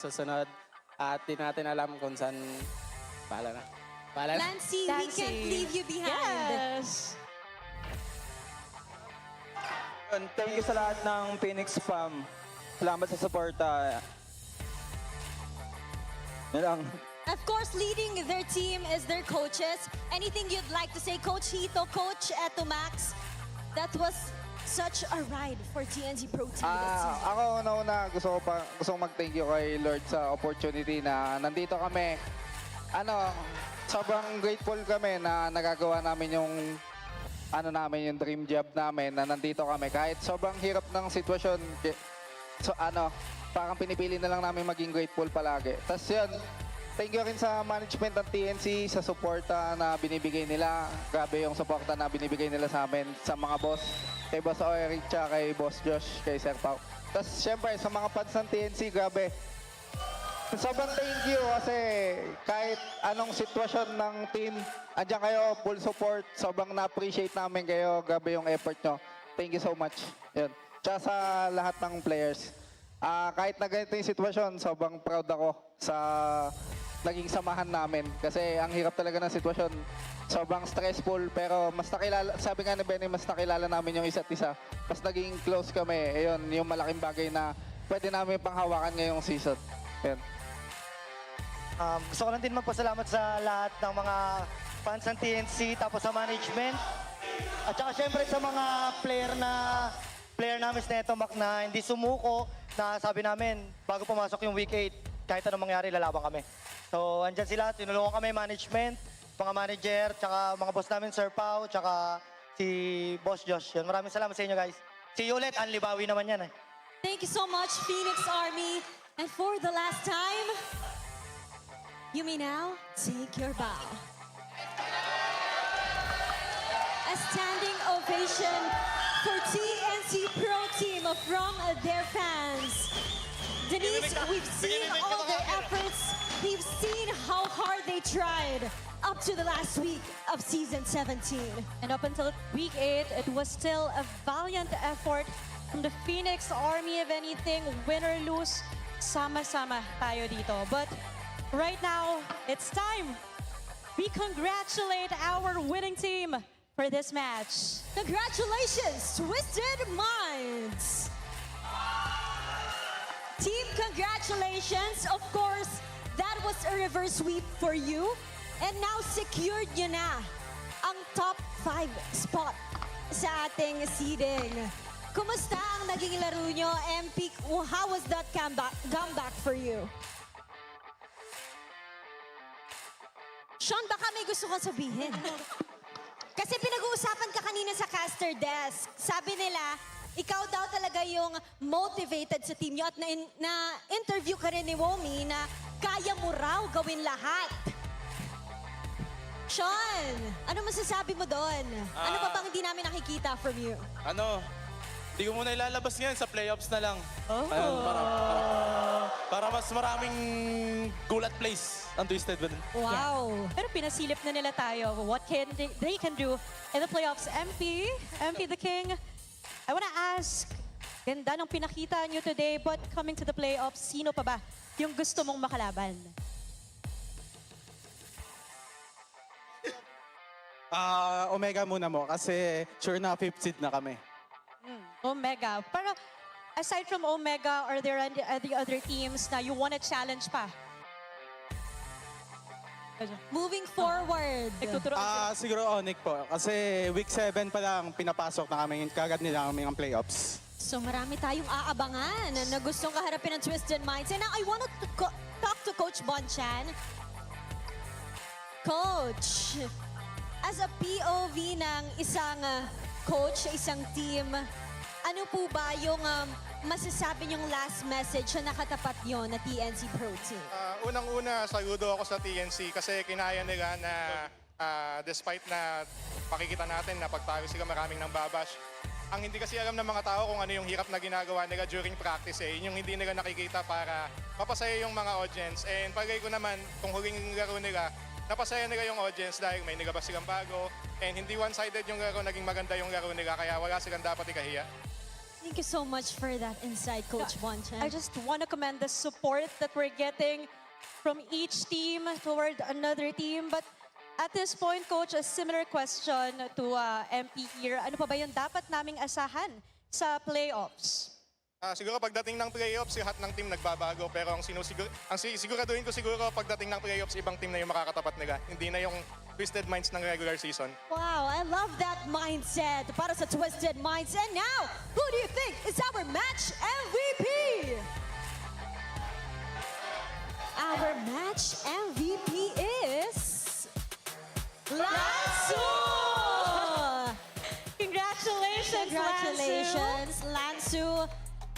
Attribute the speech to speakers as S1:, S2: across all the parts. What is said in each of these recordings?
S1: Susunod at di natin alam kung saan pala na.
S2: Nancy, we can't leave you behind.
S3: Yes.
S4: Thank you sa lahat ng Phoenix Fam. Salamat sa suporta. Yan lang.
S2: Of course, leading their team is their coaches. Anything you'd like to say, Coach Hito, Coach Eto Max? That was such a ride for TNC Pro Team this season.
S4: Ako una gusto kong mag-thank you kay Lord sa opportunity na nandito kami. Sobrang grateful kami na nagagawa namin yung yung dream job namin na nandito kami. Kahit sobrang hirap ng sitwasyon, parang pinipili na lang namin maging grateful palagi. Tapos yun, thank you rin sa management ng TNC, sa suporta na binibigay nila. Grabe yung suporta na binibigay nila sa amin, sa mga boss. Kay Boss Eric, kay Boss Josh, kay Sir Pao. Tapos syempre, sa mga fans ng TNC, grabe. Sobrang thank you kasi kahit anong sitwasyon ng team, andyan kayo, full support. Sobrang na-appreciate namin kayo. Grabe yung effort nyo. Thank you so much. Yun. Tsaka sa lahat ng players. Kahit na ganito yung sitwasyon, sobrang proud ako sa naging samahan namin. Kasi ang hirap talaga ng sitwasyon. Sobrang stressful, pero mas nakilala, sabi nga ni Benny, mas nakilala namin yung isa't isa. Mas naging close kami. Ayun, yung malaking bagay na pwede namin panghawakan ngayong season. Ayun.
S5: Gusto ko lang din magpasalamat sa lahat ng mga fans ng TNC, tapos sa management. At saka syempre sa mga player namin sa Neto Mac na hindi sumuko, na sabi namin, bago pumasok yung week 8, kahit anong mangyari, lalaban kami. So, andyan sila, tinulungan kami management, mga manager, tsaka mga boss namin, Sir Pao, tsaka si Boss Josh. Yun, maraming salamat sa inyo, guys. See you ulit, Anli Bawi naman yan eh.
S2: Thank you so much, Phoenix Army. And for the last time, you may now take your bow. A standing ovation for TNC Pro Team from their fans. Denise, we've seen all their efforts. We've seen how hard they tried up to the last week of Season 17.
S3: And up until week 8, it was still a valiant effort from the Phoenix Army. If anything, win or lose, sama-sama tayo dito. But right now, it's time. We congratulate our winning team for this match.
S2: Congratulations, Twisted Minds! Team, congratulations. Of course, that was a reverse sweep for you. And now secured nyo na ang top 5 spot sa ating seeding. Kumusta ang naging laro nyo, MP? How was that comeback for you? Sean, baka may gusto kang sabihin. Kasi pinag-uusapan ka kanina sa caster desk. Sabi nila, ikaw daw talaga yung motivated sa team nyo at na-interview ka rin ni Womi na kaya mo raw gawin lahat. Sean, ano masasabi mo doon? Ano pa bang hindi namin nakikita from you?
S1: Hindi ko muna ilalabas ngayon, sa playoffs na lang. Para mas maraming gulat plays ang Twisted.
S2: Wow.
S3: Pero pinasilip na nila tayo. What they can do in the playoffs. MP the King, I wanna ask, ganda ng pinakita nyo today, but coming to the playoffs, sino pa ba yung gusto mong makalaban?
S1: Omega muna mo kasi sure na 5th seed na kami.
S3: Omega. Pero aside from Omega, are there any other teams na you wanna challenge pa?
S2: Moving forward.
S1: Siguro Onyx po. Kasi week 7 pa lang pinapasok na kami, kagad nila kami ang playoffs.
S2: So marami tayong aabangan na gustong kaharapin ng Twisted Minds. And now I want to talk to Coach Bonchan. Coach, as a POV ng isang coach, isang team, ano po ba yung masasabi niyong last message na nakatapat nyo na TNC Pro Team?
S6: Unang-una, saludo ako sa TNC kasi kinaya nila na despite na makikita natin na pagtalo sila maraming nang babash. Ang hindi kasi alam ng mga tao kung ano yung hirap na ginagawa nila during practice yun yung hindi nila nakikita para mapasaya yung mga audience. And pagay ko naman, kung huling laro nila, napasaya nila yung audience dahil may nilabas silang bago and hindi one-sided yung laro, naging maganda yung laro nila kaya wala silang dapat ikahiya.
S2: Thank you so much for that insight, Coach Bonchan.
S3: I just want to commend the support that we're getting from each team toward another team. But at this point, Coach, a similar question to MP here. Ano pa ba yung dapat naming asahan sa playoffs?
S6: Siguro pagdating ng playoffs, lahat ng team nagbabago. Pero ang siguraduhin ko siguro pagdating ng playoffs, ibang team na yung makakatapat nila. Hindi na yung Twisted Minds ng regular season.
S2: Wow, I love that mindset para sa Twisted Minds. And now, who do you think is our match MVP? Our match MVP is... Lansu! Congratulations, Lansu!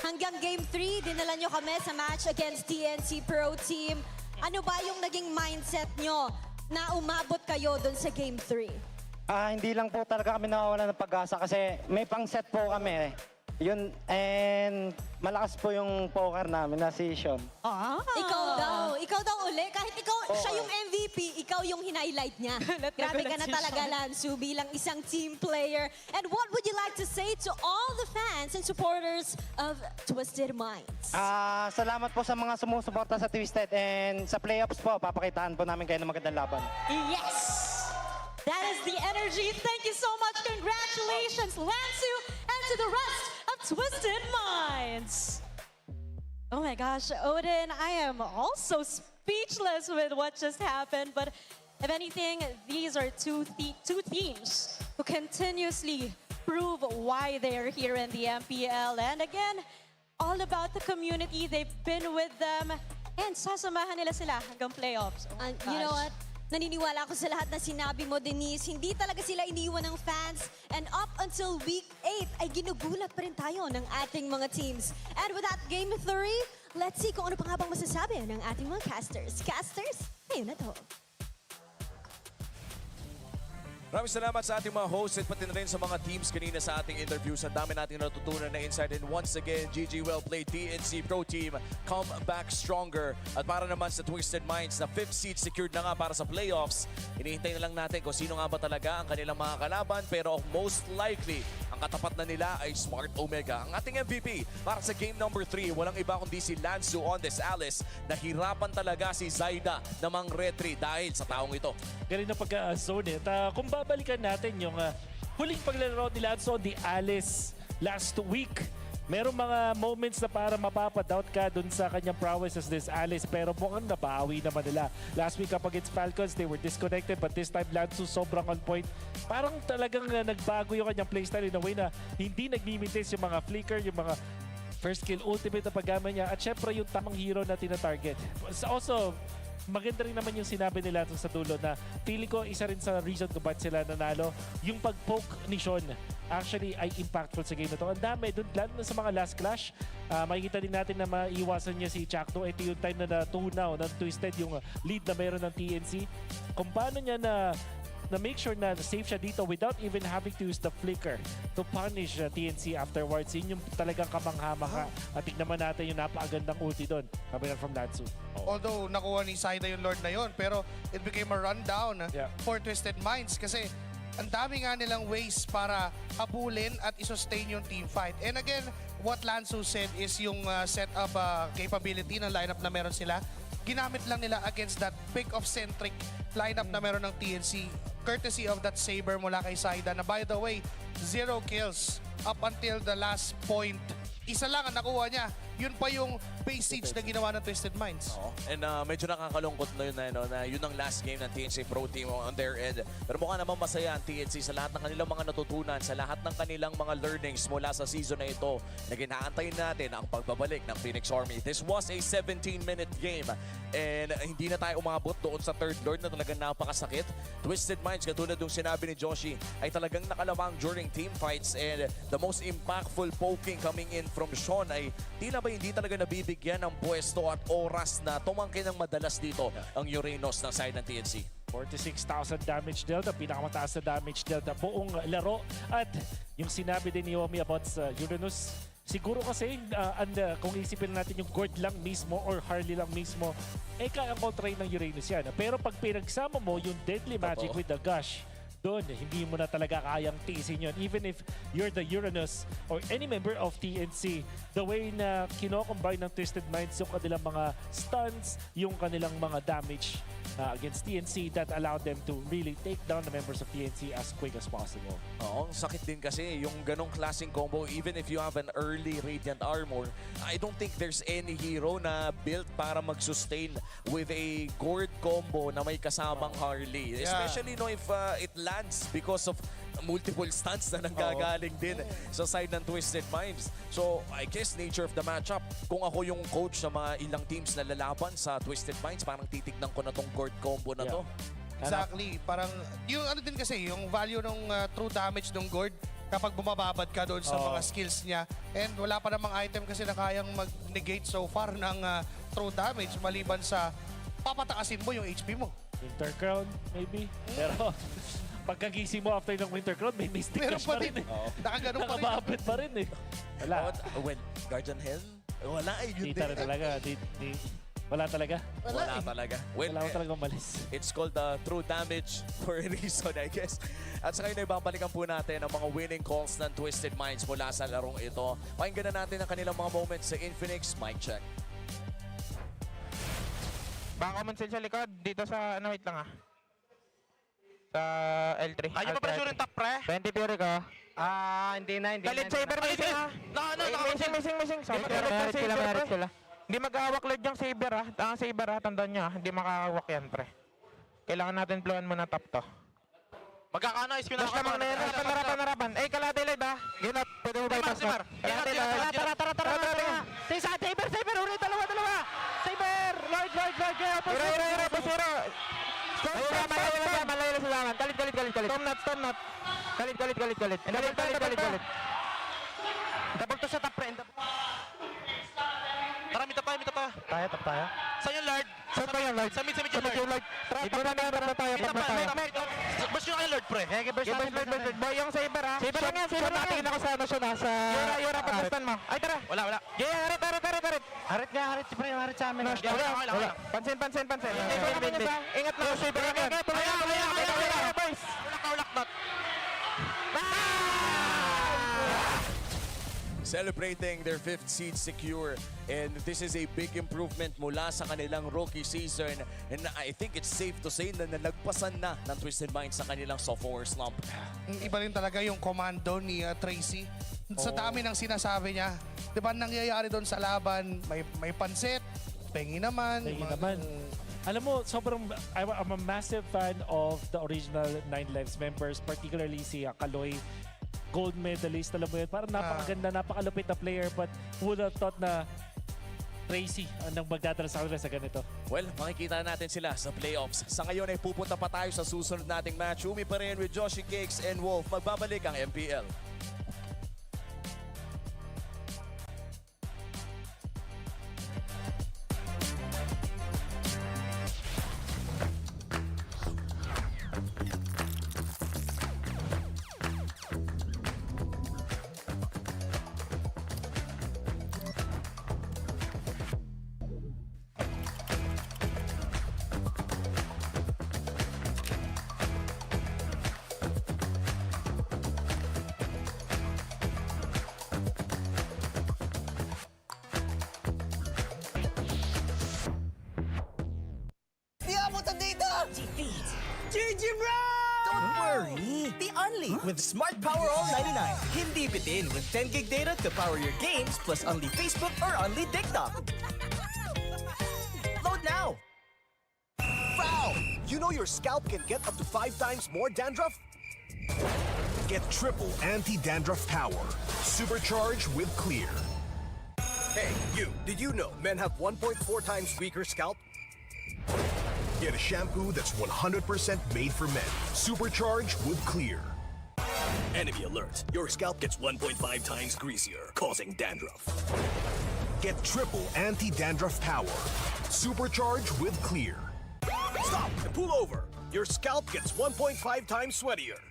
S2: Hanggang Game 3, dinala nyo kami sa match against TNC Pro Team. Ano ba yung naging mindset nyo na umabot kayo dun sa Game 3?
S5: Hindi lang po talaga kami nawawalan ng pag-asa kasi may pang-set po kami. Yun, and malakas po yung poker namin na si Sean.
S2: Ikaw daw uli. Kahit siya yung MVP, ikaw yung highlight niya. Grabe ka na talaga, Lansu, bilang isang team player. And what would you like to say to all the fans and supporters of Twisted Minds?
S5: Salamat po sa mga sumusuporta sa Twisted and sa playoffs po, papakitaan po namin kayo ng magandang laban.
S3: Yes! That is the energy. Thank you so much. Congratulations, Lansu, and to the rest of Twisted Minds. Oh my gosh, Odin, I am also speechless with what just happened. But if anything, these are two teams who continuously prove why they are here in the MPL. And again, all about the community. They've been with them. And sasamahan nila sila hanggang playoffs. Oh my
S2: You know
S3: gosh.
S2: what? Naniniwala ako sa lahat na sinabi mo, Denise. Hindi talaga sila iniiwan ng fans. And up until Week 8, ay ginugulat pa rin tayo ng ating mga teams. And with that Game 3, let's see kung ano pa nga bang masasabi ng ating mga casters. Casters, ayun na to.
S7: Maraming salamat sa ating mga hosts at pati na rin sa mga teams kanina sa ating interviews. Ang dami natin natutunan na insight. And once again, GG well played TNC Pro Team. Come back stronger. At para naman sa Twisted Minds na 5th seed secured na nga para sa playoffs. Hinihintay na lang natin kung sino nga ba talaga ang kanilang mga kalaban. Pero most likely, ang katapat na nila ay Smart Omega. Ang ating MVP para sa game number 3, walang iba kundi si Lansu on this Alice. Nahirapan talaga si Zaida na mang retry dahil sa taong ito.
S8: Galing na pagka-zone. At kung babalikan natin yung huling paglalaro ni Lansu on the Alice last week, merong mga moments na para mapapadoubt ka dun sa kanyang prowess as this Alice, pero mukhang nabawi naman nila. Last week up against Falcons, they were disconnected, but this time Lansu sobrang on point. Parang talagang nagbago yung kanyang playstyle in a way na hindi nagmimitis yung mga flicker, yung mga first kill ultimate na paggamit niya, at syempre yung tamang hero na tina-target. Also, maganda rin naman yung sinabi nila sa dulo na feeling ko isa rin sa reason kung bakit sila nanalo. Yung pag-poke ni Sean actually ay impactful sa game na to. Ang dami, doon, lalo na sa mga last clash, makikita din natin na maiwasan niya si Chakno. Ito yung time na natunaw ng Twisted yung lead na mayroon ng TNC. Kung paano niya na make sure na safe siya dito without even having to use the flicker to punish TNC afterwards. Yun yung talagang kamangha-mangha. At tignan naman natin yung napakagandang ulti doon. Kabilang from Lansu.
S9: Although nakuha ni Saida yung Lord na yon, pero it became a rundown for Twisted Minds kasi ang dami nga nilang ways para habulin at isustain yung team fight. And again, what Lansu said is yung setup capability ng lineup na meron sila, ginamit lang nila against that pick-off-centric lineup na meron ng TNC. Courtesy of that saber mula kay Saida na, by the way, 0 kills up until the last point. Isa lang ang nakuha niya. Yun pa yung base siege na ginawa ng Twisted Minds.
S7: And medyo nakakalungkot na yun na yun ang last game ng TNC Pro Team on their end. Pero mukha naman masaya ang TNC sa lahat ng kanilang mga natutunan, sa lahat ng kanilang mga learnings mula sa season na ito na ginaantayin natin ang pagbabalik ng Phoenix Army. This was a 17-minute game and hindi na tayo umabot doon sa third lord na talagang napakasakit. Twisted Minds, katulad ng sinabi ni Joshi, ay talagang nakalabang during team fights and the most impactful poking coming in from Sean ay tila ba hindi talaga nabibigyan ng pwesto at oras na tumangkin ng madalas dito ang Uranus ng side ng TNC.
S8: 46,000 damage dealt, ang pinakamataas na damage dealt na buong laro. At yung sinabi din ni Yomi about sa Uranus, siguro kasi kung isipin natin yung Gord lang mismo or Harley lang mismo, kaya ang kontrain ng Uranus yan. Pero pag pinagsama mo yung Deadly Magic with the Gush, doon, hindi mo na talaga kayang tiisin yun. Even if you're the Uranus or any member of TNC, the way na kino-combine ng Twisted Minds yung kanilang mga stunts, yung kanilang mga damage against TNC that allowed them to really take down the members of TNC as quick as possible.
S7: Oo, ang sakit din kasi yung ganong klaseng combo, even if you have an early Radiant Armor, I don't think there's any hero na built para mag-sustain with a gourd combo na may kasamang Harley. Especially no if it lands because of multiple stunts na nanggagaling din sa side ng Twisted Minds. So, I guess nature of the matchup, kung ako yung coach sa mga ilang teams na lalaban sa Twisted Minds, parang titignan ko na tong gourd combo na to.
S9: Exactly. Parang, yung ano din kasi, yung value ng true damage ng gourd kapag bumababad ka doon sa mga skills niya. And wala pa namang item kasi na kayang mag-negate so far ng true damage maliban sa papataasin mo yung HP mo.
S8: Winter Crown, maybe. Pero pagkagising mo after ng Winter Crown, may Mystic
S9: Meron
S8: Dash
S9: pa
S8: pa rin
S9: din.
S8: eh.
S9: Nakaganon pa rin.
S8: Nakababad pa rin eh. Wala.
S7: When Guardian Helm? Wala eh. Yun
S8: Di
S7: din.
S8: talaga. Wala talaga.
S7: Wala talaga. Well,
S8: Wala ko talaga umalis.
S7: it's called true damage for a reason, I guess. At saka yun, ibabalikan po natin ang mga winning calls ng Twisted Minds mula sa larong ito. Pakinggan na natin ang kanilang mga moments sa Infinix. Mic check.
S10: Baka comment sa likod, dito sa, wait lang sa L3.
S5: Ayaw pa pala sure yung top, pre?
S10: 20 Fury ko.
S5: Hindi na.
S10: Galit Saber, missing ha. Missing. Merit sila. Hindi mag-hawak Lord yung Saber ha. Ang Saber ha, tandaan nyo ha. Hindi makahawak yan, pre. Kailangan natin flowan muna top to.
S5: Magkakano is
S10: Dash naman na yan, harapan. Kalate Lord ha. Ginap, pwede mo bypass na. Kalate Lord. Tara. Saber, uri, dalawa. Saber, Lord. Hira, pasiro. Malayo na silangan. Kalit. Storm not. Kalit. Kalit. Double to sa top, pre.
S5: Tara, mita pa. Tayo. Saan yung Lord?
S10: Saan ba yan, Lord?
S5: Sa mid yung Lord.
S10: Iba na tayo.
S5: Bash nyo kayo Lord, pre.
S10: Burst. Boy, yung Saber ha. Saber lang yan. Natingin ako sa sa... Yura, pagkastan mo. Ay, tara.
S5: Wala.
S10: Yeah, harit.
S5: Harit sa amin.
S10: Wala. Pansin. Ingat na. Saber lang yan. Boys.
S5: Ulak not.
S7: Celebrating their 5th seed secure, and this is a big improvement mula sa kanilang rookie season, and I think it's safe to say na nalagpasan na ng Twisted Minds sa kanilang sophomore slump.
S9: Iba rin talaga yung commando ni Tracy. Sa dami ng sinasabi niya, di ba nangyayari doon sa laban, may pansit, pengi naman.
S8: Alam mo, I'm a massive fan of the original Nine Lives members, particularly si Kaloy, gold medalist. Alam mo yun, parang napakaganda, napakalupit na player, but who would have thought na Tracy ang magdadala sa kanila sa ganito.
S7: Well, makikita natin sila sa playoffs. Sa ngayon ay pupunta pa tayo sa susunod nating match. Umi pa rin with Joshi Cakes and Wolf. Magbabalik ang MPL.
S11: Don't worry! The Unli with Smart Power All 99. Hindi bitin with 10 gig data to power your games plus Unli Facebook or Unli TikTok. Load now! Wow! You know your scalp can get up to 5 times more dandruff?
S12: Get triple anti-dandruff power. Supercharged with Clear.
S11: Hey, you! Did you know men have 1.4 times weaker scalp?
S12: Get a shampoo that's 100% made for men. Supercharged with Clear.
S11: Enemy alert! Your scalp gets 1.5 times greasier, causing dandruff.
S12: Get triple anti-dandruff power. Supercharged with Clear.
S11: Stop and pull over! Your scalp gets 1.5 times sweatier.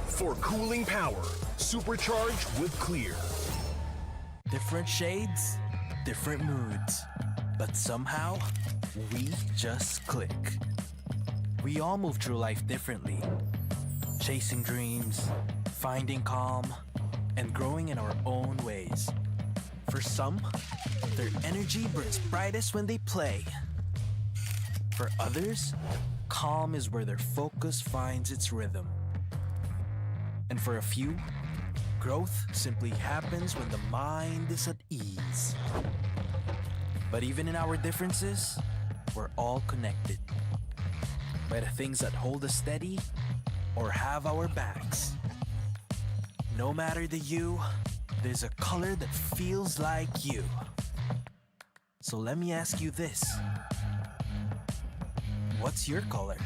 S12: For cooling power. Supercharged with Clear.
S13: Different shades, different moods. But somehow, we just click. We all move through life differently, chasing dreams, finding calm, and growing in our own ways. For some, their energy burns brightest when they play. For others, calm is where their focus finds its rhythm. And for a few, growth simply happens when the mind is at ease. But even in our differences, we're all connected by the things that hold us steady or have our backs. No matter the hue, there's a color that feels like you. So let me ask you this. What's your color?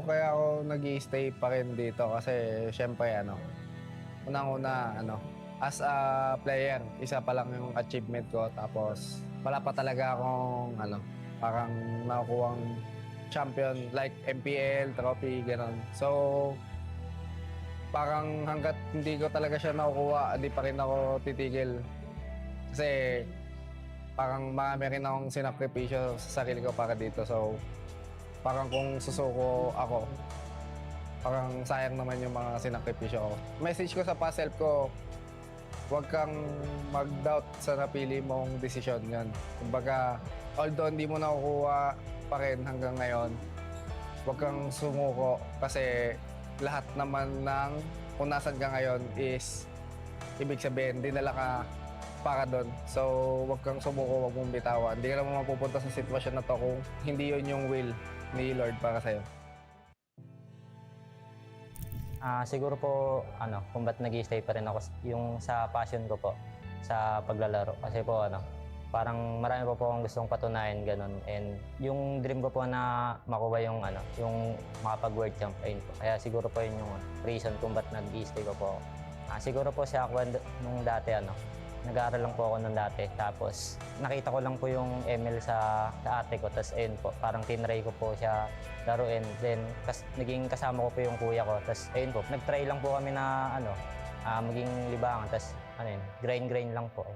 S4: Kaya ako nag-i-stay pa rin dito kasi syempre unang-una as a player, isa pa lang yung achievement ko tapos wala pa talaga akong parang nakukuhang champion like MPL, trophy, gano'n. So, parang hanggat hindi ko talaga siya nakukuha, hindi pa rin ako titigil. Kasi parang marami rin akong sinakripisyo sa sarili ko para dito. So, parang kung susuko ako, parang sayang naman yung mga sinakripisyo ko. Message ko sa past self ko, huwag kang mag-doubt sa napili mong desisyon yan. Kumbaga, although hindi mo nakukuha pa rin hanggang ngayon, huwag kang sumuko kasi lahat naman ng kung nasan ka ngayon is ibig sabihin, dinala ka para doon. So, huwag kang sumuko, huwag mong bitawan. Hindi ka naman mapupunta sa sitwasyon na to kung hindi yun yung will ni Lord para sa'yo.
S14: Siguro po, kung ba't nag-i-stay pa rin ako, yung sa passion ko po, sa paglalaro. Kasi po, parang marami po akong gustong patunayan, ganun. And yung dream ko po na makuha yung, yung makapag-world champ, ayun po. Kaya siguro po yun yung reason kung ba't nag-i-stay ko po. Siguro po siya ako nung dati, nag-aaral lang po ako nung dati. Tapos, nakita ko lang po yung ML sa ate ko. Tapos, ayun po, parang tinry ko po siya laruin. Then, naging kasama ko po yung kuya ko. Tapos, ayun po, nag-try lang po kami na, maging libangan. Tapos, grind lang po.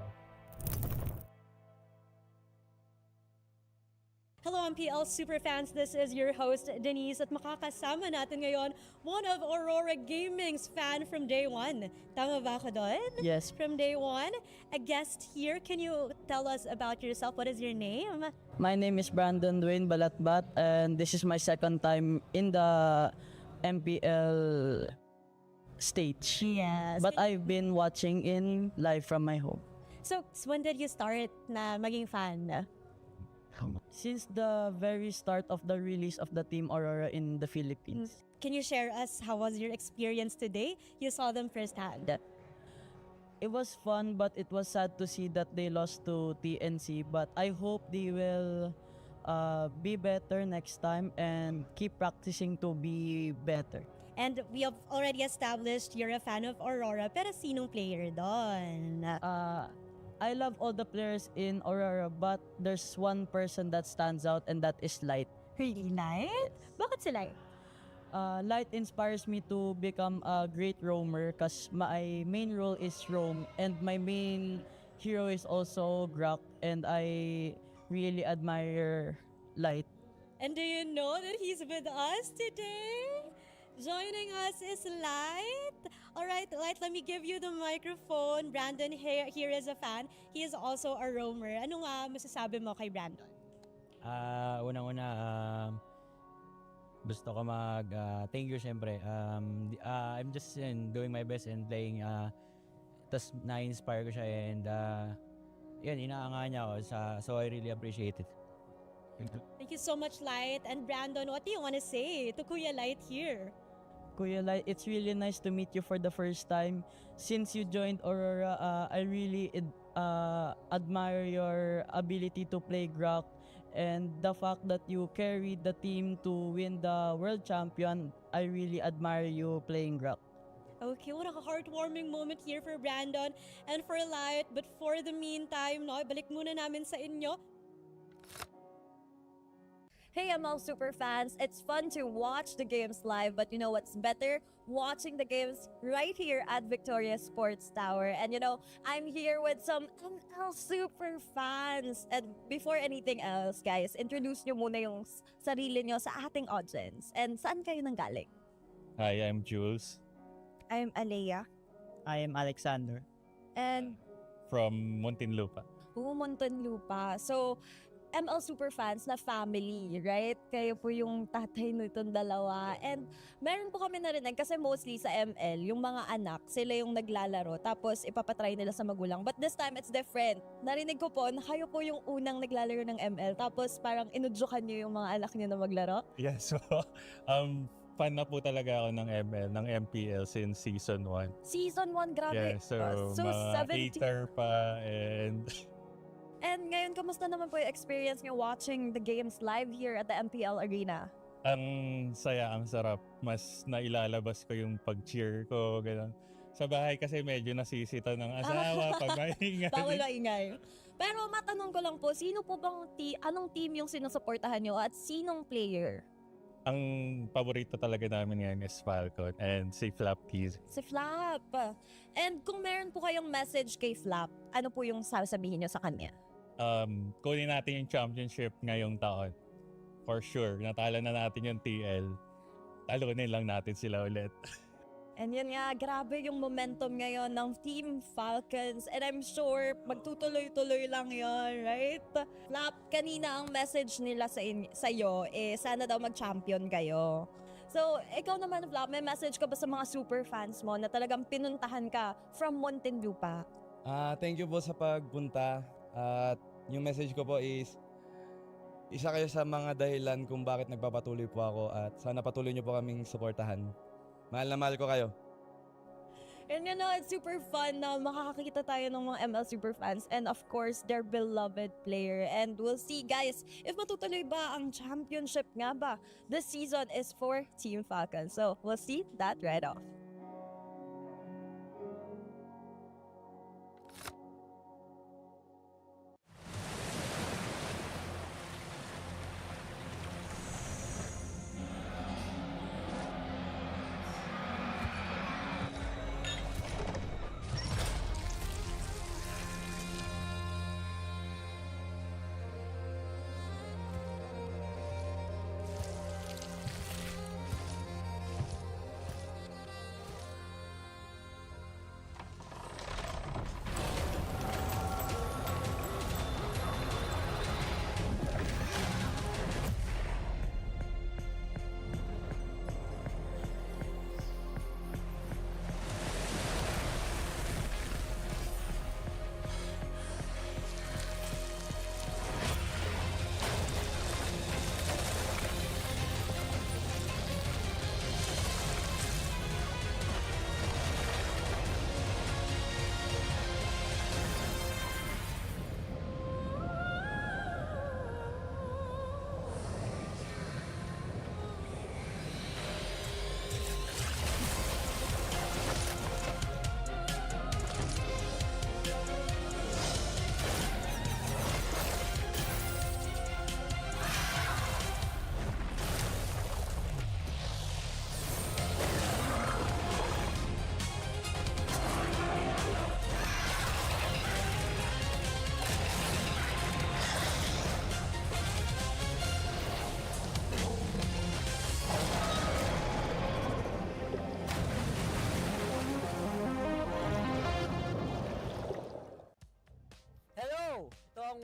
S3: Hello MPL superfans, this is your host Denise at makakasama natin ngayon one of Aurora Gaming's fan from day one. Tama ba ako doon?
S15: Yes.
S3: From day one. A guest here, can you tell us about yourself? What is your name?
S15: My name is Brandon Dwayne Balatbat and this is my second time in the MPL stage.
S3: Yes.
S15: But I've been watching in live from my home.
S3: So, when did you start na maging fan?
S15: Since the very start of the release of the Team Aurora in the Philippines.
S3: Can you share us how was your experience today? You saw them firsthand.
S15: It was fun, but it was sad to see that they lost to TNC. But I hope they will be better next time and keep practicing to be better.
S3: And we have already established you're a fan of Aurora, pero sinong player doon?
S15: I love all the players in Aurora, but there's one person that stands out and that is Light.
S3: Really, Light? Bakit si Light?
S15: Light inspires me to become a great roamer because my main role is roam and my main hero is also Grok, and I really admire Light.
S2: And do you know that he's with us today? Joining us is Light. All right, Light, let me give you the microphone. Brandon here is a fan. He is also a roamer. Ano nga masasabi mo kay Brandon?
S16: Unang-una, gusto ko thank you syempre. I'm just doing my best and playing. Tas na-inspire ko siya and yun, inaanga niya ako. So I really appreciate it.
S2: Thank you so much, Light. And Brandon, what do you want to say to Kuya Light here?
S15: Kuya Light, it's really nice to meet you for the first time. Since you joined Aurora, I really admire your ability to play Grok and the fact that you carried the team to win the world champion. I really admire you playing Grok.
S2: Okay, what a heartwarming moment here for Brandon and for Light. But for the meantime, no, balik muna namin sa inyo.
S17: Hey ML Superfans, it's fun to watch the games live, but you know what's better? Watching the games right here at Victoria Sports Tower. And you know, I'm here with some ML Superfans. And before anything else, guys, introduce nyo muna yung sarili nyo sa ating audience. And saan kayo nanggaling?
S18: Hi, I'm Jules.
S17: I'm Alea.
S15: I am Alexander.
S17: And
S18: From Muntinlupa.
S17: Muntinlupa. So, ML Superfans na family, right? Kayo po yung tatay nitong dalawa. And meron po kami narinig kasi mostly sa ML, yung mga anak, sila yung naglalaro tapos ipapatry nila sa magulang. But this time, it's different. Narinig ko po na kayo po yung unang naglalaro ng ML tapos parang inudyukan nyo yung mga anak nyo na maglaro.
S18: Yes, so fan na po talaga ako ng ML, ng MPL since season 1.
S17: Season 1, grabe.
S18: Yeah, so mga
S17: 17.
S18: hater pa and...
S17: And ngayon, kamusta naman po yung experience nyo watching the games live here at the MPL Arena?
S18: Ang saya, ang sarap. Mas nailalabas ko yung pag-cheer ko, gano'n. Sa bahay kasi medyo nasisita ng asawa pag maingay.
S17: Bawal maingay. Pero matanong ko lang po, sino po bang anong team yung sinusuportahan nyo at sinong player?
S18: Ang paborito talaga namin ngayon is Falcon and si Flap Keys.
S17: Si Flap. And kung meron po kayong message kay Flap, ano po yung sasabihin nyo sa kanya?
S18: Kunin natin yung championship ngayong taon. For sure, natalo na natin yung TL. Talunin lang natin sila ulit.
S17: And yun nga, grabe yung momentum ngayon ng Team Falcons. And I'm sure magtutuloy-tuloy lang yon, right? Flap, kanina ang message nila sa iyo, sana daw mag-champion kayo. So, ikaw naman, Flap, may message ka ba sa mga super fans mo na talagang pinuntahan ka from Muntinlupa?
S19: Thank you po sa pagpunta. At yung message ko po is, isa kayo sa mga dahilan kung bakit nagpapatuloy po ako at sana patuloy niyo po kaming suportahan. Mahal na mahal ko kayo.
S17: And you know, it's super fun na makakakita tayo ng mga ML Superfans and of course, their beloved player. And we'll see, guys, if matutuloy ba ang championship nga ba. This season is for Team Falcon. So, we'll see that right off.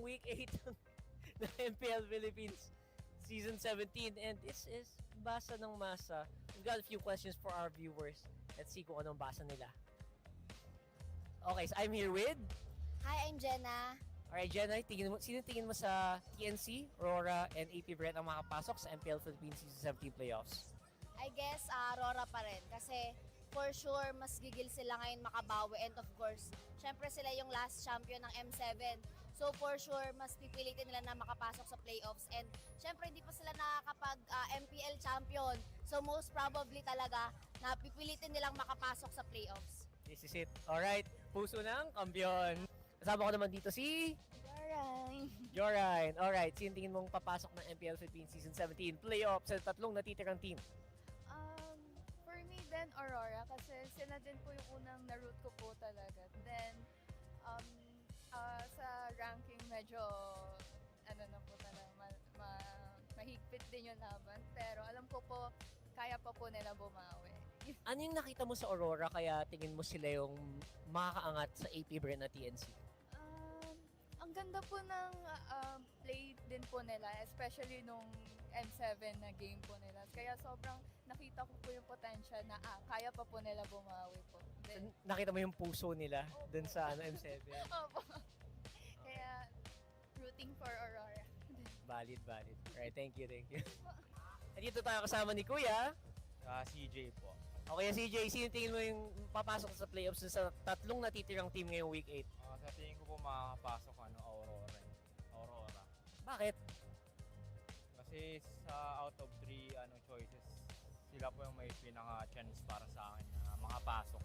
S20: week 8 ng MPL Philippines Season 17 and this is Basa ng Masa. We've got a few questions for our viewers. Let's see kung anong basa nila. Okay, so I'm here with...
S21: Hi, I'm Jenna.
S20: Alright, Jenna, sino tingin mo sa TNC, RORA, and APBR ang makapasok sa MPL Philippines Season 17 playoffs?
S21: I guess RORA pa rin kasi for sure mas gigil sila ngayon makabawi and of course, syempre sila yung last champion ng M7. So for sure, mas pipilitin nila na makapasok sa playoffs and syempre hindi pa sila nakakapag MPL champion. So most probably talaga na pipilitin nilang makapasok sa playoffs.
S20: This is it. Alright, puso ng kampiyon. Kasama ko naman dito si... Jorine. Alright, sino tingin mong papasok ng MPL Philippines Season 17 playoffs sa tatlong natitirang team?
S22: For me then, Aurora, kasi sila din po yung unang na-root ko po talaga. Then, sa ranking medyo, mahigpit din yung laban. Pero alam ko po, kaya pa po nila bumawi.
S20: Ano yung nakita mo sa Aurora kaya tingin mo sila yung makakaangat sa APBR na TNC?
S22: Ang ganda po ng play din po nila, especially nung M7 na game po nila. Kaya sobrang nakita ko po yung potential na kaya pa po nila bumawi po. Then,
S20: Nakita mo yung puso nila dun sa M7?
S22: Opo. Kaya rooting for Aurora.
S20: Valid. Alright, thank you. At dito tayo kasama ni Kuya.
S23: CJ po.
S20: Okay, CJ, sino tingin mo yung papasok sa playoffs sa tatlong natitirang team ngayong week 8?
S23: Sa tingin ko po makakapasok Aurora.
S20: Bakit?
S23: Kasi sa out of 3 choices, sila po yung may pinaka-chance para sa akin na makapasok.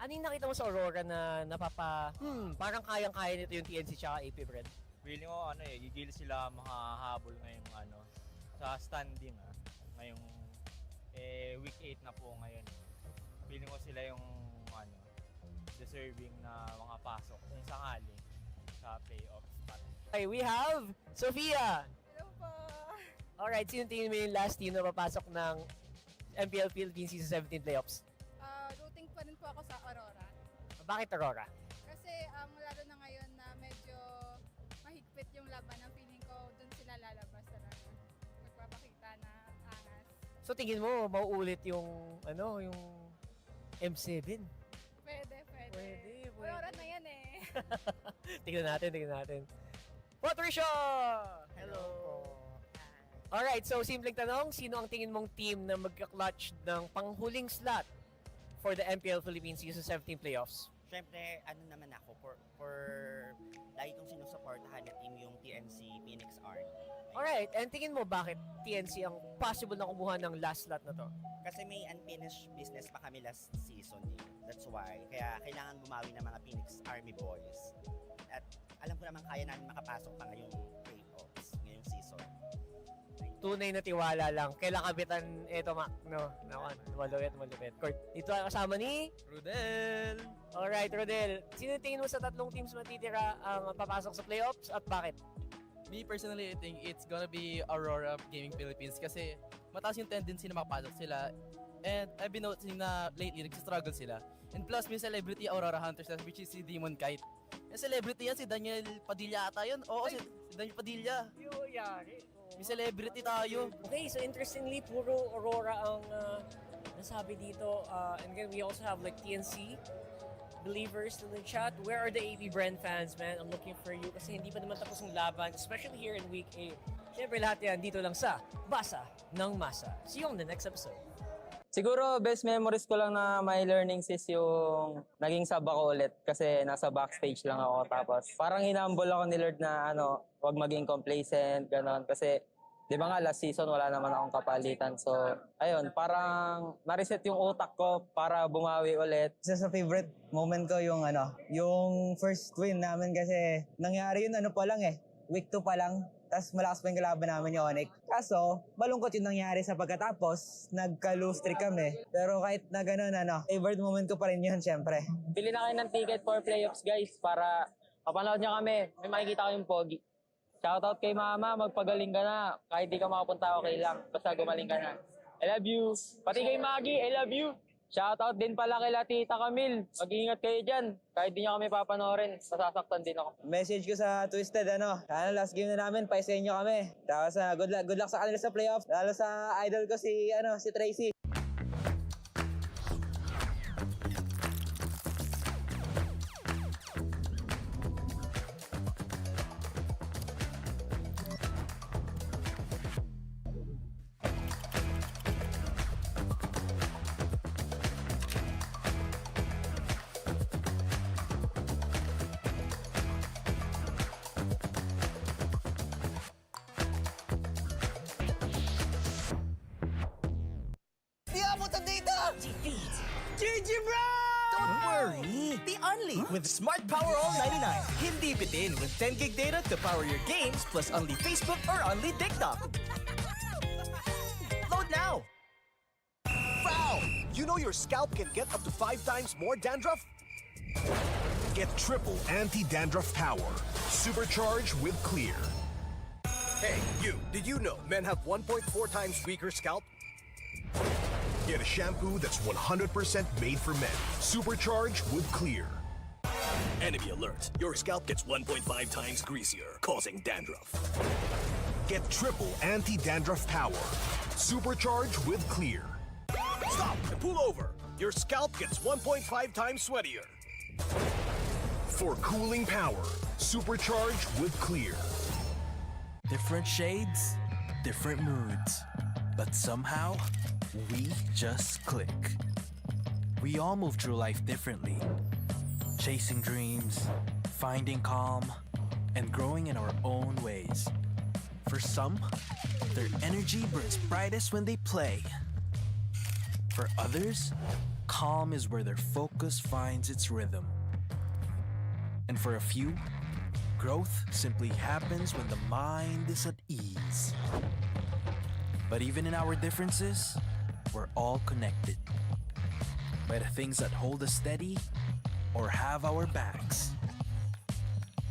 S20: Ano yung nakita mo sa Aurora na parang kayang-kaya nito yung TNC tsaka APBR?
S23: Feeling ko gigil sila makahabol ngayong sa standing ngayong week 8 na po ngayon. Feeling ko sila yung deserving na makapasok kung sakali sa playoffs.
S20: Okay, we have Sofia.
S22: Hello po.
S20: Alright, sino tingin mo yung last team na papasok ng MPL Philippines Season 17 playoffs?
S22: Rooting pa rin po ako sa Aurora.
S20: Bakit Aurora?
S22: Kasi lalo na ngayon na medyo mahigpit yung laban, ang feeling ko dun sila lalabas talaga. Magpapakita na angas.
S20: So tingin mo mauulit yung yung M7?
S22: Pwede. Aurora na yan eh.
S20: tingnan natin. Patricia!
S23: Hello.
S20: Alright, so simpleng tanong, sino ang tingin mong team na magka-clutch ng panghuling slot for the MPL Philippines Season 17 playoffs?
S24: Siyempre, naman ako, for lagi kong sinusuportahan na team yung TNC Phoenix Army.
S20: Alright, and tingin mo bakit TNC ang possible na kumuha ng last slot na to?
S24: Kasi may unfinished business pa kami last season eh. That's why. Kaya kailangan bumawi ng mga Phoenix Army boys. At alam ko naman kaya namin makapasok pa ngayong playoffs, ngayong season.
S20: Tunay na tiwala lang. Kailang kapitan ito, Mac, no? Malupit. Court, dito tayo kasama ni...
S23: Rodel!
S20: Alright, Rodel. Sino tingin mo sa tatlong teams matitira ang papasok sa playoffs at bakit?
S25: Me personally, I think it's gonna be Aurora Gaming Philippines kasi mataas yung tendency na makapasok sila. And I've been noticing na lately, nagsistruggle sila. And plus, may celebrity Aurora Hunters which is si Demon Kite. And celebrity yan, si Daniel Padilla ata yun. Oo, si Daniel Padilla.
S20: Yung yari.
S25: May celebrity tayo.
S20: Okay, so interestingly, puro Aurora ang nasabi dito. And again, we also have like TNC believers in the chat. Where are the APBR fans, man? I'm looking for you kasi hindi pa naman tapos ang laban, especially here in week 8. Siyempre lahat yan dito lang sa Basa ng Masa. See you on the next episode.
S26: Siguro, best memories ko lang na my learnings is yung naging sub ako ulit kasi nasa backstage lang ako. Tapos parang hinambol ako ni Lord na wag maging complacent, gano'n. Kasi di ba nga last season wala naman akong kapalitan. So ayun, parang na-reset yung utak ko para bumawi ulit.
S27: Isa sa favorite moment ko yung yung first win namin kasi nangyari yun pa lang week 2 pa lang. Tapos malakas pa yung kalaban namin yung Onyx. Kaso, malungkot yung nangyari sa pagkatapos, nagka-lose streak kami. Pero kahit na gano'n, favorite moment ko pa rin yun, syempre.
S26: Bili na kayo ng ticket for playoffs, guys, para mapanood nyo kami. May makikita ko yung pogi. Shoutout kay mama, magpagaling ka na. Kahit di ka makapunta, okay lang. Basta gumaling ka na. I love you. Pati kay Maggie, I love you. Shoutout din pala kila Tita Camille. Mag-ingat kayo dyan. Kahit di nyo kami papanoorin, masasaktan din ako.
S27: Message ko sa Twisted, sana last game na namin, paisayin nyo kami. Tapos good luck sa kanila sa playoff. Lalo sa idol ko si Tracy.
S11: GG bro! Don't worry, be only with Smart Power All 99. Hindi bitin with 10 gig data to power your games plus only Facebook or only TikTok. Load now!
S12: Foul! You know your scalp can get up to 5 times more dandruff? Get triple anti-dandruff power. Supercharged with Clear. Hey, you, did you know men have 1.4 times weaker scalp? Get a shampoo that's 100% made for men. Supercharged with Clear.
S1: Enemy alert. Your scalp gets 1.5 times greasier, causing dandruff.
S12: Get triple anti-dandruff power. Supercharged with Clear.
S1: Stop and pull over. Your scalp gets 1.5 times sweatier.
S12: For cooling power, supercharged with Clear.
S13: Different shades, different moods. But somehow, we just click. We all move through life differently. Chasing dreams, finding calm, and growing in our own ways. For some, their energy burns brightest when they play. For others, calm is where their focus finds its rhythm. And for a few, growth simply happens when the mind is at ease. But even in our differences, we're all connected by the things that hold us steady or have our backs.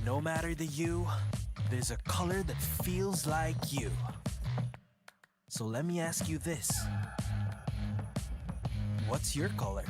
S13: No matter the hue, there's a color that feels like you. So let me ask you this. What's your color?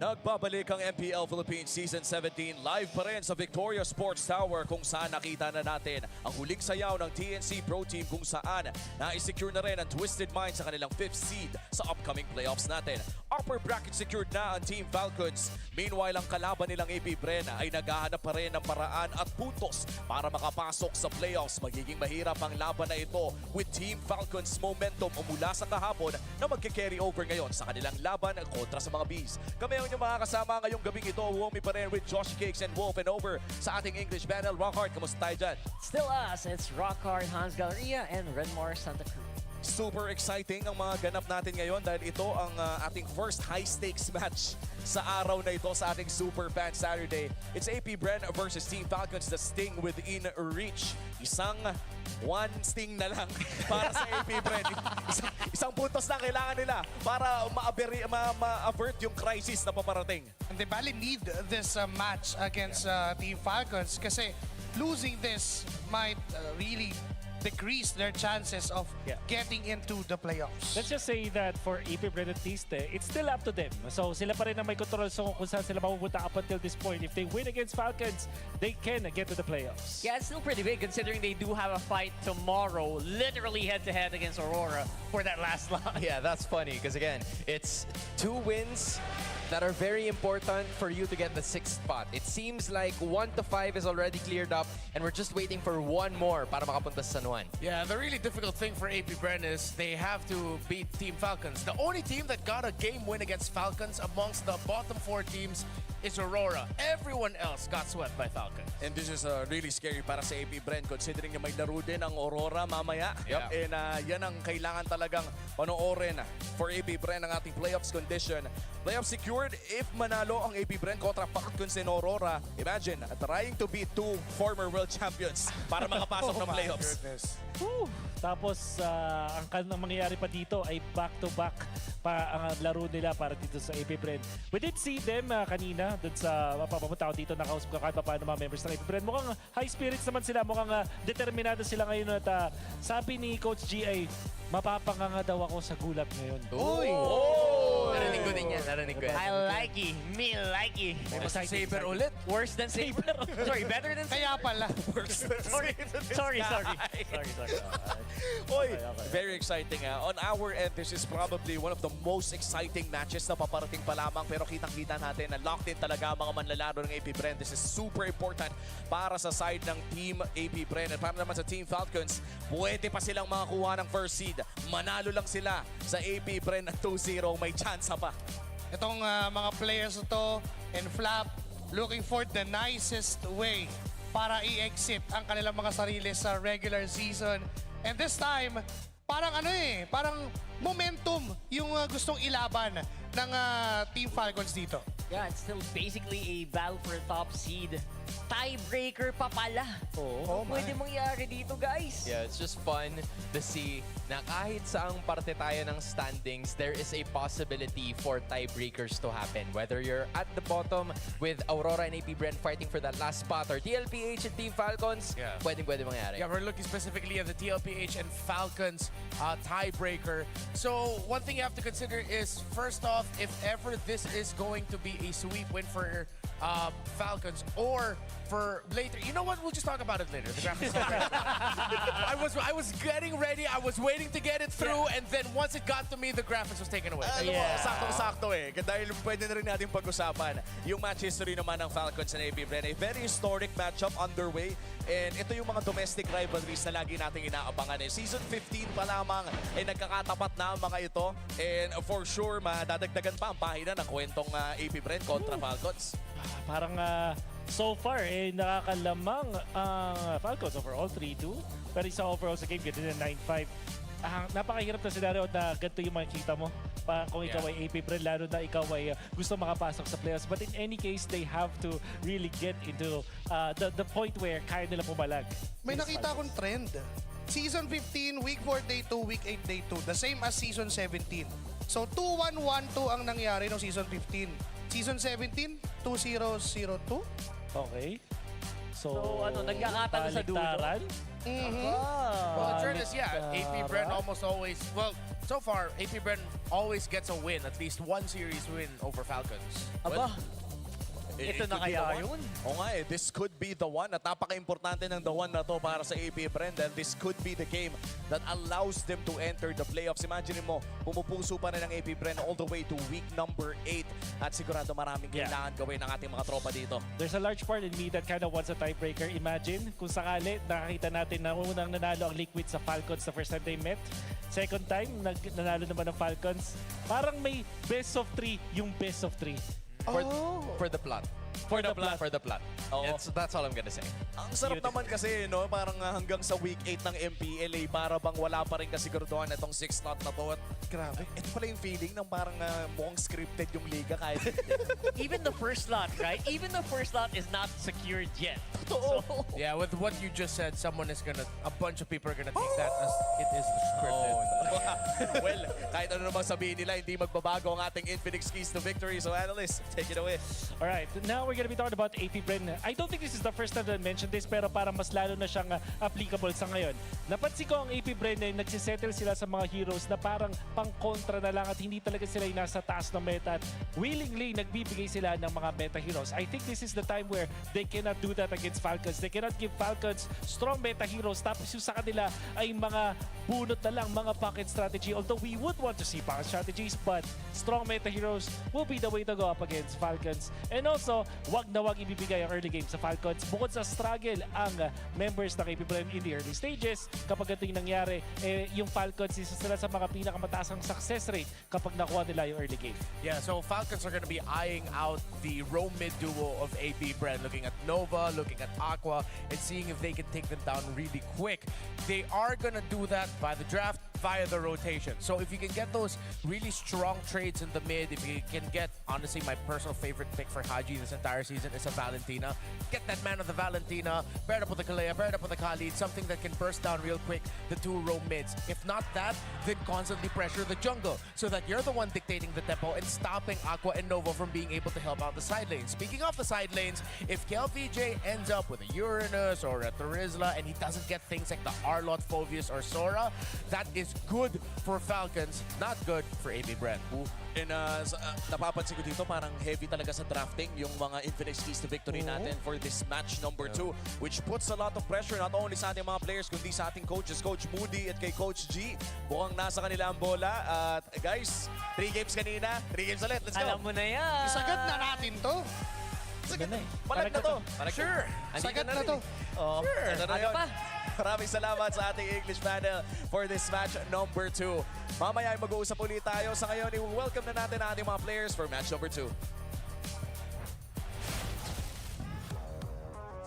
S4: Nagbabalik ang MPL Philippines Season 17 live pa rin sa Victoria Sports Tower kung saan nakita na natin ang huling sayaw ng TNC Pro Team kung saan na-secure na rin ang Twisted Mind sa kanilang 5th seed sa upcoming playoffs natin. Upper bracket secured na ang Team Falcons. Meanwhile, ang kalaban nilang AP ay naghahanap pa rin ng paraan at puntos para makapasok sa playoffs. Magiging mahirap ang laban na ito with Team Falcons momentum mula sa kahapon na magke-carry over ngayon sa kanilang laban kontra sa mga Bees. Kami ang inyong mga kasama ngayong gabing ito. Uwami pa rin with Josh Cakes and Wolf and over sa ating English panel. Rockhard, kamusta tayo dyan?
S5: Still us, it's Rockhard, Hans Galleria, and Redmore Santa Cruz.
S4: Super exciting ang mga ganap natin ngayon dahil ito ang ating first high-stakes match sa araw na ito sa ating Super Fan Saturday. It's APBR versus Team Falcons, the sting within reach. One sting na lang para sa APBR. Isang puntos na kailangan nila para ma-avert yung crisis na paparating.
S6: And they badly need this match against Team Falcons kasi losing this might really decrease their chances of getting into the playoffs.
S7: Let's just say that for APBR at least, it's still up to them. So sila pa rin ang may control so kung saan sila mapupunta up until this point. If they win against Falcons, they can get to the playoffs.
S5: Yeah, it's still pretty big considering they do have a fight tomorrow, literally head-to-head against Aurora for that last line.
S8: Yeah, that's funny because again, it's 2 wins that are very important for you to get the 6th spot. It seems like 1 to 5 is already cleared up and we're just waiting for 1 more para makapunta sa San Juan.
S9: Yeah, the really difficult thing for APBR is they have to beat Team Falcons. The only team that got a game win against Falcons amongst the bottom 4 teams is Aurora. Everyone else got swept by Falcons.
S4: And this is really scary para sa APBR considering na may laro din ang Aurora mamaya.
S9: Yeah.
S4: And yan ang kailangan talagang panoorin for APBR ng ating playoffs condition. Playoffs secured if manalo ang APBR kontra Falcons and Aurora. Imagine, trying to beat 2 former world champions para makapasok ng playoffs.
S7: Tapos, ang mangyayari pa dito ay back-to-back pa ang laro nila para dito sa APBR. We did see them kanina doon sa papapunta ako dito, nakausap ko kahit pa paano mga members ng APBR. Mukhang high spirits naman sila, mukhang determinado sila ngayon at sabi ni Coach GA, mapapanganga daw ako sa gulat ngayon.
S8: Uy! Narinig ko din yan, narinig ko yan.
S5: I like it. Me like it.
S9: Saber ulit.
S5: Worse than Saber. Sorry, better than
S9: Kaya pala.
S5: Sorry.
S4: Oy, very exciting. On our end, this is probably one of the most exciting matches na paparating pa lamang. Pero kitang-kita natin na locked in talaga ang mga manlalaro ng APBR. This is super important para sa side ng Team APBR. At para naman sa Team Falcons, pwede pa silang makakuha ng first seed. Manalo lang sila sa APBR na 2-0. May chance pa.
S9: Itong mga players ito and Flap looking for the nicest way para i-exit ang kanilang mga sarili sa regular season. And this time, parang parang momentum yung gustong ilaban ng Team Falcons dito.
S5: Yeah, it's still basically a battle for top seed. Tiebreaker pa pala. Pwede mangyari dito, guys.
S8: Yeah, it's just fun to see na kahit saang parte tayo ng standings, there is a possibility for tiebreakers to happen. Whether you're at the bottom with Aurora and APBR fighting for that last spot or TLPH and Team Falcons, pwede mangyari.
S9: Yeah, we're looking specifically at the TLPH and Falcons tiebreaker. So one thing you have to consider is, first off, if ever this is going to be a sweep win for Falcons or for later. You know what? We'll just talk about it later. The graphics. I was getting ready. I was waiting to get it through, and then once it got to me, the graphics was taken away.
S4: Saktong-sakto dahil pwede na rin natin pag-usapan yung match history naman ng Falcons and APBR. A very historic matchup underway. And ito yung mga domestic rivalries na lagi nating inaabangan. Season 15 pa lamang ay nagkakatapat na ang mga ito. And for sure, madadagdagan pa ang pahina ng kwentong APBR kontra Falcons.
S7: Parang so far, nakakalamang ang Falcons overall 3-2. Pero sa overall sa game, ganito na 9-5. Napakahirap na scenario na ganito yung makikita mo kung ikaw ay APBR, lalo na ikaw ay gusto makapasok sa playoffs. But in any case, they have to really get into the point where kaya nila pumalag.
S9: May nakita akong trend. Season 15, Week 4, Day 2, Week 8, Day 2. The same as Season 17. So 2-1-1-2 ang nangyari ng Season 15. Season 17, 2-0-0-2.
S7: Okay. So
S5: nagkakatalo sa dulo.
S9: Well, in fairness, yeah, AP Bren almost always, well, so far, AP Bren always gets a win, at least one series win over Falcons.
S5: Aba,
S4: Ito
S5: na kaya yun?
S4: Oo nga this could be the one at napaka-importante ng the one na to para sa AP Bren. And this could be the game that allows them to enter the playoffs. Imagine mo, pumupuso pa rin ang AP Bren all the way to week number 8 at sigurado maraming kailangan gawin ng ating mga tropa dito.
S7: There's a large part in me that kind of wants a tiebreaker. Imagine kung sakali nakakita natin na unang nanalo ang Liquid sa Falcons the first time they met. Second time, nanalo naman ng Falcons. Parang may best of 3 yung best of 3.
S8: For the plot.
S7: For the plot.
S8: For the plot. That's all I'm gonna say.
S4: Ang sarap naman kasi, no, parang hanggang sa week 8 ng MPL, para bang wala pa rin kasiguraduhan itong 6 slot na to. At grabe, ito pala yung feeling ng parang mukhang scripted yung liga kahit
S5: Even the first slot, right? Even the first slot is not secured yet.
S4: Totoo.
S9: Yeah, with what you just said, a bunch of people are gonna take that as it is scripted.
S4: Well, kahit ano namang sabihin nila, hindi magbabago ang ating Infinix keys to victory. So, analyst, take it away.
S7: All right, now we're gonna be talking about AP Bren. I don't think this is the first time that I mentioned this, pero parang mas lalo na siyang applicable sa ngayon. Napansin ko ang AP Bren na nagsisettle sila sa mga heroes na parang pang-kontra na lang at hindi talaga sila yung nasa taas ng meta at willingly nagbibigay sila ng mga meta heroes. I think this is the time where they cannot do that against Falcons. They cannot give Falcons strong meta heroes tapos yung sa kanila ay mga bunot na lang, mga pocket strategy. Although we would want to see pocket strategies, but strong meta heroes will be the way to go up against Falcons. And also, wag na wag ibibigay ang early game sa Falcons. Bukod sa struggle ang members ng AP Bren in the early stages, kapag ito yung nangyari, yung Falcons isa sila sa mga pinakamataas ang success rate kapag nakuha nila yung early game.
S9: Yeah, so Falcons are going to be eyeing out the roam mid duo of AP Bren, looking at Nova, looking at Aqua, and seeing if they can take them down really quick. They are going to do that by the draft, via the rotation. So if you can get those really strong trades in the mid, if you can get, honestly, my personal favorite pick for Haji this entire season is a Valentina. Get that man of the Valentina, paired up with the Kalea, paired up with the Khalid, something that can burst down real quick the two roam mids. If not that, then constantly pressure the jungle so that you're the one dictating the tempo and stopping Aqua and Nova from being able to help out the side lanes. Speaking of the side lanes, if KLVJ ends up with a Uranus or a Terizla and he doesn't get things like the Arlot, Phoveus, or Sora, that is good for Falcons, not good for AP Bren.
S4: And napapansin ko dito, parang heavy talaga sa drafting yung mga Infinix keys to victory natin for this match number 2, which puts a lot of pressure not only sa ating mga players, kundi sa ating coaches, Coach Moody at kay Coach G. Mukhang nasa kanila ang bola. At guys, 3 games kanina, 3 games ulit. Let's go.
S5: Alam mo na yan.
S6: Isagad na natin to.
S4: Palag na to.
S6: Sure. Sagad na to.
S4: Sure. Ito na yun. Maraming salamat sa ating English panel for this match number 2. Mamaya ay mag-uusap ulit tayo. Sa ngayon, i-welcome na natin ang ating mga players for match number 2.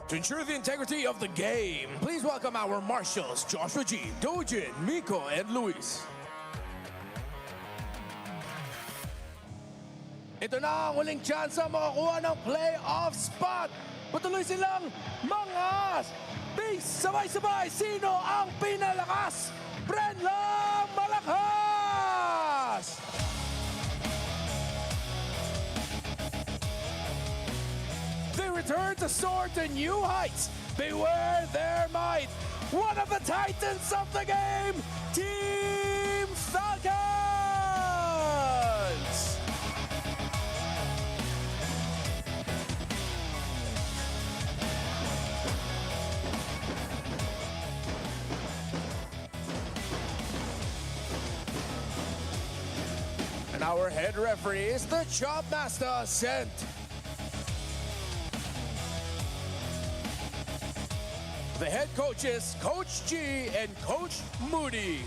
S9: To ensure the integrity of the game, please welcome our marshals, Joshua G, Dojin, Miko, and Luis. Ito na ang huling chance makakuha ng playoff spot. Patuloy silang mangas. Base, sabay-sabay, sino ang pinalakas? Bren lang malakas! They return to soar to new heights. Beware their might. One of the titans of the game, Team Falcons! And our head referee is the Chop Master Sent. The head coaches, Coach G and Coach Moody.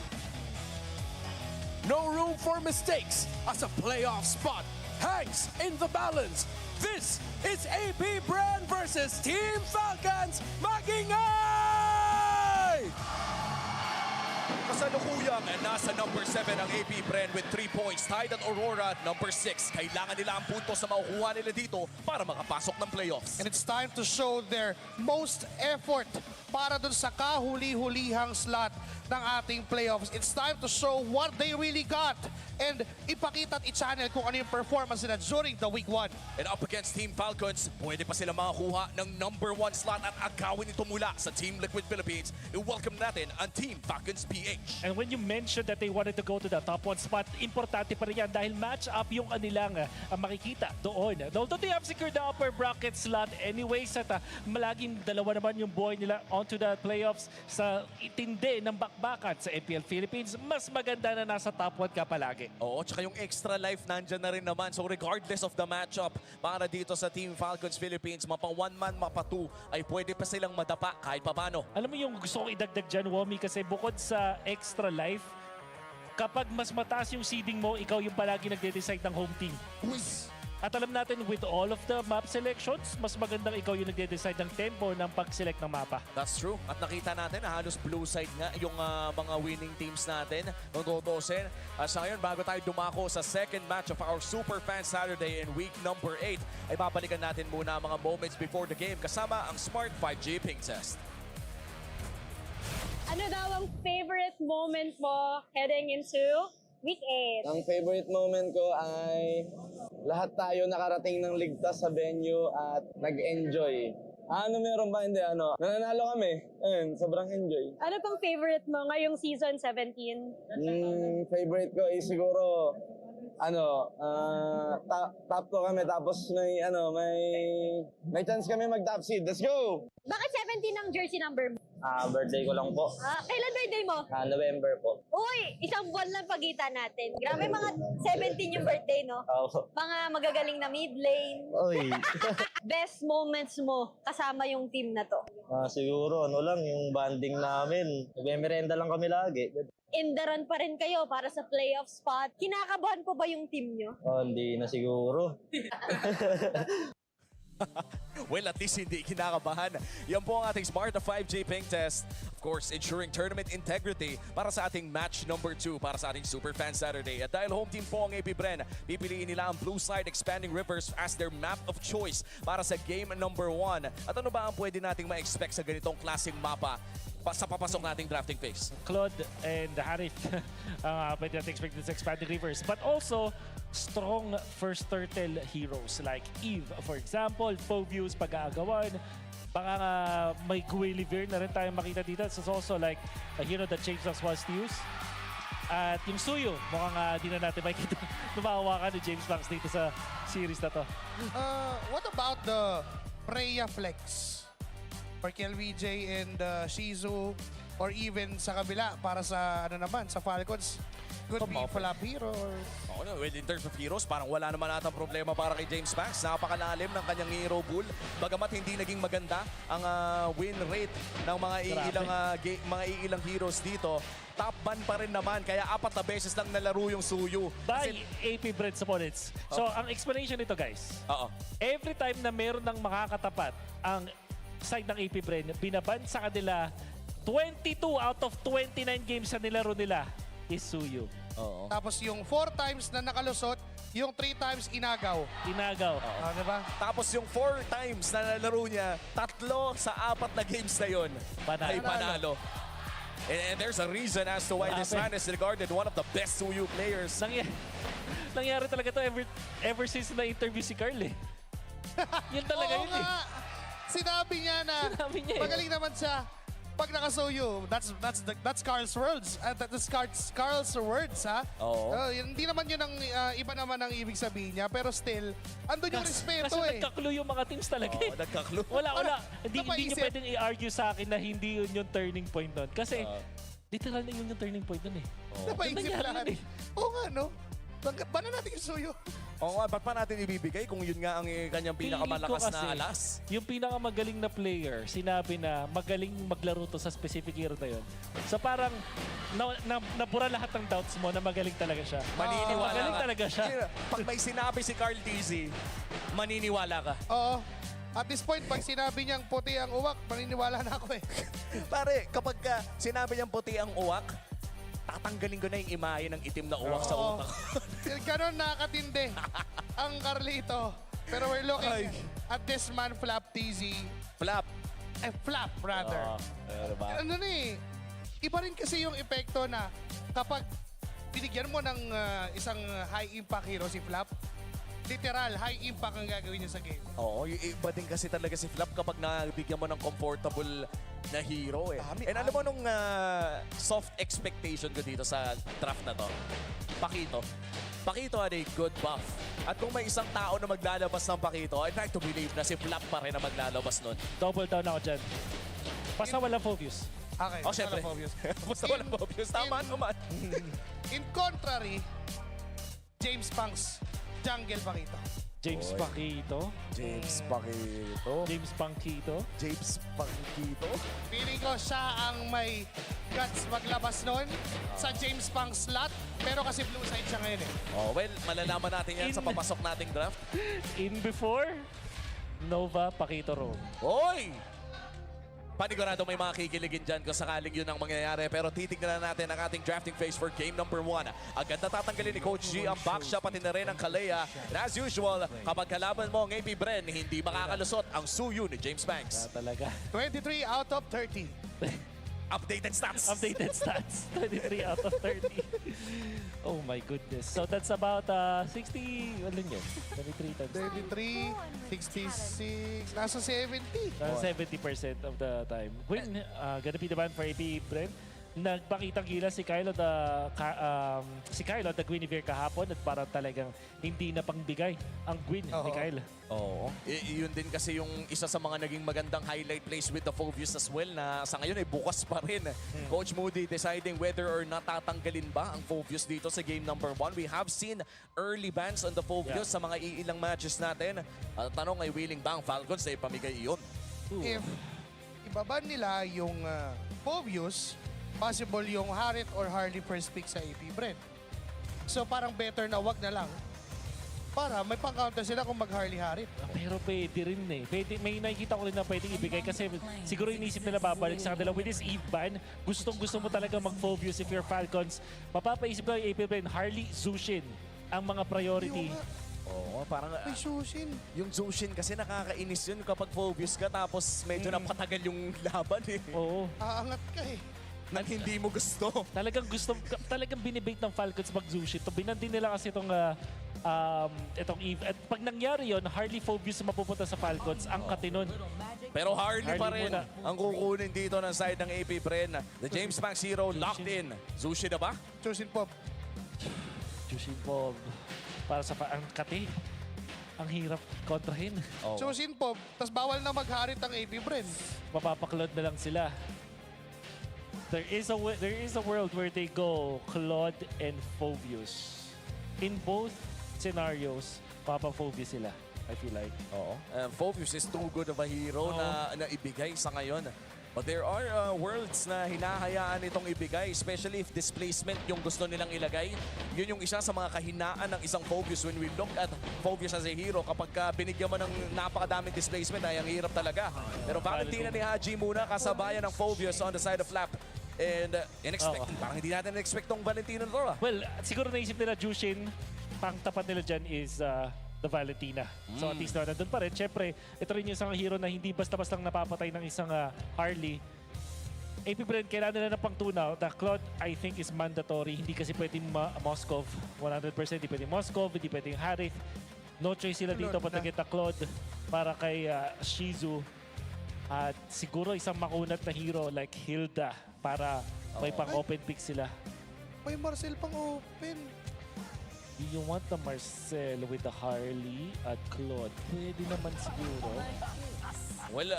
S9: No room for mistakes as a playoff spot hangs in the balance. This is AP Bren versus Team Falcons. Magingay!
S4: Kasalukuyang nasa number 7 ang AP Bren with 3 points. Tied at Aurora at number 6. Kailangan nila ang puntos na makukuha nila dito para makapasok ng playoffs.
S6: And it's time to show their most effort para dun sa kahuli-hulihang slot ng ating playoffs. It's time to show what they really got and ipakita at i-channel kung ano yung performance nila during the week 1.
S4: And up against Team Falcons, pwede pa sila makakuha ng number 1 slot at agawin ito mula sa Team Liquid Philippines. I-welcome natin ang Team Falcons PH.
S7: And when you mentioned that they wanted to go to the top 1 spot, importante pa rin yan dahil match up yung kanilang makikita doon. Although they have secured the upper bracket slot anyways at malaging dalawa naman yung buhay nila onto the playoffs sa itindi ng bakbakan sa MPL Philippines, mas maganda na nasa top 1 ka palagi.
S4: Oo, tsaka yung extra life nandyan na rin naman. So regardless of the matchup, para dito sa Team Falcons Philippines, mapa 1 man, mapa 2, ay pwede pa silang madapa kahit papano.
S7: Alam mo yung gusto kong idagdag dyan, Womi, kasi bukod sa extra life, kapag mas mataas yung seeding mo, ikaw yung palagi nagde-decide ng home team. At alam natin, with all of the map selections, mas magandang ikaw yung nagde-decide ng tempo ng pag-select ng mapa.
S4: That's true. At nakita natin na halos blue side nga yung mga winning teams natin. Kung tutusin. Sa ngayon, bago tayo dumako sa second match of our Super Fan Saturday in week number 8, ay babalikan natin muna ang mga moments before the game kasama ang Smart 5G Ping Test.
S2: Ano daw ang favorite moment mo heading into week 8?
S19: Ang favorite moment ko ay lahat tayo nakarating ng ligtas sa venue at nag-enjoy. Meron ba? Hindi, nananalo kami. Ayun, sobrang enjoy.
S2: Ano pang favorite mo ngayong season 17?
S19: Favorite ko is siguro, top 2 kami tapos may chance kami mag-top seed. Let's go!
S2: Bakit 17 ang jersey number mo?
S19: Birthday ko lang po.
S2: Kailan birthday mo?
S19: November po.
S2: Uy, isang buwan lang pagitan natin. Grabe, mga 17 yung birthday, no?
S19: Opo.
S2: Mga magagaling na mid lane.
S19: Oy.
S2: Best moments mo kasama yung team na to?
S19: Siguro, yung banding namin. Nagmemerenda lang kami lagi.
S2: In the run pa rin kayo para sa playoff spot. Kinakabahan po ba yung team nyo?
S19: Hindi na siguro.
S4: Well, at least hindi kinakabahan. Yan po ang ating Smart 5G Ping Test. Of course, ensuring tournament integrity para sa ating match number 2 para sa ating Super Fan Saturday. At dahil home team po ang AP Bren, pipiliin nila ang Blue Side Expanding Rivers as their map of choice para sa game number 1. At ano ba ang pwede nating ma-expect sa ganitong klaseng mapa sa papasok nating drafting phase?
S7: Claude and Harith ang pwede natin expect sa Expanding Rivers. But also, strong first turtle heroes like Eve, for example, Phobius, pag-aagawan. Baka may Guinevere na rin tayong makita dito. It's also like a hero that James Max wants to use. At yung Suyo, mukhang di na natin makikita lumahawakan ni James Max dito sa series na to.
S6: What about the Freya Flex? For KLVJ and Shizu, or even sa kabila para sa sa Falcons? Could be Filipino or...
S4: Well, in terms of heroes, parang wala naman natang problema para kay James Max. Napakalalim ng kanyang hero pool. Bagamat hindi naging maganda ang win rate ng mga iilang heroes dito, top ban pa rin naman. Kaya 4 na beses lang nalaro yung Suyu.
S7: By AP Bren's opponents. So, ang explanation nito, guys. Every time na meron ng makakatapat ang side ng AP Bren, binaban sa kanila 22 out of 29 games na nilaro nila is Suyu.
S6: Tapos yung 4 times na nakalusot, yung 3 times inagaw. Diba?
S4: Tapos yung 4 times na nalaro niya, 3 sa 4 na games na yun ay panalo. And there's a reason as to why this man is regarded one of the best Suyu players.
S7: Nangyari talaga to ever since na-interview si Carl eh. Yun talaga yun eh.
S6: Sinabi niya na magaling naman siya pag naka-Suyu. That's Carl's words. That's Carl's words, ha? Hindi naman yun ang iba naman ang ibig sabihin niya. Pero still, andun yung respeto
S7: kasi nagka-clue yung mga teams talaga eh.
S4: Nagka-clue.
S7: Wala. Hindi niyo pwedeng i-argue sa akin na hindi yun yung turning point nun. Kasi literal na yun yung turning point nun eh.
S6: Napaisip lahat. Oo nga, no? Ba na natin yung Suyu?
S4: Oo nga, ba't pa natin ibibigay kung yun nga ang kanyang pinakamalakas na alas?
S7: Yung pinakamagaling na player, sinabi na magaling maglaro to sa specific hero na yun. So parang nabura lahat ng doubts mo na magaling talaga siya.
S4: Maniniwala
S7: magaling
S4: ka.
S7: talaga siya.
S4: Pag may sinabi si Carl Dizzy, maniniwala ka.
S6: Oo. At this point, pag sinabi niyang puti ang uwak, maniniwala na ako eh.
S4: Pare, kapag sinabi niyang puti ang uwak, tatanggalin ko na yung imahe ng itim na uwak sa
S6: Oo.
S4: utak.
S6: Ganon nakakatindi ang Carlito. Pero we're looking at this man, Flap TZ.
S4: Flap.
S6: Flap, rather.
S4: Diba?
S6: Ano na eh, iba rin kasi yung epekto na kapag binigyan mo ng isang high impact hero si Flap, literal, high impact ang gagawin niya sa game.
S4: Oo, iba din kasi talaga si Flap kapag nabigyan mo ng comfortable na hero eh. And alam mo nung soft expectation ko dito sa draft na to, Pakito had a good buff. At kung may isang tao na maglalabas ng Pakito, I'd like to believe na si Flap pa rin na maglalabas nun.
S7: Double down ako dyan. Basta walang focus.
S6: Okay,
S4: Oh, syempre. Basta walang focus. Tama naman.
S6: In contrary, James Punks, Jungle Pakito.
S7: James Pakito.
S4: James Pakito.
S7: James Pakito.
S4: James Pakito.
S6: Feeling ko siya ang may guts maglabas nun sa James Punk slot. Pero kasi blue side siya ngayon eh.
S4: Oh, well, malalaman natin yan sa papasok nating draft.
S7: In before, Nova Pakito Rome.
S4: Hoy! Panigurado may mga kikiligin dyan kung sakaling yun ang mangyayari. Pero titignan na natin ang ating drafting phase for game number 1. Agad na tatanggalin ni Coach G ang backshot pati na rin ang Kalea. And as usual, kapag kalaban mo ang AP Bren, hindi makakalusot ang suyo ni James Banks.
S7: Talaga.
S6: 23 out of 30.
S4: Updated stats.
S7: Updated stats. 23 out of 30. Oh my goodness. So that's about 60, ano yun? 23 times.
S6: 33, 66, nasa 70.
S7: 70% of the time. Quinn, gonna be the man for AP Brent. Nagpakitang gila si Kylo at the Guinevere kahapon at parang talagang hindi na pangbigay ang Gwyn ni Kylo.
S4: Oo. Yun din kasi yung isa sa mga naging magandang highlight plays with the Phobius as well na sa ngayon ay bukas pa rin. Coach Moody deciding whether or not tatanggalin ba ang Phobius dito sa game number 1. We have seen early bans on the Phobius sa mga iilang matches natin. Ang tanong ay willing ba ang Falcons na ipamigay iyon?
S6: If ibaban nila yung Phobius, possible yung Harit or Harley first pick sa AP Brent. So parang better na wag na lang para may pang-counter sila kung mag-Harley Harit.
S7: Pero pwede rin eh. Pwede, may nakikita ko rin na pwedeng ibigay kasi siguro inisip nila babalik sa kanila. With this Eve ban, gustong-gusto mo talaga mag-Phobius if you're Falcons. Mapapaisip ko yung AP Brent, Harley, Zushin ang mga priority.
S4: Oo, parang
S6: May Zushin.
S4: yung Zushin kasi nakakainis yun kapag Phobius ka tapos medyo napatagal yung laban eh.
S7: Oo.
S6: Aangat ka eh.
S4: Nang hindi mo gusto.
S7: Talagang binibait ng Falcons mag-Zushin. Binandi nila kasi itong Eve. At pag nangyari yon, Harley Phobius mapupunta sa Falcons, ang katinon.
S4: Pero Harley pa rin
S7: muna.
S4: ang kukunin dito ng side ng AP Bren. The James Banks hero locked in. Zushi na ba?
S6: Zushin Pop.
S7: Jushin Pop. Para sa ang kati. Ang hirap kontrahin.
S6: Zushin Pop, tas bawal na mag-Harit ang AP Brent.
S7: Mapapaklod na lang sila. There is a world where they go Claude and Phobius. In both scenarios, Papa-Phobius sila, I feel like.
S4: Oo. Phobius is too good of a hero na ibigay sa ngayon. But there are worlds na hinahayaan itong ibigay, especially if displacement yung gusto nilang ilagay. Yun yung isa sa mga kahinaan ng isang Phobius. When we look at Phobius as a hero, kapag binigyan mo ng napakadaming displacement, ay ang hirap talaga. Pero Valentina ni Haji muna, kasabayan ng Phobius on the side of Flap. And parang hindi natin na-expect tong Valentina na to.
S7: Well, siguro naisip nila Jushin, pang tapat nila dyan is the Valentina. So at least nandun pa rin. Siyempre, ito rin yung isang hero na hindi basta-basta lang napapatay ng isang Harley. AP Brent, kailangan nila ng pangtunaw. The Claude, I think, is mandatory. Hindi kasi pwedeng Moskov. 100% hindi pwedeng Moskov, hindi pwedeng Harith. No choice sila dito pag nag-get Claude para kay Shizu. At siguro isang makunat na hero like Hilda para may pang-open pick sila.
S6: May Marcel pang open.
S7: Do you want the Marcel with the Harley at Claude? Pwede naman siguro.
S4: Well,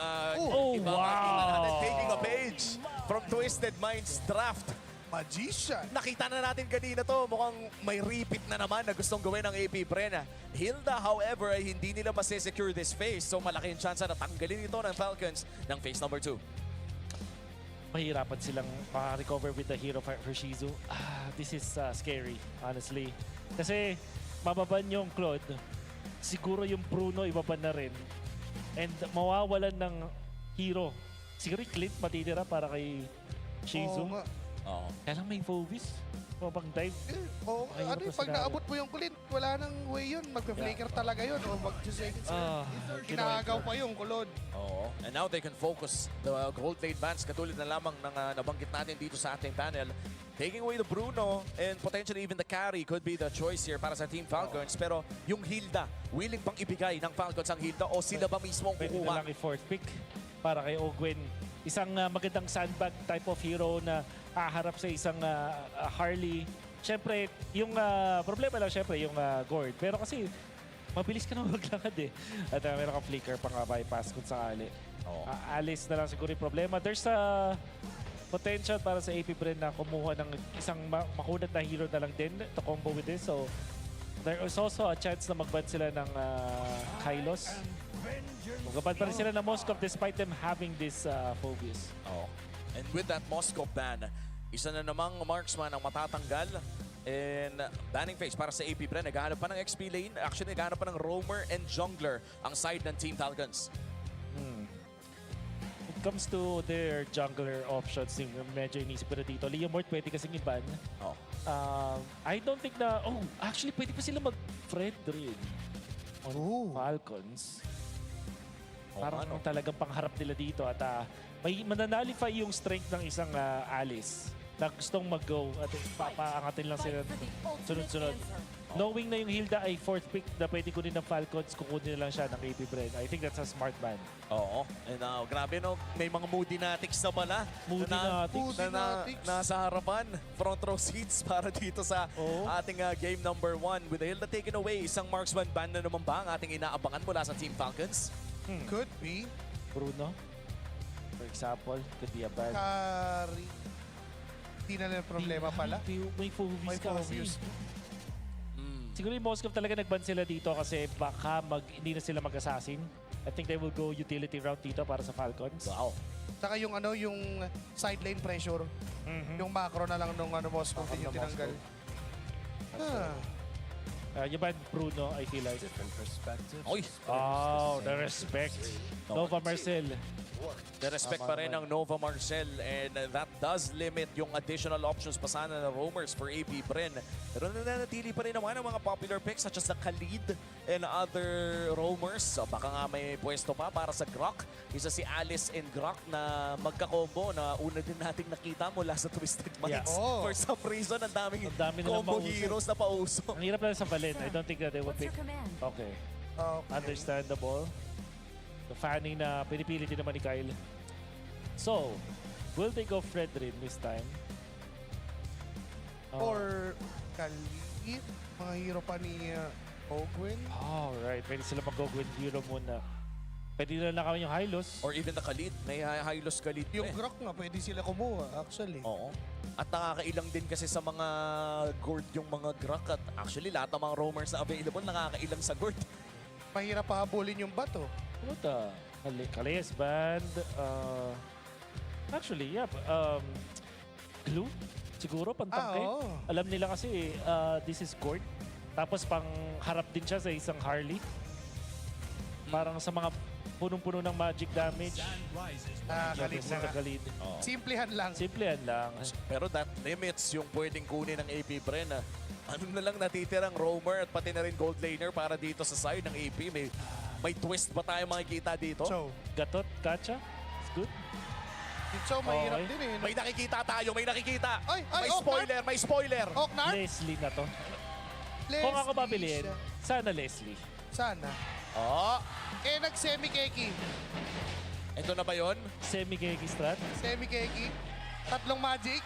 S7: wow!
S4: Natin, taking a page from Twisted Minds draft.
S6: Magician.
S4: Nakita na natin kanina to. Mukhang may repeat na naman na gustong gawin ng AP Bren. Hilda, however, ay hindi nila masesecure this phase. So malaking chance na tanggalin ito ng Falcons ng phase number 2.
S7: Mahirapan silang maka-recover with the hero for Shizu. This is scary, honestly. Kasi mababan yung Claude. Siguro yung Bruno ibaban na rin. And mawawalan ng hero. Siguro yung Clint matitira para kay Shizu.
S6: Oo nga.
S7: Kailang may Phobius. pang dive.
S6: O ano yung pag naabot mo yung kulin, wala nang way yun. Magpe-flaker talaga yun. O mag-seconds. Kinagaw pa yung kulod.
S4: Oo. And now they can focus the gold lane bans katulad na lamang ng nabanggit natin dito sa ating panel. Taking away the Bruno and potentially even the carry could be the choice here para sa Team Falcons. Pero yung Hilda, willing bang ibigay ng Falcons ang Hilda o sila ba mismo ang
S7: Pwede
S4: kukuha?
S7: na lang i-fourth pick para kay Ogwen. Isang magandang sandbag type of hero na haharap sa isang Harley. Siyempre, yung problema lang siyempre yung Gord. Pero kasi mabilis ka na maglakad eh. At meron kang flicker pang bypass kung sakali. Alice na lang siguro yung problema. There's a potential para sa APBR na kumuha ng isang makunat na hero na lang din to combo with this. So, there is also a chance na mag-ban sila ng Kylos. Mag-ban pa rin sila ng Moskov despite them having this phobias.
S4: And with that Moskov ban, isa na namang marksman ang matatanggal. And banning phase para sa APBR. Naghahanap pa ng XP lane. Actually, naghahanap pa ng roamer and jungler ang side ng Team Falcons.
S7: Comes to their jungler options, medyo inisip ko na dito. Leomord pwede kasing i-ban. I don't think na, actually pwede pa sila mag-Fred rin on Falcons. Parang talagang pangharap nila dito at may mananalify yung strength ng isang Alice na gustong mag-go at papaangatin lang sila sunod-sunod. Knowing na yung Hilda ay fourth pick na pwede kunin ng Falcons, kukunin na lang siya ng APBR. I think that's a smart ban.
S4: Oo. And grabe no, may mga moody natics na pala. Nasa harapan. Front row seats para dito sa ating game number 1. With the Hilda taken away, isang marksman ban na naman ba ang ating inaabangan mula sa Team Falcons?
S6: Could be.
S7: Bruno, for example, could be a ban.
S6: Kari. Hindi na lang problema pala.
S7: May phobias ka kasi. Siguro yung Moskov talaga nagban sila dito kasi baka hindi na sila mag-assassin. I think they will go utility route dito para sa Falcons.
S4: Wow.
S6: Saka yung yung side lane pressure. Yung macro na lang nung Moskov din yung tinanggal.
S7: Yung ban Bruno, I feel like.
S4: Different perspective.
S7: The respect. Nova Marcel.
S4: The respect pa rin ng Nova Marcel and that does limit yung additional options pa sana na roamers for APBR. Pero nananatili pa rin naman ang mga popular picks such as the Khalid and other roamers. So baka nga may pwesto pa para sa Grok. Isa si Alice and Grok na magka-combo na una din nating nakita mula sa Twisted Minds. For some reason, ang daming combo heroes na pauso.
S7: Ang hirap na sa Valen. I don't think that they will pick. Okay. Understandable. The fanning na pinipilit din naman ni Kyle. So, will they go Fredrin this time?
S6: Or Khalid? Mga hero pa ni Ogwen?
S7: Alright, pwede sila mag-Ogwen hero muna. Pwede na lang kami yung Hylos.
S4: Or even the Khalid. May Hylos Khalid.
S6: Yung Grok nga, pwede sila kumuha actually.
S4: Oo. At nakakailang din kasi sa mga Gord yung mga Grok. At actually, lahat ng mga roamers na available nakakailang sa Gord.
S6: Mahirap pahabulin yung bato.
S7: Puta. Kalayas Band. Actually, yeah. Glue? Siguro, pantangke. Alam nila kasi this is Gord. Tapos pang harap din siya sa isang Harley. Parang sa mga punong-puno ng magic damage.
S6: Khalid. Simplihan lang.
S7: Simplihan lang.
S4: Pero that limits yung pwedeng kunin ng APBR na ano na lang natitirang roamer at pati na rin gold laner para dito sa side ng AP. May twist ba tayo makikita dito?
S7: Gatot, Kacha? It's good.
S6: So, mahirap din eh.
S4: May nakikita tayo, may nakikita.
S6: May
S4: spoiler.
S6: Oknar?
S7: Leslie na to. Kung ako pabiliin, sana Leslie.
S6: Sana. Nag-semi-keki.
S4: Ito na ba yun?
S7: Semi-keki strat?
S6: Semi-keki. Tatlong magic.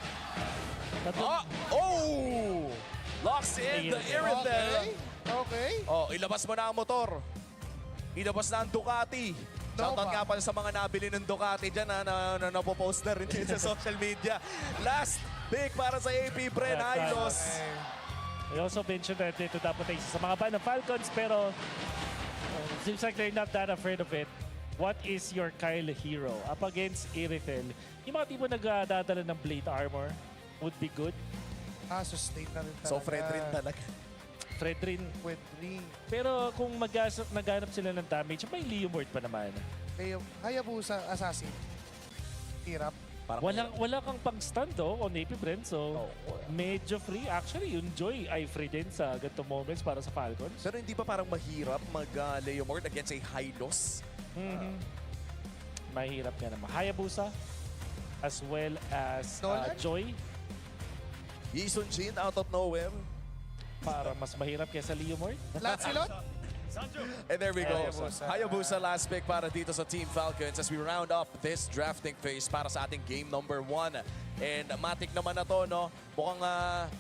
S4: Locks in the Irithel.
S6: Okay.
S4: Ilabas mo na ang motor. Ilabas na ang Ducati. Shoutout nga pala sa mga nabili ng Ducati dyan na napopost na rin sa social media. Last pick para sa APBR, Hylos.
S7: I also mentioned that ito dapat ay sa mga ban ng Falcons pero seems like they're not that afraid of it. What is your Kyle hero? Up against Irithel, yung mga tipo nagdadala ng blade armor would be good.
S6: Sustain na rin talaga.
S4: So Fredrin talaga.
S7: Fredrin. Pero kung naghanap sila ng damage, may Leomord pa naman.
S6: Hayabusa Assassin. Hirap.
S7: Wala kang pang-stand on AP Brent, so medyo free. Actually, yung Joy ay free din sa ganitong moments para sa Falcons.
S4: Pero hindi pa parang mahirap mag-Leomord against a high loss?
S7: Mahirap nga naman. Hayabusa as well as Joy.
S4: Yisun Jin out of nowhere.
S7: Para mas mahirap kaysa Leomord.
S6: Lancelot?
S4: And there we go. Hayabusa last pick para dito sa Team Falcons as we round up this drafting phase para sa ating game number 1. And matik naman na to, no? Mukhang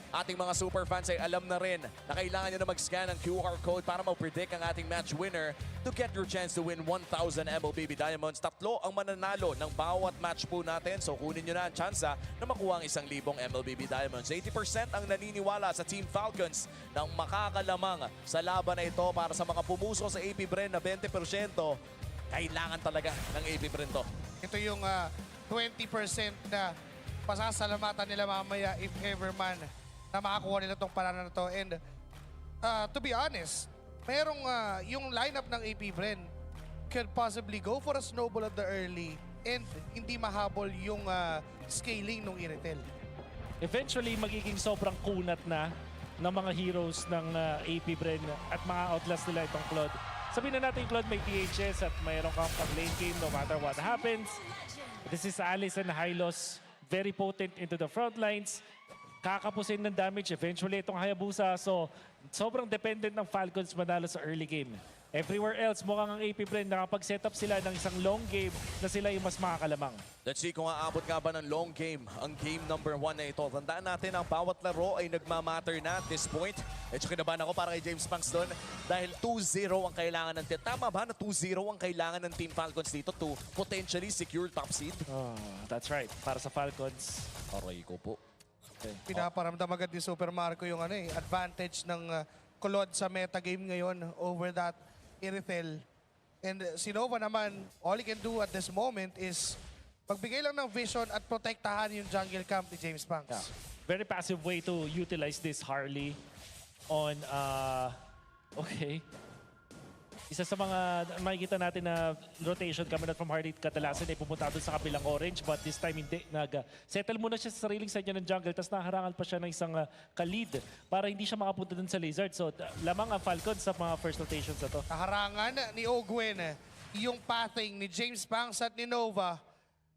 S4: ating mga super fans ay alam na rin na kailangan nyo na mag-scan ng QR code para ma-predict ang ating match winner to get your chance to win 1,000 MLBB Diamonds. Tatlo ang mananalo ng bawat match po natin. So kunin nyo na ang tsansa na makuha ang 1,000 MLBB Diamonds. 80% ang naniniwala sa Team Falcons ng makakalamang sa laban na ito para sa mga pumuso sa AP Bren na 20%. Kailangan talaga ng AP Bren to.
S6: Ito yung 20% na pasasalamatan nila mamaya if ever man na makakuha nila itong panalo na to. And to be honest, merong yung lineup ng AP Bren could possibly go for a snowball at the early and hindi mahabol yung scaling ng Iritel.
S7: Eventually, magiging sobrang kunat na ng mga heroes ng AP Bren at ma-outlast nila itong Claude. Sabihin na natin yung Claude may PHS at mayroon kang pag-lane game no matter what happens. This is Alice and Hylos. Very potent into the front lines. Kakapusin ng damage eventually itong Hayabusa. So, sobrang dependent ng Falcons manalo sa early game. Everywhere else, mukhang ang AP Bren nakapag-set up sila ng isang long game na sila yung mas makakalamang.
S4: Let's see kung aabot nga ba ng long game ang game number 1 na ito. Tandaan natin ang bawat laro ay nagmamatter na at this point. Medyo kinabahan ako para kay James Punks doon dahil 2-0 ang kailangan ng team. Tama ba na 2-0 ang kailangan ng Team Falcons dito to potentially secure top seed?
S7: Oh, that's right. Para sa Falcons.
S4: Aray ko po.
S7: Okay.
S6: Pinaparamdam agad ni Super Marco yung advantage ng Claude sa metagame ngayon over that Iritel. And si Nova naman, all he can do at this moment is magbigay lang ng vision at protektahan yung jungle camp ni James Punks.
S7: Yeah. Very passive way to utilize this Harley on, okay. Isa sa mga makikita natin na rotation coming out from Harley kadalasan ay pupunta doon sa kabilang orange but this time hindi. Settle muna siya sa sariling side niya ng jungle tapos nakaharangan pa siya ng isang ka-lead para hindi siya makapunta doon sa Lizard. So lamang ang Falcons sa mga first rotations na to.
S6: Kaharangan ni Ogwen yung pathing ni James Punks at ni Nova.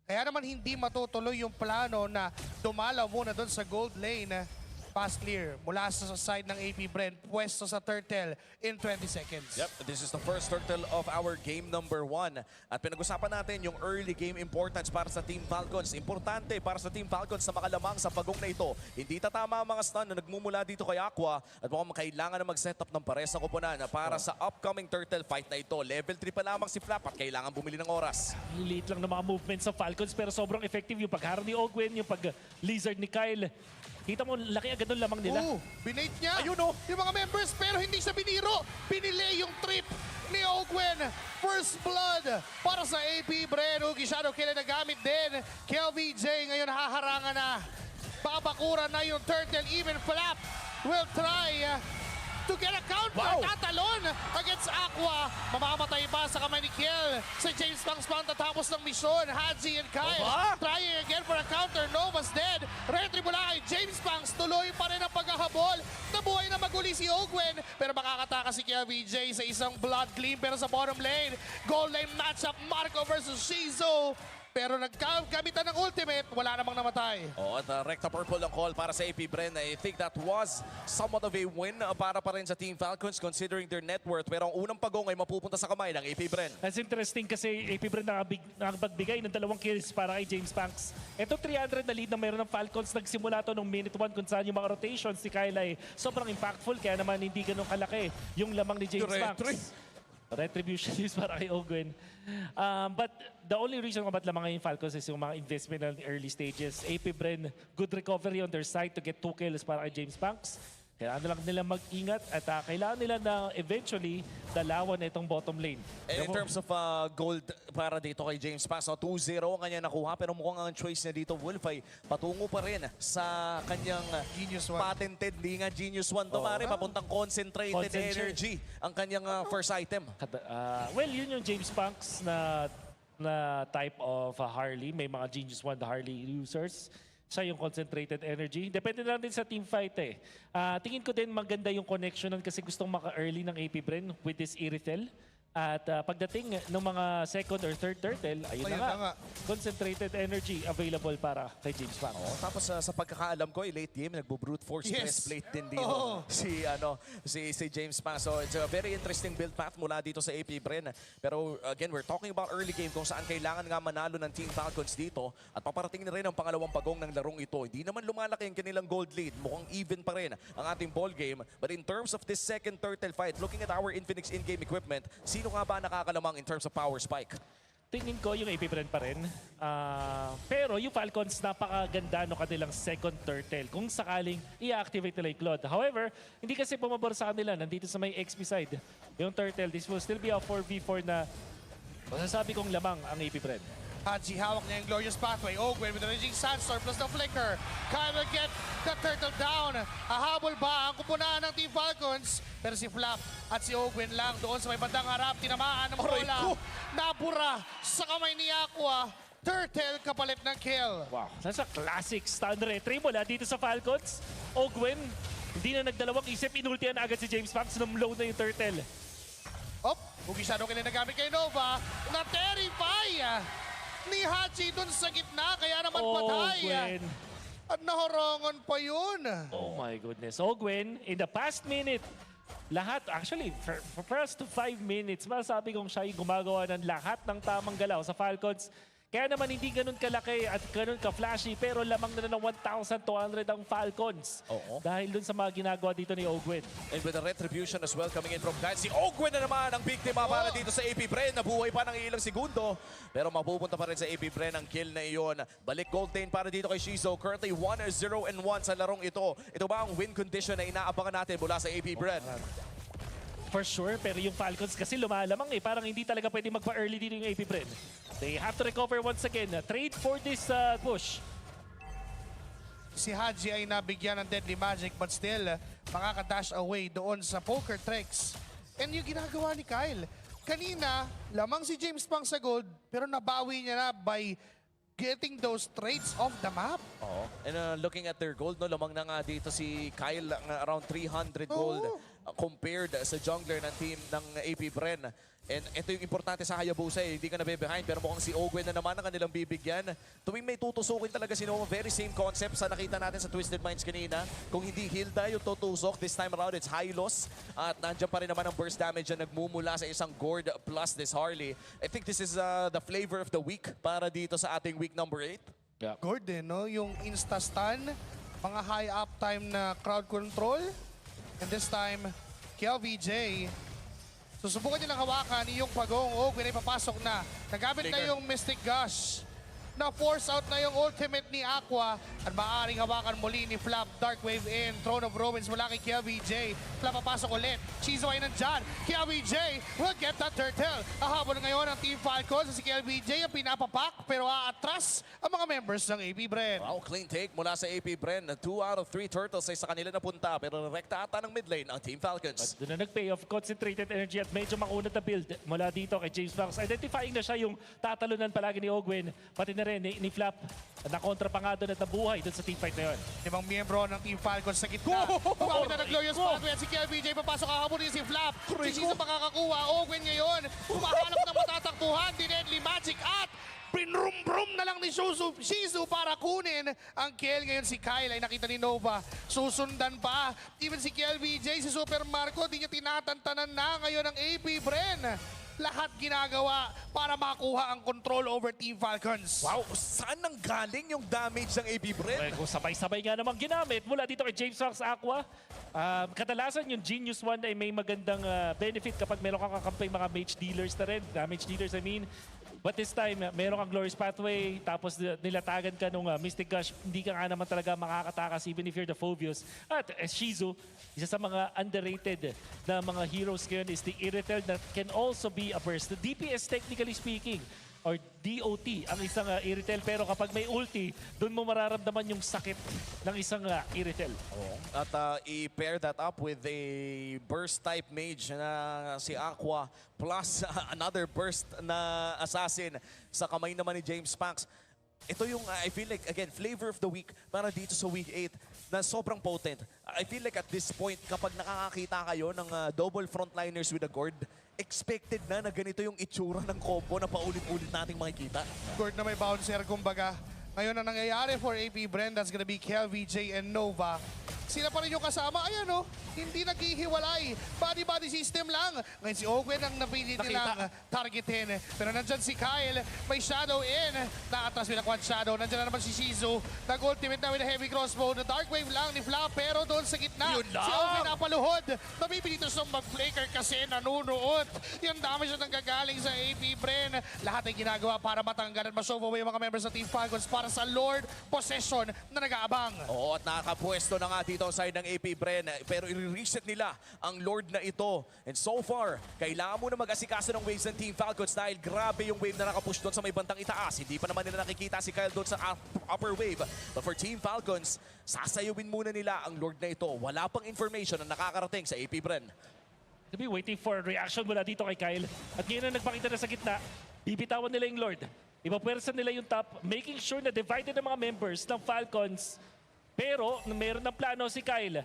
S6: Kaya naman hindi matutuloy yung plano na dumalaw muna doon sa gold lane. Pass clear mula sa side ng AP Bren, pwesto sa turtle in 20 seconds.
S4: Yep, this is the first turtle of our game number 1. At pinag-usapan natin yung early game importance para sa Team Falcons. Importante para sa Team Falcons na makalamang sa pagong na ito. Hindi tatama ang mga stun na nagmumula dito kay Aqua at mukhang kailangan na mag-set up ng pares na koponan para sa upcoming turtle fight na ito. Level 3 pa lamang si Flap at kailangan bumili ng oras.
S7: Late lang na mga movements sa Falcons pero sobrang effective yung pagharang ni Ogwen, yung pag-lizard ni Kyle. Kita mo, laki agad doon lamang nila.
S6: Binate niya.
S4: Ayun
S6: yung mga members pero hindi siya biniro. Binili yung trip ni Ogwen. First blood para sa AP Bren. Ugi Shadow Killer na gamit din. KLVJ ngayon haharangan na. Babakuran na yung turtle. Even Flap will try to get a counter. Tatalon against Aqua. Mamamatay ba sa kamay ni Kiel? Si James Punks tatapos ng misyon. Hadzi and Kyle trying again for a counter. Nova's dead. Retry mula kay James Punks. Tuloy pa rin ang paghahabol. Nabuhay na maguli si Ogwen. Pero makakataka si Kia VJ sa isang blood gleam. Pero sa bottom lane, gold lane matchup Marco versus Shizo. Pero nagkagamitan ng ultimate, wala namang namatay.
S4: At Recta Purple ang call para sa AP Bren. I think that was somewhat of a win para pa rin sa Team Falcons considering their net worth. Pero ang unang pagong ay mapupunta sa kamay ng AP Bren.
S7: That's interesting kasi AP Bren nakapagbigay ng 2 kills para kay James Punks. Ito 300 na lead na mayroon ng Falcons. Nagsimula to nung minute 1 kung saan yung mga rotations si Kyle ay sobrang impactful. Kaya naman hindi ganun kalaki yung lamang ni James Punks. Retribution is para kay Ogwen. But the only reason kung ba't lamang ngayon Falcons is yung mga investment in early stages. AP Bren, good recovery on their side to get 2 kills para kay James Punks. Kailangan lang nila mag-ingat at kailangan nila na eventually dalawan itong bottom lane.
S4: And in terms of gold para dito kay James Punks, 2-0 ang kanya nakuha pero mukhang ang choice niya dito, Wolf, ay patungo pa rin sa kanyang patented, hindi nga Genius 1 to pare, papuntang concentrated energy ang kanyang first item.
S7: Well, yun yung James Punks na na type of Harley. May mga Genius 1 Harley users. Siya yung concentrated energy. Depende lang din sa team fight eh. Tingin ko din maganda yung connection kasi gustong maka-early ng AP Bren with this Irithel. At pagdating ng mga second or third turtle, ayun na nga. Concentrated energy available para kay James Fox.
S4: Tapos sa pagkakaalam ko, late game, nagbo-brute force stress plate din dito. Si James Fox. So it's a very interesting build path mula dito sa AP Bren. Pero again, we're talking about early game kung saan kailangan nga manalo ng Team Falcons dito. At paparating na rin ang pangalawang pagong ng larong ito. Hindi naman lumalaki ang kanilang gold lead. Mukhang even pa rin ang ating ball game. But in terms of this second turtle fight, looking at our Infinix in-game equipment, sino nga ba nakakalamang in terms of power spike?
S7: Tingin ko yung AP Bren pa rin. Pero yung Falcons, napakaganda no kanilang second turtle. Kung sakaling i-activate nila yung Claude. However, hindi kasi pumabor sa kanila. Nandito sa may XP side. Yung turtle, this will still be a 4v4 na masasabi kong lamang ang AP Bren.
S6: Haji hawak niya yung Glorious Pathway. Ogwen with the Raging Sandstorm plus the Flicker. Kyle will get the turtle down. Hahabol ba ang kupunan ng Team Falcons? Pero si Flap at si Ogwen lang doon sa may bandang harap. Tinamaan ng bola. Nabura sa kamay ni Aqua. Turtle kapalit ng kill.
S7: Wow, nasa classic stun retry mula dito sa Falcons. Ogwen, hindi na nagdalawang isip. Inultihan na agad si James Fox. Num-load na yung turtle.
S6: Bugisado kayo nagamit kay Nova. Na-terrify ni Haji dun sa gitna, kaya naman patay.
S7: Ogwen.
S6: At nahorongon pa yun.
S7: Oh my goodness. Ogwen, in the past minute, lahat, actually, for first 5 minutes, masasabi kong siya yung gumagawa ng lahat ng tamang galaw sa Falcons. Kaya naman hindi ganun kalaki at ganun ka-flashy, pero lamang na ng 1,200 ang Falcons. Dahil dun sa mga ginagawa dito ni Ogwen.
S4: And with the retribution as well coming in from Kyle. Si Ogwen na naman ang biktima para dito sa AP Bren. Nabuhay pa ng ilang segundo. Pero mapupunta pa rin sa AP Bren ang kill na iyon. Balik gold lane para dito kay Shizo. Currently 1-0-1 sa larong ito. Ito ba ang win condition na inaabangan natin mula sa AP Bren?
S7: For sure, pero yung Falcons kasi lumalamang eh. Parang hindi talaga pwede magpa-early dito yung AP Bren. They have to recover once again. Trade for this push.
S6: Si Haji ay nabigyan ng Deadly Magic but still makaka-dash away doon sa poker tricks. And yung ginagawa ni Kyle, kanina lamang si James Pang sa gold pero nabawi niya na by getting those trades off the map.
S4: And looking at their gold, no, lamang na nga dito si Kyle around 300 gold compared sa jungler ng team ng AP Bren. And ito yung importante sa Hayabusa eh. Hindi ka nabe-behind pero mukhang si Ogwen na naman ang kanilang bibigyan. Tuwing may tutusukin talaga si Noah. Very same concept sa nakita natin sa Twisted Minds kanina. Kung hindi Hilda yung tutusok, this time around it's high loss. At nandiyan pa rin naman ang burst damage na nagmumula sa isang Gord plus this Harley. I think this is the flavor of the week para dito sa ating week number 8.
S6: Gord din, no? Yung insta-stun, mga high uptime na crowd control. And this time, KLVJ, susubukan nilang hawakan yung pagong. Ogwen ay papasok na. Nagamit na yung Mystic Gush. Na-force out na yung ultimate ni Aqua. At maaaring hawakan muli ni Flap. Dark Wave in. Throne of Ruins mula kay KLVJ. Flap papasok ulit. Shizo ay nandyan. KLVJ will get that turtle. Ahabol ngayon ang Team Falcons. Si KLVJ ang pinapapak pero aatras ang mga members ng AP Bren.
S4: Wow, clean take mula sa AP Bren. 2 out of 3 turtles ay sa kanila napunta pero rekta ata ng mid lane ang Team Falcons.
S7: Doon na nag-pay off. Concentrated energy at medyo makunat na build mula dito kay James Fox. Identifying na siya yung tatalunan palagi ni Ogwen. Pati na rin ni Flap. Nakontra pa nga doon at nabuhay doon sa teamfight na yun.
S6: Ibang miyembro ng Team Falcons sa gitna. Tumawid na ng Glorious Pathway at si KLVJ papasok kahabol din si Flap. Si Shizo makakakuha. Ogwen ngayon. Humahanap ng matatakbuhan. Deadly Magic at pinrum-brum na lang ni Shizu para kunin ang kill. Ngayon si Kyle ay nakita ni Nova. Susundan pa. Even si KLVJ, si Super Marco, di niya tinatantanan na ngayon ang AP Bren. Lahat ginagawa para makuha ang control over Team Falcons.
S4: Wow, saan nang galing yung damage ng AP Bren?
S7: Well, kung sabay-sabay nga namang ginamit mula dito kay James Fox Aqua. Kadalasan yung Genius 1 ay may magandang benefit kapag meron kang kakampay mga mage dealers na rin. Damage dealers, I mean. But this time, meron kang Glorious Pathway, tapos nilatagan ka nung Mystic Gush. Hindi ka nga naman talaga makakatakas even if you're the Phobios. At Shizu, isa sa mga underrated na mga heroes ngayon is the Irithel that can also be a burst. The DPS, technically speaking, or DOT ang isang Iritel. Pero kapag may ulti, doon mo mararamdaman yung sakit ng isang Iritel.
S4: At i-pair that up with a burst type mage na si Aqua plus another burst na assassin sa kamay naman ni James Pax. Ito yung, I feel like, again, flavor of the week para dito sa week 8 na sobrang potent. I feel like at this point, kapag nakakakita kayo ng double frontliners with a gourd, expected na ganito yung itsura ng combo na paulit-ulit nating makikita.
S6: Gourd na may bouncer, kumbaga. Ngayon ang nangyayari for AP Bren, that's gonna be Kel, VJ, and Nova. Sila pa rin yung kasama. Ayan o, hindi naghihiwalay. Body-body system lang. Ngayon si Ogwen ang napili nilang targetin. Pero nandyan si Kyle, may shadow in. Nakatras with a quad shadow. Nandyan na naman si Shizu. Nag-ultimate na with a heavy crossbow. The dark wave lang ni Fla, pero doon sa gitna. Si Ogwen napaluhod. Nabibili ito sa mag-flaker kasi nanunuot. Yung damage na nanggagaling sa AP Bren. Lahat ay ginagawa para matanggal at ma-shove away yung mga members sa Team Falcons para sa Lord Possession na nag-aabang.
S4: Oo, at nakakapwesto na nga dito ang side ng AP Bren. Pero i-reset nila ang Lord na ito. And so far, kailangan mo na mag-asikaso ng waves ng Team Falcons dahil grabe yung wave na nakapush doon sa may bantang itaas. Hindi pa naman nila nakikita si Kyle doon sa upper wave. But for Team Falcons, sasayawin muna nila ang Lord na ito. Wala pang information na nakakarating sa AP Bren.
S7: To be waiting for reaction mula dito kay Kyle. At ngayon na nagpakita na sa gitna, bibitawan nila yung Lord. Ipapwersa nila yung top, making sure na divided ang mga members ng Falcons. Pero meron ng plano si Kyle.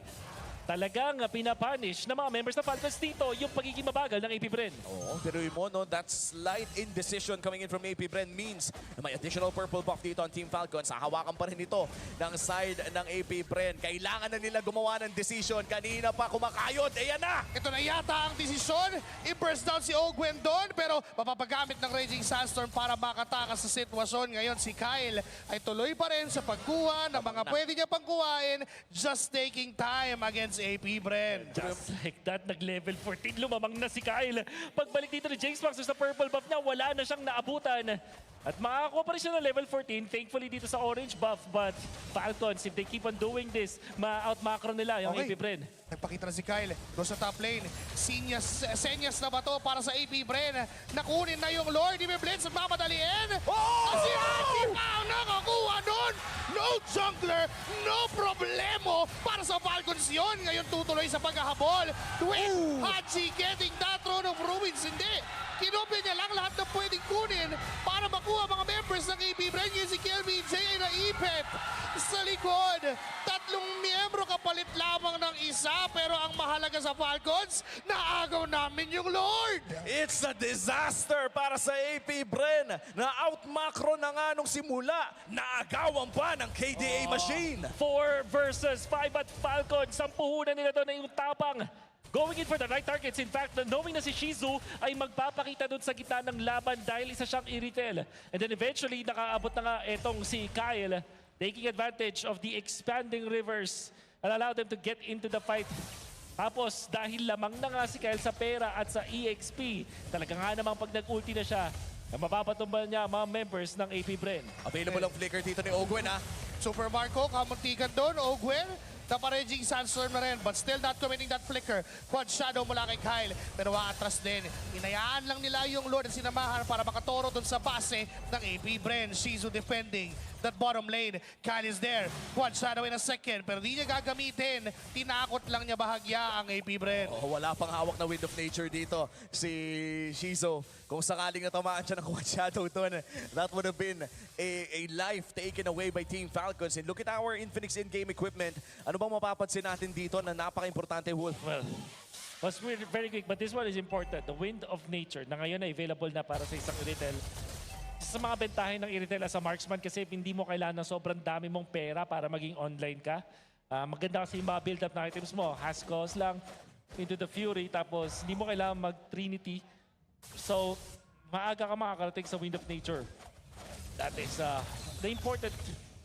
S7: Talagang pinapunish ng mga members ng Falcons dito yung pagiging mabagal ng AP Bren.
S4: Oo, pero yun mo, no, that slight indecision coming in from AP Bren means na may additional purple buff dito ang Team Falcons. Hahawakan pa rin ito ng side ng AP Bren. Kailangan na nila gumawa ng decision. Kanina pa kumakayod. Ayan na!
S6: Ito na yata ang desisyon. I-burst down si Ogwen doon, pero mapapagamit ng Raging Sandstorm para makatakas sa sitwasyon. Ngayon si Kyle ay tuloy pa rin sa pagkuha ng mga pwede niya pang kuhain, just taking time against AP Bren.
S7: Just like that, nag-level 14, lumamang na si Kyle. Pagbalik dito ni James Pax sa purple buff niya, wala na siyang naabutan. At makakakuha pa rin siya ng level 14, thankfully dito sa orange buff. But Falcons, if they keep on doing this, ma-out-macro nila yung AP Bren.
S6: Nagpakita na si Kyle doon sa top lane. Senyas na ba to para sa AP Bren? Nakunin na yung Lord. I-blitz at mamadaliin. Kasi Aki ang nakakuha doon. No jungler, no problemo para sa Falcons yun. Ngayon tutuloy sa paghahabol. TWIS, Haji getting that throne of ruins. Hindi. Kinopya niya lang lahat na pwedeng kunin para makuha mga members ng AP Bren. Yung si KLBJ ay naipit sa likod. Tatlong miyembro kapalit lamang ng isa, pero ang mahalaga sa Falcons, naagaw namin yung Lord.
S4: It's a disaster para sa AP Bren na out-macro na nga nung simula. Naagawan pa ng KDA machine.
S7: 4 versus 5 at Falcons. Ang puhunan nila doon ay yung tapang. Going in for the right targets. In fact, knowing na si Shizu ay magpapakita doon sa gitna ng laban dahil isa siyang Iritel. And then eventually, nakaabot na nga etong si Kyle, taking advantage of the expanding rivers and allow them to get into the fight. Tapos, dahil lamang na nga si Kyle sa pera at sa EXP, talaga nga namang pag nag-ulti na siya, na mapapatumba niya mga members ng AP Bren.
S4: Available ang flicker dito ni Ogwen, ha?
S6: Super Marco, kamuntikan doon. Ogwen, naparaging Sandstorm na rin, but still not committing that flicker. Quad shadow mula kay Kyle, pero aatras din. Inayaan lang nila yung Lord at sinamahan para makatoro dun sa base ng AP Bren. Shizu defending that bottom lane. Kyle is there. Quad shadow in a second, pero di niya gagamitin. Tinakot lang niya bahagya ang AP Bren.
S4: Oh, wala pang hawak na Wind of Nature dito si Shizu. Kung sakaling natamaan siya ng Quad Shadow doon, that would have been a life taken away by Team Falcons. And look at our Infinix in-game equipment. Ano bang mapapansin natin dito na napaka-importante, Wolf?
S7: Well, was very quick, but this one is important. The Wind of Nature na ngayon ay available na para sa isang Iritel. Sa mga bentahin ng Iritel as a marksman kasi hindi mo kailangan ng sobrang dami mong pera para maging online ka. Maganda kasi yung mga build-up na items mo. Haskos lang, into the Fury, tapos hindi mo kailangan mag-Trinity. So, maaga ka makakarating sa Wind of Nature. That is the important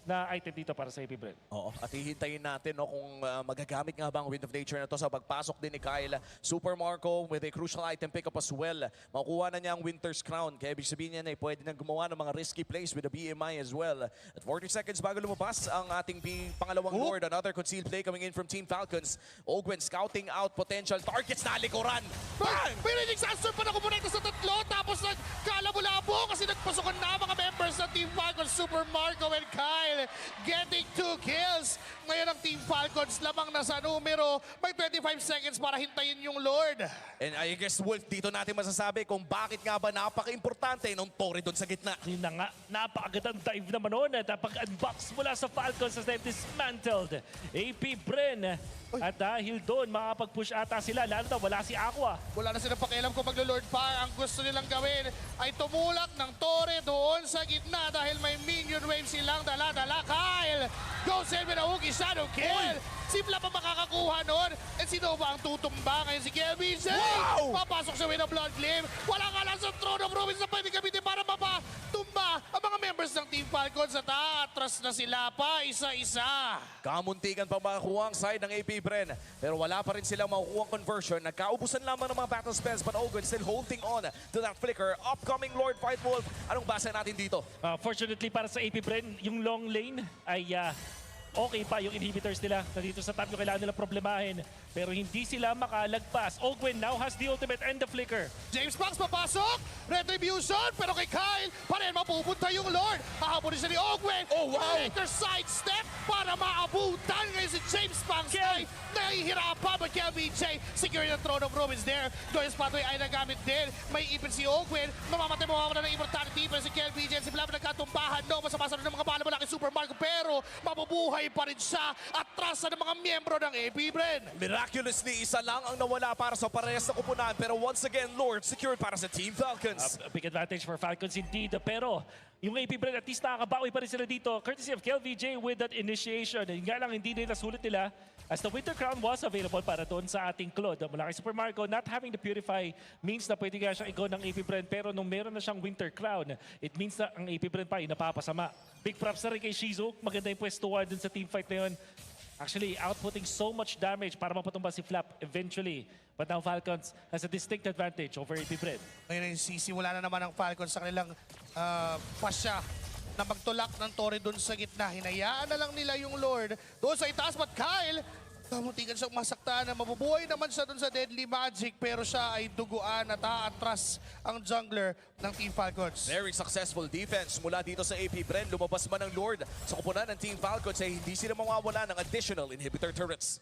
S7: na item dito para sa AP Bren.
S4: Oo, at hihintayin natin no, kung magagamit nga ba ang Wind of Nature na to sa pagpasok din ni Kyle. Super Marco with a crucial item pickup as well. Makuha na niya ang Winter's Crown. Kaya ibig sabihin niya na pwede na gumawa ng mga risky plays with the BMI as well. At 40 seconds bago lumabas ang ating pangalawang Lord. Another concealed play coming in from Team Falcons. Ogwen scouting out potential targets na likuran.
S6: Bang! Pero nag-answer pa na kumuneta sa tatlo. Tapos nagkalabo-labo kasi nagpasukan na mga members ng Team Falcons. Super Marco and Kyle getting 2 kills. Ngayon ang Team Falcons lamang na sa numero. May 25 seconds para hintayin yung Lord.
S4: And I guess, Wolf, dito natin masasabi kung bakit nga ba napaka-importante ng Torre doon sa gitna.
S7: Yun na nga, napakagandang dive naman noon at napag-unbox mula sa Falcons as they've dismantled AP Bren. At dahil doon, makapag-push ata sila, lalo na wala si Aqua.
S6: Wala na silang pakialam kung maglo-Lord pa. Ang gusto nilang gawin ay tumulak ng Torre doon sa gitna dahil may minion wave silang dala-dala. Kyle goes in with a hooky shadow kill. Simple pa makakakuha nun. And sino ba ang tutumba ngayon? Si KLBJ. Wow! Papasok siya with a blood gleam. Wala ka lang sa throne of Rubens na pwede gamitin para mapatumba ang mga members ng Team Falcons at atras na sila pa isa-isa.
S4: Kamuntikan pa makakuha ang side ng AP Bren. Pero wala pa rin silang makukuha conversion. Nagkaubusan lamang ng mga battle spells but Ogwen still holding on to that flicker. Upcoming Lord Fight Wolf. Anong basa natin dito?
S7: Fortunately para sa AP Bren, yung long lane ay okay pa yung inhibitors nila na dito sa top yung kailangan nilang problemahin. Pero hindi sila makalagpas. Ogwen now has the ultimate and the flicker.
S6: James Banks papasok. Retribution. Pero kay Kyle, pa rin mapupunta yung Lord. Hahabulin siya ni Ogwen.
S4: Oh, wow!
S6: Breaker sidestep para maabutan. Ngayon si James Banks ay nahihirapan. But KLBJ securing the throne of Rubens there. Doyle's pathway ay nagamit din. May ipin si Ogwen. Mamamatay ng importante defense si KLBJ. Si Blab nagkatumbahan. No, masabasa ng mga bala mula kay Super Marco. Pero mabubuhay pa rin siya. Atrasan ng mga miyembro ng AP Bren.
S4: Miraculously, isa lang ang nawala para sa parehas na kupunan. Pero once again, Lord secured para sa Team Falcons.
S7: A big advantage for Falcons indeed. Pero yung AP Bren at least nakakabawi pa rin sila dito. Courtesy of KLVJ with that initiation. Yung nga lang hindi nila sulit nila as the Winter Crown was available para doon sa ating Claude. Mula kay Super Marco, not having the Purify means na pwede nga siyang i-go ng AP Bren. Pero nung meron na siyang Winter Crown, it means na ang AP Bren pa ay napapasama. Big props na rin kay Shizu. Maganda yung pwestuhan dun sa team fight na yun. Actually, outputting so much damage para mapatumba si Flap eventually. But now Falcons has a distinct advantage over AP Bren.
S6: Ngayon ay sisimula na naman ang Falcons sa kanilang pasya na magtulak ng Torre doon sa gitna. Hinayaan na lang nila yung Lord doon sa itaas. But Kyle, kamuntikan siyang masaktan na mabubuhay naman siya doon sa Deadly Magic. Pero siya ay duguan at aatras ang jungler ng Team Falcons.
S4: Very successful defense mula dito sa AP Bren. Lumabas man ang Lord sa kupunan ng Team Falcons ay hindi sila mawawala ng additional inhibitor turrets.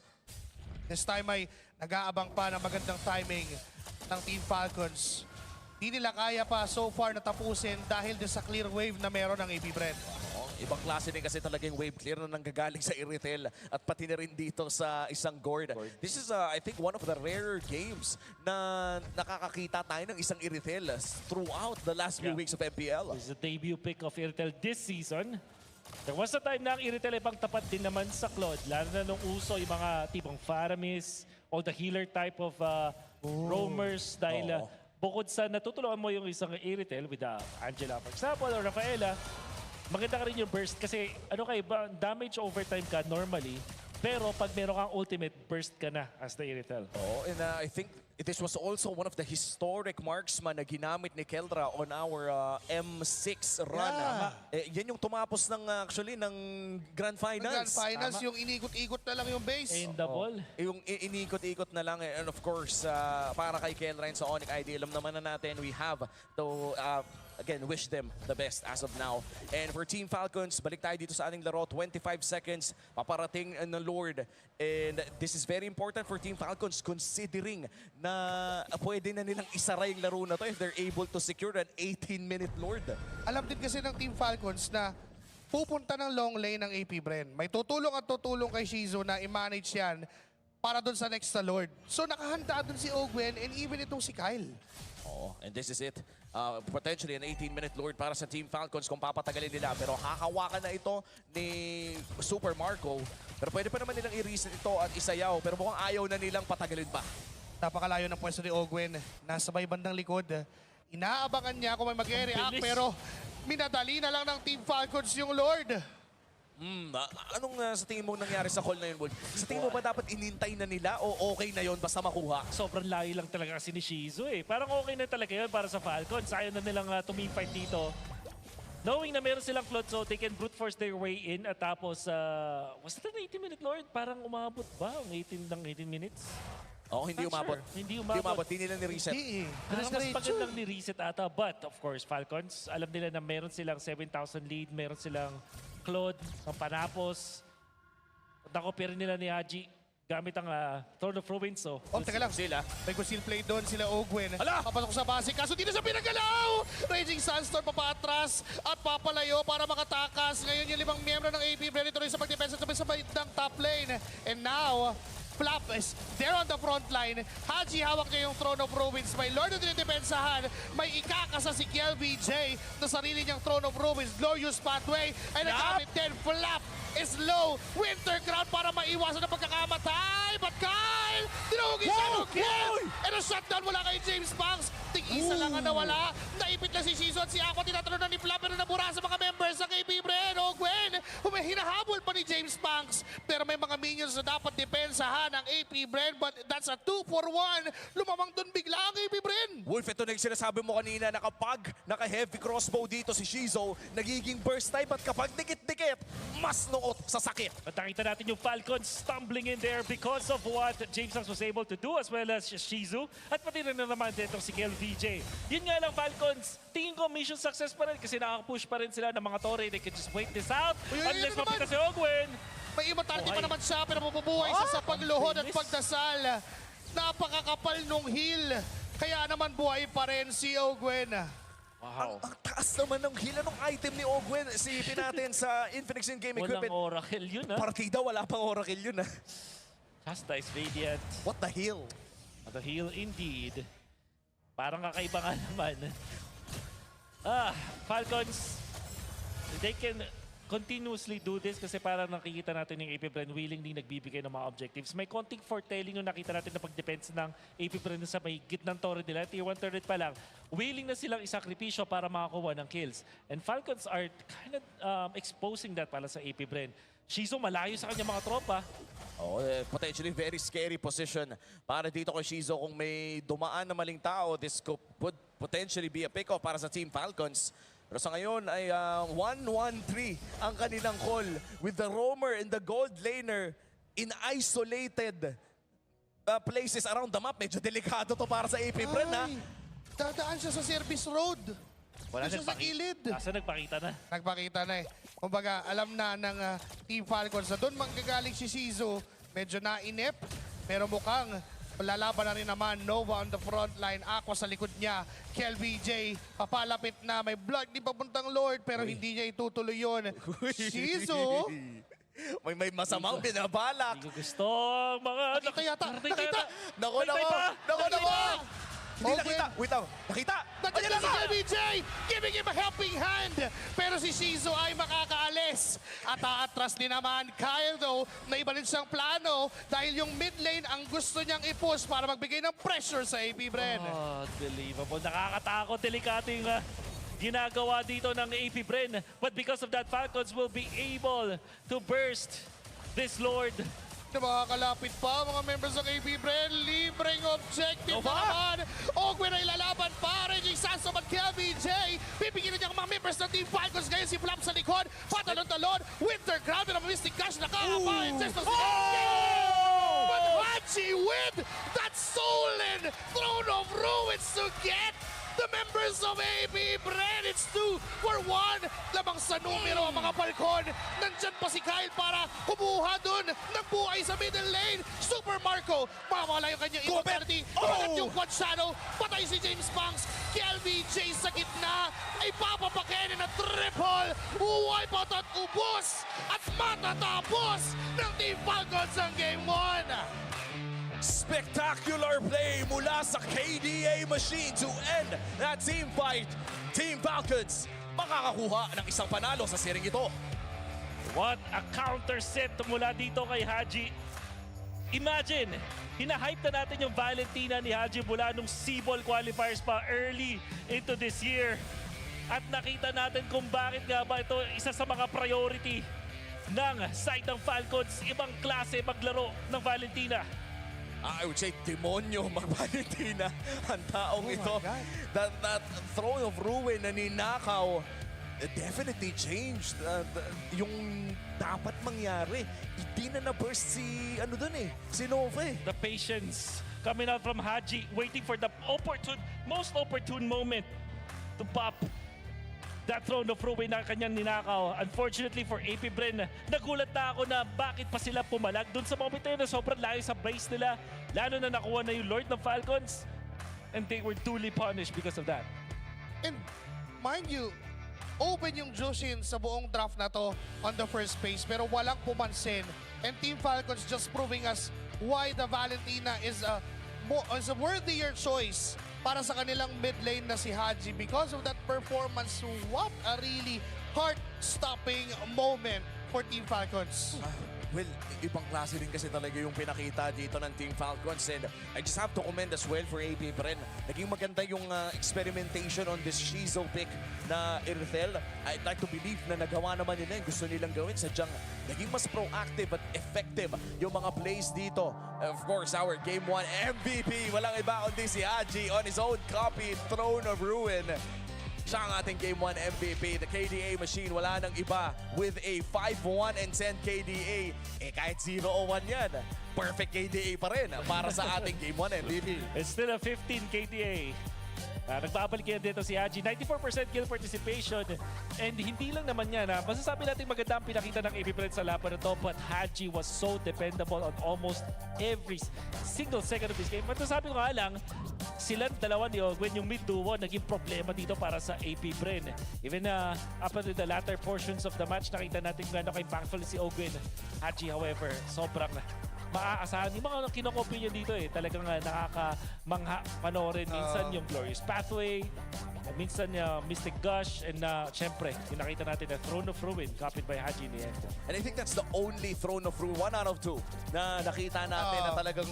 S6: This time ay nag-aabang pa ng magandang timing ng Team Falcons. Hindi nila kaya pa so far na tapusin dahil din sa clear wave na meron ng AP Bren.
S4: Ibang klase din kasi talagang wave clear na nanggagaling sa Iritel at pati na rin dito sa isang Gord. This is, I think, one of the rarer games na nakakakita tayo ng isang Iritel throughout the last few weeks of MPL.
S7: This is the debut pick of Iritel this season. There was a time na ang Iritel ay pang tapat din naman sa Claude, lalo na nung uso yung mga tipong Faramis o the healer type of roamers dahil bukod sa natutulungan mo yung isang Iritel with Angela, for example, or Rafaela, maganda ka rin yung burst kasi ano kayo ba, damage overtime ka normally, pero pag meron kang ultimate, burst ka na as the Iritel.
S4: And I think this was also one of the historic marksman na ginamit ni Keldra on our M6 run. Yan yung tumapos ng actually ng Grand Finals.
S6: Grand Finals, yung inikot-ikot na lang yung base.
S7: In the ball.
S4: Yung inikot-ikot na lang. And of course, para kay Keldra sa Onyx ID, alam naman na natin, we have to again, wish them the best as of now. And for Team Falcons, balik tayo dito sa ating laro. 25 seconds, paparating ng Lord. And this is very important for Team Falcons considering na pwede na nilang isara yung laro na to if they're able to secure an 18-minute Lord.
S6: Alam din kasi ng Team Falcons na pupunta ng long lane ng AP Bren. May tutulong at tutulong kay Shizu na i-manage yan para doon sa next na Lord. So nakahanda doon si Ogwen and even itong si Kyle.
S4: And this is it. Potentially an 18-minute Lord para sa Team Falcons kung papatagalin nila. Pero hahawakan na ito ni Super Marco. Pero pwede pa naman nilang i-reset ito at isayaw. Pero mukhang ayaw na nilang patagalin pa.
S6: Napakalayo ng pwesto ni Ogwen. Nasa may bandang likod. Inaabangan niya kung may mag-react pero minadali na lang ng Team Falcons yung Lord.
S4: Anong sa tingin mo nangyari sa call na yun, Wolf? Sa tingin mo ba dapat inintay na nila o okay na yun basta makuha?
S7: Sobrang layo lang talaga kasi ni Shizu eh. Parang okay na talaga yun para sa Falcons. Ayaw na nilang tumifight dito. Knowing na meron silang float, so they can brute force their way in. At tapos, was it an 80-minute Lord? Parang umabot ba ang 18 minutes?
S4: Oo, hindi umabot.
S7: Sure. Hindi umabot.
S4: Hindi nila ni-reset.
S7: Parang mas magandang ni-reset ata. But, of course, Falcons, alam nila na meron silang 7,000 lead, meron silang Claude, ang panapos. Nakopera nila ni Haji gamit ang Throne of Ruins. So,
S6: teka lang.
S4: Sila.
S6: May conceal play doon sila Ogwen.
S4: Hala!
S6: Papasok sa base. Kaso dito sa pinagalaw! Raging Sandstorm papaatras at papalayo para makatakas. Ngayon yung 5 miyembro ng AP ready to rin sa pagdepensa sa bandang top lane. And now, Flap is there on the front line. Haji hawak niya yung Throne of Ruins. May Lord na dinidepensahan. May ikakasa si KLBJ na sarili niyang Throne of Ruins. Glorious pathway. Ay nagamit din. Flap is low. Winter Crown para maiwasan ang pagkakamatay. But Kyle, tinawagin siya ng kill. And a shutdown mula kay James Banks. Tig-isa lang ang nawala. Naipit lang si Shizu at si Aqua. Tinatanong na ni Flap pero nabura sa mga members ng AP Bren. Ogwen, hinahabol pa ni James Banks. Pero may mga minions na dapat depensahan ng AP Bren, but that's a 2-for-1. Lumamang dun bigla ang AP Bren.
S4: Wolf, ito na yung sinasabi mo kanina na kapag naka-heavy crossbow dito si Shizu, nagiging burst type at kapag dikit-dikit, mas noot sa sakit.
S7: At nakita natin yung Falcons stumbling in there because of what James Banks was able to do as well as Shizu. At pati rin na naman dito si KLVJ. Yun nga lang Falcons, tingin ko mission success pa rin kasi nakaka-push pa rin sila ng mga Torre. They can just wait this out unless mapita si Ogwen.
S6: May immortality pa naman siya pero mabubuhay siya sa pagluhod at pagdasal. Napakakapal nung heal. Kaya naman buhay pa rin si Ogwen.
S4: Wow. Ang taas naman ng heal ng item ni Ogwen. Sipin natin sa Infinix in-game equipment.
S7: Walang Oracle yun
S4: Partida, wala pang Oracle yun
S7: Chastise Radiant.
S4: What the heal?
S7: The heal indeed. Parang kakaiba nga naman. Falcons, they can continuously do this kasi parang nakikita natin yung AP Bren willingly nagbibigay ng mga objectives. May konting foretelling yung nakita natin na pag-defense ng AP Bren sa may gitnang torre nila. Tier 1 turret pa lang. Willing na silang isakripisyo para makakuha ng kills. And Falcons are kind of exposing that pala sa AP Bren. Shizu malayo sa kanyang mga tropa.
S4: Potentially very scary position para dito kay Shizu. Kung may dumaan na maling tao, this could potentially be a pick-off para sa Team Falcons. Pero sa ngayon ay 1-1-3 ang kanilang call with the roamer and the gold laner in isolated places around the map. Medyo delikado to para sa AP Bren
S6: Dadaan siya sa service road.
S7: Wala
S6: siya sa gilid.
S7: Nasa nagpakita na.
S6: Nagpakita na Kumbaga, alam na ng Team Falcons na doon manggagaling si Shizu. Medyo nainip, pero mukhang lalaban na rin naman. Nova on the front line, Aqua sa likod niya. KLBJ, papalapit na. May blood di papuntang Lord, pero hindi niya itutuloy yun. Shizu!
S4: May masamang binabalak.
S7: Hindi ko gusto mga...
S6: Nakita yata! Nakita!
S4: Nako! Hindi nakita! Wait lang! Nakita!
S6: Nakita si KLBJ! Giving him a helping hand! Pero si Shizu ay makakaalis. At aatras din naman Kyle though, na iba rin siyang plano dahil yung mid lane ang gusto niyang i-push para magbigay ng pressure sa AP Bren.
S7: Unbelievable. Nakakatakot. Delikado yung ginagawa dito ng AP Bren. But because of that, Falcons will be able to burst this Lord.
S6: Makakalapit pa mga members ng AP Bren. Libreng objective na naman. Ogwen ay lalaban pa. Raging Sandstorm at KLBJ. Pipigilan niya ang mga members ng Team Falcons. Ngayon si Flap sa likod. Patalon-talon. Winter Crown na Mystic Cash. Nakakapain. But Haji with that stolen Throne of Ruins to get the members of AP Bren. It's 2-for-1. Lamang sa numero ang mga Falcon. Nandyan pa si Kyle para kumuha dun ng buhay sa middle lane. Super Marco. Mawala yung kanyang immortality. Kumagat yung quad shadow. Patay si James Banks. KLBJ sa gitna ay papapakenin na triple. Wipe out at ubos. At matatapos ng Team Falcons ang Game 1.
S4: Spectacular play mula sa KDA machine to end that team fight. Team Falcons makakakuha ng isang panalo sa series ito.
S7: What a counter set mula dito kay Haji. Imagine, hinahype na natin yung Valentina ni Haji mula nung C-Ball qualifiers pa early into this year. At nakita natin kung bakit nga ba ito isa sa mga priority ng side ng Falcons. Ibang klase maglaro ng Valentina.
S4: I would say demonyo mag-Valentina ang taong ito. That throne of ruin na ninakaw definitely changed yung dapat mangyari. Hindi na na-burst si si Nova eh.
S7: The patience coming out from Haji, waiting for the most opportune moment to pop that throne of ruin na kanyang ninakaw. Unfortunately for APBR, nagulat na ako na bakit pa sila pumalag dun sa moment na yun na sobrang layo sa base nila. Lalo na nakuha na yung Lord ng Falcons. And they were duly punished because of that.
S6: And mind you, open yung Jushin sa buong draft na to on the first phase pero walang pumansin. And Team Falcons just proving us why the Valentina is a worthier choice para sa kanilang mid lane na si Haji because of that performance. What a really heart-stopping moment for Team Falcons.
S4: Well, ibang klase din kasi talaga yung pinakita dito ng Team Falcons and I just have to commend as well for APBR. Naging maganda yung experimentation on this Shizo pick na Irithel. I'd like to believe na nagawa naman nila yung gusto nilang gawin. Sadyang naging mas proactive at effective yung mga plays dito. Of course, our Game 1 MVP. Walang iba kundi si Haji on his own copy, Throne of Ruin. Siya ang ating Game 1 MVP, the KDA machine. Wala nang iba with a 5-1 and 10 KDA. Kahit 0-1 yan, perfect KDA pa rin para sa ating Game 1 MVP.
S7: It's still a 15 KDA. Nagbabalik yan dito si Haji. 94% kill participation. And hindi lang naman yan. Masasabi natin maganda ang pinakita ng APBR sa laban na to. But Haji was so dependable on almost every single second of this game. Masasabi ko nga lang, silang dalawa ni Ogwen, yung mid-duo, naging problema dito para sa APBR. Even up until the latter portions of the match, nakita natin gano'n ka-impactful si Ogwen. Haji, however, sobrang maaasahan. Yung mga kinokopy niya dito talagang nakakamangha panoorin. Minsan yung Glorious Pathway, minsan Mystic Gush, and syempre, yung nakita natin na Throne of Ruin copied by Haji Niente.
S4: And I think that's the only Throne of Ruin, 1 out of 2, na nakita natin na talagang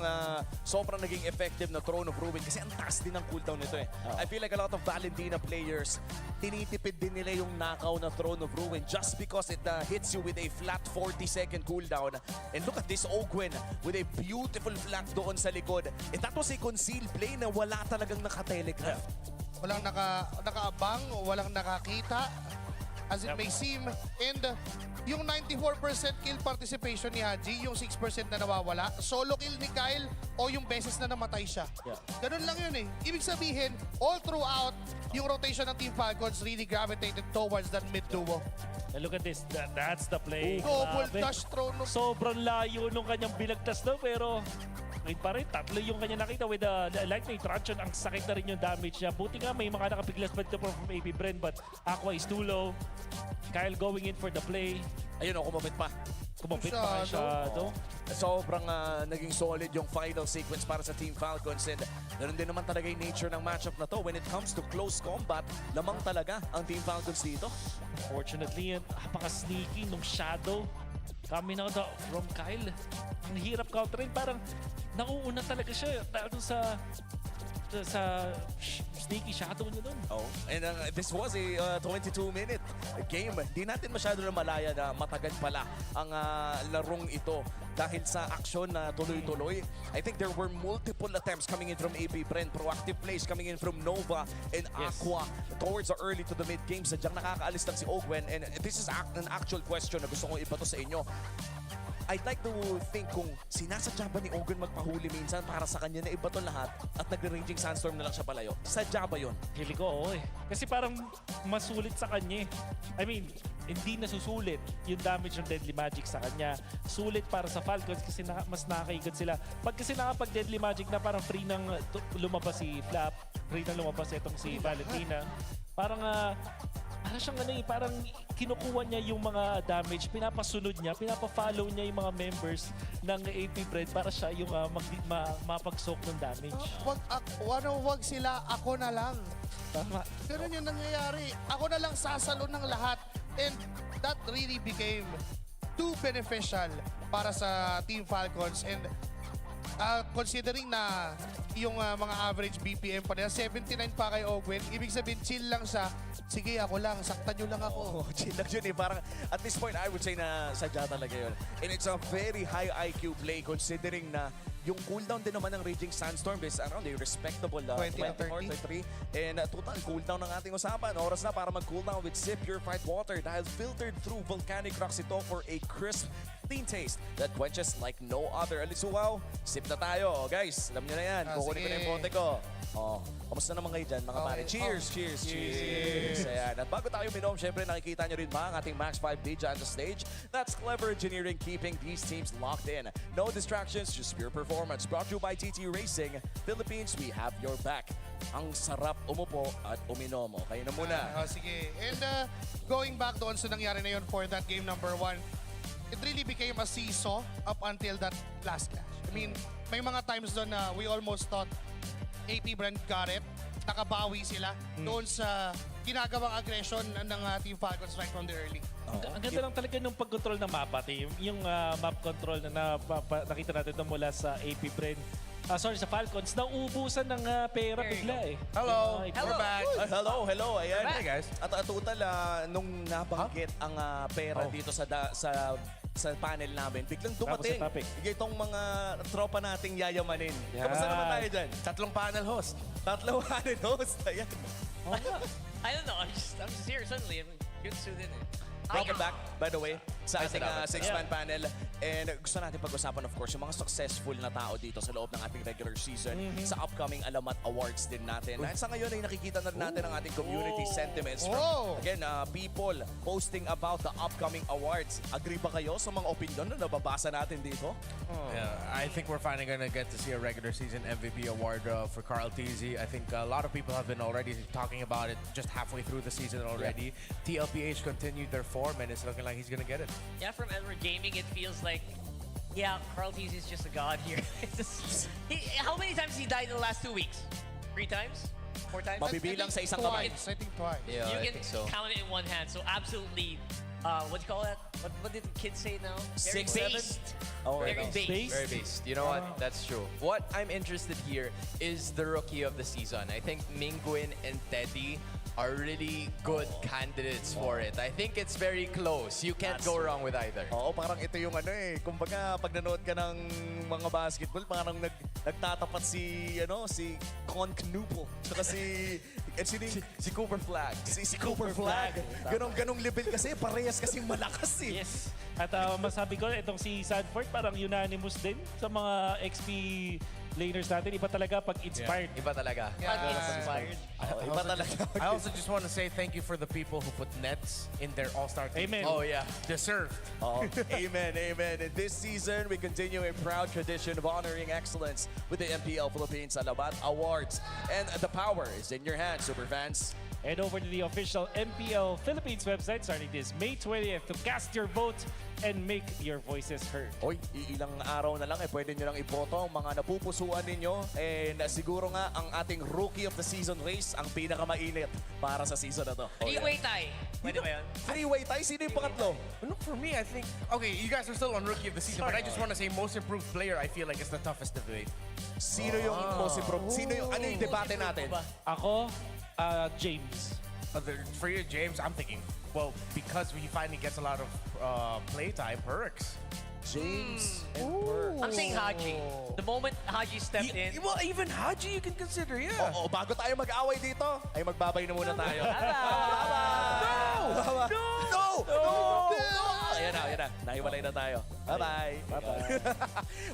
S4: sobrang naging effective na Throne of Ruin kasi ang taas din ng cooldown nito eh. I feel like a lot of Valentina players, tinitipid din nila yung nakaw na Throne of Ruin just because it hits you with a flat 40-second cooldown. And look at this Ogwen with a beautiful flank doon sa likod. And that was a concealed play na wala talagang nakatelegraph.
S6: Walang nakaabang, walang nakakita, as it may seem. And yung 94% kill participation ni Haji, yung 6% na nawawala, solo kill ni Kyle o yung beses na namatay siya. Ganun lang yun eh. Ibig sabihin, all throughout, yung rotation ng Team Falcons really gravitated towards that mid-duo.
S7: And look at this, that's the play.
S6: Double dash Throne of...
S7: Sobrang layo nung kanyang bilagtas daw, pero ngayon pa rin, tatlo yung kanya nakita with the lightning truncheon. Ang sakit na rin yung damage niya. Buti nga may mga nakapiglas pa dito from APBR, but Aqua is too low. Kyle going in for the play.
S4: Ayun kumapit pa.
S7: Kumapit pa siya.
S4: Sobrang naging solid yung final sequence para sa Team Falcons and ganoon din naman talaga yung nature ng matchup na to. When it comes to close combat, lamang talaga ang Team Falcons dito.
S7: Fortunately, napaka-sneaky nung Shadow coming out from Kyle. Ang hirap counterin, parang nauuna talaga siya dahil sa sneaky shadow niya doon.
S4: And this was a 22-minute game. Di natin masyado na malaya na matagal pala ang larong ito dahil sa aksyon na tuloy-tuloy. I think there were multiple attempts coming in from APBR, proactive plays coming in from Nova and Aqua towards the early to the mid-game. Sadyang nakakaalis lang si Ogwen, and this is an actual question na gusto kong ibato sa inyo. I'd like to think kung sinasadya ba ni Ogwen magpahuli minsan para sa kanya na iba to lahat at nagre-raging sandstorm na lang siya palayo. Sadya ba yun?
S7: Hili ko, oo eh. Kasi parang masulit sa kanya. I mean, hindi nasusulit yung damage ng Deadly Magic sa kanya. Sulit para sa Falcons kasi mas nakakaigod sila. Pag kasi nakapag-Deadly Magic na parang free nang lumabas si Flap, free nang lumabas itong si Valentina, parang siyang parang kinukuha niya yung mga damage, pinapasunod niya, pinapa-follow niya yung mga members ng APBR para siya yung mapag-soak ng damage.
S6: Wag sila, ako na lang.
S7: Tama.
S6: Ganun yung nangyayari. Ako na lang sasalo ng lahat. And that really became too beneficial para sa Team Falcons. And considering na yung mga average BPM pa nila. 79 pa kay Ogwen. Ibig sabihin, chill lang siya. Sige, ako lang. Saktan nyo lang ako.
S4: Oh, chill lang yun eh. Parang at this point, I would say na sadya talaga yun. And it's a very high IQ play considering na yung cooldown din naman ng Raging Sandstorm is around a respectable
S6: 20 to
S4: 24 to 3. And total cooldown ng ating usapan. Oras na para mag-cooldown with Sip Purified Water dahil filtered through volcanic rocks ito for a crisp, clean taste that quenches like no other. Alisuwaw, sip na tayo. Guys, alam nyo na yan. Kukunin ko na yung bote ko. Oh, kamusta naman kayo dyan, mga pare? Cheers, cheers, cheers. Ayan. At bago tayo minom, syempre nakikita nyo rin ba ang ating Max 5 DJ on the stage? That's clever engineering keeping these teams locked in. No distractions, just pure performance. Brought to you by TT Racing. Philippines, we have your back. Ang sarap umupo at uminom. Kayo na muna.
S6: Sige. And going back doon sa nangyari na yun for that game number 1, it really became a seesaw up until that last clash. I mean, may mga times doon na we almost thought APBR got it. Nakabawi sila doon sa ginagawang aggression ng Team Falcons right from the early.
S7: Ang ganda lang talaga ng pag-control ng mapa, team. Yung map control na nakita natin mula sa APBR. Sa Falcons, nauubusan ng pera bigla eh.
S9: Hello, we're back.
S4: Hello. Ayan.
S9: Hey guys.
S4: At total, nung nabanggit ang pera dito sa panel namin, biglang dumating. Itong mga tropa nating yayamanin. Kamusta naman tayo dyan?
S9: Tatlong panel host.
S4: Ayan.
S5: I don't know. I'm just here suddenly. I'm good to din eh.
S4: Welcome back, by the way, sa ating six-man panel. And gusto natin pag-usapan, of course, yung mga successful na tao dito sa loob ng ating regular season sa upcoming Alamat Awards din natin. At sa ngayon ay nakikita na rin natin ang ating community sentiments from, again, people posting about the upcoming awards. Agree ba kayo sa mga opinion na nababasa natin dito?
S9: Yeah, I think we're finally going to get to see a regular season MVP award for Carl TZ. I think a lot of people have been already talking about it just halfway through the season already. Yeah. TLPH continued their form and it's looking like he's going to get it.
S5: Yeah, from Edward Gaming, it feels like, yeah, Carl Tease is just a god here. How many times has he died in the last 2 weeks? 3 times? 4 times?
S4: Mabibilang sa isang kamay.
S6: I think twice.
S8: Yeah,
S5: you
S8: I
S5: can
S8: think so.
S5: count it in one hand. So absolutely, what do you call that? What did the kids say now? Very
S4: 6, 7?
S5: based.
S4: Very
S5: based.
S8: Very based. You know what? That's true. What I'm interested here is the rookie of the season. I think Mingwin and Teddy are really good candidates for it. I think it's very close. You can't go wrong with either.
S4: Oo, parang ito yung kumbaga pag nanood ka ng mga basketball, parang nagtatapat si Con Knuppel, tsaka si Cooper Flag. Si Cooper Flag. Ganong level kasi, parehas kasi malakas eh.
S7: Yes. At masabi ko, itong si Sanford parang unanimous din sa mga XP laners natin. Iba talaga pag inspired.
S8: Yeah. Iba talaga.
S5: Inspired.
S4: Iba talaga.
S9: I also just want to say thank you for the people who put nets in their all-star team.
S7: Amen.
S8: Oh yeah.
S9: Deserved.
S4: Amen. In this season, we continue a proud tradition of honoring excellence with the MPL Philippines Alamat Awards. And the power is in your hands, superfans.
S7: Head over to the official MPL Philippines website starting this May 20th to cast your vote and make your voices heard.
S4: Oy, ilang araw na lang pwede nyo lang iboto ang mga napupusuan ninyo. And siguro nga ang ating Rookie of the Season race ang pinakamainit para sa season na to.
S5: Three-way tie. Pwede ba yan?
S4: Three-way tie? Sino yung pangatlo?
S9: Look, for me, I think... Okay, you guys are still on Rookie of the Season, but I just want to say most improved player, I feel like is the toughest debate.
S4: Sino yung most improved? Ano yung debate natin?
S7: Ako, James.
S9: For you, James, I'm thinking, well, because he finally gets a lot of playtime, Perks.
S4: James and Perks.
S5: I'm saying Haji. The moment Haji stepped in.
S9: Well, even Haji you can consider, yeah.
S4: Oo, bago tayo mag-away dito, ay magbabay na muna tayo. No! Ayan na. Nahiwalay na tayo. Bye-bye.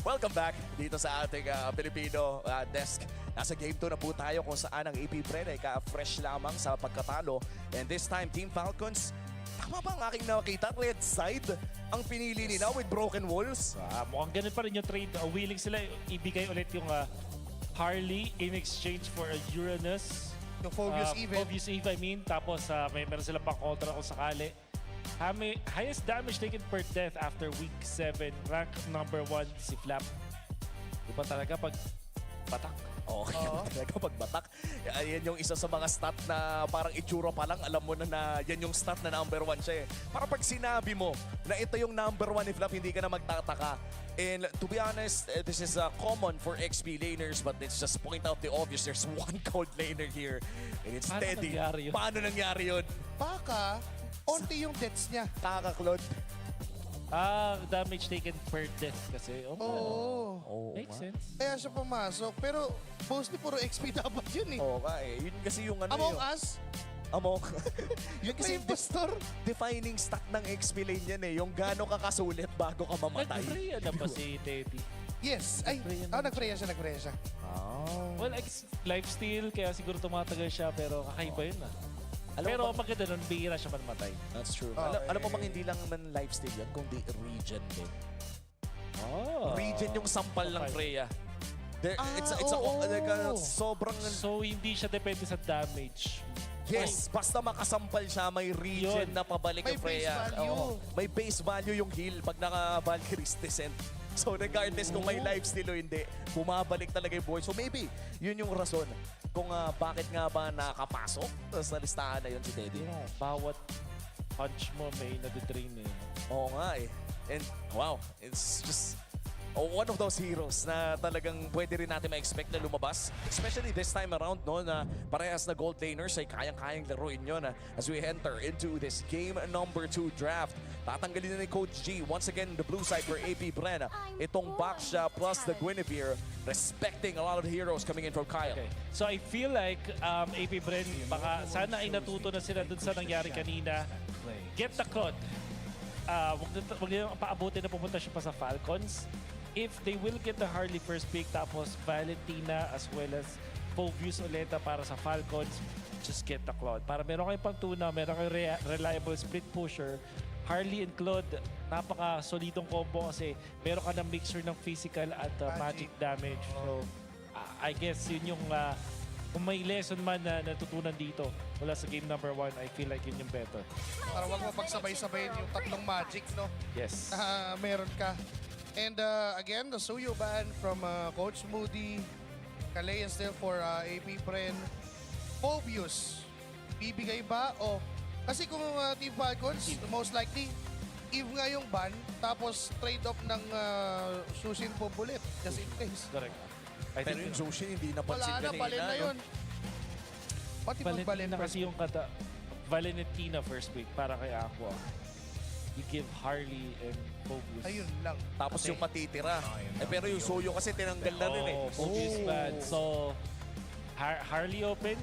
S4: Welcome back dito sa ating Filipino desk. Nasa Game 2 na po tayo kung saan ang APBR ay ka-fresh lamang sa pagkatalo. And this time, Team Falcons, tama ba ang aking nakita? Red side ang pinili nila with broken walls?
S7: Mukhang ganun pa rin yung trade. Willing sila ibigay ulit yung Harley in exchange for a Uranus.
S6: Yung Phobius Eve.
S7: Phobius Eve, I mean. Tapos meron sila pang kontra kung sakali. Highest damage taken per death after week 7. Rank number 1 si Flap. Iba talaga pag patak.
S4: Okay, talaga pagbatak. Yan yung isa sa mga stat na parang itsura pa lang, alam mo na yan yung stat na number 1 siya eh. Para pag sinabi mo na ito yung number 1 ni Flap, hindi ka na magtataka. And to be honest, this is common for XP laners, but let's just point out the obvious. There's one cold laner here, and it's steady. Paano nangyari yun?
S6: Baka, onti yung deaths niya.
S4: Kaka-Claude.
S7: Damage taken per death kasi.
S6: Oo.
S7: Makes sense.
S6: Kaya siya pumasok. Pero mostly puro XP dapat yun eh.
S4: Oo nga eh. Yun kasi yung ano
S6: Among Us?
S4: Among. Yun kasi yung
S6: impostor.
S4: Defining stat ng XP lane yan eh. Yung gaano ka kasulit bago ka mamatay.
S7: Nag-Freya na pa si Teddy.
S6: Yes. Ay, nag-Freya siya.
S7: Well, lifesteal, kaya siguro tumatagal siya, pero kakaiba yun ah. Pero maganda nun, bihira siya matay.
S4: That's true. Alam mo bang hindi lang man lifesteal yan, kundi regen din. Regen yung sampal ng Freya. It's sobrang...
S7: So, hindi siya depende sa damage.
S4: Yes, basta makasampal siya, may regen na pabalik yung Freya. May base value yung heal pag naka-Valkyrie's Descent. So regardless kung may lifesteal o hindi, bumabalik talaga yung buhay. So maybe, yun yung rason kung bakit nga ba nakapasok sa listahan na yun si Teddy.
S7: Yeah, bawat punch mo may nadidrain eh.
S4: Oo nga eh. And wow, it's just one of those heroes na talagang pwede rin natin ma-expect na lumabas. Especially this time around, no, na parehas na gold laners ay kayang-kayang laruin yun as we enter into this game number 2 draft. Tatanggalin na ni Coach G. Once again, the blue side for APBR. Itong Baksha plus the Guinevere, respecting a lot of the heroes coming in from Kyle.
S7: Okay. So I feel like APBR, baka sana ay natuto na sila dun sa nangyari kanina. Get the code. Wag nyo paabutin na pumunta siya pa sa Falcons. If they will get the Harley first pick, tapos Valentina as well as Phobius Oleta para sa Falcons, just get the Claude. Para meron kayong pangtuna, meron kayong reliable split pusher, Harley and Claude, napaka-solidong combo kasi meron ka ng mixture ng physical at magic damage. So, I guess yun yung, kung may lesson man na natutunan dito mula sa game number 1, I feel like yun yung better.
S6: Para wag mo pagsabay-sabayin yung tatlong magic, no?
S7: Yes.
S6: Meron ka. And again, the Suyo ban from Coach Moody. Kalea still for AP Pren. Phobius, bibigay ba o... Kasi kung Team Falcons, most likely, Eve nga yung ban, tapos trade-off ng Sushin po bullet, just in case.
S7: Correct.
S4: Pero yung Sushin hindi napansin
S6: kanina. Wala na, balin na yun. Pati
S7: Valentina kasi yung Valentina first pick para kay Aqua. You give Harley and Phobius.
S6: Ayun lang.
S4: Tapos yung matitira. Pero yung Soyo kasi tinanggal na rin eh.
S7: Phobius bad. So, Harley open,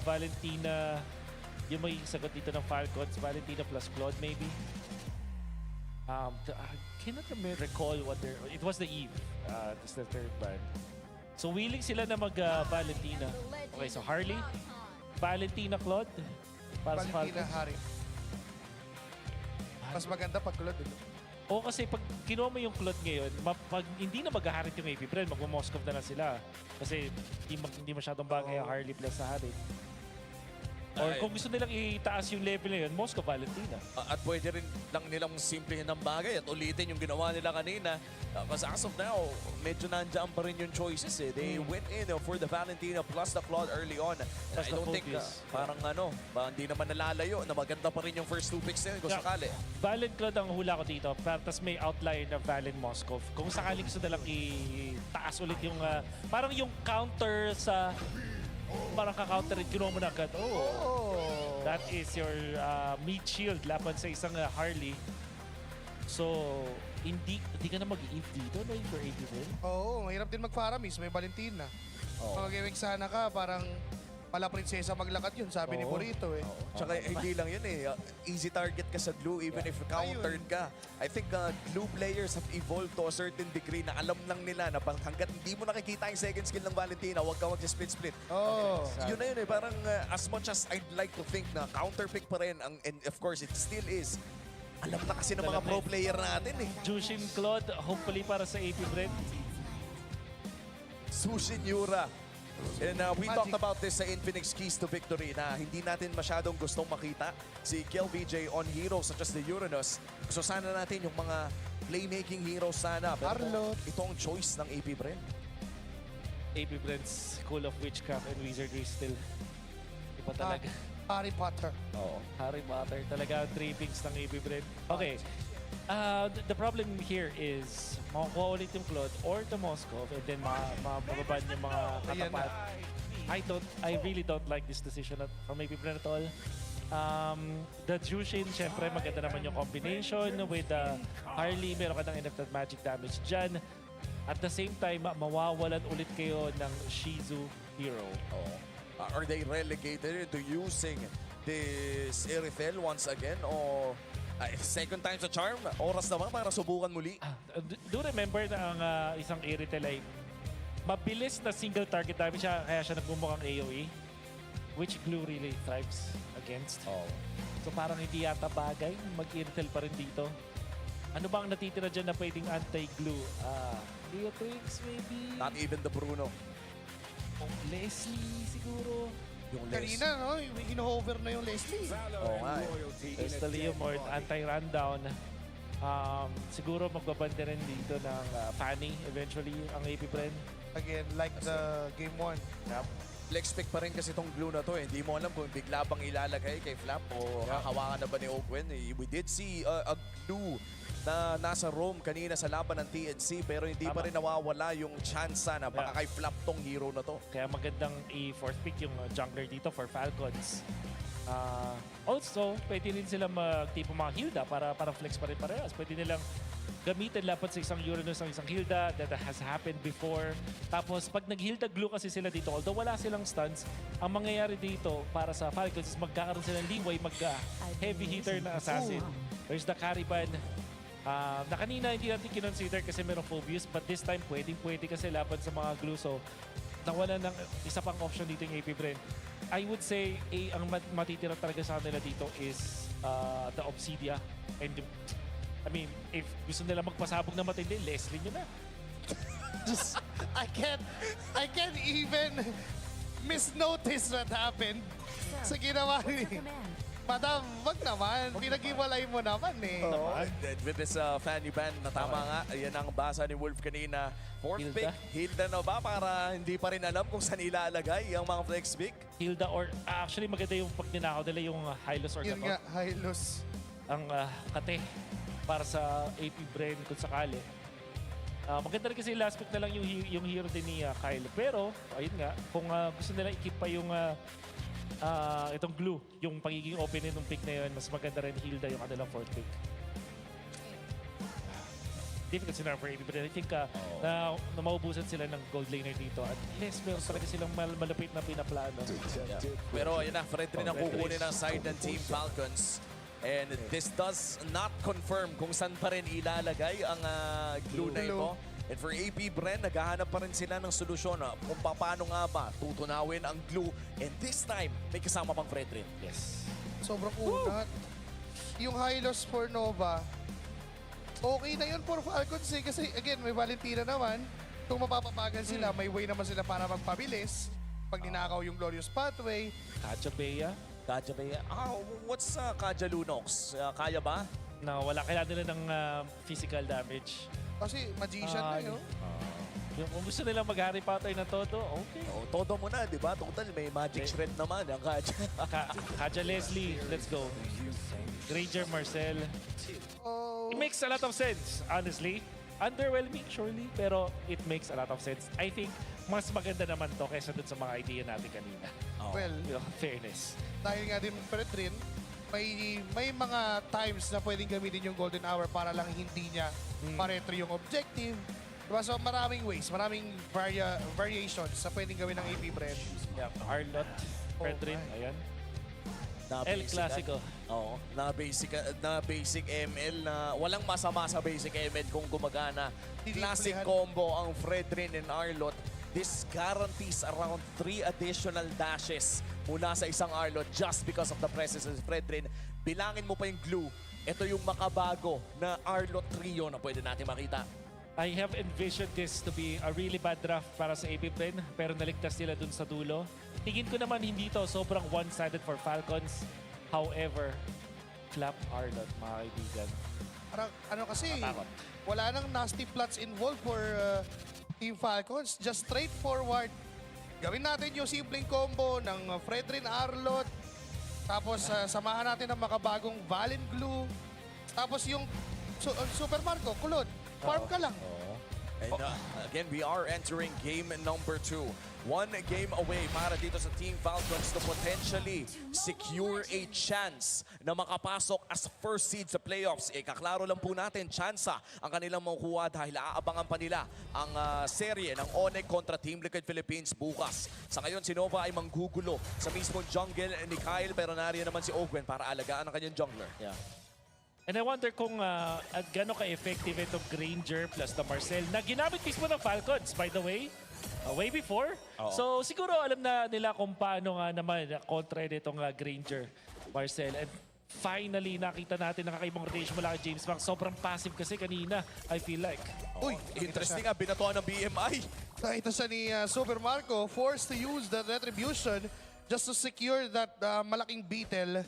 S7: Valentina, yung may sagot dito ng Falcons, Valentina plus Claude maybe. I cannot recall what it was the Eve. This is the third band. So willing sila na mag-Valentina. Okay, so Harley, Valentina, Claude. Para sa
S6: Valentina,
S7: Falcons.
S6: Harry. Mas maganda pag Claude.
S7: O kasi pag kinuha mo yung Claude ngayon, pag hindi na mag-Harit yung APBR, mag-Moskov na lang sila. Kasi hindi masyadong bagay ang Harley plus sa Harit. Or kung gusto nilang itaas yung level na yun, Moscow Valentina.
S4: At pwede rin lang nilang simplihin ng bagay at ulitin yung ginawa nila kanina. Kasi as of now, medyo nandiyan pa rin yung choices eh. They went in for the Valentina plus the Claude early on. And I don't think parang hindi naman nalalayo na maganda pa rin yung first 2 picks nila kung sakali.
S7: Valen Claude ang hula ko dito. Tapos may outlier na Valen Moscow. Kung sakaling gusto nilang itaas ulit yung parang yung counter sa parang ka-counter rin, kinuha mo na agad. That is your meat shield laban sa isang Harley. So, hindi ka na mag-i-eve dito, no? For 80
S6: Oo, mahirap din mag-Faramis. May Valentina. Mag-gawing sana ka, parang pala prinsesa maglakad yun, sabi ni Burrito eh.
S4: Tsaka hindi lang yun eh. Easy target ka sa glue even if countered ka. I think glue players have evolved to a certain degree na alam lang nila na hanggat hindi mo nakikita yung second skill ng Valentina, huwag ka mag-split-split. Yun na yun eh. Parang as much as I'd like to think na counter pick pa rin, and of course it still is, alam na kasi ng mga pro player natin eh.
S7: Jushin Claude, hopefully para sa APBR.
S4: Sushin Yura. And we talked about this sa Infinix Keys to Victory na hindi natin masyadong gustong makita si Kel VJ on heroes such as the Uranus. Gusto sana natin yung mga playmaking heroes sana. Pero ito ang choice ng APBR.
S7: AP Brand's School of Witchcraft and Wizardry still. Iba talaga.
S6: Harry Potter.
S7: Oo, Harry Potter. Talaga ang trappings ng AP Brand. Okay. The problem here is makukuha ulit yung Claude or the Moskov and then mababan yung mga katapat. I really don't like this decision from AP Brand at all. The Jushin, syempre maganda naman yung combination with Harley. Meron ka ng enough magic damage dyan. At the same time, mawawalan ulit kayo ng Shizu hero.
S4: Are they relegated into using this Irithel once again? Or second time's a charm? Oras na ba para subukan muli?
S7: Do remember na ang isang Irithel ay mabilis na single target damage siya, kaya siya nagbumukhang AoE, which Glue really thrives against. So parang hindi yata bagay mag-Irithel pa rin dito. Ano ba ang natitira dyan na pwedeng anti-Glue? Beatrix maybe?
S4: Not even the Bruno.
S7: Leslie siguro.
S4: Yung
S6: Kanina, no? In-hover na yung Leslie.
S4: Oo nga.
S7: Leslie yung more anti-rundown. Siguro magbabanda rin dito ng Fanny eventually ang AP Brand.
S6: Again, like the game 1.
S4: Flex pick pa rin kasi itong Glue na to. Hindi mo alam kung bigla bang ilalagay kay Flap o hahawakan na ba ni Oakwen. We did see a Glue na nasa roam kanina sa laban ng TNC pero hindi pa rin nawawala yung chance na baka kay Flap tong hero na to.
S7: Kaya magandang i-fourth pick yung jungler dito for Falcons. Also, pwede rin sila mag-tipo mga Hilda para flex pa rin parehas. Pwede nilang gamitin lapat sa isang Uranus ang isang Hilda that has happened before. Tapos pag nag-Hilda Glue kasi sila dito, although wala silang stuns, ang mangyayari dito para sa Falcons is magkakaroon sila ng leeway, mag-heavy hitter na assassin. There's the Cariban. Na kanina hindi natin kinonsider kasi merong Phobius, but this time pwede kasi laban sa mga Glue. So nawala ng isa pang option dito yung AP Brand. I would say ang matitira talaga sa kanila dito is the Obsidia. And I mean, if gusto nila magpasabog na matindi, Leslie nyo na.
S6: Just, I can't even misnotice what happened sa ginawa ni... Madam, wag naman. Pinag-iwalay mo naman eh.
S4: With this Fanny Band na tama nga, yan ang basa ni Wolf kanina. Fourth pick, Hilda na ba para hindi pa rin alam kung saan ilalagay ang mga flex pick?
S7: Hilda or actually maganda yung pag ninakaw nila yung Hylos or
S6: Yun nga, Hylos.
S7: Ang kate para sa AP Brain kung sakali. Maganda rin kasi last pick na lang yung hero din ni Kyle. Pero, ayun nga, kung gusto nila i-keep pa yung itong Glue, yung pagiging open ng pick na yun, mas maganda rin Hilda yung kanilang fourth pick. Difficult scenario for AP, but I think na maubusan sila ng gold laner dito. At least meron talaga silang malapit na pinaplano.
S4: Pero ayun na, Fred rin ang kukunin ng side ng Team Falcons. And this does not confirm kung saan pa rin ilalagay ang Glue na ito. And for AP Bren, naghahanap pa rin sila ng solusyon kung paano nga ba tutunawin ang Glue. And this time, may kasama pang Fred rin.
S7: Yes.
S6: Sobrang unat. Yung Hylos for Nova, okay na yun for Falcons eh. Kasi again, may Valentina naman. Kung mapapapagal sila, may way naman sila para magpabilis. Pag ninakaw yung Glorious Pathway.
S7: Kajabea.
S4: What's Kaja Lunox? Kaya ba?
S7: Na wala kailangan nila ng physical damage.
S6: Kasi magician na yun.
S7: Yung kung gusto nilang mag-Harry Potter na todo, okay.
S4: Todo mo na, di ba? Total, may magic shred naman ang Kaja.
S7: Kaja Leslie, let's go. Granger Marcel. It makes a lot of sense, honestly. Underwhelming, surely, pero it makes a lot of sense. I think mas maganda naman to kaysa dun sa mga idea natin kanina.
S6: Well,
S7: fairness.
S6: Dahil nga din Fred rin, may mga times na pwedeng gamitin yung Golden Hour para lang hindi niya paretro yung objective. Diba? So maraming ways, maraming variations sa pwedeng gawin ng AP Brand.
S7: Yeah, Arlot, Fred rin, ayan. El Clasico.
S4: Oo, na basic ML na walang masama sa basic ML kung gumagana. Classic combo ang Fredrin and Arlot. This guarantees around 3 additional dashes mula sa isang Arlot just because of the presence of Fredrin. Bilangin mo pa yung Glue. Ito yung makabago na Arlot trio na pwede natin makita.
S7: I have envisioned this to be a really bad draft para sa AP Pen, pero naligtas sila dun sa dulo. Tingin ko naman hindi to sobrang one-sided for Falcons. However, Flap Arlot, mga kaibigan.
S6: Ano kasi, wala nang nasty plots involved for Team Falcons. Just straightforward. Gawin natin yung simpleng combo ng Fredrin Arlot. Tapos samahan natin ng makabagong Valen Glue. Tapos yung Super Marco, kulot. Farm ka lang.
S4: And again, we are entering game number 2. 1 game away para dito sa Team Falcons to potentially secure a chance na makapasok as first seed sa playoffs. Kaklaro lang po natin, tsansa ang kanilang makukuha dahil aabangan pa nila ang serye ng Onyx kontra Team Liquid Philippines bukas. Sa ngayon, si Nova ay manggugulo sa mismong jungle ni Kyle, pero nariyan naman si Ogwen para alagaan ang kanyang jungler.
S7: Yeah. And I wonder kung gano'n ka-effective itong Granger plus the Marcel na ginamit mismo ng Falcons, by the way, way before. So siguro alam na nila kung paano nga naman kontra nitong Granger, Marcel. And finally, nakita natin nakakaibang rotation mula kay James Max. Sobrang passive kasi kanina, I feel like.
S6: Uy,
S4: interesting nga, binatuan ng BMI.
S6: Nakita siya ni Super Marco, forced to use the retribution just to secure that malaking beetle.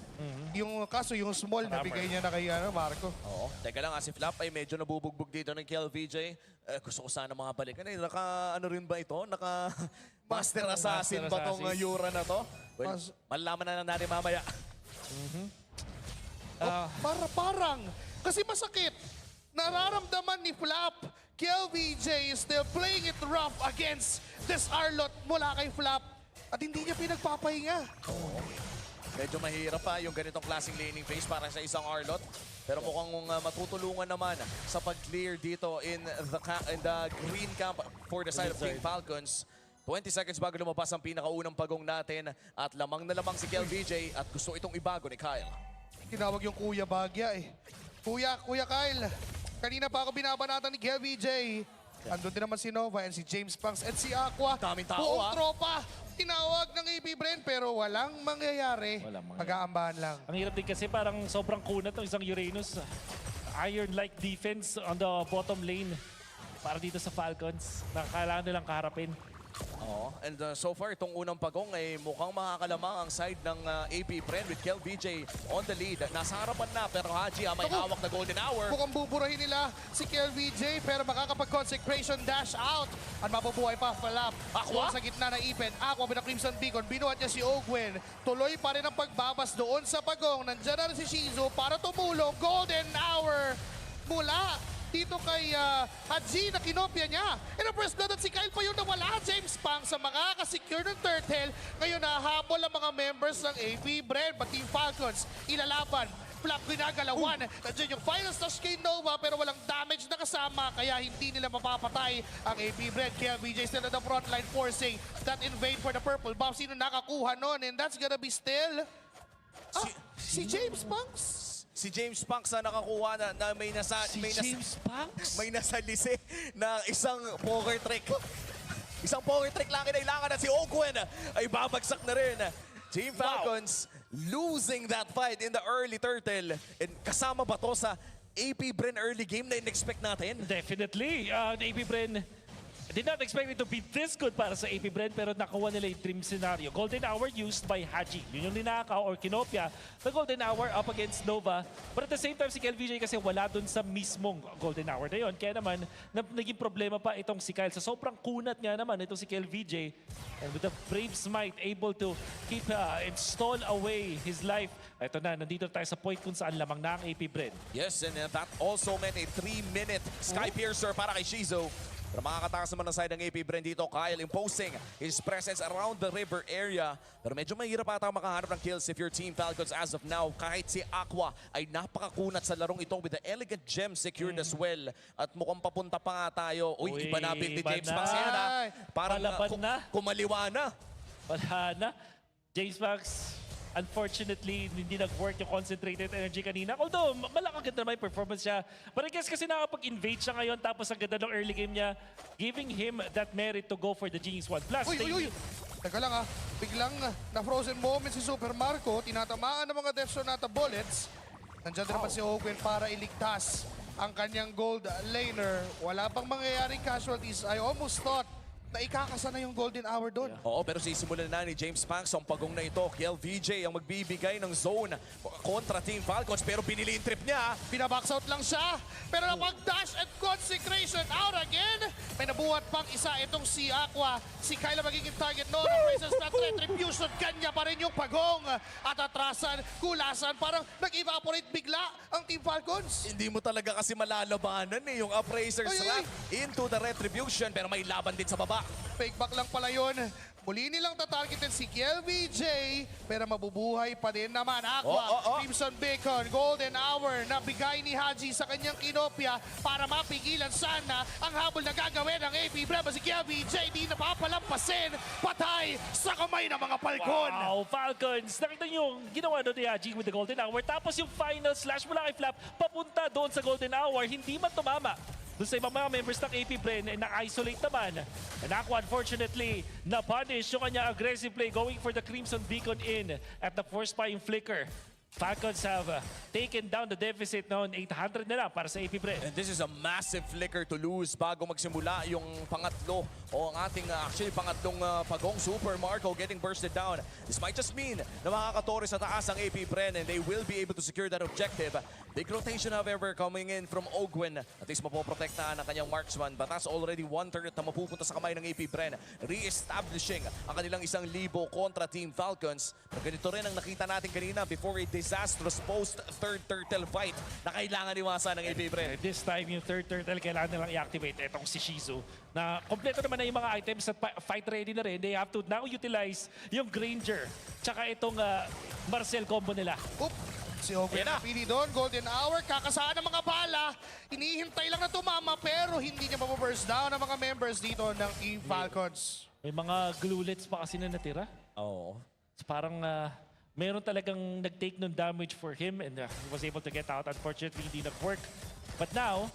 S6: Yung kaso yung small na bigay niya na kay Marco.
S4: Oo. Teka lang, si Flap ay medyo nabubugbog dito ng KLVJ. Gusto ko sana mga balikan. Ano rin ba ito? Master Assassin ba tong Yura na to? Well, malalaman na natin mamaya.
S6: Parang. Kasi masakit. Nararamdaman ni Flap. KLVJ is still playing it rough against this Arlot mula kay Flap. At hindi niya pinagpapahinga.
S4: Medyo mahirap pa yung ganitong klaseng laning phase para sa isang Arlot. Pero mukhang matutulungan naman sa pag-clear dito in the green camp for the side of Team Falcons. 20 seconds bago lumabas ang pinakaunang pagong natin. At lamang na lamang si KLVJ at gusto itong ibago ni Kyle.
S6: Tinawag yung Kuya Bagya eh. Kuya Kyle. Kanina pa ako binabanatan ni KLVJ. Andun din naman si Nova and si James Punks and si Aqua.
S4: Daming tao
S6: buong tropa. Tinawag ng APBR pero walang mangyayari. Pag-aambahan lang.
S7: Ang hirap din kasi parang sobrang kunat ng isang Uranus. Iron-like defense on the bottom lane para dito sa Falcons. Kailangan nilang kaharapin.
S4: And so far, itong unang pagong ay mukhang makakalamang ang side ng APBR with KLVJ on the lead. Nasa harapan na pero Haji may hawak na golden hour.
S6: Mukhang buburahin nila si KLVJ pero makakapag-consecration dash out. At mabubuhay pa Falap. Aqua sa gitna na ipin. Aqua binakrimson beacon. Binuhat niya si Ogwen. Tuloy pa rin ang pagbabas doon sa pagong. Nandiyan na si Shizu para tumulong. Golden hour mula dito kay Haji na kinopya niya. And the first blood at si Kyle pa yung nawala. James Pang sa makakasecure ng turtle. Ngayon nahabol ang mga members ng APBR. But Team Falcons ilalaban. Flap ginagalawan. Nandiyan yung final touch kay Nova pero walang damage na kasama kaya hindi nila mapapatay ang APBR. KLVJ still at the front line forcing that invade for the purple buff. Sino nakakuha nun? And that's gonna be still si James Punks.
S4: Si James Punks na nakakuha na may nasa lise na isang poker trick. Isang poker trick lang kinailangan na si Ogwen ay babagsak na rin. Team Falcons losing that fight in the early turtle. And kasama ba to sa APBR early game na in-expect natin?
S7: Definitely. APBR did not expect it to be this good para sa APBR pero nakuha nila yung dream scenario. Golden Hour used by Haji. Yun yung ninakaw or kinopya the Golden Hour up against Nova. But at the same time, si KLVJ kasi wala dun sa mismong Golden Hour na yun. Kaya naman, naging problema pa itong si Kyle. Sa sobrang kunat nga naman itong si KLVJ. And with the brave smite, able to keep and stall away his life. Ito na, nandito tayo sa point kung saan lamang na ang APBR.
S4: Yes, and that also meant a 3-minute Sky Piercer para kay Shizu. Pero makakatakas naman ng side ng APBR dito. Kyle imposing his presence around the river area. Pero medyo mahirap ata makahanap ng kills if your Team Falcons as of now. Kahit si Aqua ay napakakunat sa larong ito with the elegant gem secured as well. At mukhang papunta pa nga tayo. Uy, iba na build ni James Max yan ha. Parang kumaliwa na.
S7: Wala na. James Max, unfortunately, hindi nag-work yung concentrated energy kanina. Although, malakang ganda naman yung performance siya. But I guess kasi nakapag-invade siya ngayon tapos ang ganda ng early game niya, giving him that merit to go for the Genius 1. Plus,
S6: Uy! Teka lang biglang na-frozen moment si Super Marco. Tinatamaan ng mga Death Sonata bullets. Nandiyan din naman si Ogwen para iligtas ang kanyang gold laner. Wala pang mangyayaring casualties. I almost thought na ikakasa na yung golden hour doon.
S4: Oo, pero sisimulan na ni James Panks ang pagong na ito. Kiel VJ ang magbibigay ng zone kontra Team Falcons, pero binili yung trip niya.
S6: Pinabox out lang siya, pero napag-dash at consecration out again. May nabuhat pang isa itong si Aqua. Si Kyla magiging target noon. Operations Strat Retribution, kanya pa rin yung pagong. At atrasan, kulasan, parang nag-evaporate bigla ang Team Falcons.
S4: Hindi mo talaga kasi malalabanan yung Appraiser's Wrap into the Retribution, pero may laban din sa baba.
S6: Fake back lang pala yun. Muli nilang tatargetin si Kiel VJ, pero mabubuhay pa din naman. Aqua, Crimson Bacon, Golden Hour na bigay ni Haji sa kanyang kinopya para mapigilan sana ang habol na gagawin ng APBR. Si Kiel VJ di napapalampasin, patay sa kamay ng mga Falcon.
S7: Wow, Falcons! Nakita niyo yung ginawa doon ni Haji with the Golden Hour. Tapos yung final slash mula kay Flap, papunta doon sa Golden Hour, hindi man tumama. Doon sa ibang mga members ng APBR na-isolate naman. And Aqua, unfortunately, na-punish yung kanya aggressive play going for the Crimson Beacon in at the force pa yung flicker. Falcons have taken down the deficit noon, 800 na lang para sa APBR.
S4: And this is a massive flicker to lose bago magsimula yung pangatlo o ang ating actually pangatlong pagong Super Marco getting bursted down. This might just mean na makakatore sa taas ang APBR and they will be able to secure that objective. Big rotation however coming in from Ogwen. At least mapoprotektahan ang kanyang marksman, but that's already 1/3 na mapupunta sa kamay ng APBR. Re-establishing ang kanilang 1,000 kontra Team Falcons. Pero ganito rin ang nakita natin kanina before a disastrous post-third turtle fight na kailangan iwasan ng APBR.
S7: This time, yung third turtle, kailangan nilang i-activate. Itong si Shizu, na kompleto naman na yung mga items at fight ready na rin. They have to now utilize yung Granger. Tsaka itong Marcel combo nila.
S6: Si Ogwen na pili doon, Golden Hour, kakasaan ng mga bala. Hinihintay lang na tumama pero hindi niya mapaburst down ang mga members dito ng Team Falcons.
S7: May mga glulets pa kasi na natira.
S4: Oo.
S7: Parang meron talagang nag-take ng damage for him and he was able to get out. Unfortunately, hindi nag-work. But now,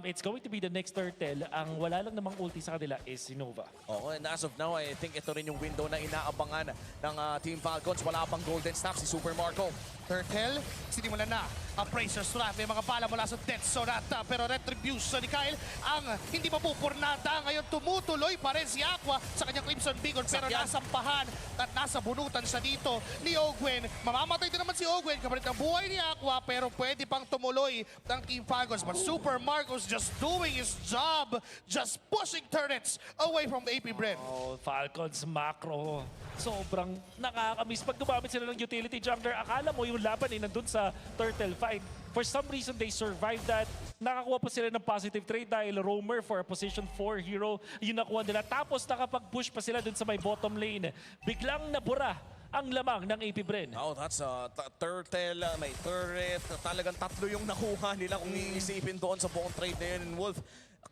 S7: it's going to be the next turtle. Ang wala lang namang ulti sa kanila is si Nova.
S4: Oo, and as of now, I think ito rin yung window na inaabangan ng Team Falcons. Wala pang golden staff si Super Marco.
S6: Turtle, sinimulan na ang Appraiser's Wrap. May mga bala mula sa Death Sonata, pero Retribution ni Kyle ang hindi mapupurnada. Ngayon tumutuloy pa rin si Aqua sa kanyang Crimson Beacon, pero nasampahan at nasa bunutan siya dito ni Ogwen. Mamamatay din naman si Ogwen, kapalit ang buhay ni Aqua, pero pwede pang tumuloy ng Team Falcons. But Super Marcos just doing his job, just pushing turrets away from the APBR.
S7: Oh, Falcons macro. Sobrang nakakamiss. Pag gumamit sila ng utility jungler, akala mo yung laban nandun sa turtle fight. For some reason, they survived that. Nakakuha pa sila ng positive trade dahil roamer for a position 4 hero. Yun nakuha nila. Tapos nakapag-push pa sila dun sa may bottom lane. Biglang nabura ang lamang ng APBR.
S4: Oh, that's a turtle, may turret. Talagang tatlo yung nakuha nila kung iisipin doon sa buong trade na yun. Wolf,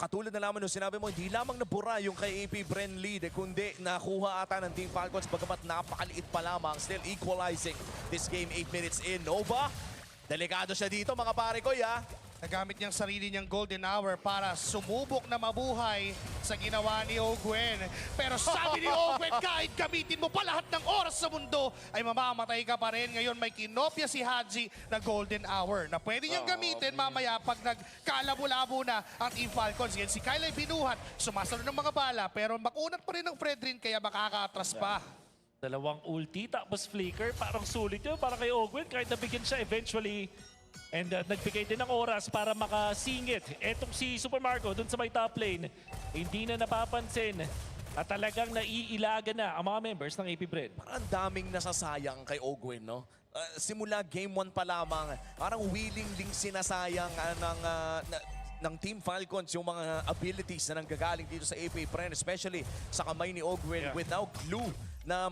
S4: katulad na naman nung sinabi mo, hindi lamang nabura yung kay APBR lead, kundi nakuha ata ng Team Falcons bagamat napakaliit pa lamang. Still equalizing this game 8 minutes in. Nova, delikado siya dito mga pare ko, ya.
S6: Nagamit niyang sarili niyang Golden Hour para sumubok na mabuhay sa ginawa ni Ogwen. Pero sabi ni Ogwen, kahit gamitin mo pa lahat ng oras sa mundo, ay mamamatay ka pa rin. Ngayon may kinopya si Haji na Golden Hour na pwede niyang gamitin mamaya pag nagkalabo-labo na ang Team Falcons. Yan si Kyle ay binuhat, sumasalo ng mga bala, pero makunat pa rin ng Fredrin kaya makaka-atras pa.
S7: Dalawang ulti tapos flicker, parang sulit yun para kay Ogwen kahit nabigyan siya eventually. And nagbigay din ng oras para makasingit. Etong si Super Marco dun sa may top lane, hindi na napapansin at talagang naiilaga na ang mga members ng APBR.
S4: Parang daming nasasayang kay Ogwen, no? Simula game 1 pa lamang, parang willingly sinasayang ng Team Falcons yung mga abilities na nanggagaling dito sa APBR, especially sa kamay ni Ogwen with now glue na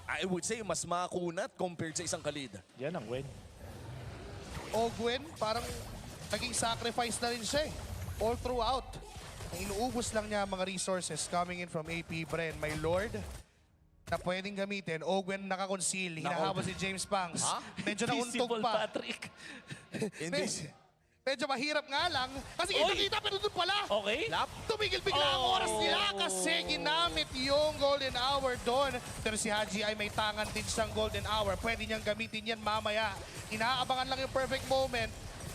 S4: I would say mas makunat compared sa isang kalid.
S7: Yan ang win.
S6: Ogwen, parang naging sacrifice na rin siya all throughout. Inuubos lang niya mga resources coming in from APBR. May Lord na pwedeng gamitin. Ogwen nakakonceal. Hinahabol si James Pangs. Medyo nauntog pa.
S7: Patrick.
S6: Medyo mahirap nga lang. Kasi kita pero doon pala.
S7: Okay.
S6: Tumigil bigla ang oras nila kasi ginamit yung Golden Hour doon. Pero si Haji ay may tangan din siyang Golden Hour. Pwede niyang gamitin yan mamaya. Inaabangan lang yung perfect moment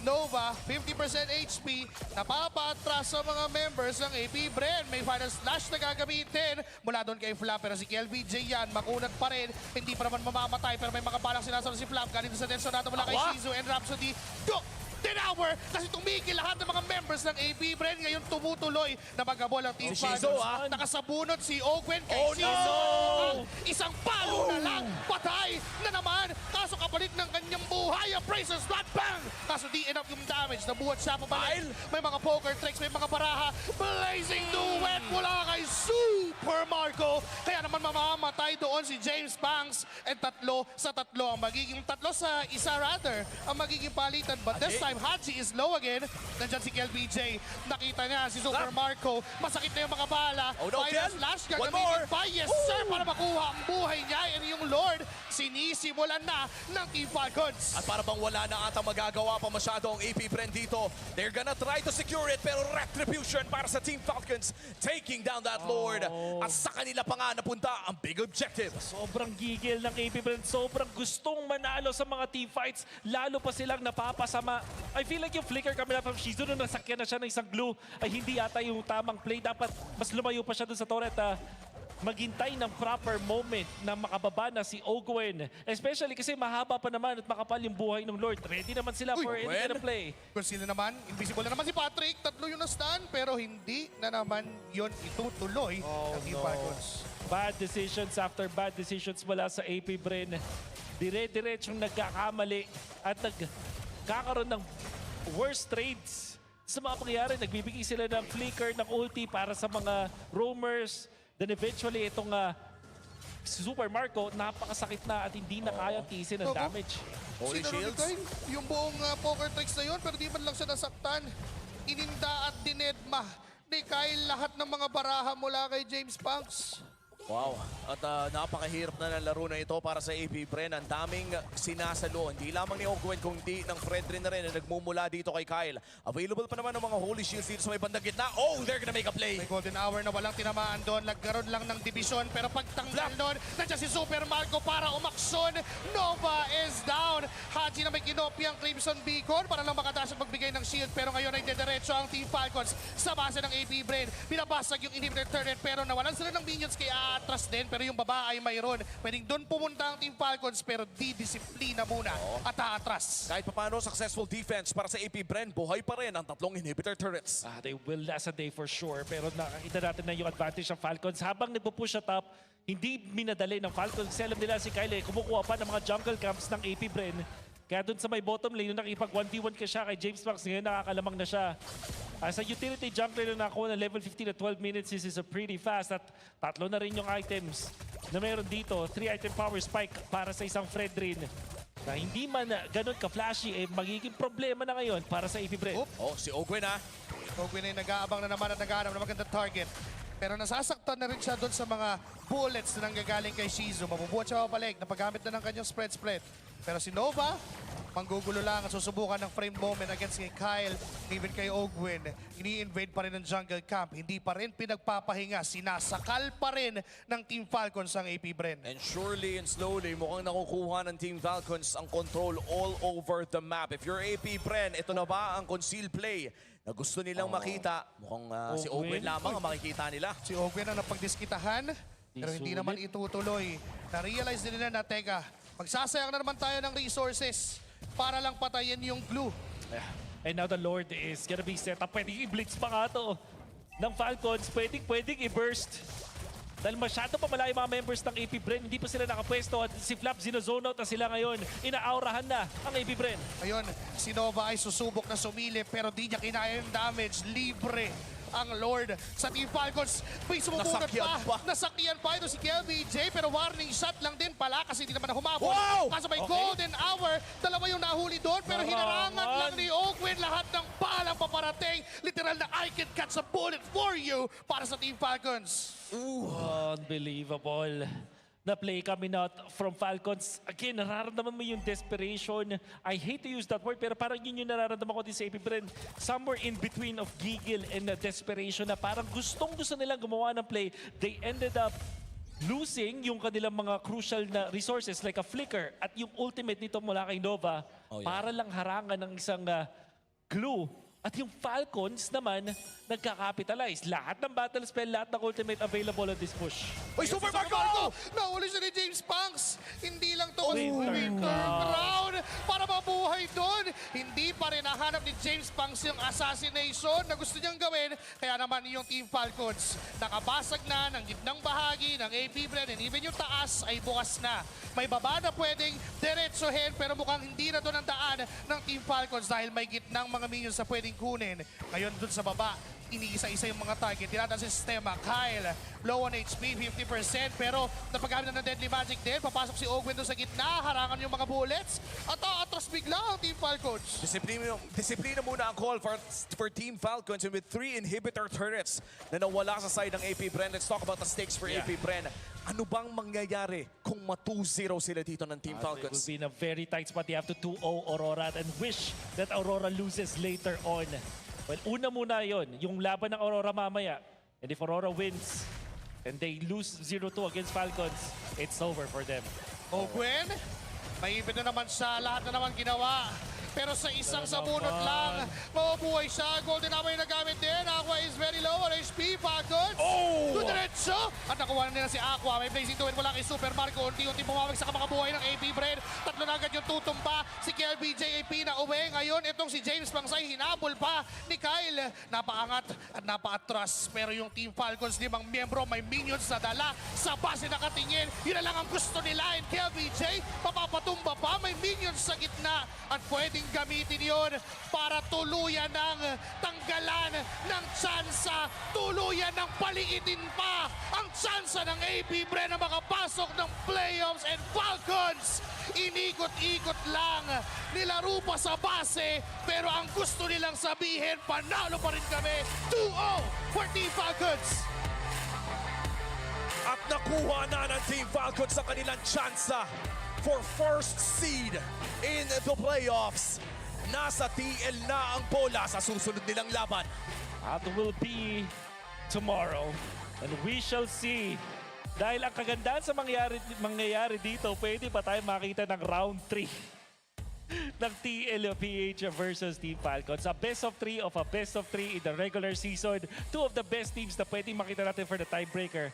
S6: Nova, 50% HP, napapatras sa mga members ng AP Bren. May final slash na gagamitin mula doon kay Flap, pero si KLBJ yan, makunat pa rin. Hindi pa naman mamamatay, pero may mga balang sinasalo si Flap. Galing sa tension natin mula kay Shizu and Rhapsody. Go! 10 hour kasi tumigil lahat ng mga members ng AP Bren. Ngayon tumutuloy na magabol ang Team Falcons. Nakasabunot si Ogwen kay Shizu. Isang palo na lang. Patay na naman. Kaso kapalit ng kanyang buhay. Ang Brazers flat bang. Kaso di enough yung damage. Nabuhat siya pabalik. May mga poker tricks. May mga baraha. Blazing duet mula kay Super Marco. Kaya naman mamamatay doon si James Banks. And 3 sa 3 ang magiging 3 sa isa rather. Ang magiging palitan. But this time Haji is low again. Nandyan si KLBJ. Nakita niya si Super Marco. Masakit na yung mga bala. Final slash gagamitin pa. Yes sir, para makuha ang buhay niya. And yung Lord, sinisimulan na ng Team Falcons.
S4: At para bang wala na ata magagawa pa masyado ang AP Bren dito. They're gonna try to secure it, pero retribution para sa Team Falcons. Taking down that Lord. At sa kanila pa nga napunta ang big objective.
S7: Sobrang gigil ng AP Bren. Sobrang gustong manalo sa mga team fights. Lalo pa silang napapasama. I feel like yung flicker kami na from Shizu nung nasakyan na siya ng isang glue ay hindi yata yung tamang play. Dapat mas lumayo pa siya dun sa turret. Maghintay ng proper moment na makababa na si Ogwen. Especially kasi mahaba pa naman at makapal yung buhay ng Lord. Ready naman sila for any kind of play.
S6: Kung sino naman, invisible na naman si Patrick. 3 yung na-stun, pero hindi na naman yun itutuloy ng Team Falcons.
S7: Bad decisions after bad decisions mula sa AP Bren. Dire-diretsong nagkakamali at nagkakaroon ng worst trades. Sa mga pangyayari, nagbibigay sila ng flicker, ng ulti para sa mga roamers. Then eventually, itong Super Marco, napakasakit na at hindi na kaya tiisin ang damage.
S6: Holy Shields? Yung buong poker tricks na yun, pero di man lang siya nasaktan. Ininda at dinedma ni Kyle lahat ng mga baraha mula kay James Banks.
S4: Wow. At napakahirap na ng laro na ito para sa AP Bren. Ang daming sinasalo. Hindi lamang ni Ogwen, kundi ng Fredrin na rin na nagmumula dito kay Kyle. Available pa naman ng mga Holy Shields dito sa may bandang gitna. Oh, they're gonna make a play.
S6: May golden hour na walang tinamaan doon. Nagkaroon lang ng division. Pero pagtanggal doon, nandiyan si Super Marco para umaksyon. Nova is down. Haji na may kinopyang Crimson Beacon para lang makadash at magbigay ng shield. Pero ngayon ay dediretso ang Team Falcons sa base ng AP Bren. Binabasag yung inhibitor turret pero nawalan sila ng minions kay atras din, pero yung baba ay mayroon. Pwedeng doon pumunta ang Team Falcons, pero di-disiplina muna at aatras.
S4: Kahit papano, successful defense para sa AP Bren, buhay pa rin ang 3 inhibitor turrets.
S7: They will last a day for sure, pero nakakita natin na yung advantage ng Falcons. Habang nagpo-push at up, hindi minadali ng Falcons. Kasi alam nila si Kyle, kumukuha pa ng mga jungle camps ng AP Bren. Kaya doon sa may bottom lane, nung nakipag 1v1 ka siya kay James Banks, ngayon nakakalamang na siya. As a utility jungler na nakuha ng level 15 at 12 minutes, this is a pretty fast. At 3 na rin yung items na meron dito. 3 item power spike para sa isang Fredrin. Na hindi man ganun ka-flashy, magiging problema na ngayon para sa AP Bren.
S4: Oh, si Ogwen
S6: Ogwen ay nag-aabang na naman at nag-aarap na magandang target. Pero nasasaktan na rin siya doon sa mga bullets na nanggagaling kay Shizu. Mabubuhat siya papalik, napagamit na ng kanyang spread. Pero si Nova, manggugulo lang at susubukan ng frame moment against kay Kyle, even kay Ogwen. Ini-invade pa rin ng jungle camp. Hindi pa rin pinagpapahinga. Sinasakal pa rin ng Team Falcons ang AP Bren.
S4: And surely and slowly, mukhang nakukuha ng Team Falcons ang control all over the map. If you're AP Bren, ito na ba ang concealed play na gusto nilang makita? Mukhang si Ogwen lamang ang makikita nila.
S6: Si Ogwen ang napagdiskitahan, pero hindi naman itutuloy. Na-realize din nila na, teka, magsasayang na naman tayo ng resources para lang patayin yung glue.
S7: And now the Lord is gonna be set up. Pwedeng i-blitz pa nga to ng Falcons. Pwedeng i-burst. Dahil masyado pa malayo mga members ng AP Bren. Hindi pa sila nakapwesto. At si Flap, zino-zone out na sila ngayon. Inaaurahan na ang AP Bren.
S6: Ayun, si Nova ay susubok na sumilip pero di niya kinaya yung damage. Libre ang Lord sa Team Falcons. May sumumunod pa. Nasakyan pa ito si KLBJ pero warning shot lang din pala kasi hindi naman na humabol. Kaso may golden hour. 2 yung nahuli doon pero hinarangan lang ni Ogwen lahat ng balang paparating. Literal na I can catch a bullet for you para sa Team Falcons.
S7: Unbelievable. Na-play kami na from Falcons. Again, nararamdaman mo yung desperation. I hate to use that word, pero parang yun yung nararamdaman ko din sa AP Bren. Somewhere in between of giggle and desperation na parang gustong-gusto nilang gumawa ng play. They ended up losing yung kanilang mga crucial na resources like a flicker at yung ultimate nito mula kay Nova para lang harangan ng isang glue. At yung Falcons naman, nagka-capitalize. Lahat ng battle spell, lahat ng ultimate available on this push.
S6: Uy, Super Marco! Nahuli siya ni James Punks. Hindi lang to kasi turn round para mabuhay doon. Hindi pa rin nahanap ni James Punks yung assassination na gusto niyang gawin. Kaya naman yung Team Falcons, nakabasag na ng gitnang bahagi ng APBR and even yung taas ay bukas na. May baba na pwedeng diretsohin pero mukhang hindi na doon ang daan ng Team Falcons dahil may gitnang mga minions na pwedeng kunin. Ngayon doon sa baba, iniisa-isa yung mga target. Tinatan sa sistema. Kyle, low on HP, 50%. Pero napagamit na ng Deadly Magic din. Papasok si Ogwen doon sa gitna. Harangan yung mga bullets. At atras bigla ang Team Falcons.
S4: Disiplina muna ang call for Team Falcons, and with 3 inhibitor turrets na nawala sa side ng APBR. Let's talk about the stakes for APBR. Ano bang mangyayari kung ma-2-0 sila dito ng Team Falcons?
S7: It will be in a very tight spot. They have to 2-0 Aurora and wish that Aurora loses later on. Well, una muna yon, yung laban ng Aurora mamaya. And if Aurora wins and they lose 0-2 against Falcons, it's over for them.
S6: Ogwen, naibig na naman siya. Lahat na naman ginawa. Pero sa isang sabunot lang, mabubuhay siya. Golden Armor yung nagamit din. Aqua is very low on HP. Falcons. Diretso. At nakuha na nila si Aqua. May blazing to win mula kay Super Marco. Unti-unti bumawag sa mga buhay ng APBR. Tatlo na agad yung tutumba. Si KLB JAP na uwi. Ngayon, itong si James Pangsay, hinabol pa ni Kyle. Napaangat at napaatras. Pero yung Team Falcons, 5 miyembro, may minions na dala. Sa base nakatingin. Yun na lang ang gusto nila. And KLB J, papapatumba pa. May minions sa gitna. At pwedeng gamitin yon para tuluyan ng tanggalan ng tsansa, tuluyan ng paliitin pa ang tsansa ng APBR na makapasok ng playoffs. And Falcons, inikot-ikot lang, nilaro pa sa base, pero ang gusto nilang sabihin, panalo pa rin kami. 2-0 for Team Falcons.
S4: At nakuha na ng Team Falcons sa kanilang tsansa for first seed in the playoffs. Nasa TL na ang bola sa susunod nilang laban.
S7: That will be tomorrow. And we shall see. Dahil ang kagandahan sa mangyayari dito, pwede pa tayo makita ng round 3 ng TLPH versus Team Falcons. A best of 3 of a best of 3 in the regular season. 2 of the best teams na pwede makita natin for the tiebreaker.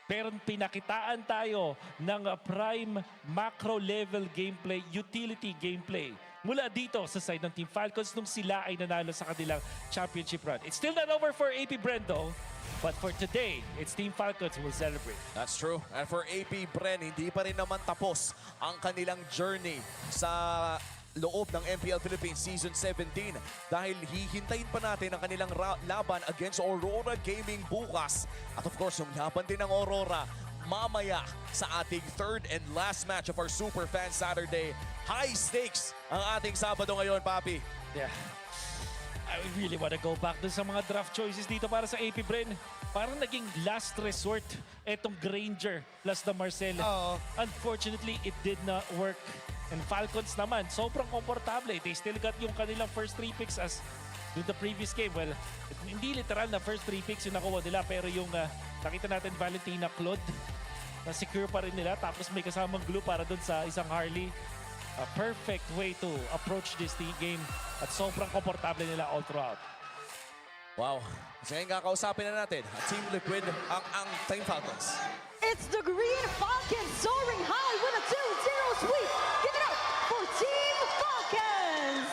S7: Pero pinakitaan tayo ng prime macro level gameplay, utility gameplay mula dito sa side ng Team Falcons nung sila ay nanalo sa kanilang championship run. It's still not over for APBR though, but for today, it's Team Falcons who will celebrate.
S4: That's true. And for APBR, hindi pa rin naman tapos ang kanilang journey sa loob ng MPL Philippines Season 17 dahil hihintayin pa natin ang kanilang laban against Aurora Gaming bukas. At of course, yung laban din ng Aurora mamaya sa ating third and last match of our Super Fan Saturday. High stakes ang ating Sabado ngayon, Papi.
S7: Yeah. I really want to go back dun sa mga draft choices dito para sa APBR. Parang naging last resort etong Granger plus the Marcel. Unfortunately, it did not work. And Falcons naman, sobrang komportable. They still got yung kanilang first 3 picks as in the previous game. Well, hindi literal na first 3 picks yung nakuha nila. Pero yung nakita natin Valentina Claude, na secure pa rin nila. Tapos may kasamang glue para dun sa isang Harley. A perfect way to approach this game. At sobrang komportable nila all throughout.
S4: Wow. Kasi ngayon kakausapin na natin ang Team Liquid, ang Team Falcons.
S2: It's the Green Falcons soaring high with a 2-0 sweep. Give it up for Team Falcons!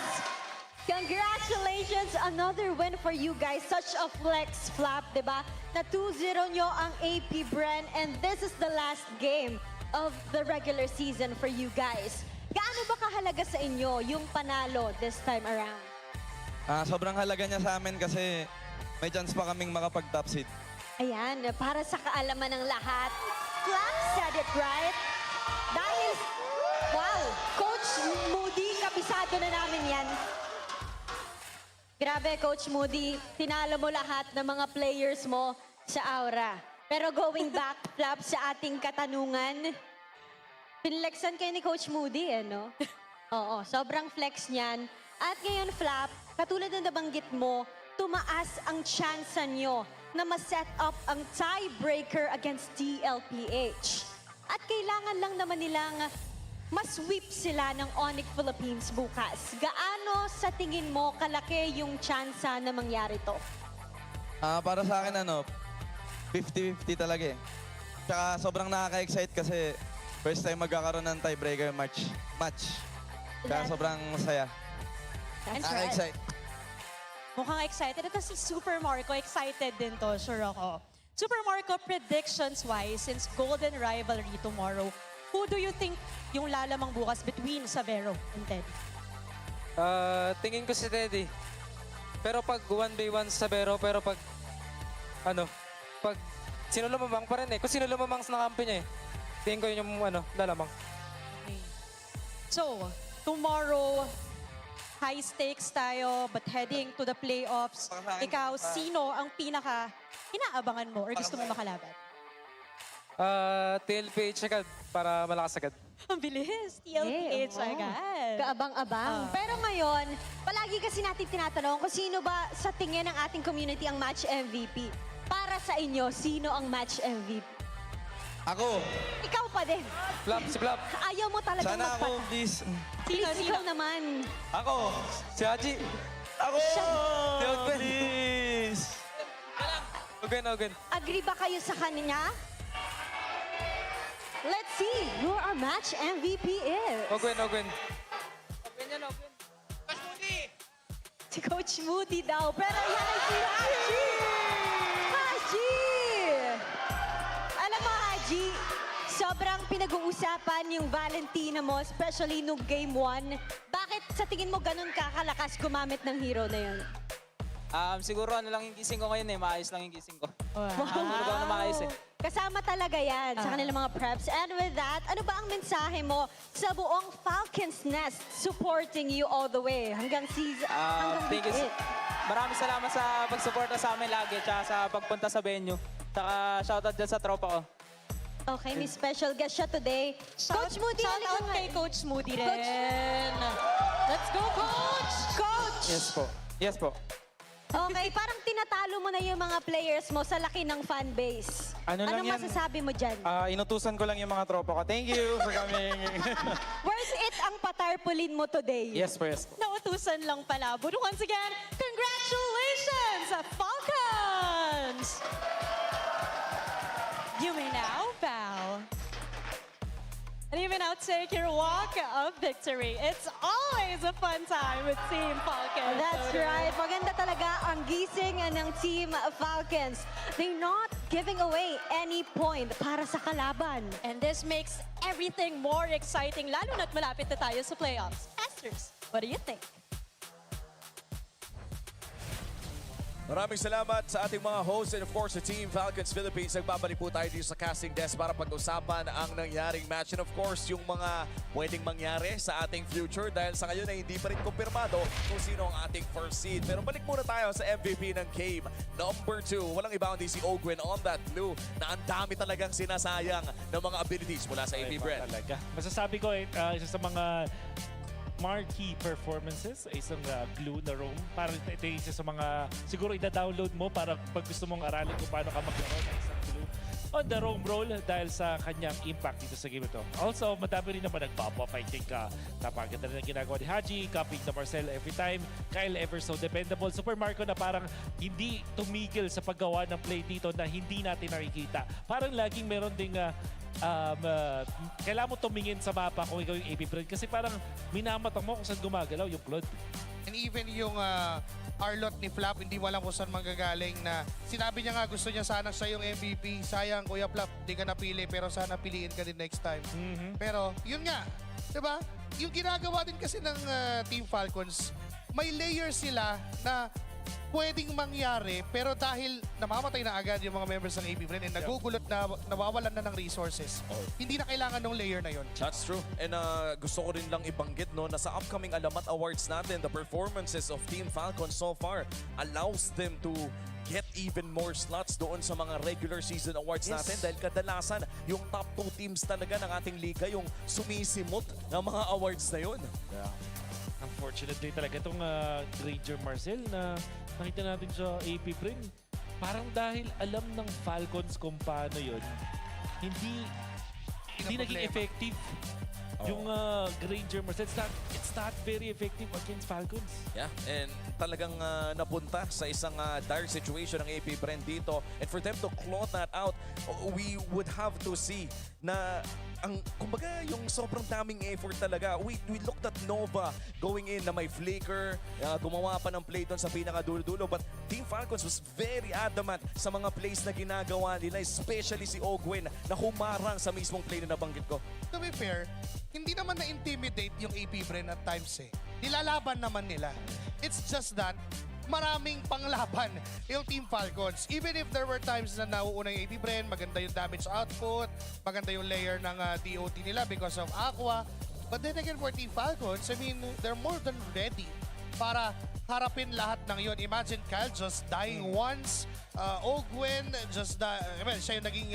S2: Congratulations! Another win for you guys. Such a flex flap, diba? Na 2-0 nyo ang APBR, and this is the last game of the regular season for you guys. Gaano ba kahalaga sa inyo yung panalo this time around?
S19: Sobrang halaga niya sa amin kasi may chance pa kaming makapag-top seed.
S2: Ayan, para sa kaalaman ng lahat, Flap said it right. Dahil, wow, Coach Moody, kabisado na namin yan. Grabe, Coach Moody, tinalo mo lahat ng mga players mo sa Aura. Pero going back, Flap, sa ating katanungan, pinlexan kayo ni Coach Moody, no? Oo, sobrang flex niyan. At ngayon, Flap, katulad na nabanggit mo, tumaas ang chance nyo na ma-set up ang tiebreaker against TLPH. At kailangan lang naman nilang masweep sila ng Onyx Philippines bukas. Gaano sa tingin mo kalaki yung tsansa na mangyari to?
S19: Para sa akin, 50-50 talaga eh. Tsaka sobrang nakaka-excite kasi first time magkakaroon ng tiebreaker match. Kaya sobrang saya.
S2: That's
S19: Nakaka-excite.
S3: Mukhang excited. Ito si Super Marco, excited din to, sure ako. Super Marco, predictions-wise, since Golden Rivalry tomorrow, who do you think yung lalamang bukas between Sabero and Ted?
S10: Tingin ko si Teddy. Pero pag 1v1 Sabero, pero pag sino lumamang pa rin eh. Kung sino lumamang sa nakampi niya eh. Tingin ko yun yung lalamang.
S3: Okay. So, tomorrow, high stakes tayo, but heading to the playoffs. Ikaw, sino ang pinaka inaabangan mo or gusto mo makalaban?
S10: TLPH agad para malakas agad.
S3: Ang bilis, TLPH agad.
S2: Kaabang-abang. Pero ngayon, palagi kasi natin tinatanong kung sino ba sa tingin ng ating community ang match MVP. Para sa inyo, sino ang match MVP?
S19: Ako.
S2: Ikaw pa din.
S10: Si Flap.
S2: Ayaw mo talagang
S19: Sana ako,
S2: magpata.
S19: please.
S2: Please, ikaw naman.
S19: Ako.
S10: Si Haji.
S19: Ako!
S10: Si Ogwen.
S19: Please!
S10: Ogwen.
S2: Agree ba kayo sa kanya? Let's see who our match MVP is.
S10: Ogwen.
S2: Si Coach Moody daw. Pero yan ay si Haji! Haji! Alam mo, Haji, sobrang pinag-uusapan yung Valentina mo, especially nung Game 1. Bakit sa tingin mo ganun kakalakas gumamit ng hero na yun?
S10: Siguro lang yung gising ko ngayon eh. Maayos lang yung gising ko.
S2: Wow.
S10: na maayos eh.
S2: Kasama talaga yan sa kanilang mga preps. And with that, ano ba ang mensahe mo sa buong Falcons Nest supporting you all the way hanggang season, hanggang
S10: Thank you.
S2: week 8?
S10: Maraming salamat sa pagsuporta sa amin lagi tsaka sa pagpunta sa venue. Tsaka shoutout dyan sa tropa ko.
S2: Okay, may special guest siya today. Coach Moody,
S3: Shout
S2: halika
S3: out
S2: nga.
S3: kay Coach Moody rin.
S2: Coach.
S3: Let's go, Coach! Coach!
S10: Yes po.
S2: Okay, parang tinatalo mo na yung mga players mo sa laki ng fan base.
S10: Ano lang
S2: Anong
S10: yan?
S2: masasabi mo dyan?
S10: Inutusan ko lang yung mga tropa ko. Thank you for coming.
S2: Worth it ang patarpulin mo today.
S10: Yes po.
S3: Nautusan lang pala. But once again, congratulations, Falcons! You may now bow. And you may now take your walk of victory. It's always a fun time with Team Falcons.
S2: That's right. Maganda talaga ang gising ng Team Falcons. They're not giving away any point para sa kalaban.
S3: And this makes everything more exciting, lalo na't malapit na tayo sa playoffs. Asters, what do you think?
S4: Maraming salamat sa ating mga hosts and of course sa Team Falcons Philippines. Nagbabalik po tayo dito sa casting desk para pag-usapan ang nangyaring match and of course yung mga pwedeng mangyari sa ating future dahil sa ngayon ay hindi pa rin kumpirmado kung sino ang ating first seed. Pero balik muna tayo sa MVP ng game. Number 2, walang iba kundi si Ogwen on that blue na ang dami talagang sinasayang ng mga abilities mula sa APBR.
S7: Talaga. Masasabi ko, isa sa mga marquee performances, isang glue na roam. Parang ito isa sa mga, siguro ida-download mo para pag gusto mong aralin kung paano ka maglaro ng isang glue on the roam role dahil sa kanyang impact dito sa game ito. Also, madami rin naman nag-pop off. I think napaganda rin ang ginagawa ni Haji, copying the Marcel every time. Kyle ever so dependable. Super Marco na parang hindi tumigil sa paggawa ng play dito na hindi natin nakikita. Parang laging meron ding kailangan mo tumingin sa mapa kung ikaw yung AP Brand kasi parang minamatang mo kung saan gumagalaw yung Claude.
S6: And even yung Arlot ni Flap, hindi mo alam kung saan manggagaling na sinabi niya nga gusto niya sana siya yung MVP. Sayang, Kuya Flap, di ka napili pero sana piliin ka din next time. Pero yun nga, diba? Yung ginagawa din kasi ng Team Falcons, may layers sila na pwedeng mangyari pero dahil namamatay na agad yung mga members ng APBR and nagugulot na nawawalan na ng resources, hindi na kailangan ng layer na yon.
S4: That's true. And gusto ko rin lang ibanggit no, na sa upcoming Alamat Awards natin, the performances of Team Falcon so far allows them to get even more slots doon sa mga regular season awards natin dahil kadalasan yung top 2 teams talaga ng ating liga yung sumisimot ng mga awards na yun.
S7: Unfortunately talaga itong Ranger Marcel na nakita natin sa AP Prim. Parang dahil alam ng Falcons kung paano yun, hindi naging effective. Yung Granger Mercedes, it's not very effective against Falcons.
S4: Yeah, and talagang napunta sa isang dire situation ng AP Brand dito. And for them to claw that out, we would have to see na kumbaga yung sobrang daming effort talaga. We looked at Nova going in na may flicker, gumawa pa ng play doon sa pinakadulo-dulo. But Team Falcons was very adamant sa mga plays na ginagawa nila, especially si Ogwen na humarang sa mismong play na nabanggit ko.
S6: To be fair, hindi naman na-intimidate yung AP Bren at times eh. Nilalaban naman nila. It's just that maraming panglaban yung Team Falcons. Even if there were times na nauuna yung AP Bren, maganda yung damage output, maganda yung layer ng DOT nila because of Aqua. But then again, for Team Falcons, I mean, they're more than ready para harapin lahat ng yun. Imagine Kyle just dying once. Ogwen, siya yung naging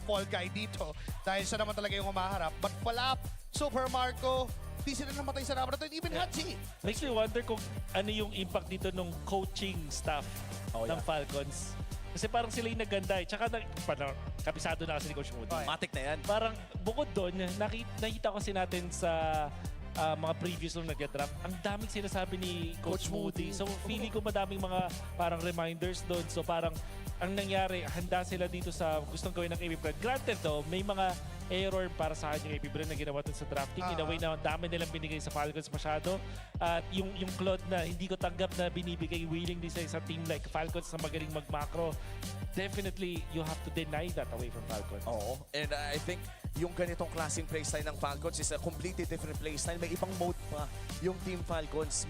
S6: fall guy dito dahil siya naman talaga yung humaharap. But Falap, Super Marco, di sila namatay sa laban. Even Hachi.
S7: Makes me wonder kung ano yung impact dito ng coaching staff ng Falcons. Kasi parang sila yung naganda eh. Tsaka kapisado na kasi ni Coach Moody.
S4: Matik na yan.
S7: Parang bukod doon, nakita kasi natin sa mga previous nung nag-draft, ang daming sinasabi ni Coach Moody. So feeling ko madaming mga parang reminders doon. So parang ang nangyari, handa sila dito sa gustong gawin ng AP Brand. Granted though, may mga error para sa kanya AP Brand na ginawa dun sa drafting. In a way na dami nilang binigay sa Falcons masyado. At yung Claude na hindi ko tanggap na binibigay willing din sa team like Falcons na magaling mag-macro, definitely you have to deny that away from Falcons.
S4: Oo. And I think yung ganitong klaseng playstyle ng Falcons is a completely different playstyle. May ibang mode pa yung Team Falcons.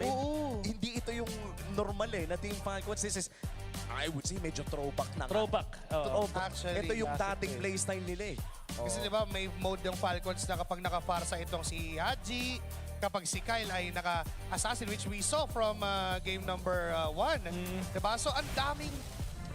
S4: Hindi ito yung normal na Team Falcons. This is, I would say, medyo throwback na.
S7: Throwback.
S6: Actually,
S4: ito yung dating playstyle nila eh.
S6: Kasi di ba may mode ng Falcons na kapag naka-farsa itong si Haji, kapag si Kyle ay naka-assassin, which we saw from game number 1. Diba? So ang daming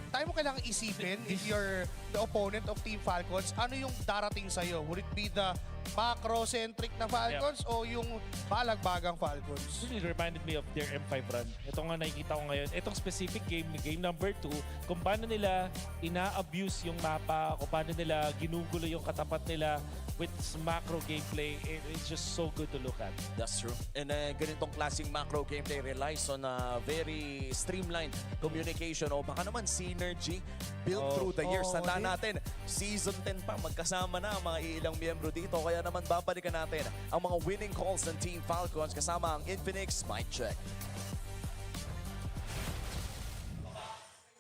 S6: tayo mo kailangang isipin if you're the opponent of Team Falcons, ano yung darating sa'yo? Would it be the macro-centric na Falcons o yung balagbagang Falcons?
S7: It really reminded me of their M5 run. Ito nga nakikita ko ngayon. Itong specific game number 2, kung paano nila ina-abuse yung mapa, kung paano nila ginugulo yung katapat nila with macro gameplay, it's just so good to look at.
S4: That's true. And ganitong klaseng macro gameplay relies on a very streamlined communication o baka naman synergy built through the years. Tandaan natin, Season 10 pa, magkasama na ang mga ilang miyembro dito. Kaya naman babalikan natin ang mga winning calls ng Team Falcons kasama ang Infinix Mic Check.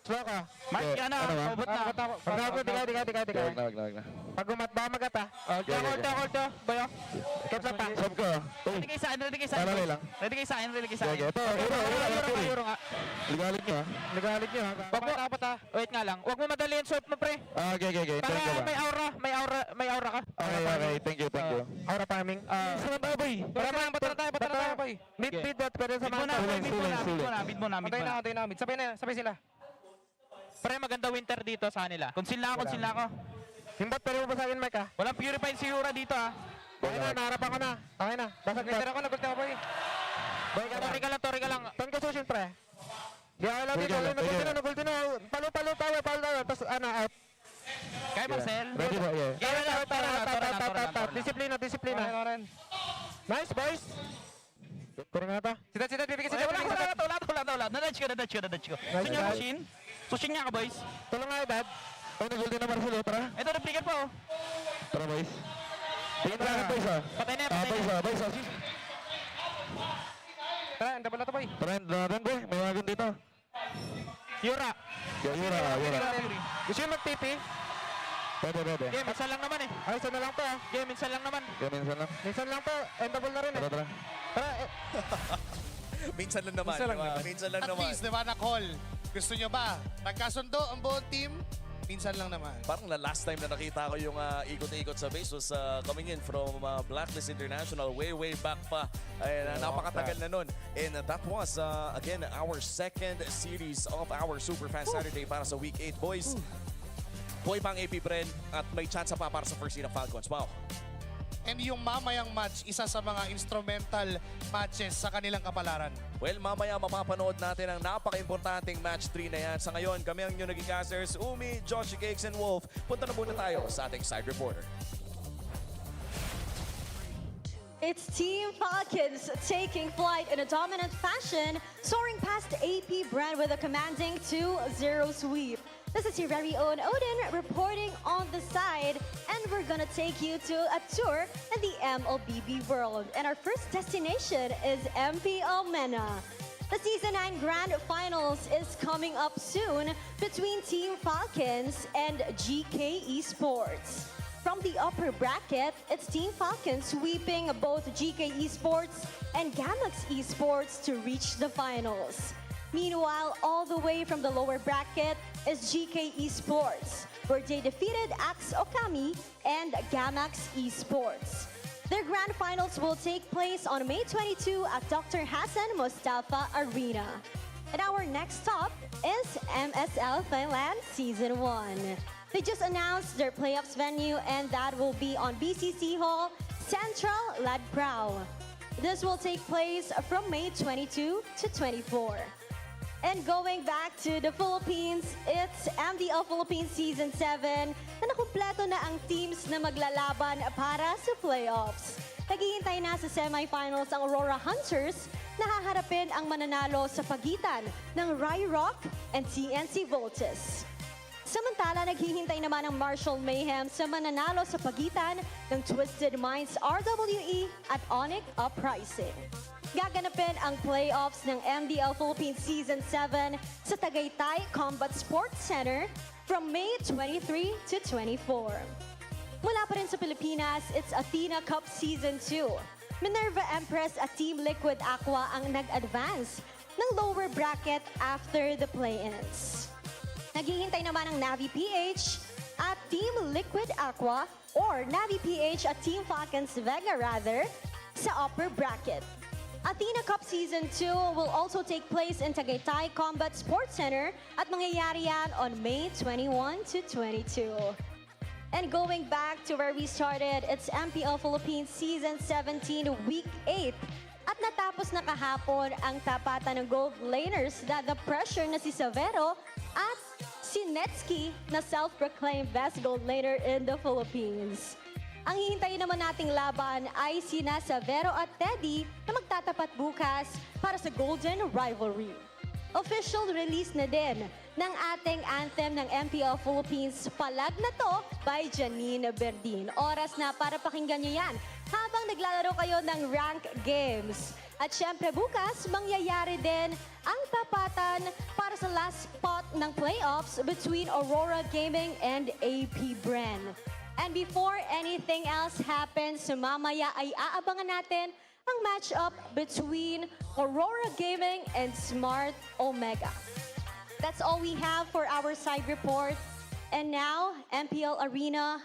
S14: Slow ka. Mike, paubot na. Pag-abot, tiga. Pag umatba, magata. Hold to. Bayo. Keep pa.
S9: Sab ko.
S14: Ready kayo sa akin.
S9: Ito.
S14: Euro nga.
S9: Ligalit nyo ha.
S14: Dapat ha. Wait nga lang. Huwag mo madali yung swipe mo, pre.
S9: Okay. Thank you.
S14: Para may aura ka.
S9: Okay. Thank you.
S14: Aura farming.
S9: Sunod tayo, boy.
S14: Patara tayo, boy. Mid, pero sa mga. Mid mo na. Antay na. Sabay sila. Pre, maganda winter dito sa kanila. Conceal na ako. Himbot, pero mo ba sa akin, Mike, ha? Walang purified si Yura dito, ha? Okay na, naharapan ko na. Okay na. Basag winter ako, nagulti ako, boy. Tori ka lang. Ton ka susin, pre. Di ako lang dito. Nagulti na. Palo tayo. Tapos, out. Kaya, Marcel.
S9: Ready ba? Yeah.
S14: Kaya, Disiplina. Nice, boys.
S9: Turo nga ta.
S14: Sida, bibigyan sida. Wala. Nadadge ko. Susin niya ka, boys.
S9: Tulong nga, Dad. Nagulti na Marcelo, tara.
S14: Ito, replican po.
S9: Tara, boys. Tingin na boys, ha.
S14: Patay na.
S9: Boys, ha.
S14: Tara, anda pala ito, boy.
S9: Tara, doon, boy. May wagon dito.
S14: Yura.
S9: Yura.
S14: Gusto yung mag-TP?
S9: Pwede.
S14: Game, minsan lang naman eh. Ay, isa na lang to, ha. Game, minsan lang naman. Minsan lang to. Endable na rin eh.
S9: Tara.
S4: Minsan lang naman.
S6: At least, di ba, na-call? Gusto nyo ba? Nagkasundo ang buong team? Minsan lang naman.
S4: Parang last time na nakita ko yung ikot-ikot sa base was coming in from Blacklist International way back pa. Ay, napakatagal na nun. And that was, again, our second series of our Superfan Saturday para sa Week 8. Boys, boy pang AP Bren at may chance pa para sa first seed ng Falcons. Wow.
S6: And yung mamayang match, isa sa mga instrumental matches sa kanilang kapalaran.
S4: Well, mamaya mapapanood natin ang napaka-importanting match 3 na yan. Sa ngayon, kami ang inyong naging casters, Umi, Josh, Cakes, and Wolf. Punta na muna tayo sa ating side reporter.
S2: It's Team Falcons taking flight in a dominant fashion, soaring past AP brand with a commanding 2-0 sweep. This is your very own Odin reporting on the side, and we're gonna take you to a tour in the MLBB world. And our first destination is MPL MENA. The Season 9 Grand Finals is coming up soon between Team Falcons and GK Esports. From the upper bracket, it's Team Falcons sweeping both GK Esports and Gamax Esports to reach the finals. Meanwhile, all the way from the lower bracket is GK Esports, where they defeated Axe Okami and Gamax Esports. Their grand finals will take place on May 22 at Dr. Hassan Mustafa Arena. And our next stop is MSL Thailand Season 1. They just announced their playoffs venue, and that will be on BCC Hall, Central Ladprao. This will take place from May 22 to 24. And going back to the Philippines, it's MPL Philippines Season 7 na nakumpleto na ang teams na maglalaban para sa playoffs. Naghihintay na sa semifinals ang Aurora Hunters na haharapin ang mananalo sa pagitan ng Rai Rock and TNC Voltes. Samantala, naghihintay naman ang Marshall Mayhem sa mananalo sa pagitan ng Twisted Minds RWE at Onyx Uprising. Gaganapin ang playoffs ng MDL Philippines Season 7 sa Tagaytay Combat Sports Center from May 23 to 24. Mula pa rin sa Pilipinas, it's Athena Cup Season 2. Minerva Empress at Team Liquid Aqua ang nag-advance ng lower bracket after the play-ins. Naghihintay naman ang Navi PH at Team Liquid Aqua or Navi PH at Team Falcons Vega rather sa upper bracket. Athena Cup Season 2 will also take place in Tagaytay Combat Sports Center at mangyayari yan on May 21 to 22. And going back to where we started, it's MPL Philippines Season 17 Week 8. At natapos na kahapon ang tapatan ng gold laners na the pressure na si Savero at si Netsky na self-proclaimed best gold laner in the Philippines. Ang hihintayin naman nating laban ay sina Savero at Teddy na magtatapat bukas para sa Golden Rivalry. Official release na din ng ating anthem ng MPL Philippines, Palag na To by Janine Berdin. Oras na para pakinggan niyo yan habang naglalaro kayo ng rank games. At syempre bukas, mangyayari din ang tapatan para sa last spot ng playoffs between Aurora Gaming and APBR. And before anything else happens, mamaya ay aabangan natin ang matchup between Aurora Gaming and Smart Omega. That's all we have for our side report. And now, MPL Arena,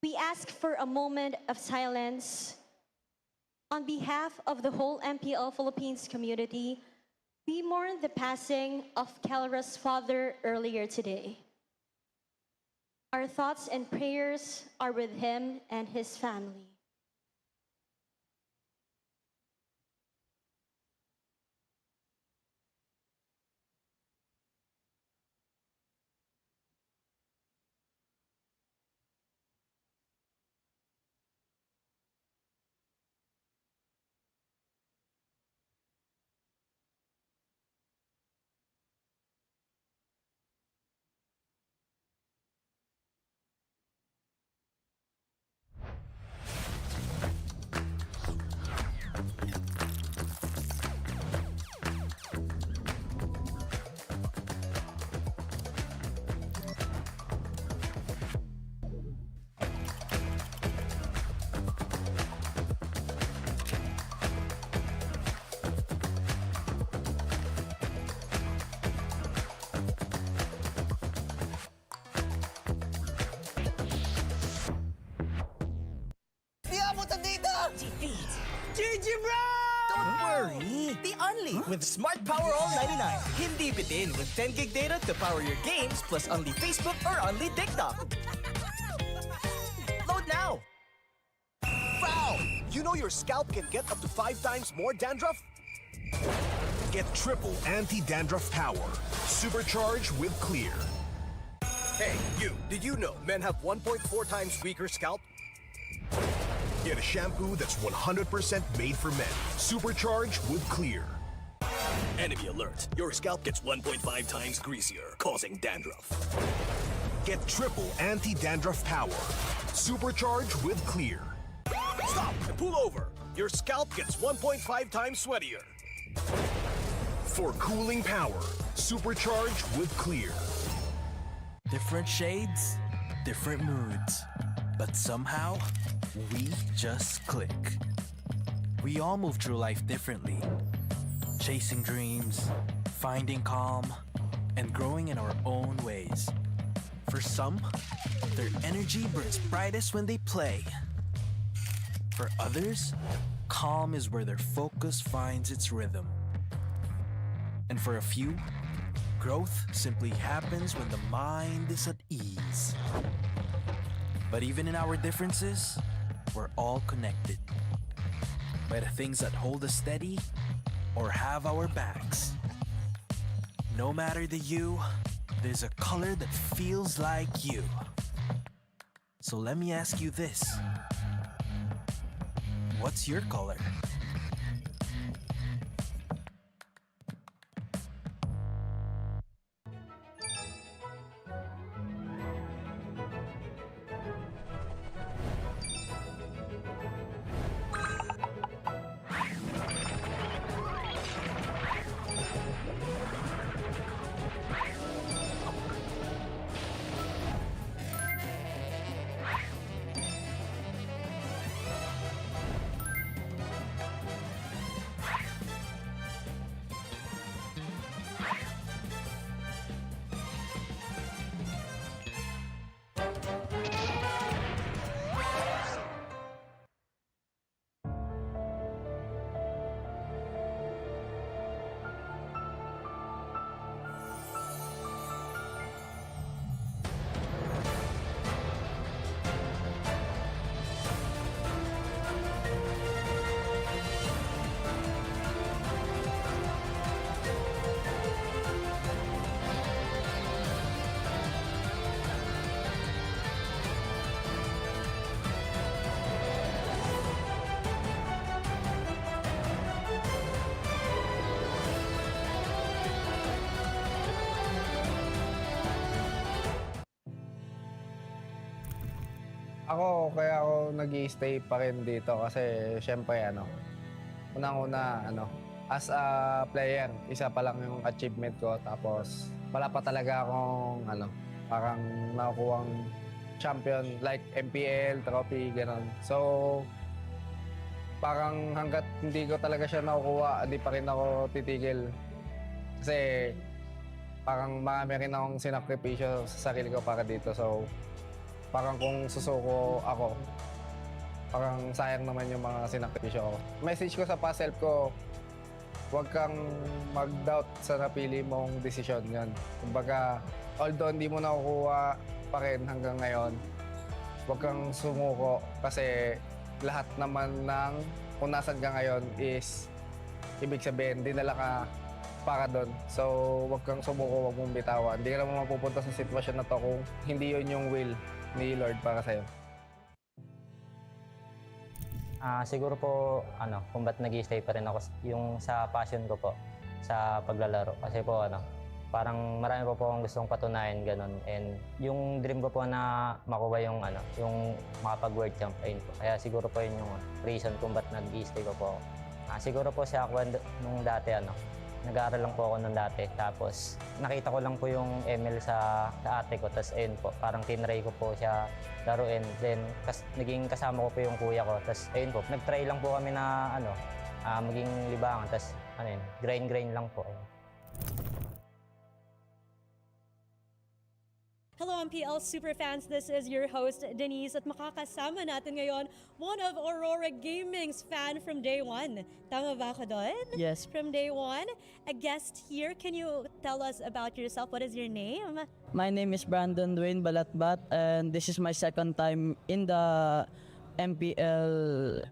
S2: we ask for a moment of silence. On behalf of the whole MPL Philippines community, we mourn the passing of Kelra's father earlier today. Our thoughts and prayers are with him and his family.
S11: Defeat. GG bro! Don't worry. Be only with Smart Power All 99. Hindi bitin with 10 gig data to power your games plus only Facebook or only TikTok. Load now.
S12: Foul! You know your scalp can get up to 5 times more dandruff? Get triple anti-dandruff power. Supercharged with Clear. Hey, you. Did you know men have 1.4 times weaker scalp? Get a shampoo that's 100% made for men. Supercharged with Clear.
S1: Enemy alert. Your scalp gets 1.5 times greasier, causing dandruff.
S12: Get triple anti-dandruff power. Supercharged with Clear.
S1: Stop and pull over. Your scalp gets 1.5 times sweatier.
S12: For cooling power, supercharged with Clear.
S13: Different shades, different moods. But somehow, we just click. We all move through life differently. Chasing dreams, finding calm, and growing in our own ways. For some, their energy burns brightest when they play. For others, calm is where their focus finds its rhythm. And for a few, growth simply happens when the mind is at ease. But even in our differences, we're all connected by the things that hold us steady or have our backs. No matter the hue, there's a color that feels like you. So let me ask you this. What's your color?
S15: Kaya ako nag-i-stay pa rin dito kasi syempre unang-una as a player, isa pa lang yung achievement ko tapos wala pa talaga akong parang nakukuhang champion like MPL, trophy, gano'n. So, parang hanggat hindi ko talaga siya nakukuha, hindi pa rin ako titigil. Kasi parang marami rin akong sinakripisyo sa sarili ko para dito. So, parang kung susuko ako, parang sayang naman yung mga sinakripisyo ko. Message ko sa past self ko, huwag kang mag-doubt sa napili mong desisyon yan. Kumbaga, although hindi mo nakukuha pa rin hanggang ngayon, huwag kang sumuko kasi lahat naman ng kung nasan ka ngayon is ibig sabihin, dinala ka para doon. So, huwag kang sumuko, huwag mong bitawan. Hindi ka naman mapupunta sa sitwasyon na to kung hindi yun yung will ni Lord para sa'yo.
S16: Siguro po, kung ba't nag-i-stay pa rin ako yung sa passion ko po sa paglalaro. Kasi po, parang marami po akong gustong patunayan, ganun. And yung dream ko po na makuha yung, yung makapag-world champ, ayun po. Kaya siguro po yun yung reason kung ba't nag-i-stay ko po. Siguro po siya ako nung dati, nag-aaral lang po ako nung dati. Tapos nakita ko lang po yung ML sa ate ko. Tapos ayun po, parang tinry ko po siya laruin. Then naging kasama ko po yung kuya ko. Tapos ayun po, nag-try lang po kami na maging libangan. Tapos grind lang po. Ayun.
S3: Hello MPL superfans, this is your host Denise at makakasama natin ngayon one of Aurora Gaming's fan from day one. Tama ba ako doon?
S17: Yes.
S3: From day one, a guest here. Can you tell us about yourself? What is your name?
S17: My name is Brandon Dwayne Balatbat and this is my second time in the MPL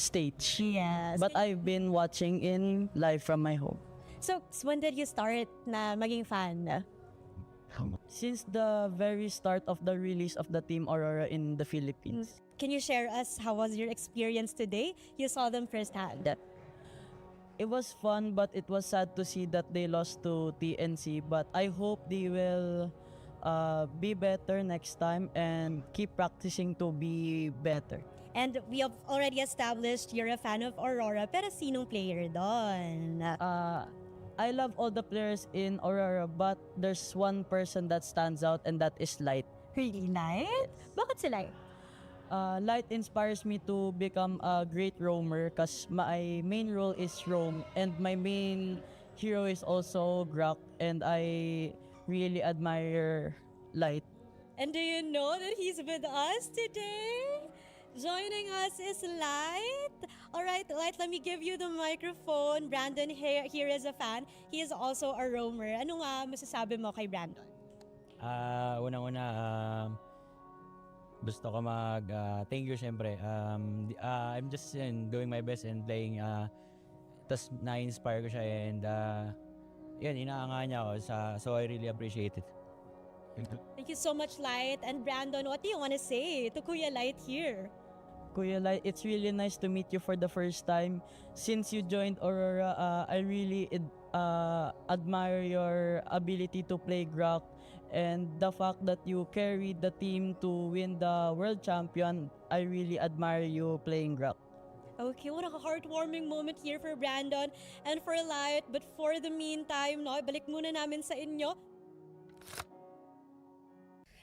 S17: stage.
S3: Yes.
S17: But I've been watching in live from my home.
S3: So when did you start na maging fan?
S17: Since the very start of the release of the Team Aurora in the Philippines.
S3: Can you share us how was your experience today? You saw them firsthand.
S17: It was fun, but it was sad to see that they lost to TNC. But I hope they will be better next time and keep practicing to be better.
S3: And we have already established you're a fan of Aurora, pero sinong player doon?
S17: I love all the players in Aurora, but there's one person that stands out, and that is Light.
S3: Really, Light? Bakit si Light?
S17: Light inspires me to become a great roamer because my main role is roam, and my main hero is also Grok, and I really admire Light.
S3: And do you know that he's with us today? Joining us is Light. All right, Light, let me give you the microphone. Brandon here is a fan. He is also a roamer. Ano nga masasabi mo kay Brandon?
S18: Unang-una, gusto ko thank you syempre. I'm just doing my best and playing. Tas na-inspire ko siya and yun, inaangahan niya ako. So I really appreciate it.
S3: Thank you so much, Light. And Brandon, what do you want to say to Kuya Light here?
S17: Kuya Light, it's really nice to meet you for the first time. Since you joined Aurora, I really admire your ability to play Grok, and the fact that you carried the team to win the world champion. I really admire you playing Grok.
S3: Okay, what a heartwarming moment here for Brandon and for Light. But for the meantime, no, balik muna namin sa inyo.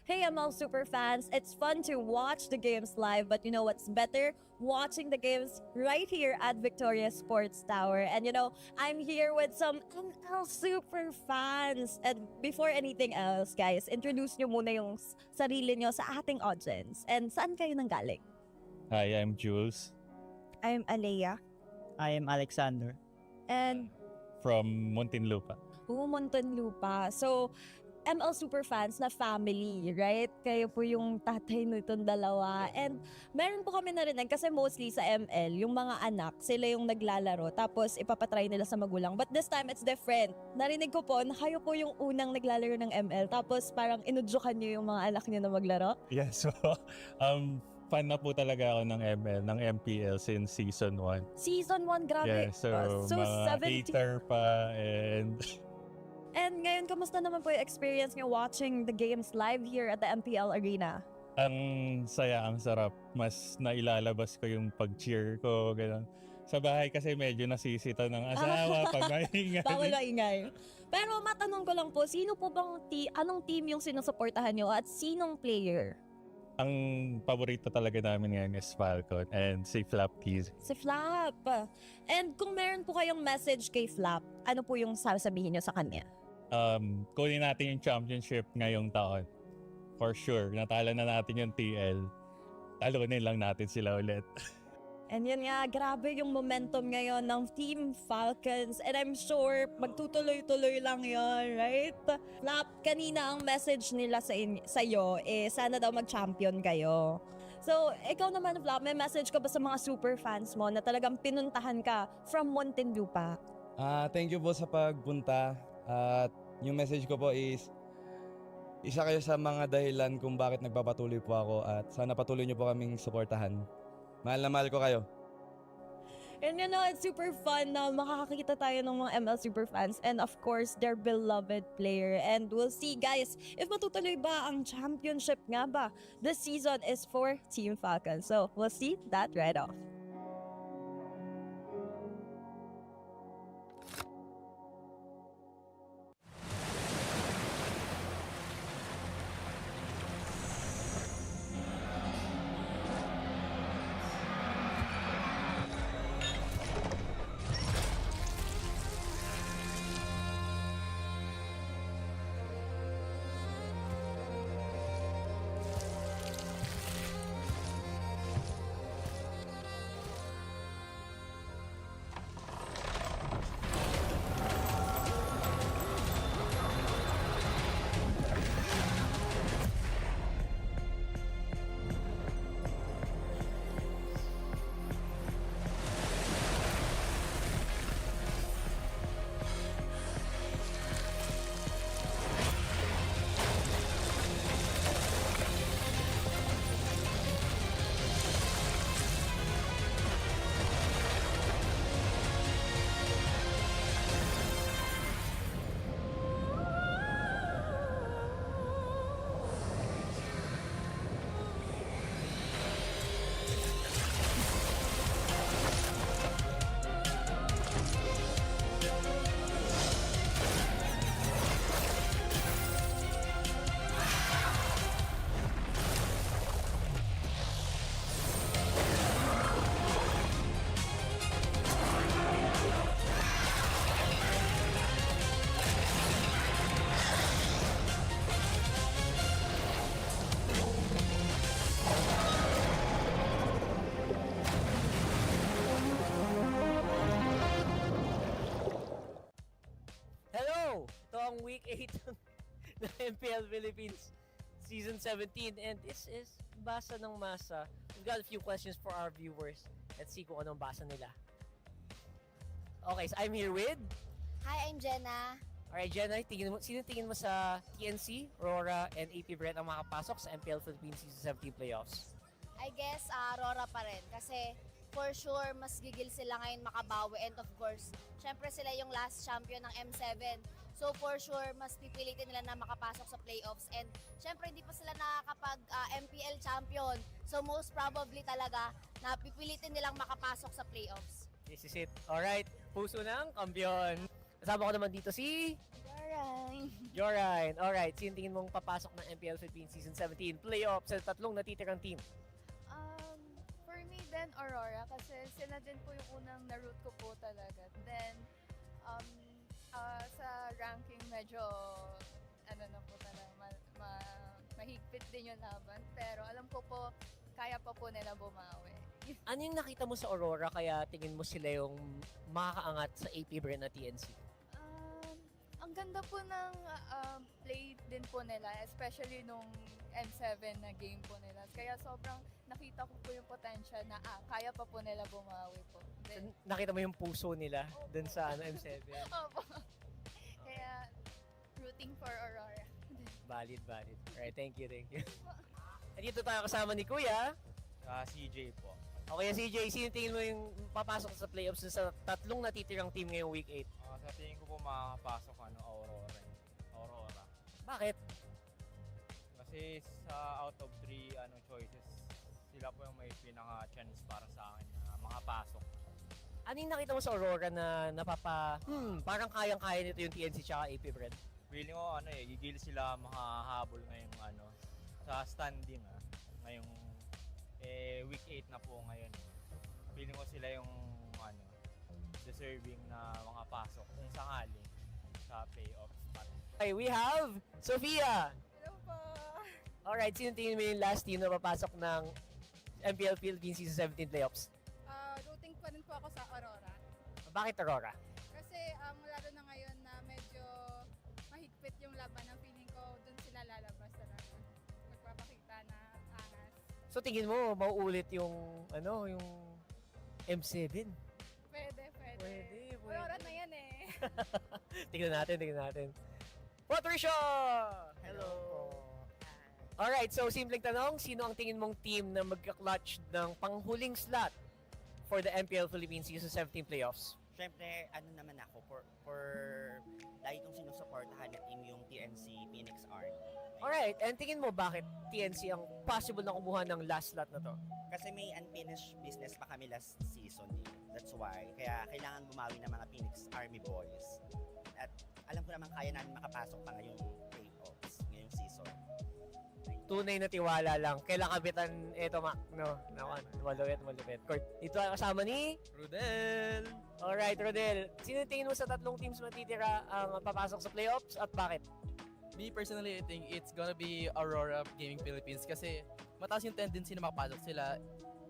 S20: Hey ML super fans, it's fun to watch the games live, but you know what's better? Watching the games right here at Victoria Sports Tower. And you know, I'm here with some ML super fans. And before anything else, guys, introduce nyo muna yung sarili nyo sa ating audience. And saan kayo nanggaling?
S21: Hi, I'm Jules.
S20: I'm Alea.
S21: I am Alexander.
S20: And
S21: from Muntinlupa.
S20: Muntinlupa. So, ML super fans na family, right? Kayo po yung tatay nitong dalawa. And meron po kami narinig kasi mostly sa ML, yung mga anak, sila yung naglalaro tapos ipapatry nila sa magulang. But this time, it's different. Narinig ko po na kayo po yung unang naglalaro ng ML tapos parang inudyukan niyo yung mga anak niyo na maglaro.
S21: Yes, so fan na po talaga ako ng ML, ng MPL since season 1.
S20: Season 1, grabe.
S21: Yeah, so mga
S20: 17.
S21: hater pa and...
S20: And ngayon, kamusta naman po yung experience nyo watching the games live here at the MPL Arena?
S21: Ang saya, ang sarap. Mas nailalabas ko yung pag-cheer ko, gano'n. Sa bahay kasi medyo nasisita ng asawa pag maingay.
S20: Bawal maingay. Pero matanong ko lang po, sino po bang anong team yung sinusuportahan nyo at sinong player?
S21: Ang paborito talaga namin ngayon is Falcon and si Flap Keys.
S20: Si Flap. And kung meron po kayong message kay Flap, ano po yung sasabihin nyo sa kanya?
S21: Kunin natin yung championship ngayong taon. For sure, natalo na natin yung TL. Talunin lang natin sila ulit.
S20: And yun nga, grabe yung momentum ngayon ng Team Falcons. And I'm sure magtutuloy-tuloy lang yun, right? Flap, kanina ang message nila sa'yo, sana daw mag-champion kayo. So, ikaw naman, Flap, may message ka ba sa mga super fans mo na talagang pinuntahan ka from Muntinlupa?
S19: Thank you po sa pagpunta. At yung message ko po is, isa kayo sa mga dahilan kung bakit nagpapatuloy po ako at sana patuloy niyo po kaming suportahan. Mahal na mahal ko kayo.
S20: And you know, it's super fun na makakakita tayo ng mga ML super fans and of course, their beloved player. And we'll see guys, if matutuloy ba ang championship nga ba? This season is for Team Falcons. So, we'll see that right off.
S8: ang week 8 ng MPL Philippines Season 17 and this is Basa ng Masa. We've got a few questions for our viewers. Let's see kung anong basa nila. Okay, so I'm here with...
S22: Hi, I'm Jenna.
S8: Alright, Jenna, sino tingin mo sa TNC, RORA, and APBR ang makapasok sa MPL Philippines Season 17 playoffs?
S22: I guess RORA pa rin kasi for sure mas gigil sila ngayon makabawi and of course, syempre sila yung last champion ng M7. So for sure, mas pipilitin nila na makapasok sa playoffs and syempre hindi pa sila nakakapag MPL champion. So most probably talaga na pipilitin nilang makapasok sa playoffs.
S8: This is it. Alright, puso ng kampiyon. Kasama ko naman dito si... Jorine. Alright, sino tingin mong papasok ng MPL Philippines Season 17 playoffs sa tatlong natitirang team?
S23: For me then, Aurora, kasi sila din po yung unang na-root ko po talaga. Then, sa ranking medyo, ano na po talaga, mahigpit din yung laban. Pero alam ko po, kaya pa po nila bumawi.
S8: Ano yung nakita mo sa Aurora kaya tingin mo sila yung makakaangat sa APBR na TNC?
S23: Ang ganda po ng play din po nila, especially nung M7 na game po nila. Kaya sobrang nakita ko po yung potential na kaya pa po nila bumawi po. Then,
S8: Nakita mo yung puso nila dun sa M7?
S23: Opo. Kaya rooting for Aurora.
S8: Valid. Alright, thank you. At dito tayo kasama ni Kuya.
S14: CJ po.
S8: Okay, CJ, sino tingin mo yung papasok sa playoffs sa tatlong natitirang team ngayong week 8?
S14: Sa tingin ko po makakapasok Aurora.
S8: Bakit?
S14: Kasi sa out of 3 choices, sila po yung may pinaka-chance para sa akin na makapasok.
S8: Ano yung nakita mo sa Aurora na parang kayang-kaya nito yung TNC tsaka APBR?
S14: Feeling ko gigil sila makahabol ngayong sa standing ngayong week 8 na po ngayon. Feeling ko sila yung deserving na makapasok kung sakali sa playoffs pa.
S8: Okay, we have Sofia.
S23: Hello po.
S8: Alright, sino tingin mo yung last team na papasok ng MPL Philippines Season 17 playoffs?
S23: Rooting pa rin po ako sa Aurora.
S8: Bakit Aurora?
S23: Kasi lalo na ngayon na medyo mahigpit yung laban, ang feeling ko dun sila lalabas talaga. Magpapakita na angas.
S8: So tingin mo mauulit yung yung M7?
S23: Pwede. Aurora na yan eh.
S8: tingnan natin. Patricia! Hello! Alright, so simpleng tanong, sino ang tingin mong team na magka-clutch ng panghuling slot for the MPL Philippines Season 17 playoffs?
S24: Siyempre, naman ako, for lagi kong sinusuportahan na team yung TNC Phoenix Art.
S8: Alright, and tingin mo bakit TNC ang possible na kumuha ng last slot na to?
S24: Kasi may unfinished business pa kami last season eh. That's why. Kaya kailangan bumawi ng mga Phoenix Army boys. At alam ko naman kaya namin makapasok pa ngayong playoffs, ngayong season.
S8: Tunay na tiwala lang. Kailan kapitan ito, Mac, no? Naman, malupit. Court, ito ang kasama ni...
S25: Rodel!
S8: Alright, Rodel. Sino tingin mo sa tatlong teams matitira ang papasok sa playoffs at bakit?
S25: Me personally, I think it's gonna be Aurora Gaming Philippines kasi mataas yung tendency na makapasok sila.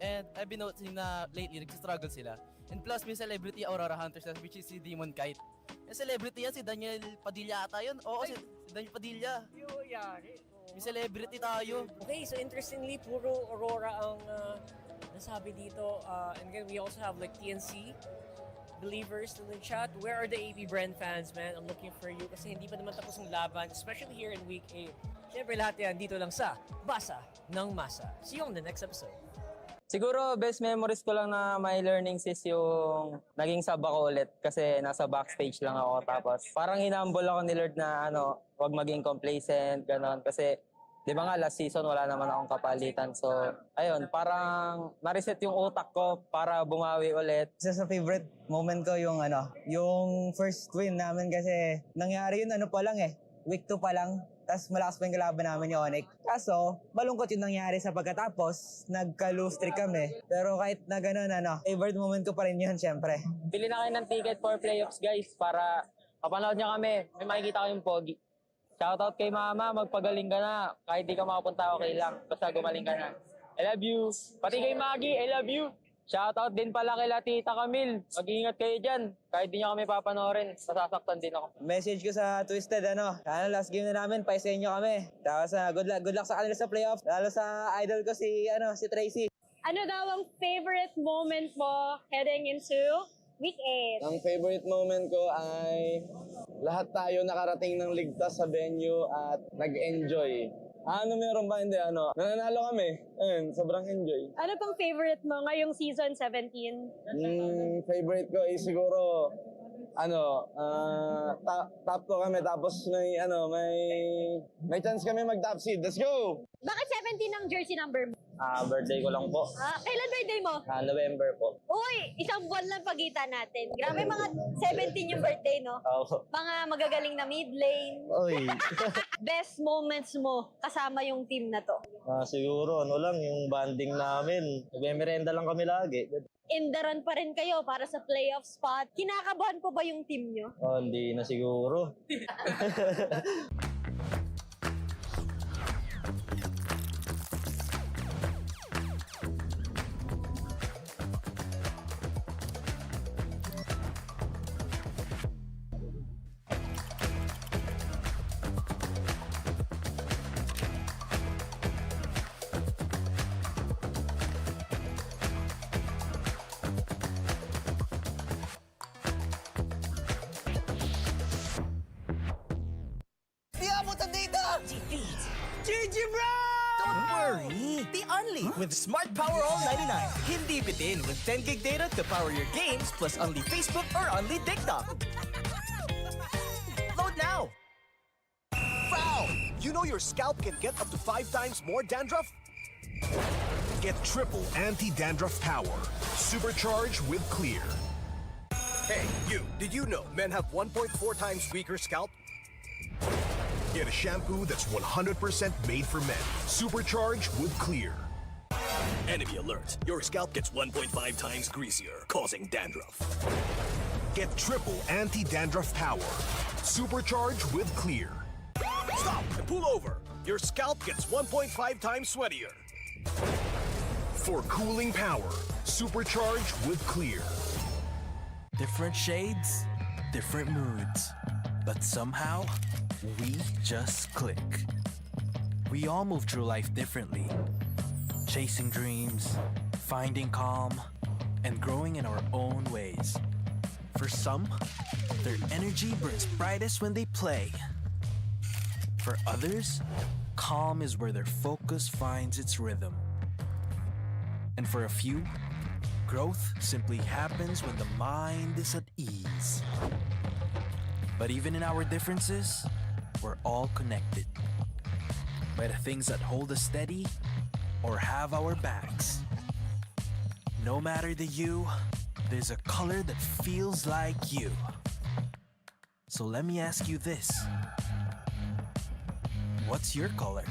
S25: And I've been noticing na lately, nagsistruggle sila. And plus, may celebrity Aurora Hunters which is si Demon Kite. Yung celebrity yan, si Daniel Padilla ata yun. Oo, si Daniel Padilla. May celebrity tayo.
S8: Okay, so interestingly, puro Aurora ang nasabi dito. And again, we also have like TNC believers in the chat. Where are the APBR fans, man? I'm looking for you kasi hindi pa naman tapos ang laban, especially here in week 8. Siyempre lahat yan dito lang sa Basa ng Masa. See you on the next episode.
S16: Siguro, best memories ko lang na my learnings is yung naging sub ako ulit kasi nasa backstage lang ako. Tapos parang hinambol ako ni Lord na wag maging complacent, ganon. Kasi di ba nga last season wala naman akong kapalitan. So ayun, parang na-reset yung utak ko para bumawi ulit.
S26: Isa sa favorite moment ko yung yung first win namin kasi nangyari yun pa lang week 2 pa lang. Tapos malakas pa yung kalaban namin yung Onyx. Kaso, malungkot yung nangyari sa pagkatapos, nagka-lose streak kami. Pero kahit na gano'n, favorite moment ko pa rin yun, syempre.
S16: Bili na kayo ng ticket for playoffs, guys, para mapanood nyo kami. May makikita ko yung pogi. Shoutout kay mama, magpagaling ka na. Kahit di ka makapunta, okay lang. Basta gumaling ka na. I love you. Pati kay Maggie, I love you. Shoutout din pala kila Tita Camille. Mag-ingat kayo dyan. Kahit di nyo kami papanoorin, masasaktan din ako.
S26: Message ko sa Twisted, sana last game na namin, paisayin nyo kami. Tapos good luck sa kanila sa playoff. Lalo sa idol ko si Tracy.
S4: Ano daw ang favorite moment mo heading into week 8?
S19: Ang favorite moment ko ay lahat tayo nakarating ng ligtas sa venue at nag-enjoy. Meron ba? Hindi, nananalo kami. Ayun, sobrang enjoy.
S4: Ano pang favorite mo ngayong season 17?
S19: Favorite ko is siguro, top 2 kami, tapos may chance kami mag-top seed. Let's go!
S4: Bakit 17 ang jersey number mo?
S16: Birthday ko lang po.
S4: Kailan birthday mo?
S16: November po.
S4: Uy, isang buwan lang pagitan natin. Grabe mga 17 yung birthday, no?
S16: Oo.
S4: Mga magagaling na mid lane.
S16: Oy.
S4: Best moments mo kasama yung team na to?
S16: Siguro, yung banding namin. Nagme-merenda lang kami lagi.
S4: In the run pa rin kayo para sa playoff spot. Kinakabahan po ba yung team nyo?
S16: Hindi na siguro.
S11: Defeat. GG bro! Don't worry. Be only with Smart Power All 99. Hindi bitin with 10 gig data to power your games plus only Facebook or only TikTok. Load now.
S12: Foul! You know your scalp can get up to 5 times more dandruff? Get triple anti-dandruff power. Supercharged with Clear.
S1: Hey, you, did you know men have 1.4 times weaker scalp?
S12: Get a shampoo that's 100% made for men. Supercharged with Clear.
S1: Enemy alert. Your scalp gets 1.5 times greasier, causing dandruff.
S12: Get triple anti-dandruff power. Supercharged with Clear.
S1: Stop and pull over. Your scalp gets 1.5 times sweatier.
S12: For cooling power, supercharged with Clear.
S13: Different shades, different moods. But somehow, we just click. We all move through life differently. Chasing dreams, finding calm, and growing in our own ways. For some, their energy burns brightest when they play. For others, calm is where their focus finds its rhythm. And for a few, growth simply happens when the mind is at ease. But even in our differences, we're all connected by the things that hold us steady or have our backs. No matter the you, there's a color that feels like you. So let me ask you this. What's your color?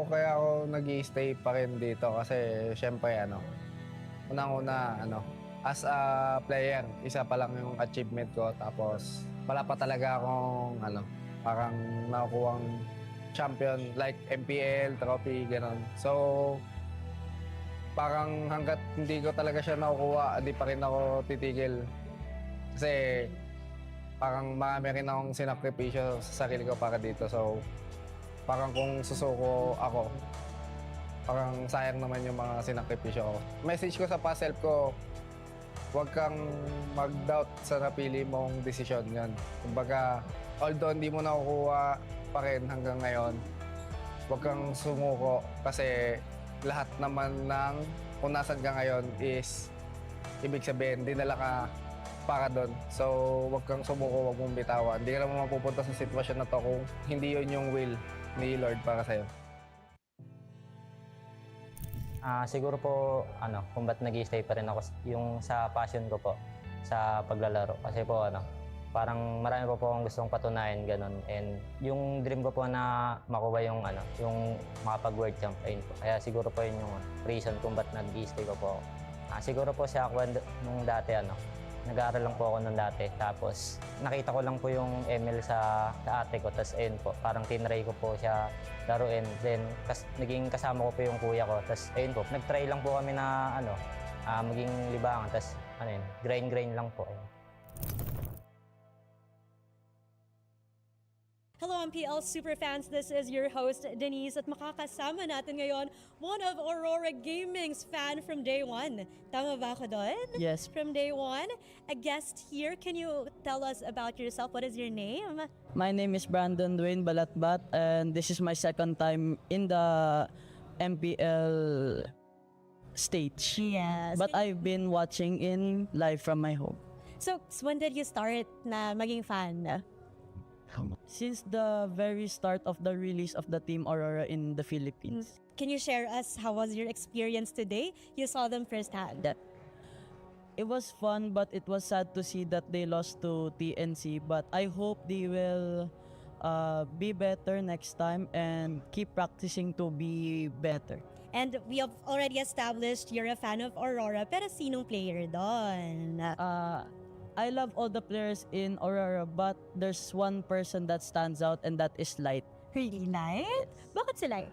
S15: Kaya ako nag-i-stay pa rin dito kasi syempre unang-una as a player, isa pa lang yung achievement ko. Tapos wala pa talaga akong parang nakukuhang champion like MPL, trophy, gano'n. So, parang hanggat hindi ko talaga siya nakukuha, di pa rin ako titigil. Kasi parang marami rin akong sinakripisyo sa sarili ko para dito. So, parang kung susuko ako, parang sayang naman yung mga sinakripisyo ko. Message ko sa past self ko, huwag kang mag-doubt sa napili mong desisyon yan. Kumbaga, although hindi mo nakukuha pa rin hanggang ngayon, huwag kang sumuko kasi lahat naman ng kung nasan ka ngayon is ibig sabihin, dinala ka para doon. So, huwag kang sumuko, huwag mong bitawan. Hindi ka naman mapupunta sa sitwasyon na to kung hindi yun yung will ni Lord para sa'yo.
S16: Siguro po, kung ba't nag-i-stay pa rin ako yung sa passion ko po, sa paglalaro. Kasi po, parang marami po akong gustong patunayan, ganun. And yung dream ko po na makuha yung, yung makapag-world champ, ayun po. Kaya siguro po yun yung reason kung ba't nag-i-stay ko po. Siguro po siya ako nung dati, nag-aaral lang po ako nung dati. Tapos nakita ko lang po yung ML sa ate ko. Tapos ayun po, parang tinry ko po siya laruin. Then naging kasama ko po yung kuya ko. Tapos ayun po, nag-try lang po kami na maging libangan. Tapos grind lang po.
S3: Hello MPL superfans, this is your host Denise at makakasama natin ngayon one of Aurora Gaming's fan from day one. Tama ba ako doon?
S17: Yes.
S3: From day one. A guest here, can you tell us about yourself? What is your name?
S17: My name is Brandon Dwayne Balatbat, and this is my second time in the MPL stage.
S3: Yes.
S17: But I've been watching in live from my home.
S3: So when did you start na maging fan?
S17: Since the very start of the release of the Team Aurora in the Philippines.
S3: Can you share us how was your experience today? You saw them firsthand.
S17: It was fun, but it was sad to see that they lost to TNC. But I hope they will be better next time and keep practicing to be better.
S3: And we have already established you're a fan of Aurora, pero sinong player doon?
S17: I love all the players in Aurora, but there's one person that stands out, and that is Light.
S3: Really, Light? Bakit si Light?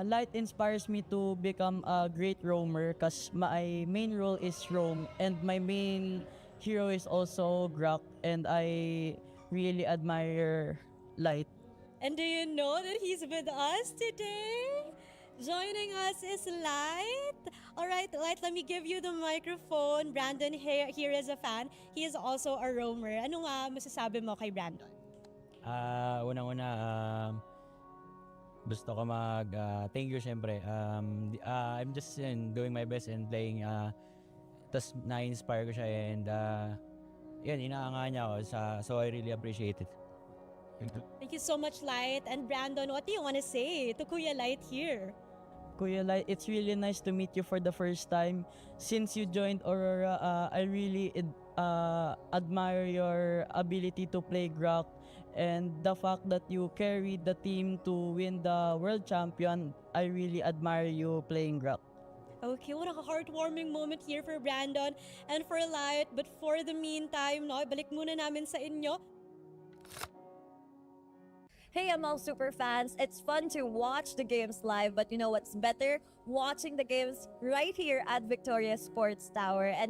S17: Light inspires me to become a great roamer because my main role is roam, and my main hero is also Grok, and I really admire Light.
S3: And do you know that he's with us today? Joining us is Light. All right, Light, let me give you the microphone. Brandon here is a fan. He is also a roamer. Ano nga masasabi mo kay Brandon?
S18: Unang-una, gusto ko thank you syempre. I'm just doing my best and playing. Tas na-inspire ko siya and inaangahan niya ako. So I really appreciate it.
S3: Thank you so much, Light. And Brandon, what do you want to say to Kuya Light here?
S17: Kuya Light, it's really nice to meet you for the first time. Since you joined Aurora, I really admire your ability to play Grok and the fact that you carried the team to win the world champion. I really admire you playing Grok.
S3: Okay, what a heartwarming moment here for Brandon and for Light. But for the meantime, balik muna namin sa inyo.
S20: Hey ML Superfans, it's fun to watch the games live, but you know what's better? Watching the games right here at Victoria Sports Tower. And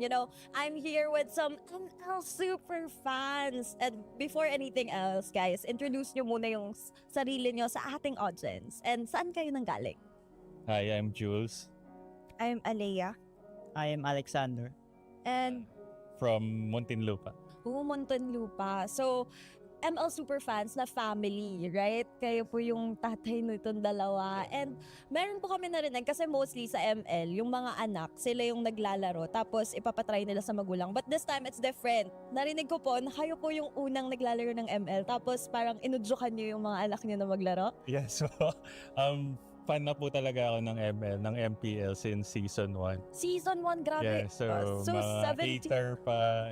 S20: I'm here with some ML Superfans. And before anything else, guys, introduce nyo muna yung sarili nyo sa ating audience. And saan kayo nanggaling?
S21: Hi, I'm Jules.
S20: I'm Alea.
S17: I am Alexander.
S20: And
S21: From Muntinlupa.
S20: Muntinlupa. So, ML Superfans na family, right? Kayo po yung tatay nitong dalawa. And meron po kami narinig kasi mostly sa ML, yung mga anak, sila yung naglalaro tapos ipapatry nila sa magulang. But this time, it's different. Narinig ko po na kayo po yung unang naglalaro ng ML tapos parang inudyukan nyo yung mga anak nyo na maglaro.
S21: Yes, so, fan na po talaga ako ng ML, ng MPL since season 1.
S20: Season 1, grabe.
S21: Yeah, so mga
S20: 17
S21: hater pa.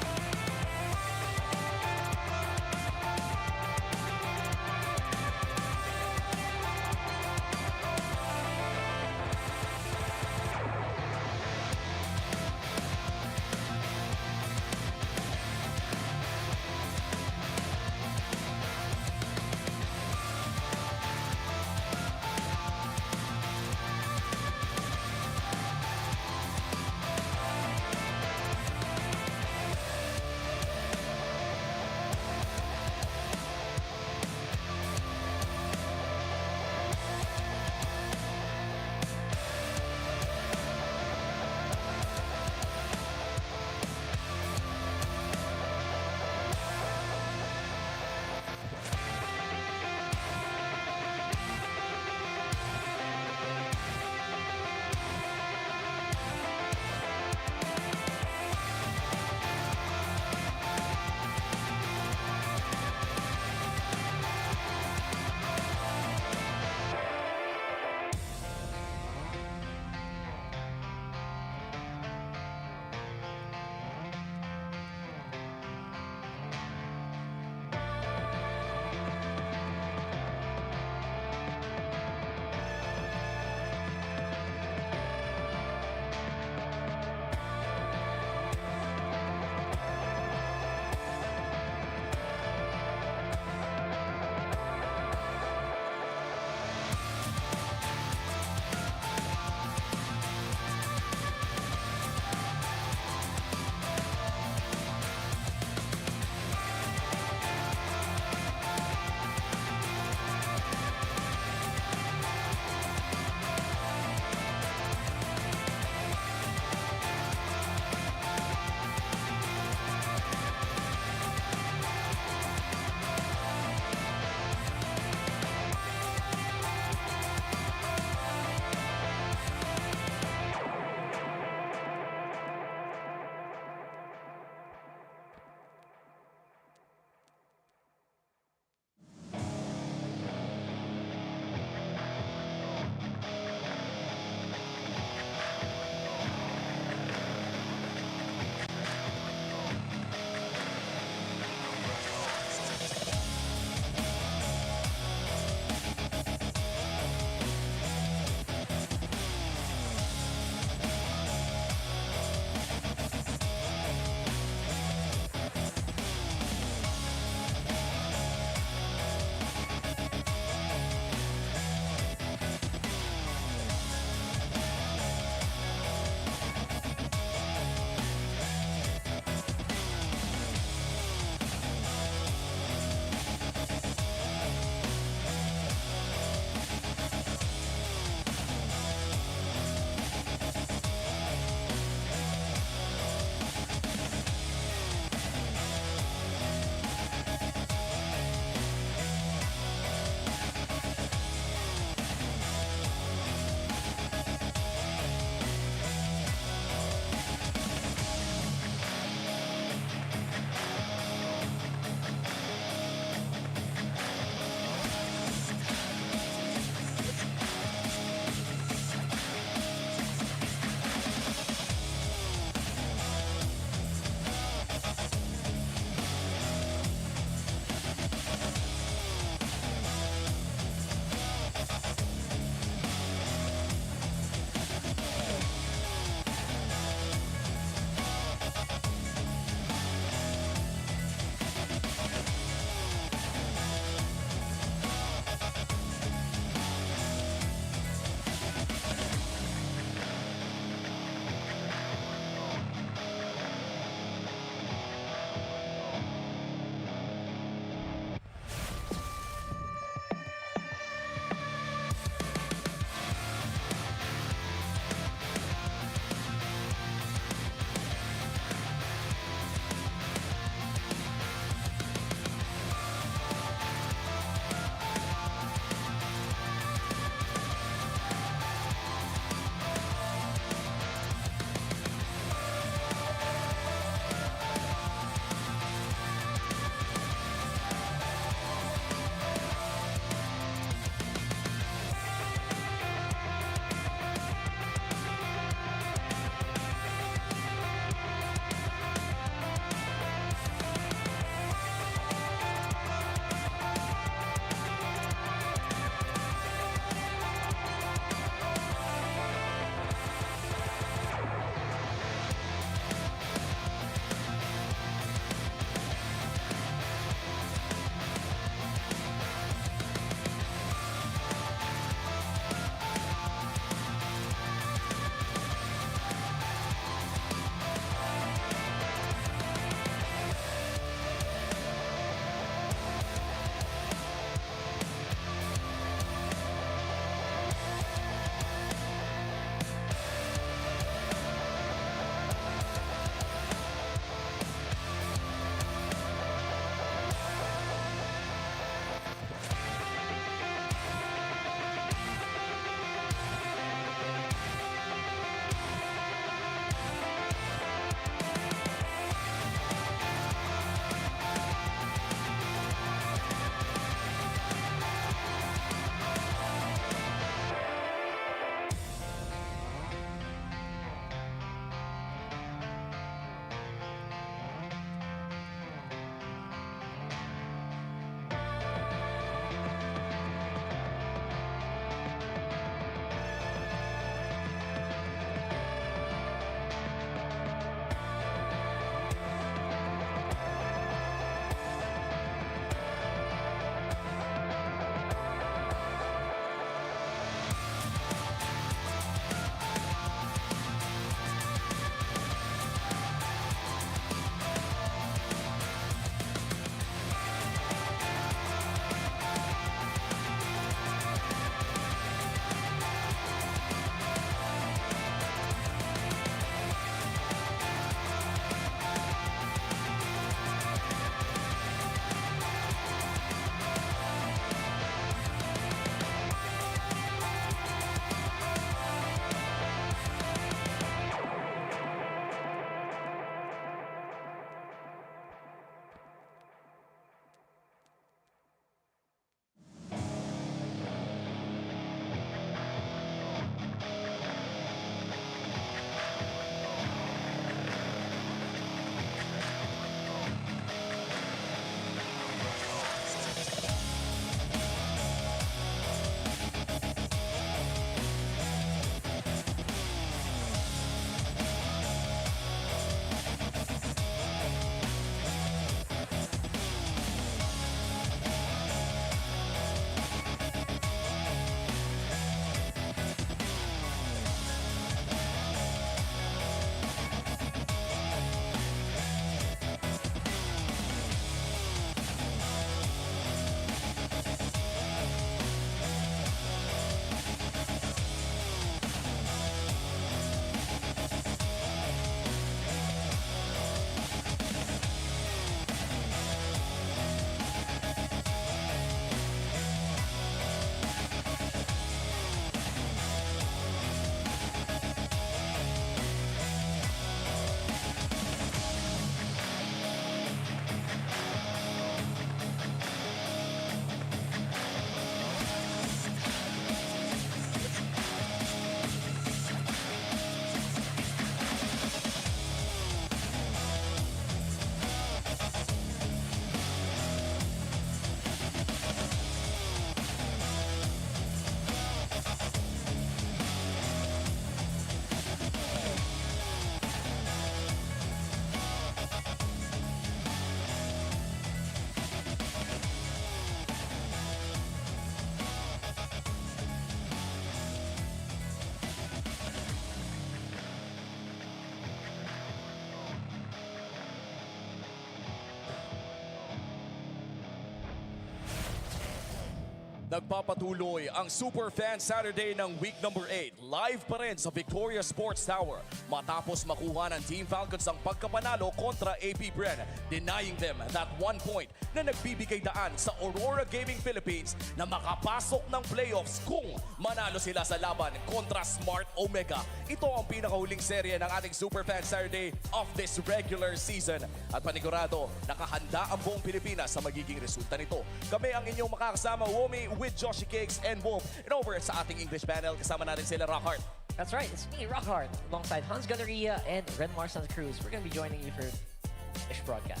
S2: Nagpapatuloy ang Super Fan Saturday ng week number 8. Live pa rin sa Victoria Sports Tower matapos makuha ng Team Falcons ang pagkapanalo kontra APBR, denying them that 1 point na nagbibigay daan sa Aurora Gaming Philippines na makapasok ng playoffs kung manalo sila sa laban kontra Smart Omega. Ito ang pinakahuling serye ng ating Super Fan Saturday of this regular season. At panigurado, nakahanda ang buong Pilipinas sa magiging resulta nito. Kami ang inyong makakasama, Womi, with Joshi Cakes and Wolf. And over sa ating English panel, kasama natin sila Rockhart.
S8: That's right, it's me, Rockhart, alongside Hans Galleria and Renmar Santa Cruz. We're going to be joining you for this broadcast.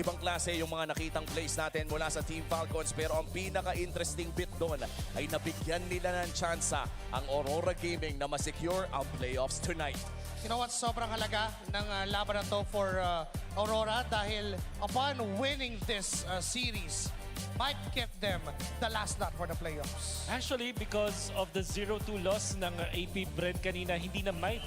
S2: Ibang klase yung mga nakitang plays natin mula sa Team Falcons, pero ang pinaka-interesting bit doon ay nabigyan nila ng tsansa ang Aurora Gaming na ma-secure ang playoffs tonight.
S5: You know what, sobrang halaga ng laban na to for Aurora dahil upon winning this series, might get them the last nut for the playoffs.
S6: Actually, because of the 0-2 loss ng APBR kanina, hindi na might.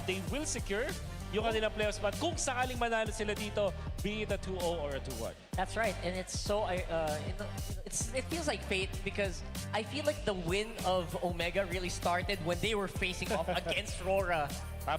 S6: They will secure yung kanilang playoffs spot kung sakaling manalo sila dito, be it a 2-0 or a 2-1.
S8: That's right, and it's so it feels like fate because I feel like the win of Omega really started when they were facing off against RORA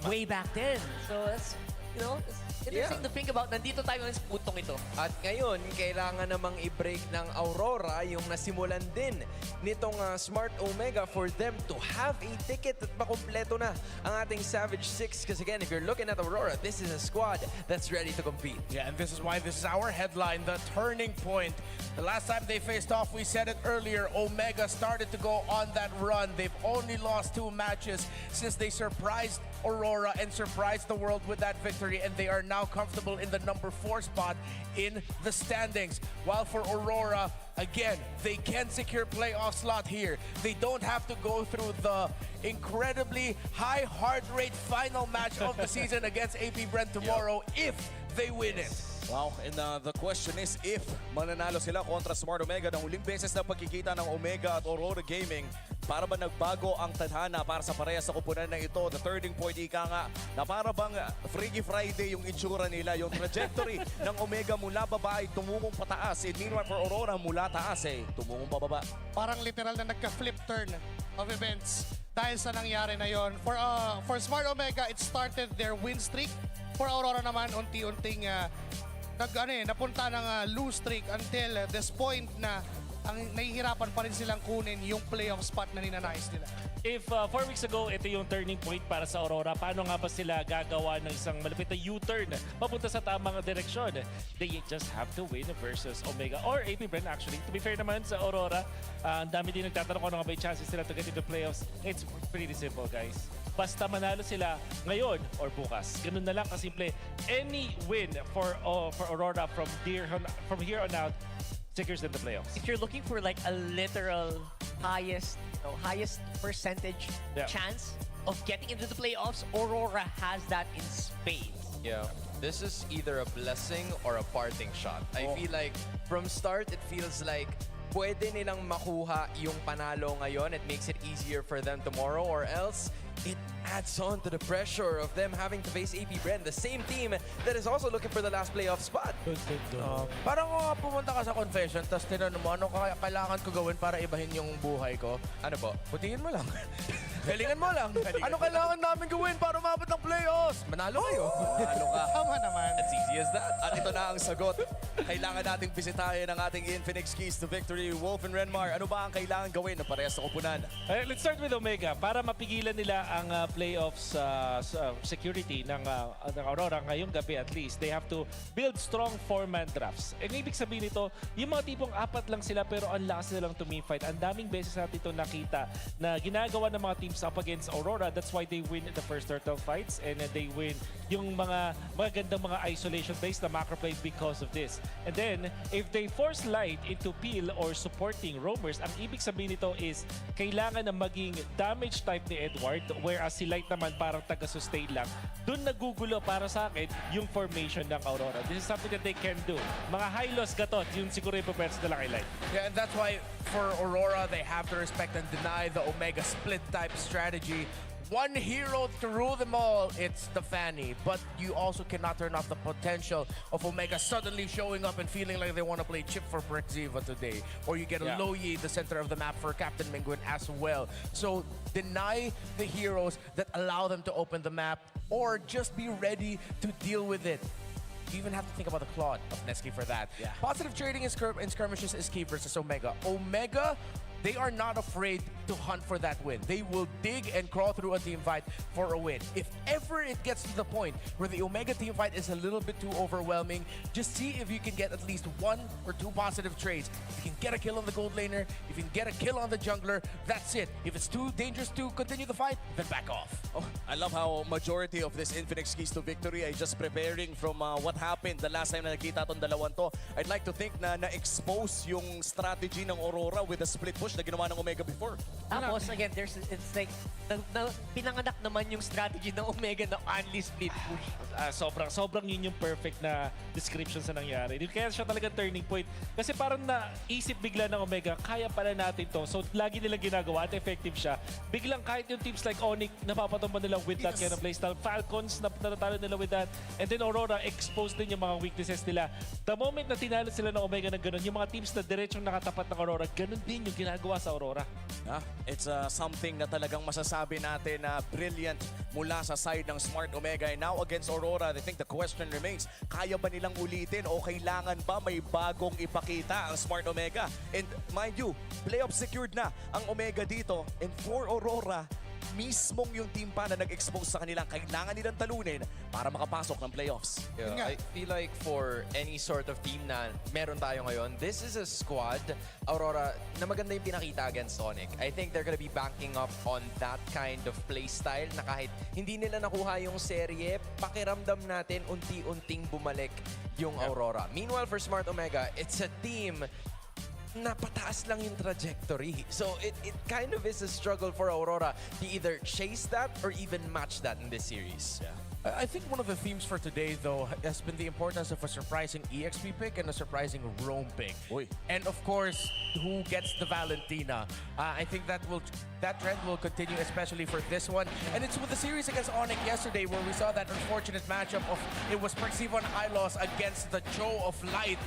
S8: way back then. So it's it's interesting to think about. Nandito tayo sa putong ito.
S7: At ngayon, kailangan namang i-break ng Aurora yung nasimulan din nitong Smart Omega for them to have a ticket at makumpleto na ang ating Savage 6. Because again, if you're looking at Aurora, this is a squad that's ready to compete.
S9: Yeah, and this is why this is our headline, the turning point. The last time they faced off, we said it earlier, Omega started to go on that run. They've only lost 2 matches since they surprised Aurora and surprised the world with that victory, and they are now comfortable in the number 4 spot in the standings. While for Aurora, again, they can secure playoff slot here. They don't have to go through the incredibly high heart rate final match of the season against APBR tomorrow if they win it.
S2: Wow, and the question is if mananalo sila kontra Smart Omega ng huling beses na pagkikita ng Omega at Aurora Gaming, para ba nagbago ang tadhana para sa parehas sa koponan na ito? The turning point, ika nga, na para bang Freaky Friday yung itsura nila, yung trajectory ng Omega mula baba ay tumungong pataas. And meanwhile for Aurora, mula taas tumungong pababa.
S5: Parang literal na nagka-flip turn of events dahil sa nangyari na yon. For Smart Omega, it started their win streak. For Aurora naman, unti-unting napunta ng lose streak until this point na ang nahihirapan pa rin silang kunin yung playoff spot na ninanais nila.
S6: If 4 weeks ago, ito yung turning point para sa Aurora, paano nga ba sila gagawa ng isang malapit na U-turn papunta sa tamang direksyon? They just have to win versus Omega or APBR actually. To be fair naman sa Aurora, ang dami din nagtatanong kung ano nga ba yung chances nila to get into playoffs. It's pretty simple, guys. Basta manalo sila ngayon or bukas. Ganun na lang kasimple. Any win for Aurora from here on out secures them the playoffs.
S8: If you're looking for like a literal highest percentage chance of getting into the playoffs, Aurora has that in spades.
S7: Yeah. This is either a blessing or a parting shot. I feel like from start, it feels like pwede nilang makuha yung panalo ngayon. It makes it easier for them tomorrow, or else it adds on to the pressure of them having to face APBR, the same team that is also looking for the last playoff spot.
S9: Parang pumunta ka sa confession, tapos tinanong mo, ano kailangan ko gawin para ibahin yung buhay ko?
S7: Ano po?
S9: Putingin mo lang. Galingan mo lang. Ano kailangan namin gawin para umabot ng playoffs? Manalo kayo.
S2: Manalo ka.
S5: Tama naman.
S2: As easy as that. At ito na ang sagot. Kailangan nating bisitahin ang ating Infinix Keys to Victory, Wolf and Renmar. Ano ba ang kailangan gawin na parehas sa koponan?
S6: Let's start with Omega. Para mapigilan nila ang playoffs security ng Aurora ngayong gabi at least, they have to build strong 4-man drafts. Ang ibig sabihin nito, yung mga tipong 4 lang sila pero ang lakas nilang tumiffight. Ang daming beses natin ito nakita na ginagawa ng mga teams up against Aurora. That's why they win the first turtle fights and they win yung mga magandang mga isolation-based na macro play because of this. And then, if they force Light into peel or supporting roamers, ang ibig sabihin nito is kailangan na maging damage type ni Edward, whereas si Light naman parang taga-sustain lang. Doon nagugulo para sa akin yung formation ng Aurora. This is something that they can do. Mga high-loss gatot, yun siguro yung pupwersa nila kay Light.
S9: Yeah, and that's why for Aurora, they have to respect and deny the Omega split type strategy one hero to rule them all, it's the Fanny. But you also cannot turn off the potential of Omega suddenly showing up and feeling like they want to play chip for Prexiva today. Or you get a Loyi, the center of the map for Captain Mingwin as well. So deny the heroes that allow them to open the map, or just be ready to deal with it. You even have to think about the Claude of Nesky for that. Positive trading in skirmishes is key versus Omega. Omega, they are not afraid to hunt for that win. They will dig and crawl through a team fight for a win. If ever it gets to the point where the Omega team fight is a little bit too overwhelming, just see if you can get at least 1 or 2 positive trades. If you can get a kill on the gold laner, if you can get a kill on the jungler, that's it. If it's too dangerous to continue the fight, then back off.
S2: Oh, I love how majority of this Infinix keys to victory ay just preparing from what happened the last time na nakita tong dalawang to. I'd like to think na na-expose yung strategy ng Aurora with the split push na ginawa ng Omega before.
S8: Tapos, again, it's like, pinanganak naman yung strategy ng Omega na only split push.
S6: Sobrang yun yung perfect na description sa nangyari. Kaya siya talaga turning point. Kasi parang naisip bigla ng Omega, kaya pala natin to. So, lagi nilang ginagawa at effective siya. Biglang kahit yung teams like Onyx, napapatumba nila with that kind of playstyle. Falcons, natatalo nila with that. And then Aurora, exposed din yung mga weaknesses nila. The moment na tinalo sila ng Omega na ganun, yung mga teams na diretsong nakatapat ng Aurora, ganun din yung ginagawa sa Aurora.
S2: It's something na talagang masasabi natin na brilliant mula sa side ng Smart Omega. And now against Aurora, I think the question remains, kaya ba nilang ulitin o kailangan ba may bagong ipakita ang Smart Omega? And mind you, playoff secured na ang Omega dito. And for Aurora, mismong yung team pa na nag-expose sa kanilang kailangan nilang talunin para makapasok ng playoffs.
S7: I feel like for any sort of team na meron tayo ngayon, this is a squad, Aurora, na maganda yung pinakita against Sonic. I think they're gonna be banking up on that kind of playstyle na kahit hindi nila nakuha yung serye, pakiramdam natin unti-unting bumalik yung Aurora. Meanwhile, for Smart Omega, it's a team na pataas lang yung trajectory. So it kind of is a struggle for Aurora to either chase that or even match that in this series.
S9: I think one of the themes for today, though, has been the importance of a surprising EXP pick and a surprising roam pick. And of course, who gets the Valentina. I think that trend will continue, especially for this one. And it's with the series against Onyx yesterday where we saw that unfortunate matchup of it was Prexiva and Ilos against the Joe of Light,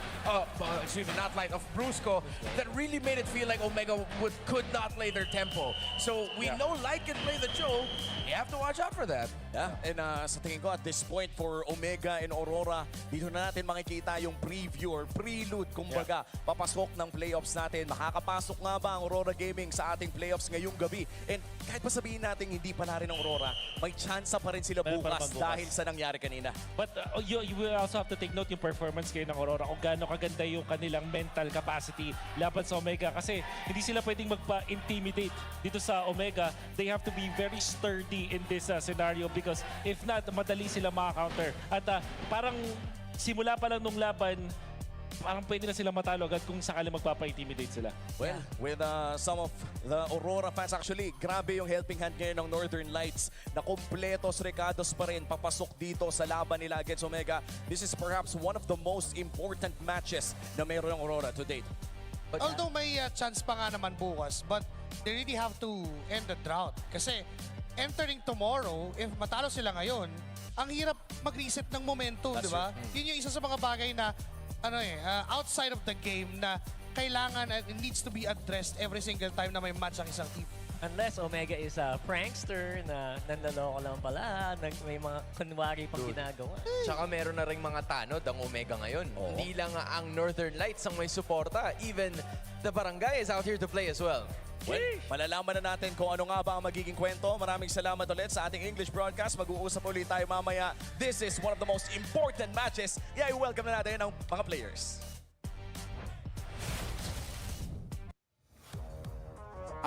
S9: excuse me, not Light, of Brusco, that really made it feel like Omega could not lay their tempo. So we know Light can play the Joe. You have to watch out for that.
S2: And sa tingin ko at this point for Omega and Aurora, dito na natin makikita yung preview or prelude, kumbaga, papasok ng playoffs natin. Makakapasok nga ba ang Aurora Gaming sa ating playoffs ngayong gabi? And kahit pa sabihin natin hindi pa na rin ang Aurora, may chance pa rin sila bukas dahil sa nangyari kanina.
S6: But you will also have to take note yung performance kayo ng Aurora kung gaano kaganda yung kanilang mental capacity laban sa Omega. Kasi hindi sila pwedeng magpa-intimidate dito sa Omega. They have to be very sturdy in this scenario because if not, madali sila maka-counter. At parang simula pa lang nung laban, parang pwede na sila matalo agad kung sakali magpapa-intimidate sila.
S2: Well, with some of the Aurora fans, actually, grabe yung helping hand ngayon ng Northern Lights na kompletos recados pa rin papasok dito sa laban nila against Omega. This is perhaps one of the most important matches na meron ng Aurora to date.
S5: Although may chance pa nga naman bukas, but they really have to end the drought. Kasi entering tomorrow, if matalo sila ngayon, ang hirap mag-reset ng momentum, di ba? Yun yung isa sa mga bagay na outside of the game na kailangan and it needs to be addressed every single time na may match ang isang team.
S8: Unless Omega is a prankster na nanloloko lang pala, may mga kunwari pang ginagawa.
S7: Tsaka meron na ring mga tanod ang Omega ngayon. Hindi lang ang Northern Lights ang may suporta. Even the barangay is out here to play as well.
S2: Well, malalaman na natin kung ano nga ba ang magiging kwento. Maraming salamat ulit sa ating English broadcast. Mag-uusap ulit tayo mamaya. This is one of the most important matches. I-welcome na natin ang mga players.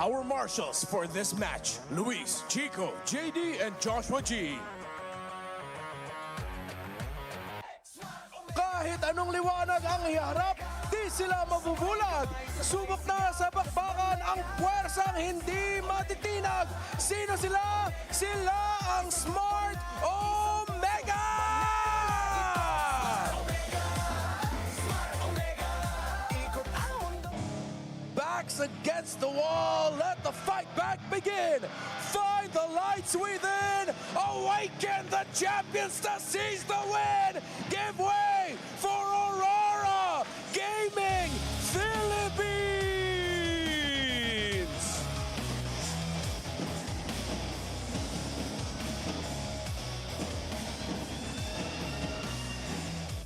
S1: Our marshals for this match, Luis, Chico, JD, and Joshua G.
S9: Kahit anong liwanag ang iharap, di sila mabubulag. Subok na sa bakbakan ang puwersang hindi matitinag. Sino sila? Sila ang Smart Omega! Back backs against the wall. Let the fight back begin. Find the lights within. Awaken the champions to seize the win. Give way for Aurora Gaming Philippines.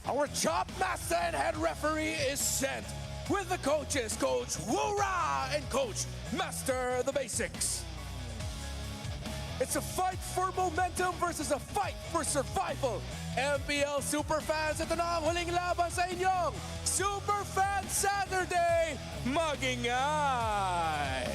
S9: Our chop master and head referee is sent with the coaches, Coach RORA and Coach Master the Basics. It's a fight for momentum versus a fight for survival. MPL Superfans, ito na ang huling laban sa inyong Superfan Saturday Magingay!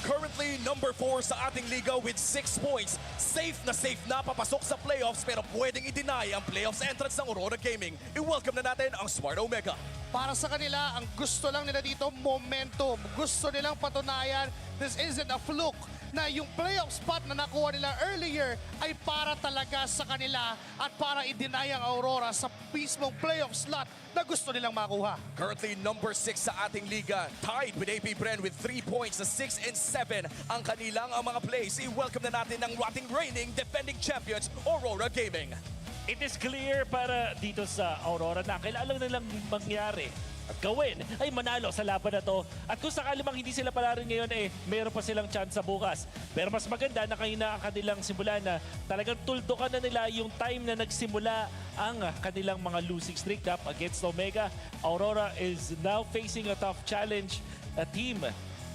S2: Currently number 4 sa ating liga with 6 points. Safe na papasok sa playoffs pero pwedeng i-deny ang playoffs entrance ng Aurora Gaming. I-welcome na natin ang Smart Omega.
S5: Para sa kanila, ang gusto lang nila dito, momentum. Gusto nilang patunayan, this isn't a fluke, na yung playoff spot na nakuha nila earlier ay para talaga sa kanila at para i-deny ang Aurora sa mismong playoff slot na gusto nilang makuha.
S2: Currently number 6 sa ating liga, tied with APBR with 3 points sa 6 and 7 ang kanilang mga plays. I-welcome na natin ang ating reigning defending champions, Aurora Gaming.
S6: It is clear para dito sa Aurora na kailangan nilang mangyari at gawin ay manalo sa laban na to. At kung sakali mang hindi sila palarin ngayon, meron pa silang chance sa bukas. Pero mas maganda na kayo na ang kanilang simula na talagang tuldukan na nila yung time na nagsimula ang kanilang mga losing streak up against Omega. Aurora is now facing a tough challenge, a team,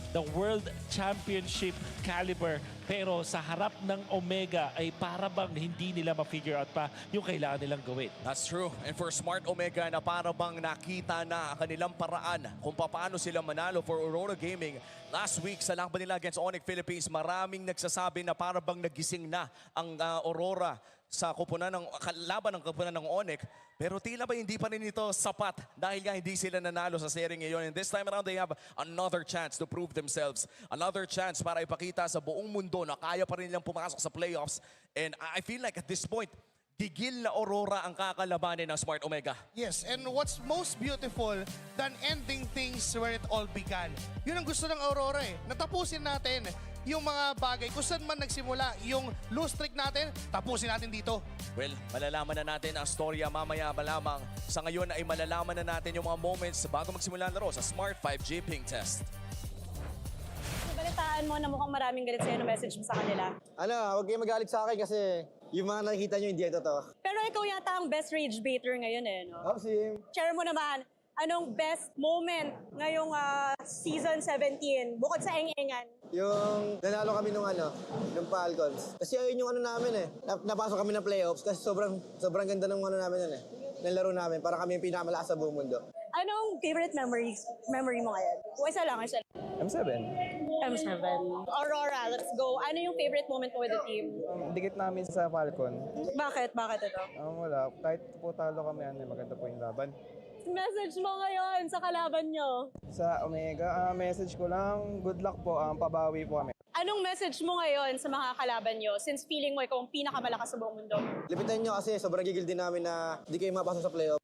S6: the World Championship caliber. Pero sa harap ng Omega ay para bang hindi nila ma-figure out pa yung kailangan nilang gawin.
S2: That's true. And for Smart Omega na para bang nakita na ang kanilang paraan kung paano sila manalo for Aurora Gaming. Last week sa laban nila against Onyx Philippines, maraming nagsasabi na para bang nagising na ang Aurora sa koponan ng laban ng koponan ng Onyx. Pero tila ba hindi pa rin ito sapat dahil nga hindi sila nanalo sa series ngayon. And this time around, they have another chance to prove themselves. Another chance para ipakita sa buong mundo na kaya pa rin nilang pumasok sa playoffs. And I feel like at this point, gigil na Aurora ang kakalabanin ng Smart Omega.
S5: Yes, and what's most beautiful than ending things where it all began? Yun ang gusto ng Aurora Natapusin natin yung mga bagay. Kung saan man nagsimula, yung lose streak natin, tapusin natin dito.
S2: Well, malalaman na natin ang storya mamaya lamang. Sa ngayon ay malalaman na natin yung mga moments bago magsimula ang laro sa Smart 5G Ping Test.
S4: Balitaan mo na mukhang maraming galit sa'yo na message mo sa kanila.
S26: Huwag kayong magalit sa akin kasi yung mga nakikita nyo hindi totoo.
S4: Pero ikaw yata ang best rage baiter ngayon no?
S26: Oh, Sim.
S4: Share mo naman, anong best moment ngayong season 17 bukod sa eng-engan?
S26: Yung nanalo kami nung Falcons. Kasi ayun yung namin Napasok kami ng playoffs kasi sobrang ganda ng namin ng laro namin. Para kami yung pinakamalakas sa buong mundo.
S4: Anong favorite memory mo ngayon? Isa lang.
S26: M7.
S4: M7. Aurora, let's go. Ano yung favorite moment mo with the team?
S26: Dikit namin sa Falcon.
S4: Bakit? Bakit ito?
S26: Wala. Kahit po talo kami, maganda po yung laban.
S4: Message mo ngayon sa kalaban nyo?
S26: Sa Omega, message ko lang, good luck po, pabawi po kami.
S4: Anong message mo ngayon sa mga kalaban nyo since feeling mo ikaw ang pinakamalakas sa buong mundo?
S26: Lipitan nyo kasi sobrang gigil din namin na di kayo mapasok sa playoff.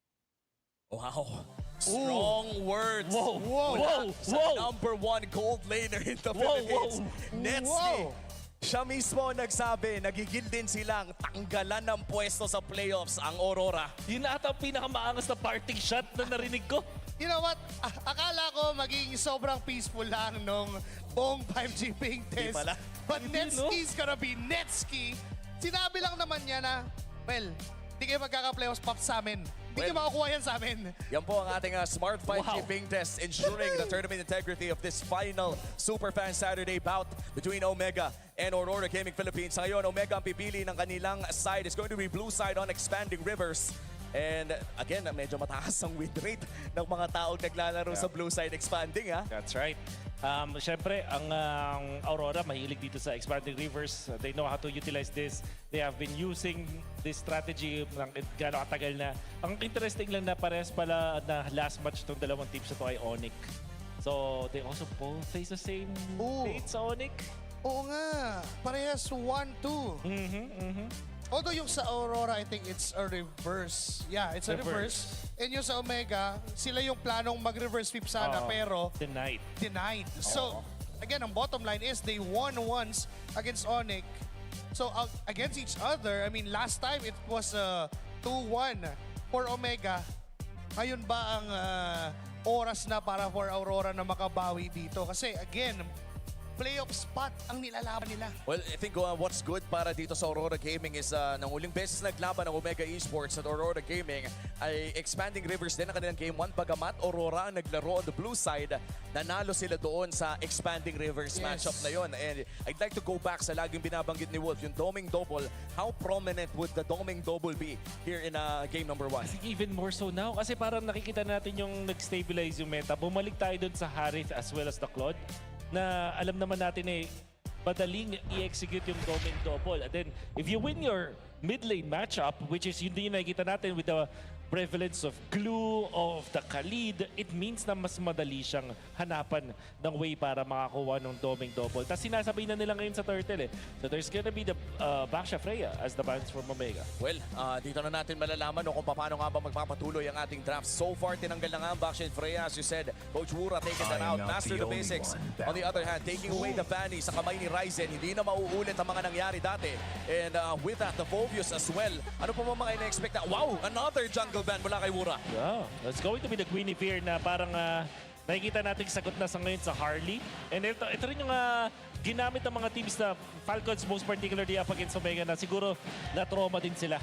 S2: Wow. Strong words.
S6: Whoa.
S2: Mula sa number 1 gold laner in the Philippines. Netsky. Siya mismo nagsabi, nagigil din silang tanggalan ng pwesto sa playoffs ang Aurora.
S6: Yun na ata ang pinakamaangas na parting shot na narinig ko.
S5: You know what? Akala ko magiging sobrang peaceful lang nung buong 5G Ping Test. But Netsky's gonna be Netsky. Sinabi lang naman niya na, well, di kayo magkaka-playoffs pop sa amin. Hindi kayo makukuha yan sa amin.
S2: Yan po ang ating Smart 5G Ping Test, ensuring the tournament integrity of this final Superfan Saturday bout between Omega and Aurora Gaming Philippines. Sa ngayon, Omega ang pipili ng kanilang side. It's going to be blue side on Expanding Rivers. And again, medyo mataas ang win rate ng mga taong naglalaro sa blue side expanding.
S6: That's right. Siyempre, ang Aurora mahilig dito sa Expanding Rivers. They know how to utilize this. They have been using this strategy ng gano'ng katagal na. Ang interesting lang na parehas pala na last match itong dalawang teams na to ay Onyx. So, they also both face the same fate sa Onyx.
S5: Oo nga. Parehas 1-2. Although yung sa Aurora, I think it's a reverse. Yeah, it's a reverse. And yung sa Omega, sila yung planong mag-reverse sweep sana, pero
S6: Denied.
S5: denied. So, again, ang bottom line is they won once against Onyx. So, against each other, I mean, last time it was 2-1 for Omega. Ngayon ba ang oras na para for Aurora na makabawi dito? Kasi, again, playoff spot ang nilalaban nila.
S2: Well, I think what's good para dito sa Aurora Gaming is nang uling beses naglaban ng Omega Esports at Aurora Gaming ay expanding rivers din ang kanilang Game 1. Bagamat Aurora ang naglaro on the blue side, nanalo sila doon sa expanding rivers matchup na yon. And I'd like to go back sa laging binabanggit ni Wolf, yung doming double. How prominent would the doming double be here in game number 1?
S6: I think even more so now kasi parang nakikita natin yung nag-stabilize yung meta. Bumalik tayo dun sa Harith as well as the Claude na alam naman natin madaling i-execute yung doming double. And then, if you win your mid lane matchup, which is yun din yung nakikita natin with the prevalence of glue, of the Khalid, it means na mas madali siyang hanapan ng way para makakuha ng doming double. Tapos sinasabay na nila ngayon sa Turtle So there's gonna be the Baksha Freya as the bans from Omega.
S2: Well, dito na natin malalaman kung paano nga ba magpapatuloy ang ating draft. So far, tinanggal na nga ang Baksha Freya. As you said, Coach Wura taking that out, master the basics. On the other hand, taking away the Fanny sa kamay ni Ryzen. Hindi na mauulit ang mga nangyari dati. And with that, the Phobius as well. Ano pa mga ina-expect na? Wow, another jungle ban mula kay Wura.
S6: Yeah, it's going to be the Guinevere na parang nakikita natin sagot na sa ngayon sa Harley. And ito rin yung ginamit ng mga teams na Falcons most particularly up against Omega na siguro na-trauma din sila.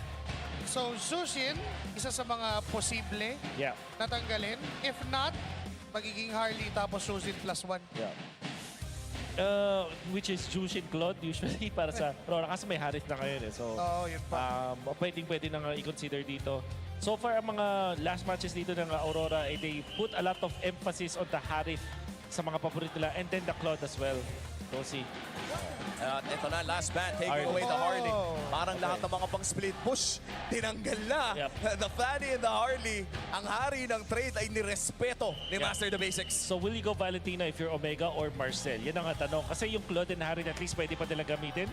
S5: So, Zushin, isa sa mga posible natanggalin. If not, magiging Harley tapos Zushin +1.
S6: Yeah. Which is Jushin Claude usually para sa Aurora kasi may Harith na ngayon So,
S5: yun pa.
S6: pwede na i-consider dito. So far, ang mga last matches dito ng Aurora, they put a lot of emphasis on the Harith sa mga paborito nila and then the Claude as well. We'll see.
S2: Ito na, last ban, taking away the Harley. Parang lahat ng mga pang-split push, tinanggal na. The Fanny and the Harley, ang hari ng trade ay nirespeto ni Master the Basics.
S6: So will you go Valentina if you're Omega or Marcel? Yan ang tanong. Kasi yung Claude and Harry at least pwede pa nila gamitin.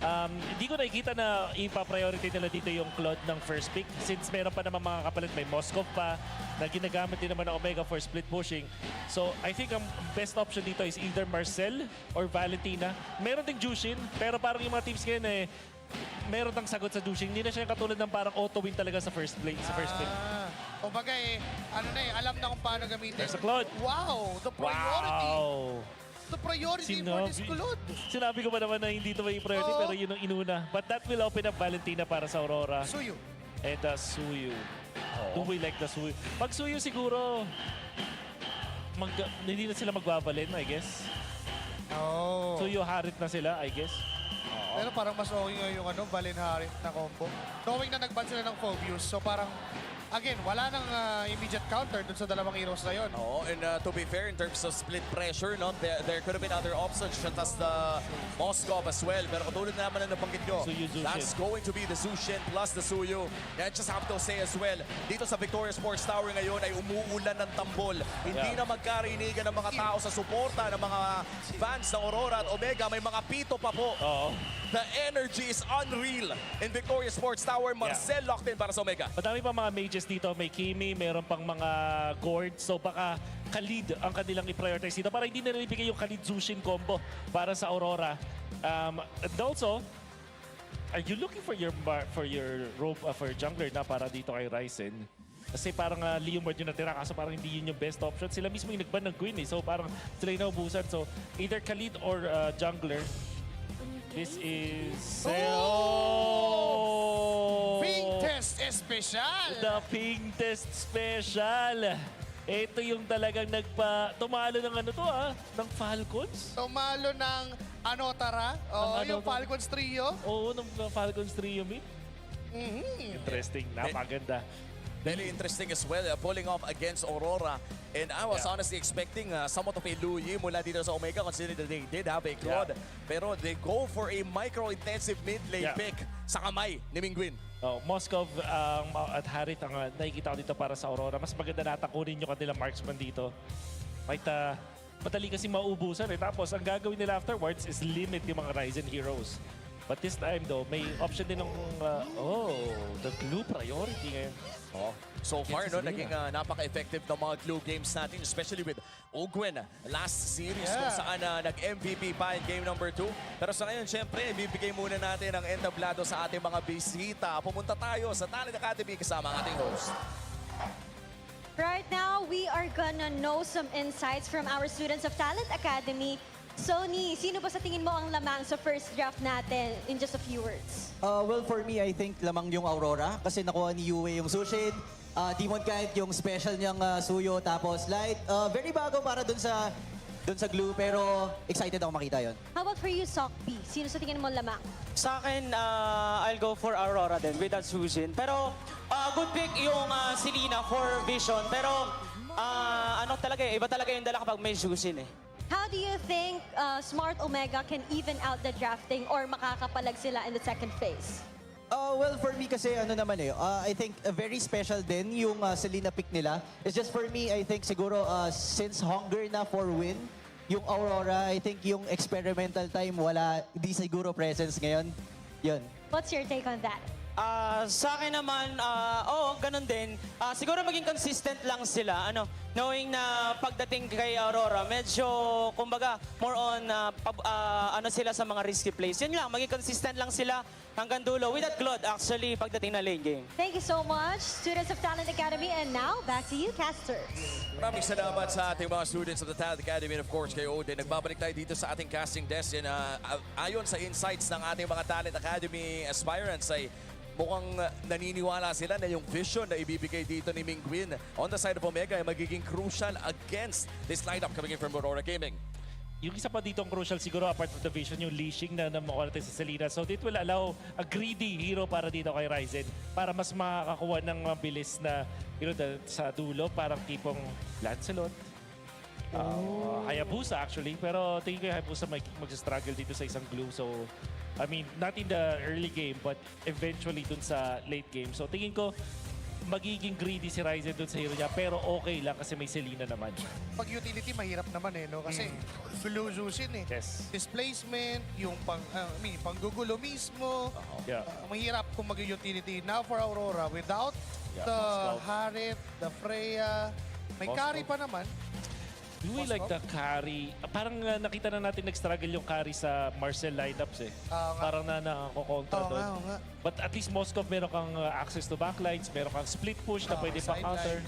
S6: Hindi ko nakikita na ipa-priority nila dito yung Claude ng first pick since meron pa naman mga kapalit. May Moskov pa na ginagamit din naman ng Omega for split pushing. So I think ang best option dito is either Marcel or Valentina. Meron ding Jushin, pero parang yung mga teams ngayon meron tang sagot sa Jushin. Hindi na siya katulad ng parang auto-win talaga sa first play, sa first pick.
S5: Kumbaga alam na kung paano gamitin.
S6: There's a Claude.
S5: Wow, the priority.
S6: Wow.
S5: The priority for this Claude.
S6: Sinabi ko ba naman na hindi ito may priority pero yun ang inuna. But that will open up Valentina para sa Aurora.
S5: Suyu.
S6: And Suyu. Do we like the Suyu? Pag Suyu siguro, hindi na sila magbabalin, I guess. Suyu Harit na sila, I guess.
S5: Pero parang mas okay nga yung Valen Harit na combo. Knowing na nag-ban sila ng Phobius, so parang again, wala nang immediate counter dun sa dalawang heroes na yun.
S2: And to be fair, in terms of split pressure, there could have been other options such as the Moskov as well. Pero katulad naman na nabanggit nyo, that's going to be the Zushin plus the Suyu. And I just have to say as well, dito sa Victoria Sports Tower ngayon ay umuulan ng tambol. Hindi na magkarinigan ng mga tao sa suporta ng mga fans ng Aurora at Omega. May mga pito pa po. The energy is unreal in Victoria Sports Tower. Marcel locked in para sa Omega.
S6: Madami pa mga mages dito. May Kimi, meron pang mga Gord. So baka Khalid ang kanilang i-prioritize dito para hindi na nilibigay yung Khalid-Zushin combo para sa Aurora. And also, are you looking for your for jungler na para dito kay Ryzen? Kasi parang Leomord yung natira kaso parang hindi yun yung best option. Sila mismo yung nagban ng Queen So parang sila yung naubusan. So either Khalid or jungler. This is...
S5: Ping Test Special!
S6: The Ping Test Special! Ito yung talagang tumalo ng ng Falcons.
S5: Tumalo ng Anotara? Yung Falcons Trio?
S6: Oo, ng Falcons Trio mid. Interesting, napaganda.
S2: Very interesting as well, pulling off against Aurora. And I was honestly expecting somewhat of a Luyi mula dito sa Omega considering that they did have a Claude. Pero they go for a micro-intensive mid-lane pick sa kamay ni Mingwin.
S6: Moskov at Harit ang nakikita ko dito para sa Aurora. Mas maganda na atakunin yung kanilang marksman dito. Madali kasi maubusan Tapos ang gagawin nila afterwards is limit yung mga Ryzen heroes. But this time though, may option din ng the glue priority ngayon.
S2: So far, no, naging napaka-effective ng mga glue games natin, especially with Ogwen last series kung saan nag-MVP pa in game number 2. Pero sa ngayon, syempre, ibibigay muna natin ang entablado sa ating mga bisita. Pumunta tayo sa Talent Academy kasama ang ating host.
S3: Right now, we are gonna know some insights from our students of Talent Academy. Sony, sino ba sa tingin mo ang lamang sa first draft natin in just a few words?
S10: Well, for me, I think lamang yung Aurora kasi nakuha ni Yue yung Sushin. Demon Kite yung special niyang suyo, tapos Light. Very bago para dun sa glue, pero excited ako makita yon.
S3: How about for you, Sokpi? Sino sa tingin mo lamang?
S14: Sa akin, I'll go for Aurora din with that Sushin. Pero good pick yung Selena for Vision. Pero ano talaga iba talaga yung dala kapag may Sushin eh.
S3: How do you think Smart Omega can even out the drafting or makakapalag sila in the second phase?
S10: Well, for me kasi ano naman I think very special din yung Selena pick nila. It's just for me, I think siguro since hunger na for win, yung Aurora, I think yung experimental time di siguro presence ngayon. Yun.
S3: What's your take on that?
S14: Sa akin naman, ganun din. Siguro maging consistent lang sila. Knowing na pagdating kay Aurora, medyo, kumbaga, more on sila sa mga risky plays. Yun lang, maging consistent lang sila hanggang dulo. With that Claude, actually, pagdating na lane game.
S3: Thank you so much, students of Talent Academy. And now, back to you, casters.
S2: Maraming salamat sa ating mga students of the Talent Academy and of course kay Odin. Nagbabalik tayo dito sa ating casting desk. Ayon sa insights ng ating mga Talent Academy aspirants ay mukhang naniniwala sila na yung vision na ibibigay dito ni Mingwin on the side of Omega ay magiging crucial against this lineup coming in from Aurora Gaming.
S6: Yung isa pa dito ang crucial siguro apart from the vision, yung leashing na makuha natin sa Selena. So it will allow a greedy hero para dito kay Ryzen para mas makakakuha ng mabilis na hero sa dulo, parang tipong Lancelot. Hayabusa actually, pero tingin ko yung Hayabusa mag-struggle dito sa isang glue. So I mean, not in the early game, but eventually dun sa late game. So tingin ko, magiging greedy si Ryzen dun sa hero niya, pero okay lang kasi may Selena naman.
S5: Pag utility, mahirap naman no? Kasi lulususin
S6: Yes.
S5: Displacement, yung panggugulo mismo. Mahirap kung mag-utility. Now for Aurora, without the Harit, the Freya, may carry pa naman.
S6: Do we like the carry? Parang nakita na natin nag-struggle yung carry sa Marcel lineups eh. Parang nakakontra doon. But at least Moskov meron kang access to backlines, meron kang split push na pwede pa counter.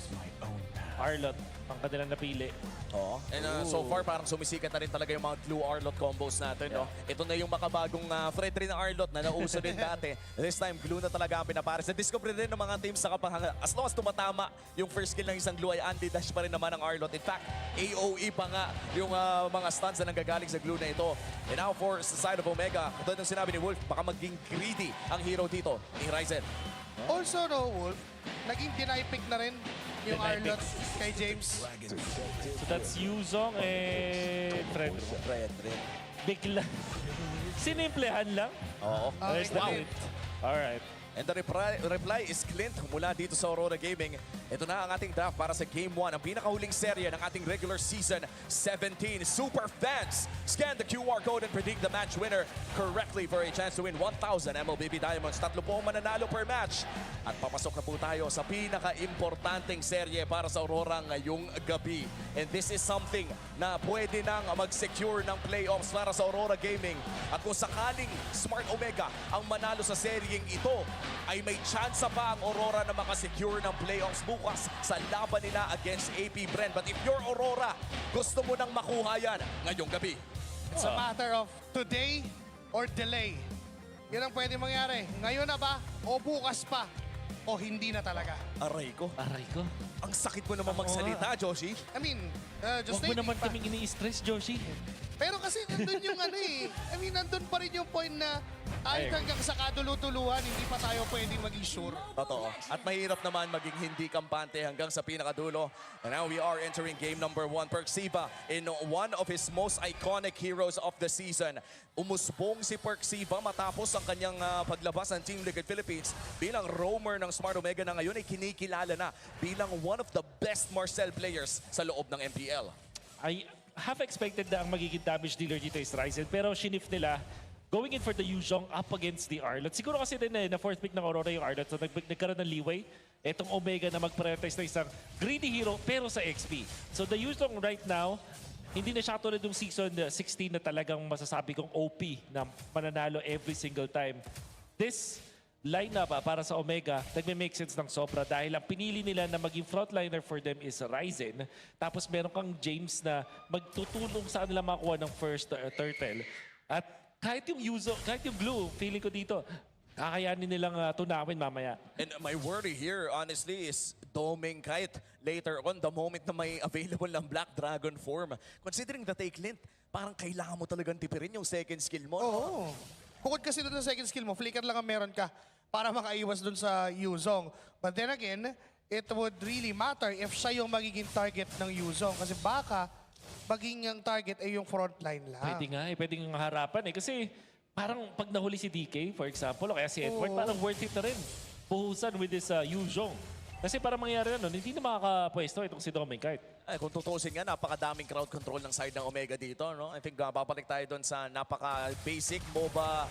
S6: Arlot, ang kanilang napili.
S2: And so far, parang sumisikat na rin talaga yung mga Glue Arlot combos natin. No? Ito na yung makabagong thread rin ng Arlot na nauso din dati. This time, Glue na talaga ang pinapares. Na-discover rin ng mga teams sa kapahanga. As long as tumatama yung first skill ng isang Glue ay anti-dash pa rin naman ang Arlot. In fact, AOE pa nga yung mga stuns na nanggagaling sa Glue na ito. And now for the side of Omega, katulad ng sinabi ni Wolf, baka maging greedy ang hero dito ni Ryzen.
S5: Also, Wolf, naging deny pick na rin yung Arlot kay James.
S6: So that's Yuzong and Fred. Bigla. Sinimplehan lang. There's the hit. Alright.
S2: And the reply is Clint mula dito sa Aurora Gaming. Ito na ang ating draft para sa Game 1, ang pinakahuling serye ng ating regular season 17. Super fans, scan the QR code and predict the match winner correctly for a chance to win 1,000 MLBB Diamonds. 30 mananalo per match. At papasok na po tayo sa pinaka-importanteng serye para sa Aurora ngayong gabi. And this is something na pwede nang mag-secure ng playoffs para sa Aurora Gaming. At kung sakaling Smart Omega ang manalo sa seryeng ito, ay may chance pa ang Aurora na makasecure ng playoffs bukas sa laban nila against APBR. But if you're Aurora, gusto mo nang makuha yan ngayong gabi.
S5: It's a matter of today or delay. Yan ang pwede mangyari. Ngayon na ba o bukas pa o hindi na talaga?
S2: Aray ko.
S6: Aray ko.
S2: Ang sakit mo naman magsalita, Joshi.
S5: I mean, just
S6: Huwag mo naman kaming ini-stress, Joshi.
S5: Pero kasi nandun yung I mean, nandun pa rin yung point na hanggang sa kadulutuluhan, hindi pa tayo pwedeng maging sure.
S2: Totoo. At mahirap naman maging hindi kampante hanggang sa pinakadulo. And now we are entering game number 1. Perksiva in one of his most iconic heroes of the season. Umusbong si Perksiva matapos ang kanyang paglabas ng Team Liquid Philippines bilang roamer ng Smart Omega na ngayon ay kinikilala na bilang one of the best Marcel players sa loob ng MPL.
S6: I half expected na ang magiging damage dealer dito is Ryzen, pero shinif nila going in for the Yuzhong up against the Arlot. Siguro kasi din na fourth pick ng Aurora yung Arlot, so nagkaroon ng leeway. Etong Omega na mag-prioritize na isang greedy hero pero sa XP. So the Yuzhong right now, hindi na siya tulad yung season 16 na talagang masasabi kong OP na mananalo every single time. This lineup para sa Omega, nagme-make sense ng sobra dahil ang pinili nila na maging frontliner for them is Ryzen. Tapos meron kang James na magtutulong sa kanila makuha ng first turtle. At kahit yung Yuzo, kahit yung Glue, feeling ko dito, kakayanin nilang tunawin mamaya.
S2: And my worry here, honestly, is doming kahit later on, the moment na may available ng Black Dragon form. Considering the take lint, parang kailangan mo talagang tipirin yung second skill mo.
S5: Oo. Bukod kasi doon sa second skill mo, flicker lang ang meron ka para makaiwas doon sa Yuzhong. But then again, it would really matter if siya yung magiging target ng Yuzhong. Kasi baka maging yung target ay yung frontline lang.
S6: Pwede nga pwede nga harapan Kasi parang pag nahuli si DK, for example, o kaya si Edward, parang worth it na rin. Buhusan with this Yuzhong. Kasi para mangyari na hindi na makakapwesto itong si Dominic.
S2: Ay, kung tutusin nga, napakadaming crowd control ng side ng Omega dito. No? I think babalik tayo doon sa napaka-basic MOBA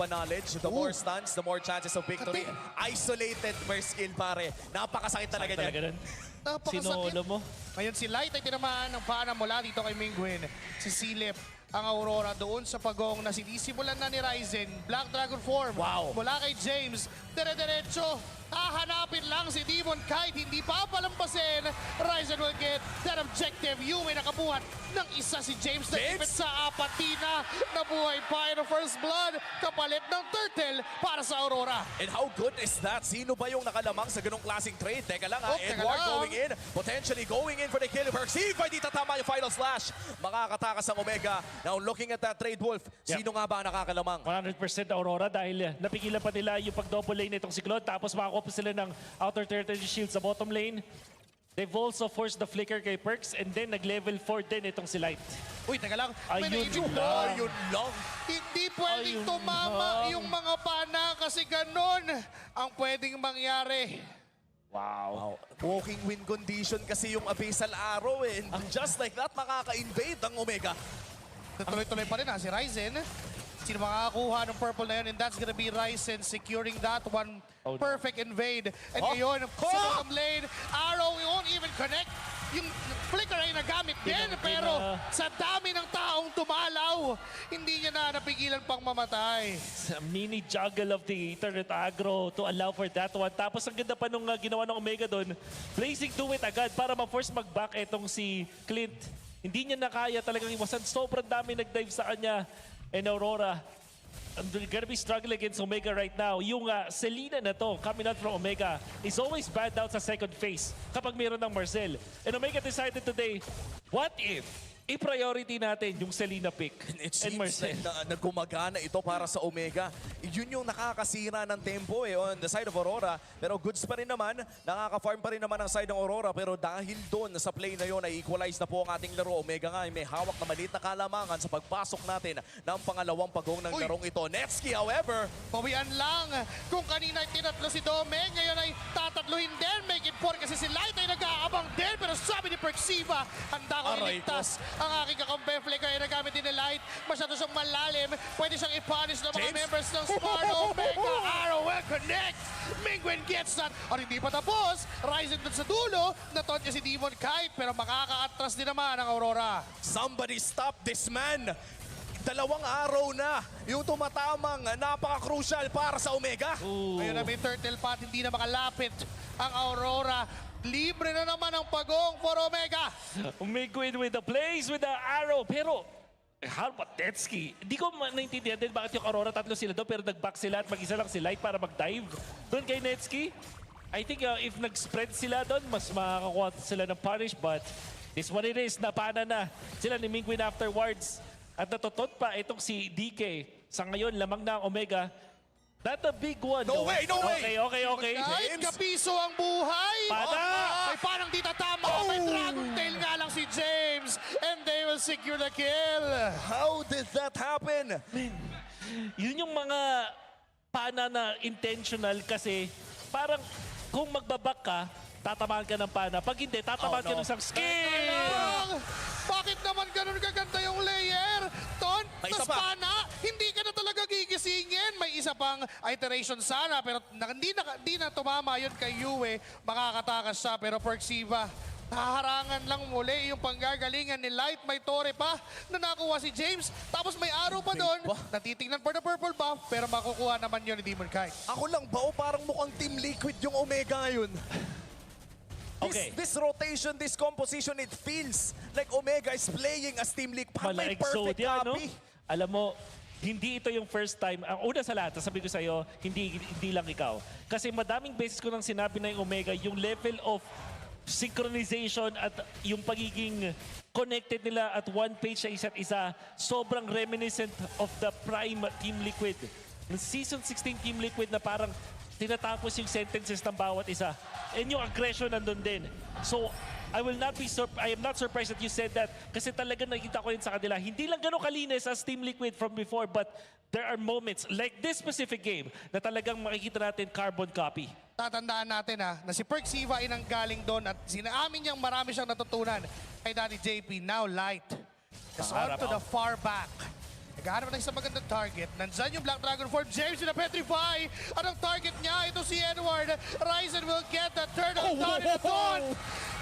S2: knowledge. The more stuns, the more chances of victory. Isolated per skill, pare. Napakasakit talaga niyan.
S5: Napakasakit.
S6: mo?
S5: Ngayon si Light ay tinamaan ng pana mula dito kay Mingwin. Si Silip ang Aurora doon sa pagong na sinisimulan na ni Ryzen. Black Dragon form.
S2: Wow.
S5: Mula kay James. Dire-diretso. Hahanapin lang si Demon kahit hindi papalampasin. Ryzen will get that objective. Yume nakabuhat ng isa si James. Nagipit sa Apatina. Nabuhay pa in first blood. Kapalit ng turtle para sa Aurora.
S2: And how good is that? Sino ba yung nakalamang sa ganong klaseng trade? Teka lang
S5: teka
S2: Edward
S5: lang.
S2: going in. Potentially going in for the kill. Perceive ay di tatama yung final slash. Makakatakas ang Omega. Now looking at that trade, Wolf. Sino nga ba nakakalamang?
S6: 100% Aurora dahil napigilan pa nila yung pag-double lane nitong si Claude. Tapos makakuha pa sila ng outer territory shield sa bottom lane. They've also forced the flicker kay Perks and then nag-level 4 din itong si Light.
S5: Uy, teka lang. May
S6: Ayun
S5: naisip ko.
S6: lang.
S2: Ayun lang.
S5: Hindi pwedeng tumama yung mga pana kasi ganun ang pwedeng mangyari.
S6: Wow.
S2: Walking win condition kasi yung Abyssal Arrow eh. And just like that, makaka-invade ang Omega.
S5: Tuloy-tuloy pa rin si Ryzen. Sino makakakuha ng purple na yun? And that's gonna be Ryzen securing that one. Perfect invade. And ngayon, sa bottom lane, Arrow won't even connect. Yung flicker ay nagamit din, pero sa dami ng taong tumalaw, hindi niya na napigilan pang mamatay.
S6: Mini juggle of the turret aggro to allow for that one. Tapos ang ganda pa nung ginawa ng Omega doon, blazing to it agad para ma-force mag-back itong si Clint. Hindi niya nakaya talagang iwasan. Sobrang dami nag-dive sa kanya. And Aurora, they're gonna be struggling against Omega right now. Yung Selena na to, coming out from Omega, is always bad out sa second phase kapag mayroon ng Marcel. And Omega decided today, what if i-priority natin yung Selena pick
S2: It
S6: and
S2: seems
S6: Marcel?
S2: like nagkumagana ito para sa Omega. Yun yung nakakasira ng tempo on the side of Aurora. Pero goods pa rin naman, nakaka-farm pa rin naman ang side ng Aurora. Pero dahil doon sa play na yun ay equalize na po ang ating laro. Omega nga ay may hawak na maliit na kalamangan sa pagpasok natin ng pangalawang pagong ng larong ito. Netski, however,
S5: pawian lang. Kung kanina ay tinatlo si Dome, ngayon ay tatatluhin din. Make it 4 kasi si Light ay nag-aabang din. Pero sabi ni Perksiva, handa ko iligtas ang aking kakampi. Flicker ay nagamit din ni Light. Masyado siyang malalim. Pwede siyang i-punish ng mga members ng Smart Omega. Arrow will connect. Mingwen gets that. At hindi pa tapos. Ryzen dun sa dulo. Naton niya si Demon Kite. Pero makaka-atras din naman ang Aurora.
S2: somebody stop this man. Dalawang araw na yung tumatamang napaka-crucial para sa Omega.
S5: Ngayon na may turtle pot. Hindi na makalapit ang Aurora. Libre na naman ang pagong for Omega.
S6: Mingwin with the plays with the arrow. Pero, how about Tetsuki? Hindi ko naintindihan din bakit yung Aurora tatlo sila doon pero nag-back sila at mag-isa lang si Light para mag-dive. Doon kay Netsuki, I think if nag-spread sila doon, mas makakakuha sila ng punish. But this one it is, napana na sila ni Mingwin afterwards. At natutot pa itong si DK. Sa ngayon, lamang na ang Omega. Not a big one.
S2: No way, no way!
S6: Okay.
S5: Kahit kapiso ang buhay.
S6: Pana!
S5: Ay parang di tatama. May Dragon Tail nga lang si James. And they will secure the kill.
S2: How did that happen?
S6: Yun yung mga pana na intentional kasi parang kung magbabak ka, tatamaan ka ng pana. Pag hindi, tatamaan ka ng isang
S5: Bakit naman ganun kaganda yung layer? Ton,
S2: May isa
S5: tas
S2: pa.
S5: pana, hindi ka na talaga isa pang iteration sana, pero hindi na tumama yun kay Yue. Makakatakas siya, pero Perxiva, naharangan lang muli yung panggagalingan ni Light. May Torre pa na nakuha si James. Tapos may araw pa doon. Natitignan for the purple buff, pero makukuha naman yun ni Demon Kite.
S2: Ako lang ba o parang mukhang Team Liquid yung Omega ngayon?
S6: Okay.
S2: This rotation, this composition, it feels like Omega is playing as Team Liquid. Parang may
S6: Mala
S2: perfect
S6: Exodia, no?
S2: copy.
S6: Alam mo, hindi ito yung first time. Ang una sa lahat, sabi ko sa'yo, hindi lang ikaw. Kasi madaming beses ko nang sinabi na yung Omega, yung level of synchronization at yung pagiging connected nila at one page sa isa't isa, sobrang reminiscent of the prime Team Liquid. Yung Season 16 Team Liquid na parang tinatapos yung sentences ng bawat isa. And yung aggression nandun din. So, I am not surprised that you said that kasi talaga nakita ko yun sa kanila. Hindi lang ganun kalinis as Team Liquid from before, but there are moments like this specific game na talagang makikita natin carbon copy.
S5: Tatandaan natin na si Perxiva ay nanggaling doon at sinaamin niyang marami siyang natutunan kay Daddy JP. Now Light is on to the far back. Naghahanap ng isang magandang target. Nandyan yung Black Dragon form. James na petrify. At ang target niya, ito si Edward. Ryzen will get that turtle down in the front.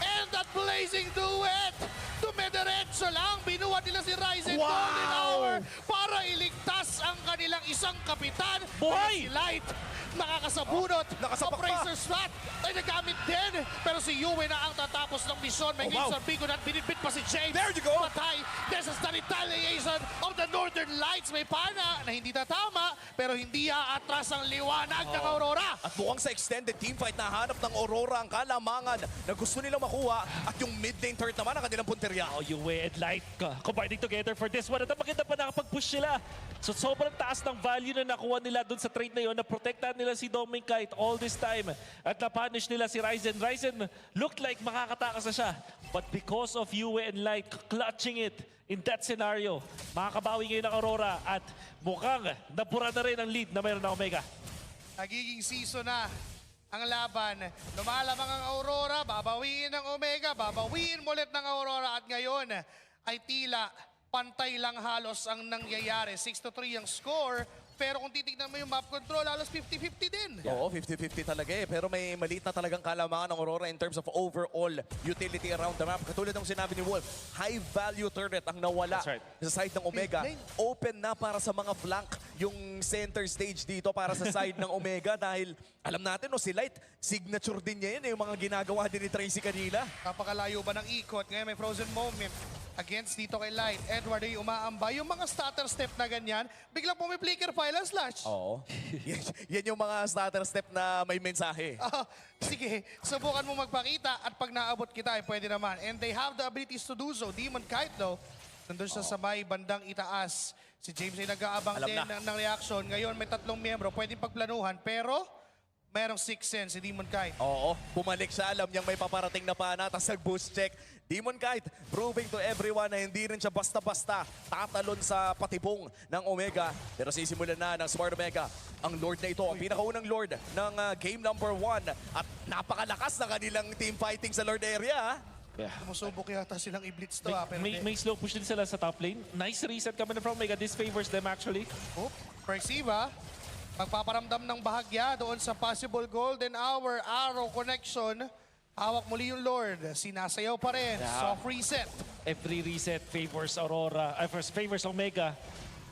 S5: And that blazing duet. Dumidiretso lang. Binuhat nila si Ryzen Golden Hour para iligtas ang kanilang isang kapitan.
S6: Buhay!
S5: Si Light nakakasabunot. Operator Slot ay nagamit din. Pero si Yue na ang tatapos ng mission. May games on Bigo at binibit pa si James.
S2: There you go.
S5: Patay. This is the retaliation of the Northern Lights. May pana na hindi tatama pero hindi aatras ang liwanag ng Aurora.
S2: At mukhang sa extended teamfight na hanap ng Aurora ang kalamangan na gusto nilang makuha at yung mid-lane turret naman ang kanilang punteriya.
S6: Oh, Yue and Light combining together for this one. At ang maganda pa nakapag-push sila. So sobrang taas ng value na nakuha nila doon sa trade na yun na protektahan nila si Dominic Kite all this time. At na-punish nila si Ryzen. Ryzen looked like makakatakas na siya. But because of Yue and Light clutching it in that scenario, makakabawi ngayon ng Aurora at mukhang napura na rin ang lead na mayroon ng Omega.
S5: Nagiging season na ang laban. Lumalamang ang Aurora, babawiin ng Omega, babawiin ulit ng Aurora at ngayon ay tila pantay lang halos ang nangyayari. 6-3 ang score. Pero kung titignan mo yung map control, halos 50-50 din.
S2: Oo, 50-50 talaga eh. Pero may maliit na talagang kalamangan ng Aurora in terms of overall utility around the map. Katulad ng sinabi ni Wolf, high value turret ang nawala sa side ng Omega. Open na para sa mga flank yung center stage dito para sa side ng Omega dahil alam natin si Light, signature din niya yun yung mga ginagawa din ni Tracy kanina.
S5: Napakalayo ba ng ikot? Ngayon may frozen moment against dito kay Light. Edward ay umaamba. Yung mga stutter step na ganyan, biglang pumiplicker file and slash.
S2: Oo. Yan yung mga stutter step na may mensahe.
S5: Sige, subukan mo magpakita at pag naabot kita ay pwede naman. And they have the abilities to do so. Demon Kite though, nandun siya sa may bandang itaas. Si James ay nag-aabang din ng reaction. Ngayon may 3 miyembro, pwedeng pagplanuhan. Pero merong 6 sense si Demon Kite.
S2: Oo, bumalik siya. Alam niyang may paparating na pana. Tapos nag-boost check. Demon Kite proving to everyone na hindi rin siya basta-basta tatalon sa patibong ng Omega. Pero sisimulan na ng Smart Omega. Ang Lord na ito, ang pinakaunang Lord ng game number 1. At napakalakas na kanilang team fighting sa Lord area.
S5: Sumusubok yata silang i-blitz to.
S6: May slow push din sila sa top lane. Nice reset coming from Omega. This favors them actually.
S5: Perxiva, magpaparamdam ng bahagya doon sa possible golden hour arrow connection. Hawak muli yung Lord. Sinasayaw pa rin. Soft reset.
S6: Every reset favors Aurora. Favors Omega.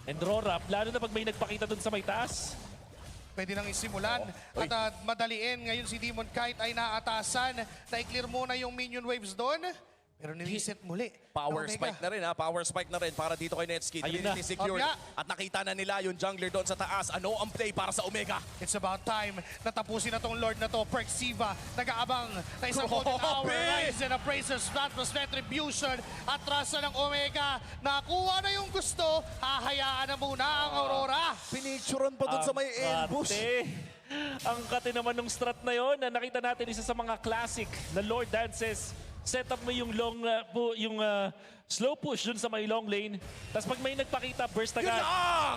S6: And Aurora, lalo na pag may nagpakita dun sa may taas.
S5: Pwede nang isimulan. At madaliin. Ngayon si Demon Kite ay naatasan. Na-clear muna yung minion waves doon. Pero nireset muli.
S2: Power spike na rin Power spike na rin para dito kay Netski. Trinity secured. At nakita na nila yung jungler doon sa taas. Ano ang play para sa Omega?
S5: It's about time. Natapusin na tong Lord na to. Perxiva, nag-aabang na isang golden hour. Rise and Appraiser's Flat plus Retribution. Atrasa ng Omega. Nakuha na yung gusto. Hahayaan na muna ang Aurora.
S2: Pinicturean pa doon sa may ambush.
S6: Ang kate naman ng strat na yon na nakita natin isa sa mga classic na Lord dances. Set up mo yung slow push dun sa may long lane. Tapos pag may nagpakita, burst agad.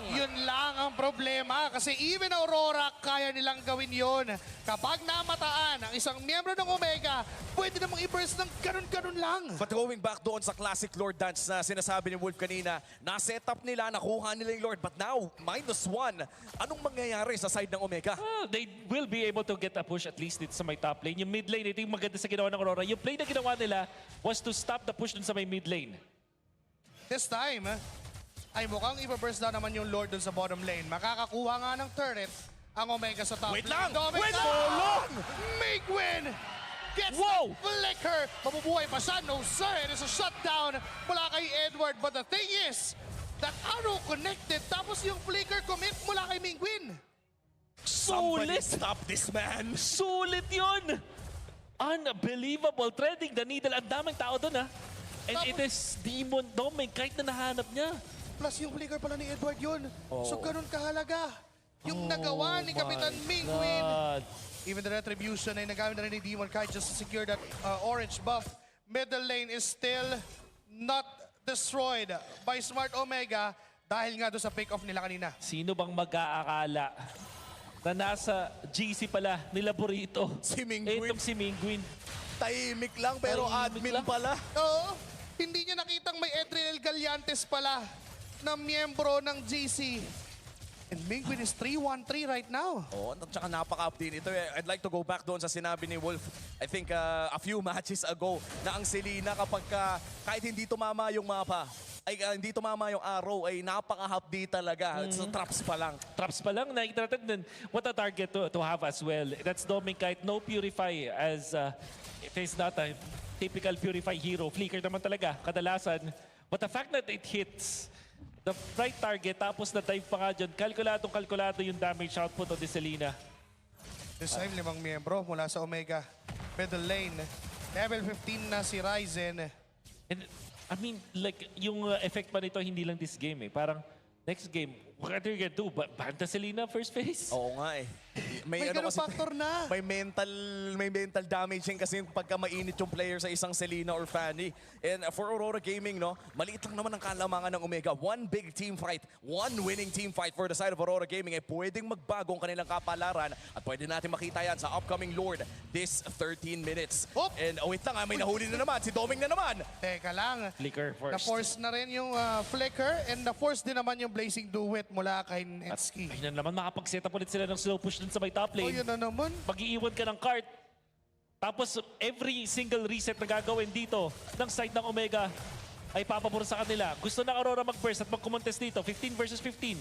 S5: Yun lang ang ang problema kasi even Aurora kaya nilang gawin yon. Kapag namataan ang isang miyembro ng Omega, pwede namang i-burst ng ganun-ganun lang.
S2: But going back doon sa classic Lord Dance na sinasabi ni Wolf kanina, na-set up nila, nakuha nila yung Lord, but now, -1. Anong mangyayari sa side ng Omega?
S6: They will be able to get a push at least dito sa may top lane. Yung mid lane, ito yung maganda sa ginawa ng Aurora. Yung play na ginawa nila was to stop the push dun sa may mid lane.
S5: This time, ay mukhang i-burst down naman yung Lord dun sa bottom lane. Makakakuha nga ng turret ang Omega sa top
S2: Wait
S5: lane.
S2: lang!
S5: Omega!
S2: Wait lang!
S5: Make win! Gets
S6: Whoa!
S5: the flicker! Mabubuhay pa siya? No sir! It is a shutdown mula kay Edward. But the thing is, that arrow connected tapos yung flicker commit mula kay Mingwin.
S2: Somebody
S6: Sulit!
S2: stop this man!
S6: Sulit yun! Unbelievable. Threading the needle. Ang daming tao dun, ha? And it is Demon Domain kahit na nahanap niya.
S5: Plus yung flicker pala ni Edward yun. So ganun kahalaga. Yung nagawa ni Kapitan Mingwin. Even the retribution ay nagamit na rin ni Demon Kite just to secure that orange buff. Middle lane is still not destroyed by Smart Omega dahil nga doon sa pick-off nila kanina.
S6: Sino bang mag-aakala na nasa GC pala nila Burrito?
S2: Si Mingwin.
S6: Itong si Mingwin.
S2: Tahimik lang pero admin pala.
S5: Oo, hindi niya nakitang may Edriel Gallantes pala na miyembro ng GC. And Mingwin is 3-1-3 right now.
S2: Oo, at saka napaka-update ito. I'd like to go back doon sa sinabi ni Wolf, I think a few matches ago, na ang Selena kapag kahit hindi tumama yung mapa, hindi tumama yung arrow, ay napaka-update talaga. So, traps pa lang.
S6: Traps pa lang. Nakikita natin what a target to have as well. That's Domain Kite. No Purify as it is not a typical Purify hero. Flicker naman talaga, kadalasan. But the fact that it hits the right target, tapos na-dive pa nga dyan, kalkulado yung damage output of the Selena.
S5: This time, 5 miyembro mula sa Omega. Middle lane. Level 15 na si Ryzen.
S6: And I mean, like, yung effect pa nito, hindi lang this game eh. Parang, next game, what are you gonna do? Banta Selena first phase?
S2: Oo nga eh.
S5: May ganun factor na.
S2: May mental damage yan kasi pagka mainit yung player sa isang Selena or Fanny. And for Aurora Gaming, no, maliit lang naman ang kalamangan ng Omega. One big team fight, one winning team fight for the side of Aurora Gaming ay pwedeng magbago ang kanilang kapalaran at pwede natin makita yan sa upcoming Lord this 13 minutes. And wait lang, may nahuli na naman. Si Doming na naman.
S5: Teka lang.
S6: Flicker first.
S5: Na-force na rin yung flicker and na-force din naman yung Blazing Duet mula kay Netsky.
S6: Ayun na naman, makapag-set up ulit sila ng slow push dun sa may top lane.
S5: Oh, yun na naman.
S6: Mag-iiwan ka ng cart. Tapos every single reset na gagawin dito ng side ng Omega ay papabor sa kanila. Gusto ng Aurora mag-burst at mag-contest dito. 15 versus 15.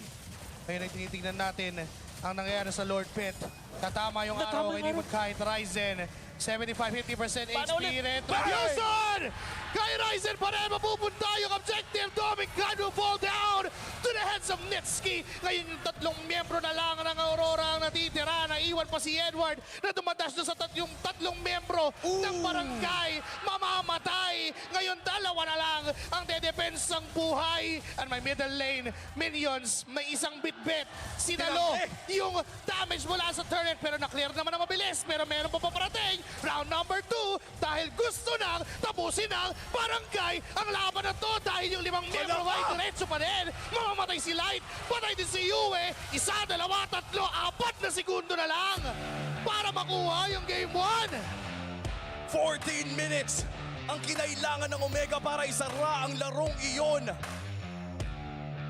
S5: Ngayon ay tinitingnan natin ang nangyayari sa Lord Pit. Tatama yung araw kay Demon Kite. Ryzen, 75-50% HP. Retribution! Kay Ryzen pa rin mapupunta yung objective. Doming Kite will fall down to the hands of Netsky. Ngayon yung 3 miyembro na lang ng Aurora ang natitira. Naiwan pa si Edward na dumadash na sa yung 3 miyembro ng barangay. Mamamatay. Ngayon 2 na lang ang dedepensang buhay. And may middle lane, minions, may isang bit-bit. Sinalo yung damage mula sa turret pero na-clear naman na mabilis. Pero meron pa paparating. Round number 2 dahil gusto nang tapusin ng barangay ang laban na to dahil yung 5 miyembro ay diretso pa rin. Mamamatay si Light, patay din si Yue. 1, 2, 3, 4 na segundo na lang para makuha yung game 1.
S2: 14 minutes ang kinailangan ng Omega para isara ang larong iyon.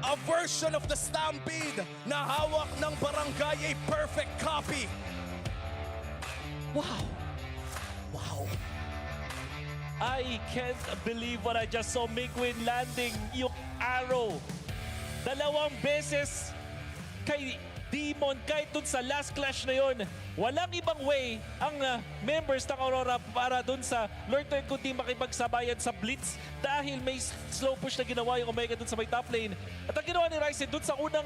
S2: A version of the Stampede na hawak ng barangay, a perfect copy.
S6: Wow!
S2: Wow!
S6: I can't believe what I just saw. Mingwin landing yung arrow. 2 beses kay Demon kahit dun sa last clash na yon. Walang ibang way ang members ng Aurora para dun sa Lord Turret kundi makipagsabayan sa Blitz dahil may slow push na ginawa yung Omega dun sa may top lane. At ang ginawa ni Ryzen dun sa unang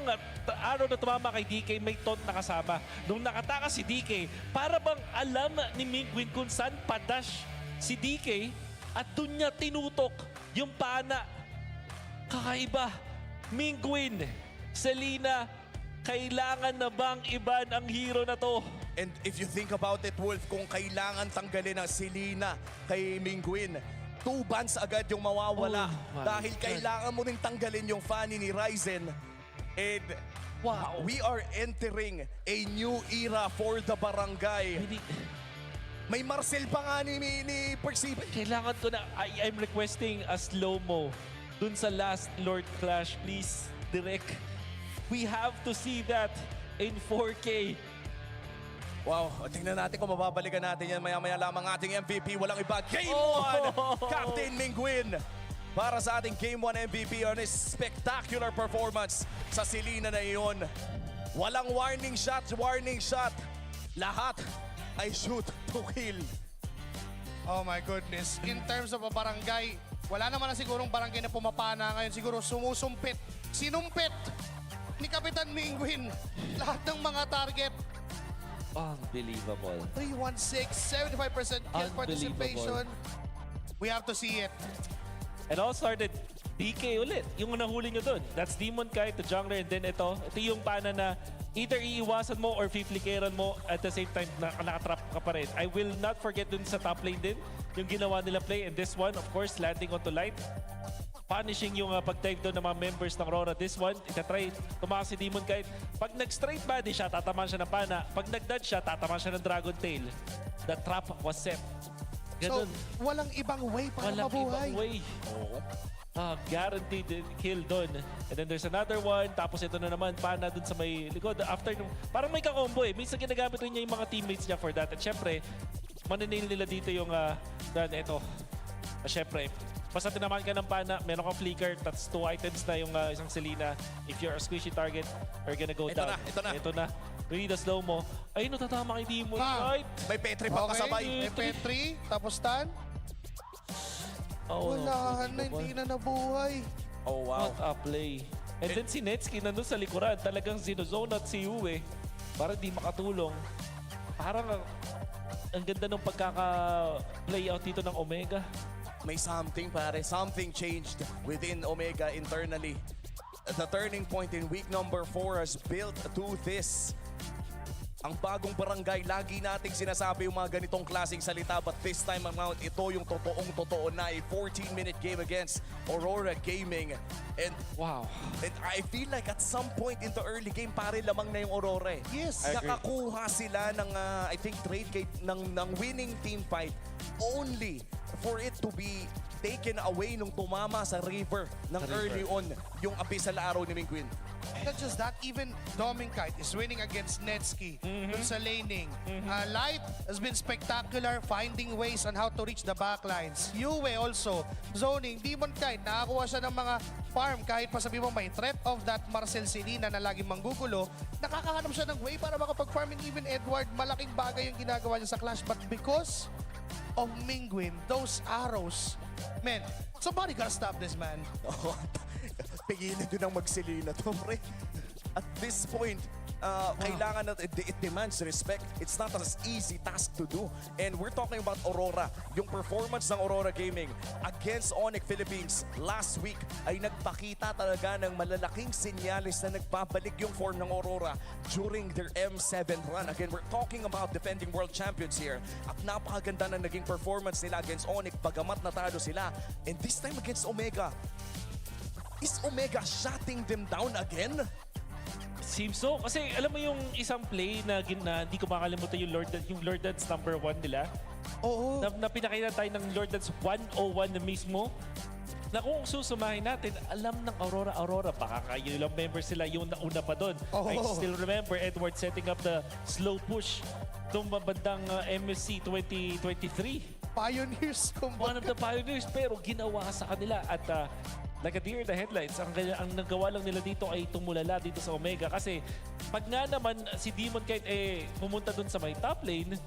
S6: arrow na tumama kay DK, may taunt na kasama. Nung nakatakas si DK, para bang alam ni Mingwin kung saan padash si DK at dun niya tinutok yung pana. Kakaiba. Mingwin, Selena, kailangan na bang iban ang hero na to?
S2: And if you think about it, Wolf, kung kailangan tanggalin ang Selena kay Mingwin, 2 bans agad yung mawawala dahil kailangan mo rin tanggalin yung Fanny ni Ryzen. And Wow, we are entering a new era for the barangay. May Marcel pa nga ni Percival.
S6: Kailangan ko na, I'm requesting a slow-mo dun sa last Lord Clash. Please, direct. We have to see that in 4K.
S2: Wow, tingnan natin kung mababalikan natin yan maya-maya lamang ating MVP. Walang iba, Game 1, Captain Mingwin. Para sa ating Game 1 MVP on his spectacular performance sa Selena na iyon. Walang warning shot. Lahat ay shoot to kill.
S5: Oh my goodness. In terms of a barangay, wala naman na sigurong barangay na pumapana ngayon. Siguro sumusumpit. Sinumpit ni Kapitan Mingwin lahat ng mga target.
S6: Unbelievable.
S5: 316, 75% kill participation. We have to see it.
S6: And all started DK ulit. Yung nahuli nyo dun. That's Demon Kite, the jungler, and then ito yung pana na either iiwasan mo or fiflikeran mo at the same time na nakatrap ka pa rin. I will not forget dun sa top lane din, yung ginawa nila play. And this one, of course, landing onto light. Punishing yung pag-dive doon ng mga members ng RORA. This one, itatry, tumakas si Demon Kite. Pag nag-straight body siya, tatamaan siya ng pana. Pag nag-dodge siya, tatamaan siya ng Dragon Tail. The trap was set. Ganun.
S5: So, walang ibang way para mabuhay.
S6: Walang ibang way. Guaranteed kill doon. And then there's another one. Tapos ito na naman, pana doon sa may likod. After nung, parang may kakombo eh. Minsan ginagamit rin niya yung mga teammates niya for that. At syempre, maninail nila dito yung ito. Syempre, basta tinamaan ka ng pana, meron kang flicker, that's 2 items na yung isang Selena. If you're a squishy target, you're gonna go down. Ito na. Really the slow mo. Ayun, natatama kay Demon Kite.
S2: May Petri pa kasabay.
S5: May Petri, tapos Tan. Wala na, hindi na nabuhay.
S2: Oh, wow.
S6: What a play. And then si Netsky nandun sa likuran, talagang sinozone at si Uwe. Para di makatulong. Parang ang ganda ng pagkaka-play out dito ng Omega.
S2: May something pare, something changed within Omega internally. The turning point in week number 4 has built to this. Ang bagong barangay, lagi nating sinasabi yung mga ganitong klaseng salita, but this time around, ito yung totoong-totoo na a 14-minute game against Aurora Gaming. And wow, and I feel like at some point in the early game, pare lamang na yung Aurora eh.
S5: Yes.
S2: Nakakuha sila ng, I think, trade gate ng winning team fight only for it to be taken away nung tumama sa river ng early on yung abisal araw ni Mingwin.
S5: Not just that, even Kite is winning against Netsky dun sa laning. Light has been spectacular finding ways on how to reach the backlines. Yue also zoning. Demon Kite, nakakuha siya ng mga farm kahit pa sabi mo may threat of that Marcel Selena na laging manggugulo. Nakakahanap siya ng way para makapag-farm, and even Edward, malaking bagay yung ginagawa niya sa Clash. But because of Mingwin, those arrows, man, somebody gotta stop this, man.
S2: Pigilin nyo nang magsilina to, pre. At this point, kailangan na it demands respect. It's not an easy task to do. And we're talking about Aurora. Yung performance ng Aurora Gaming against Onyx Philippines last week ay nagpakita talaga ng malalaking senyales na nagpabalik yung form ng Aurora during their M7 run. Again, we're talking about defending world champions here. At napakaganda na naging performance nila against Onyx bagamat natalo sila. And this time against Omega, is Omega shutting them down again?
S6: Seems so. Kasi alam mo yung isang play na hindi ko makalimutan yung Lord Dance number 1 nila?
S5: Oo.
S6: Na pinakita tayo ng Lord Dance 101 na mismo. Na kung susumahin natin, alam ng Aurora, baka kayo lang members sila yung nauna pa doon. I still remember Edward setting up the slow push nung bandang MSC 2023.
S5: Pioneers.
S6: One of the pioneers, pero ginawa sa kanila. At like a deer in the headlights, ang nagawa lang nila dito ay tumulala dito sa Omega. Kasi pag nga naman si Demon Kite pumunta dun sa may top lane,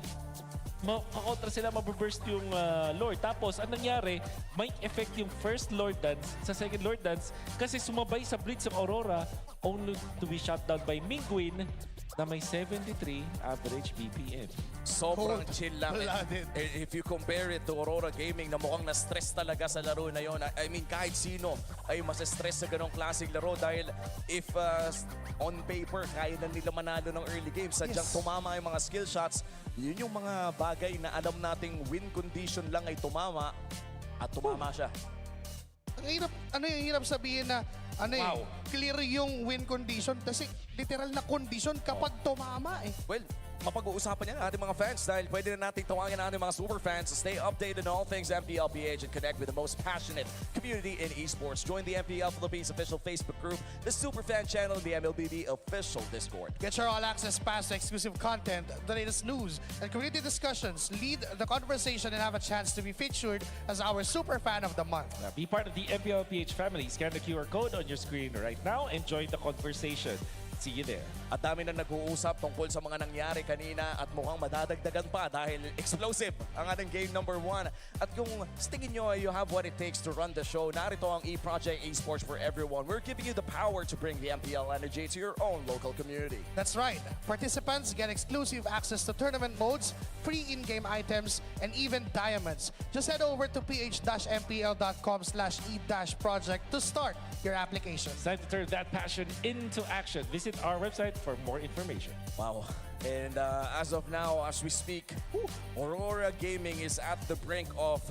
S6: makakontra sila, mabuburst yung Lord. Tapos, ang nangyari, may effect yung first Lord Dance sa second Lord Dance kasi sumabay sa Blitz yung Aurora only to be shot down by Mingwin na may 73 average BPM.
S2: Sobrang chill lang. If you compare it to Aurora Gaming na mukhang na-stress talaga sa laro na yon. I mean, kahit sino ay mas-stress sa ganong klaseng laro dahil if on paper, kaya na nila manalo ng early games. Sadyang tumama yung mga skill shots. Yun yung mga bagay na alam nating win condition lang ay tumama at tumama siya.
S5: Ang hirap, hirap sabihin na clear yung win condition kasi literal na kondisyon kapag tumama eh.
S2: Well, mapag-uusapan yan ang ating mga fans dahil pwede na natin tawagin ang ating mga super fans to stay updated on all things MPL PH and connect with the most passionate community in esports. Join the MPL Philippines official Facebook group, the Super Fan channel, and the MLBB official Discord.
S5: Get your all-access pass to exclusive content, the latest news, and community discussions. Lead the conversation and have a chance to be featured as our Super Fan of the Month.
S6: Be part of the MPL PH family. Scan the QR code on your screen right now and join the conversation. See you there.
S2: At dami na nag-uusap tungkol sa mga nangyari kanina at mukhang madadagdagan pa dahil explosive ang ating game number 1. At kung sa tingin nyo you have what it takes to run the show, narito ang eProject Esports for Everyone. We're giving you the power to bring the MPL energy to your own local community.
S5: That's right. Participants get exclusive access to tournament modes, free in-game items, and even diamonds. Just head over to ph-mpl.com/e-project to start your application.
S6: It's time to turn that passion into action. Visit our website for more information.
S2: Wow. And as of now, as we speak, Aurora Gaming is at the brink of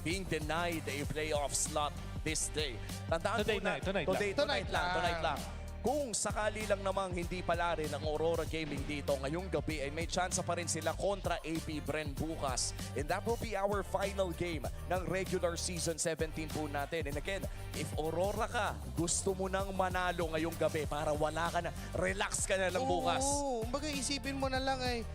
S2: being denied a playoff slot this day. Tandaan
S6: Tonight
S2: lang. Kung sakali lang namang hindi pala rin ang Aurora Gaming dito ngayong gabi ay may chance pa rin sila kontra APBR bukas. And that will be our final game ng regular season 17 po natin. And again, if Aurora ka, gusto mo nang manalo ngayong gabi para wala ka na, relax ka na lang bukas.
S5: Oo, kumbaga isipin mo na lang ay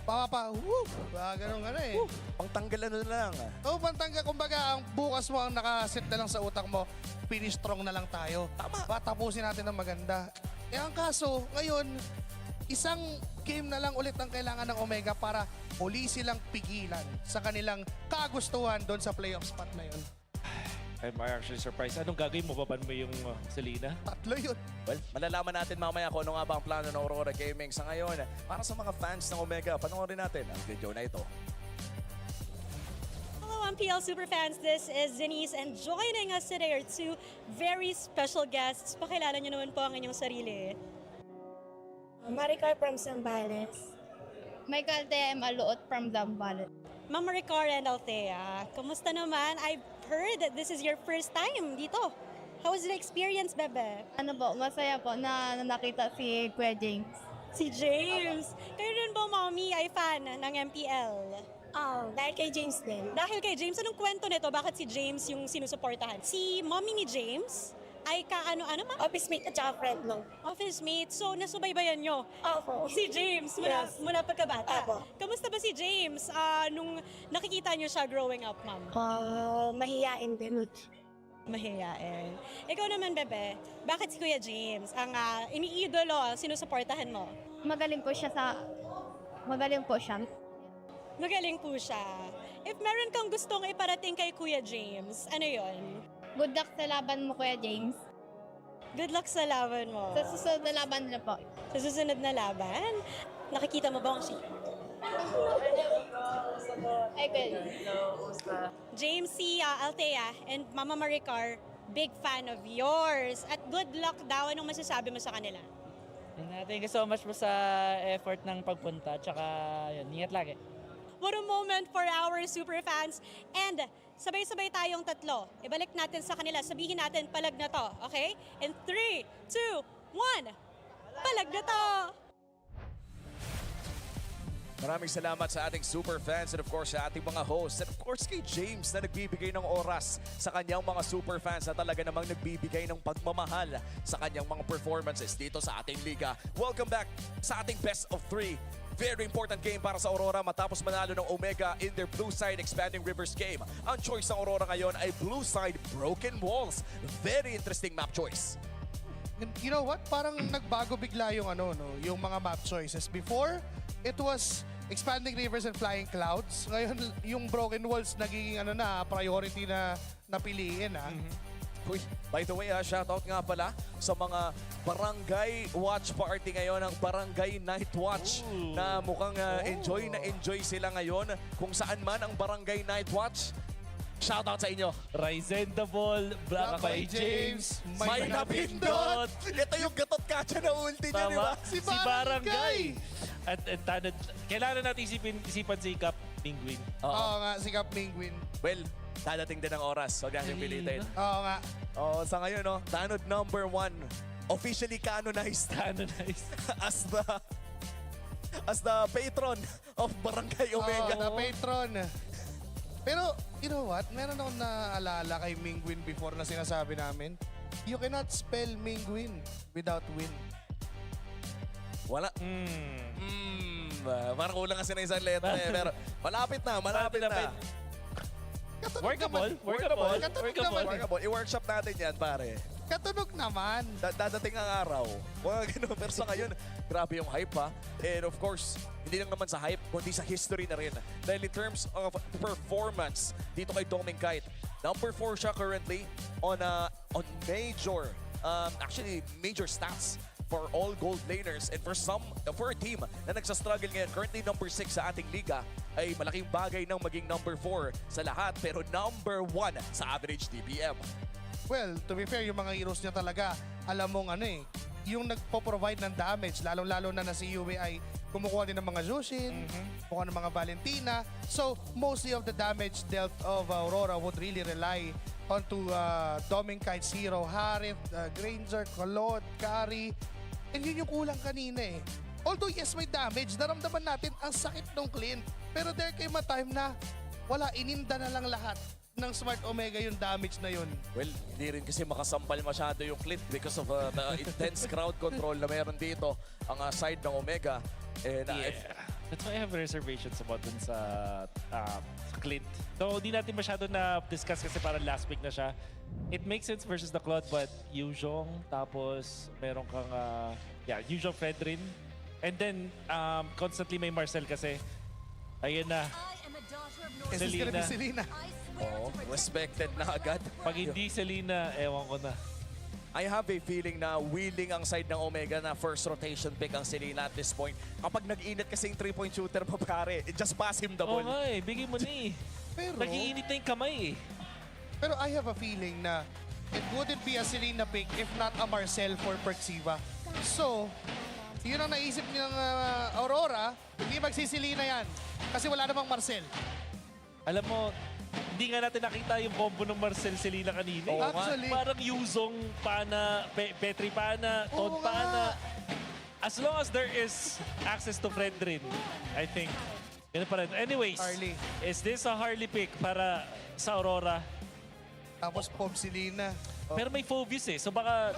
S5: ganun eh.
S2: Pangtanggalan na lang.
S5: Oo, pantanggal. Kumbaga, ang bukas mo ang nakasit na lang sa utak mo, finish strong na lang tayo.
S2: Tama.
S5: Patapusin natin ng maganda. Eh, ang kaso, ngayon, isang game na lang ulit ang kailangan ng Omega para uli silang pigilan sa kanilang kagustuhan doon sa playoff spot na yun.
S6: I'm actually surprised. Anong gagawin mo? Baban mo yung Selena?
S5: Tatlo yun.
S2: Well, malalaman natin mamaya kung ano nga ba ang plano ng Aurora Gaming sa ngayon. Para sa mga fans ng Omega, panoorin natin ang video na ito.
S4: Hello, MPL Superfans. This is Denise, and joining us today are two very special guests. Pakilala niyo naman po ang inyong sarili.
S11: Maricar from Zambales.
S19: Michael Altea Maluot from Zambales.
S4: Ma'am Maricar and Althea, kumusta naman? I've heard that this is your first time dito. How was the experience, Bebe?
S19: Ano po, masaya po na nakita si Kuya James.
S4: Si James! Kayo rin po, Mommy, ay fan ng MPL.
S11: Dahil kay James din.
S4: Dahil kay James, anong kwento nito? Bakit si James yung sinusuportahan? Si Mommy ni James ay ka-ano-ano ma?
S11: Office mate at saka friend lang.
S4: Office mate. So, nasubaybayan nyo?
S11: Opo.
S4: Si James, mula pagkabata.
S11: Opo.
S4: Kamusta ba si James nung nakikita nyo siya growing up, ma'am?
S11: Mahiyain din.
S4: Mahiyain. Ikaw naman, Bebe, bakit si Kuya James ang iniidolo, sinusuportahan mo?
S19: Magaling po siya. Magaling po siya.
S4: If meron kang gustong iparating kay Kuya James, ano yon?
S19: Good luck sa laban mo, Kuya James.
S4: Good luck sa laban mo.
S19: Sa susunod na laban na po.
S4: Sa susunod na laban? Nakikita mo ba ang
S19: Ay, good.
S4: James, si Althea and Mama Maricar, big fan of yours. At good luck daw. Anong masasabi mo sa kanila?
S17: Thank you so much po sa effort ng pagpunta. Tsaka, yun, ingat lagi.
S4: What a moment for our super fans. And sabay-sabay tayong tatlo. Ibalik natin sa kanila. Sabihin natin, palag na to. Okay? In 3, 2, 1. Palag na to!
S2: Maraming salamat sa ating super fans and of course sa ating mga hosts and of course kay James na nagbibigay ng oras sa kanyang mga super fans na talaga namang nagbibigay ng pagmamahal sa kanyang mga performances dito sa ating liga. Welcome back sa ating best of 3. Very important game para sa Aurora matapos manalo ng Omega in their blue side Expanding Rivers game. Ang choice ng Aurora ngayon ay blue side Broken Walls. Very interesting map choice.
S5: You know what? Parang nagbago bigla yung yung mga map choices. Before, it was Expanding Rivers and Flying Clouds. Ngayon, yung Broken Walls nagiging priority na napiliin.
S2: Uy, by the way, shoutout nga pala sa mga barangay watch party ngayon, ang Barangay Night Watch na mukhang enjoy sila ngayon. Kung saan man ang Barangay Night Watch, shoutout sa inyo.
S6: Ryzen the Ball, Black by James,
S2: May Napindot. Ito yung gatot kacha na ulti niya, di ba?
S6: Si Barangay. At tanod, kailangan natin isipan si Cap Penguin.
S5: Oo nga, si Cap Penguin.
S2: Well, dadating din ang oras. Huwag natin pilitin.
S5: Oo nga.
S2: Sa ngayon, tanod number 1. officially canonized
S6: Canonized.
S2: as the patron of Barangay Omega.
S5: Na patron. Pero, you know what? Meron akong naalala kay Mingwin before na sinasabi namin. You cannot spell Mingwin without win.
S2: Wala. Parang kulang kasi na isang letra eh. Pero malapit na. Workable. I-workshop natin yan, pare.
S5: Katunog naman.
S2: Dadating ang araw. Mga ganun. Pero sa ngayon, grabe yung hype ha. And of course, hindi lang naman sa hype, kundi sa history na rin. Dahil in terms of performance, dito kay Doming Kite, number 4 siya currently on major stats for all gold laners. And for a team na nagsastruggle ngayon, currently number 6 sa ating liga, ay malaking bagay ng maging number 4 sa lahat, pero number 1 sa average DPM.
S5: Well, to be fair, yung mga heroes niya talaga, alam mong yung nagpo-provide ng damage, lalong-lalo na si Yue ay kumukuha din ng mga Jushin, kumukuha ng mga Valentina. So, mostly of the damage dealt of Aurora would really rely onto Doming Kite's hero, Harith, Granger, Claude, Kari. And yun yung kulang kanina eh. Although yes, may damage, naramdaman natin ang sakit ng Clint. Pero there came a time na wala, ininda na lang lahat ng Smart Omega yung damage na yun.
S2: Well, hindi rin kasi makasampal masyado yung Clint because of the intense crowd control na meron dito ang side ng Omega. And,
S6: That's why I have reservations about dun sa Clint. So, di natin masyado na-discuss kasi parang last week na siya. It makes sense versus the Claude, but Yuzhong, tapos meron kang, Yuzhong Fredrin. And then, constantly may Marcel kasi. Ayun na.
S5: Selena.
S2: Oh, respected na agad.
S6: Pag hindi Selena, ewan ko na.
S2: I have a feeling na willing ang side ng Omega na first rotation pick ang Selena at this point. Kapag nag-init kasing 3-point shooter pa pare, just pass him the ball.
S6: Oo nga eh, bigay mo na eh.
S5: Pero,
S6: nag-iinit na yung kamay eh.
S5: Pero I have a feeling na it wouldn't be a Selena pick if not a Marcel for Perxiva. So, yun ang naisip ng Aurora, hindi magsisilina yan. Kasi wala namang Marcel.
S6: Alam mo, hindi nga natin nakita yung combo ng Marcel Selena kanina.
S5: Oh, actually.
S6: Parang Yuzong, Pana, Petri Pana, Todd Pana. As long as there is access to Fredrin, I think. Ganun pa rin. Anyways,
S5: Harley.
S6: Is this a Harley pick para sa Aurora?
S5: Tapos Pom Selena.
S6: Pero may Phobius eh. So baka...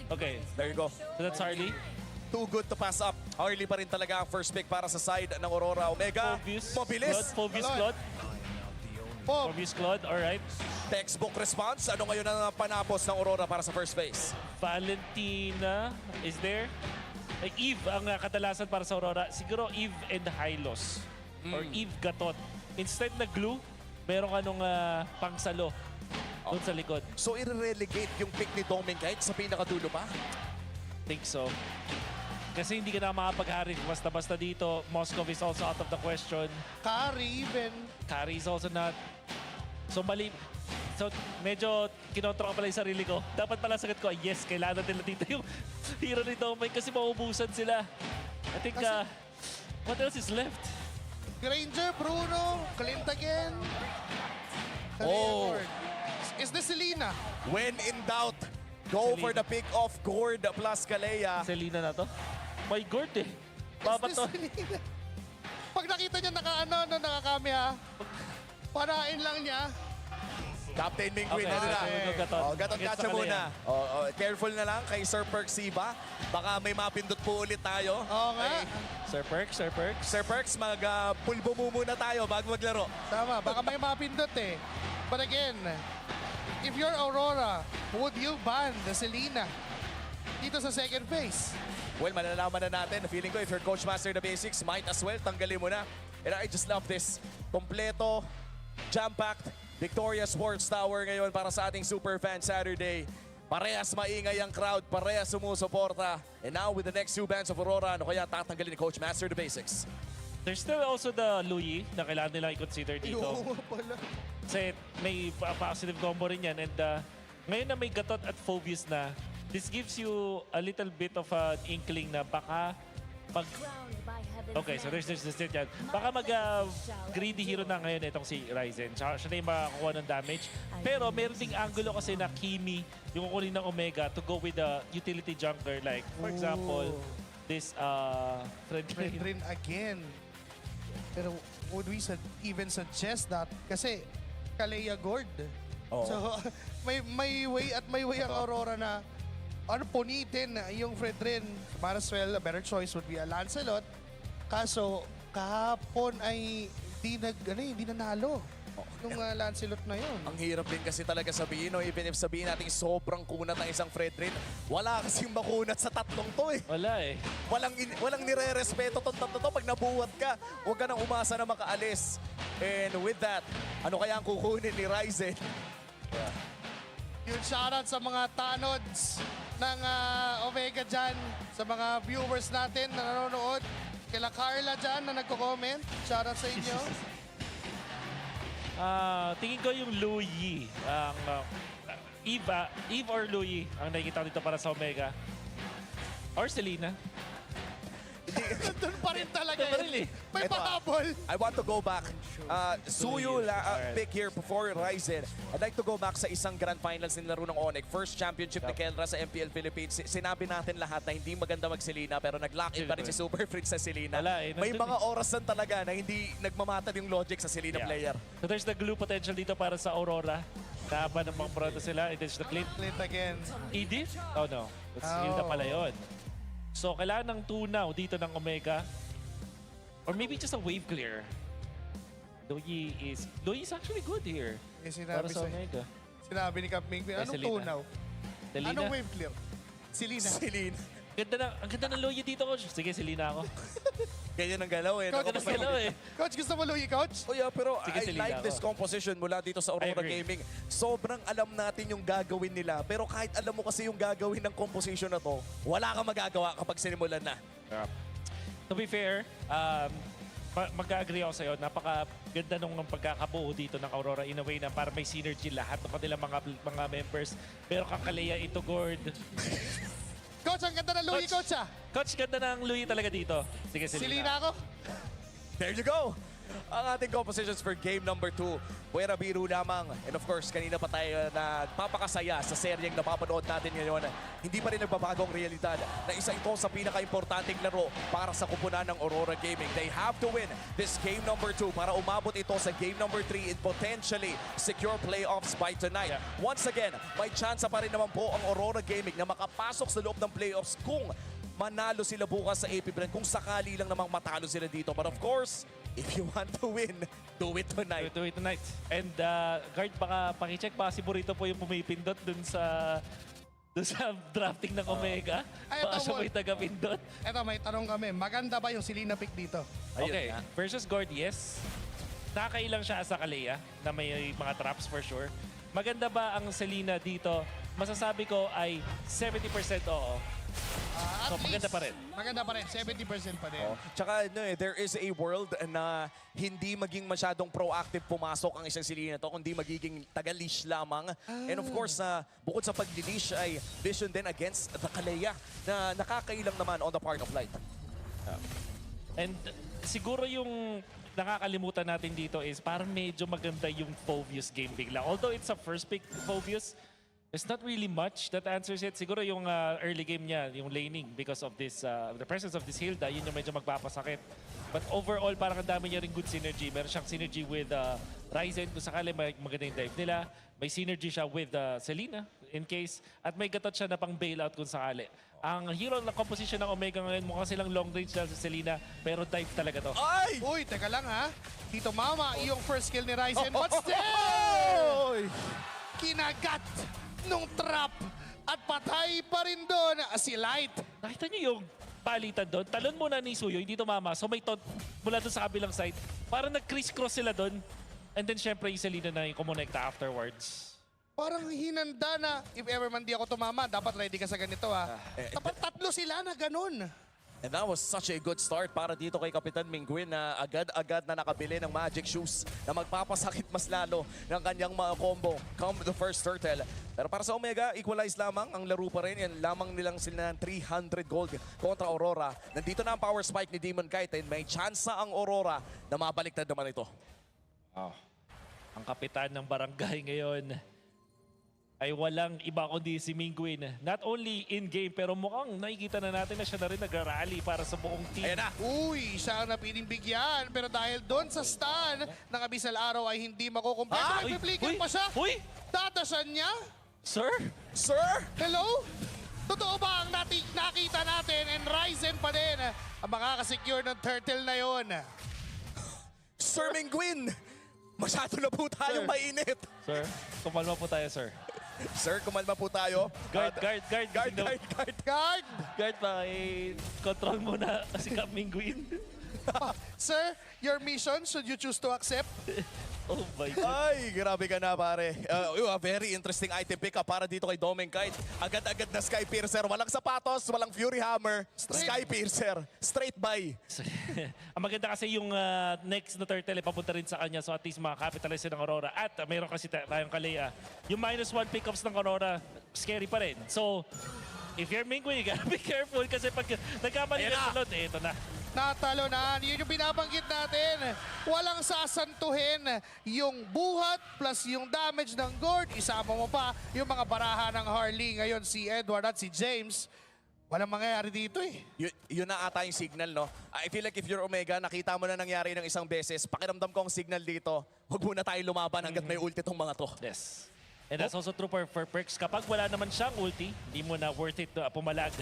S6: Okay,
S2: there you go.
S6: So that's Harley.
S2: Too good to pass up. Harley pa rin talaga ang first pick para sa side ng Aurora Omega.
S6: Phobius.
S2: Mobilis.
S6: Phobius Claude. Phobius Claude, alright.
S2: Textbook response. Ano ngayon ang panapos ng Aurora para sa first phase?
S6: Valentina is there. Like Eve ang kadalasan para sa Aurora. Siguro Eve and Hylos. Or Eve Gatot. Instead na glue, meron ka nung pangsalo doon sa likod.
S2: So i-relegate yung pick ni Doming kahit sa pinakadulo pa?
S6: Think so. Kasi hindi ka na makapag-hari. Basta-basta dito. Moscow is also out of the question.
S5: Kari even.
S6: Kari is also not. So mali. So medyo kinontra ko pala yung sarili ko. Dapat pala sagot ko, yes, kailangan nila dito yung hero ni Doming kasi maubusan sila. I think, what else is left?
S5: Granger, Bruno, Clint again.
S2: Oh.
S5: Is this Selena?
S2: When in doubt, go for the pick of Gord plus Kalea.
S6: Selena na to? May Gord eh. Babato.
S5: Pag nakita niya nakakami ha. Parain lang niya.
S2: Captain Mingwin,
S6: Okay,
S2: ano na? Gatot
S6: Gets
S2: katsa
S6: sa
S2: muna. Careful na lang kay Sir Perxiva. Baka may mapindot po ulit tayo.
S5: Oo nga.
S6: Sir Perks.
S2: Sir Perks, mag-pulbo muna tayo bago maglaro.
S5: Tama, baka may mapindot eh. But again, if you're Aurora, would you ban the Selena dito sa second phase?
S2: Well, malalaman na natin. Feeling ko if you're Coach Master the Basics, might as well tanggalin mo na. And I just love this. Kompleto, jam-packed, Victoria Sports Tower ngayon para sa ating Super Fan Saturday. Parehas maingay ang crowd, parehas sumusuporta. And now with the next two bands of Aurora, ano kaya tatanggalin ni Coach Master the Basics?
S6: There's still also the Louis na kailangan nilang i-consider dito. Kasi may positive combo rin yan. And ngayon na may Gatot at Phobius na, this gives you a little bit of an inkling na baka pag... Okay, so there's this yan. Baka greedy hero na ngayon itong si Ryzen. Siya na yung makakuha ng damage. Pero meron ding angulo kasi na Kimi, yung kukunin ng Omega to go with the utility junker. Like, for example, this
S5: Fred again. Pero would we even suggest that? Kasi Kalea Gord.
S2: Oo.
S5: So may way ang Aurora na punitin yung Fredrin. Para as well, a better choice would be a Lancelot. Kaso kahapon ay hindi nanalo nung Lancelot na yun.
S2: Ang hirap din kasi talaga sabihin, no? Even if sabihin natin sobrang kunat ng isang Fredrin, wala kasing makunat sa tatlong to eh.
S6: Wala eh.
S2: Walang nire-respeto tong tatlo to. Pag nabuhat ka, huwag ka nang umasa na makaalis. And with that, ano kaya ang kukunin ni Ryzen?
S5: Yung shoutout sa mga tanods ng Omega dyan, sa mga viewers natin na nanonood, kila Carla dyan na nagko-comment, shoutout sa inyo.
S6: Tingin ko yung Louie, ang Eve or Louie ang nakikita dito para sa Omega. Or Selena.
S5: Doon pa rin talaga yun. May
S2: Ito,
S5: pahabol.
S2: I want to go back. Suyu pick here before Ryzen. I'd like to go back sa isang grand finals nilaro ng Onyx. First championship ni Kelra sa MPL Philippines. Sinabi natin lahat na hindi maganda mag-Selena pero nag-lock-in pa rin si Super Freak sa Selena. May mga orasan talaga na hindi nagmamatad yung logic sa Selena player.
S6: So there's the glue potential dito para sa Aurora. Laban ng mga proto sila. It is the Clint.
S5: Clint again.
S6: Edith? Oh no. That's Hilda pala yun. So, kailangan ng tunaw dito ng Omega. Or maybe just a wave clear. Louie is actually good here. Para sa Omega.
S5: Sinabi ni Cap Mingpin, anong
S6: Selena.
S5: tunaw?
S6: Selena.
S5: Anong wave clear? Selena.
S6: Ang ganda ng Louie dito, coach. Sige, Selena ako.
S2: Ganyan ang galaw eh.
S5: Coach, gusto mo Louie, coach?
S2: Oh yeah, pero
S6: Sige,
S2: I
S6: Selena
S2: like this composition mula dito sa Aurora Gaming. Sobrang alam natin yung gagawin nila. Pero kahit alam mo kasi yung gagawin ng composition na to, wala kang magagawa kapag sinimulan na.
S6: To be fair, mag-agree ako sa'yo. Napakaganda nung pagkakabuo dito ng Aurora in a way na para may synergy lahat ng kanilang mga members. Pero Kakalea, ito Gord.
S5: Coach, ang ganda ng Louie, coach ah.
S6: Coach, ganda ng Louie talaga dito. Sige,
S5: Selena ako.
S2: There you go! Ang ating compositions for game number 2. Puwera biro lamang. And of course, kanina pa tayo nagpapakasaya sa seryeng napapanood natin ngayon. Hindi pa rin nagbabago ang realidad na isa ito sa pinaka-importanting laro para sa kupunan ng Aurora Gaming. They have to win this game number 2 para umabot ito sa game number 3 and potentially secure playoffs by tonight. Once again, may chance pa rin naman po ang Aurora Gaming na makapasok sa loob ng playoffs kung manalo sila bukas sa APBR kung sakali lang namang matalo sila dito. But of course, if you want to win, do it tonight.
S6: Do it tonight. And guard, baka pakicheck pa si Burrito po yung pumipindot dun sa drafting ng Omega. Baka siya may taga-pindot.
S5: Eto, may tanong kami. Maganda ba yung Selena pick dito?
S6: Okay, versus guard, yes. Nakakailang siya sa Kalea na may mga traps for sure. Maganda ba ang Selena dito? Masasabi ko ay 70% oo. So, maganda pa rin.
S5: Maganda pa rin. 70% pa din.
S2: Tsaka there is a world na hindi maging masyadong proactive pumasok ang isang Selena to, kundi magiging taga-leash lamang. And of course, bukod sa pag-leash ay vision din against the Kalea na nakakailang naman on the part of Light.
S6: And siguro yung nakakalimutan natin dito is parang medyo maganda yung Phobius game bigla. Although it's a first pick Phobius, there's not really much that answers it. Siguro yung early game niya, yung laning because of this, the presence of this Hilda, yun yung medyo magpapasakit. But overall, parang ang dami niya rin good synergy. Meron siyang synergy with Ryzen kung sakali maganda yung dive nila. May synergy siya with Selena in case. At may gatot siya na pang bailout kung sakali. Ang hero na composition ng Omega ngayon, mukha silang long range dahil sa Selena, pero dive talaga to.
S5: Ay! Uy, teka lang ha. Tito Mama, yung first kill ni Ryzen. But still! Kinagat nung trap at patay pa rin doon si Light.
S6: Nakita niyo yung palitan doon? Talon muna ni Suyo, hindi tumama. So may taunt mula doon sa kabilang side. Parang nag-criss-cross sila doon. And then syempre yung Selena na yung kumonekta afterwards.
S5: Parang hinanda na, if ever man di ako tumama, dapat ready ka sa ganito ha. Dapat tatlo sila na ganun.
S2: And that was such a good start para dito kay Kapitan Mingguin na agad-agad na nakabili ng magic shoes na magpapasakit mas lalo ng kanyang mga combo come the first turtle. Pero para sa Omega, equalize lamang ang laro pa rin. Yan lamang nilang sila ng 300 gold kontra Aurora. Nandito na ang power spike ni Demon Kite and may chance ang Aurora na mabaliktad naman ito.
S6: Ang kapitan ng barangay ngayon ay walang iba kundi si Mingguin. Not only in-game, pero mukhang nakikita na natin na siya na rin nag-rally para sa buong team.
S2: Ayan na!
S5: Uy, siya ang napiling bigyan. Pero dahil doon sa stun ng Abyssal Araw ay hindi makukumpleto. Nagpiplikit pa siya.
S6: Uy!
S5: Tatasan niya.
S6: Sir?
S2: Sir?
S5: Hello? Totoo ba ang nakita natin and Ryzen pa din ang makakasecure ng turtle na yon?
S2: Sir Mingguin! Masyado na po tayong mainit.
S6: Sir, kumalma po tayo, sir.
S2: Sir, kumalma po tayo.
S6: Guard.
S5: Guard!
S6: Control muna si Cap Mingguin.
S5: Sir, your mission, should you choose to accept?
S6: Oh my God.
S2: Ay, grabe ka na, pare. A very interesting item pick-up para dito kay Domeng Kite. Agad-agad na Sky Piercer. Walang sapatos, walang Fury Hammer. Sky Piercer. Straight by.
S6: Ang maganda kasi yung next na turtle ay papunta rin sa kanya. So at least makakapitalize ng Aurora. At mayroon kasi tayong Kalea. Yung -1 pickups ng Aurora, scary pa rin. So, if you're Mingguin, you gotta be careful kasi pag nagkamali ka sa load, ito na.
S5: Natalo na. Yun yung binabanggit natin. Walang sasantuhin yung buhat plus yung damage ng Gord. Isama mo pa yung mga baraha ng Harley. Ngayon si Edward at si James. Walang mangyayari dito eh.
S2: Yun na ata yung signal, no? I feel like if you're Omega, nakita mo na nangyari ng isang beses, pakiramdam ko ang signal dito, huwag muna tayo lumaban hanggat may ulti tong mga to.
S6: Yes. And that's also true for Perks. Kapag wala naman siyang ulti, hindi mo na worth it pumalag.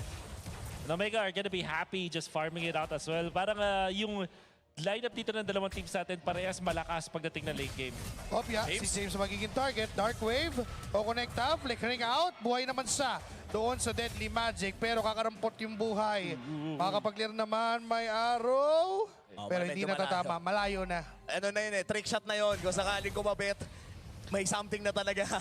S6: And Omega are gonna be happy just farming it out as well. Parang yung lineup dito ng dalawang teams natin parehas malakas pagdating ng late game.
S5: Opya, si James magiging target. Dark Wave, o-connecta, flickering out. Buhay naman siya doon sa Deadly Magic. Pero kakarampot yung buhay. Makakapag-clear naman, may arrow. Pero hindi natatama, malayo na.
S2: Ano na yun eh, trick shot na yun. Kung sakaling kumabit, may something na talaga.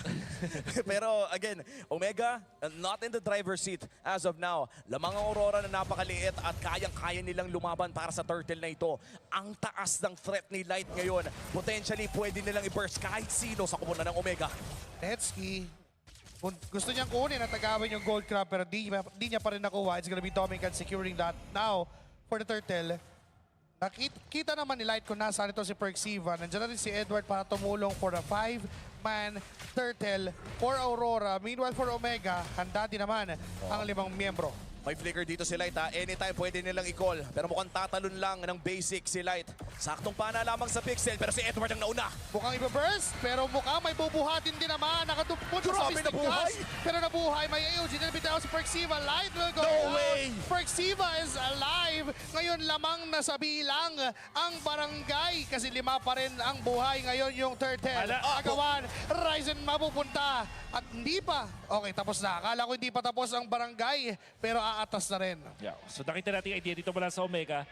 S2: Pero again, Omega, not in the driver's seat as of now. Lamang ang Aurora na napakaliit at kayang-kaya nilang lumaban para sa turtle na ito. Ang taas ng threat ni Light ngayon. Potentially, pwede nilang i-burst kahit sino sa koponan ng Omega.
S5: Netsky, gusto niyang kunin at tagawin yung gold crab pero di niya pa rin nakuha. It's gonna be Dominican securing that. Now, for the turtle, nakita naman ni Light kung nasaan ito si Perxiva. Nandiyan na rin si Edward para tumulong for a 5-man turtle for Aurora. Meanwhile for Omega, handa din naman ang 5 miyembro.
S2: May flicker dito si Light ha. Anytime pwede nilang i-call. Pero mukhang tatalon lang ng basic si Light. Saktong pana lamang sa pixel pero si Edward ang nauna.
S5: Mukhang iba-burst pero mukhang may bubuhatin din naman. Nakatupunta sa Mystic Gas. Pero nabuhay. May AOG na bitaw si Perxiva. Light will go
S2: No way!
S5: Perxiva is alive. Ngayon lamang nasa bilang ang barangay kasi 5 pa rin ang buhay ngayon yung turtle. Agawan, Ryzen mapupunta. At hindi pa. Okay, tapos na. Akala ko hindi pa tapos ang barangay pero aatas na rin.
S6: Yeah. So nakita natin yung idea dito mula sa Omega.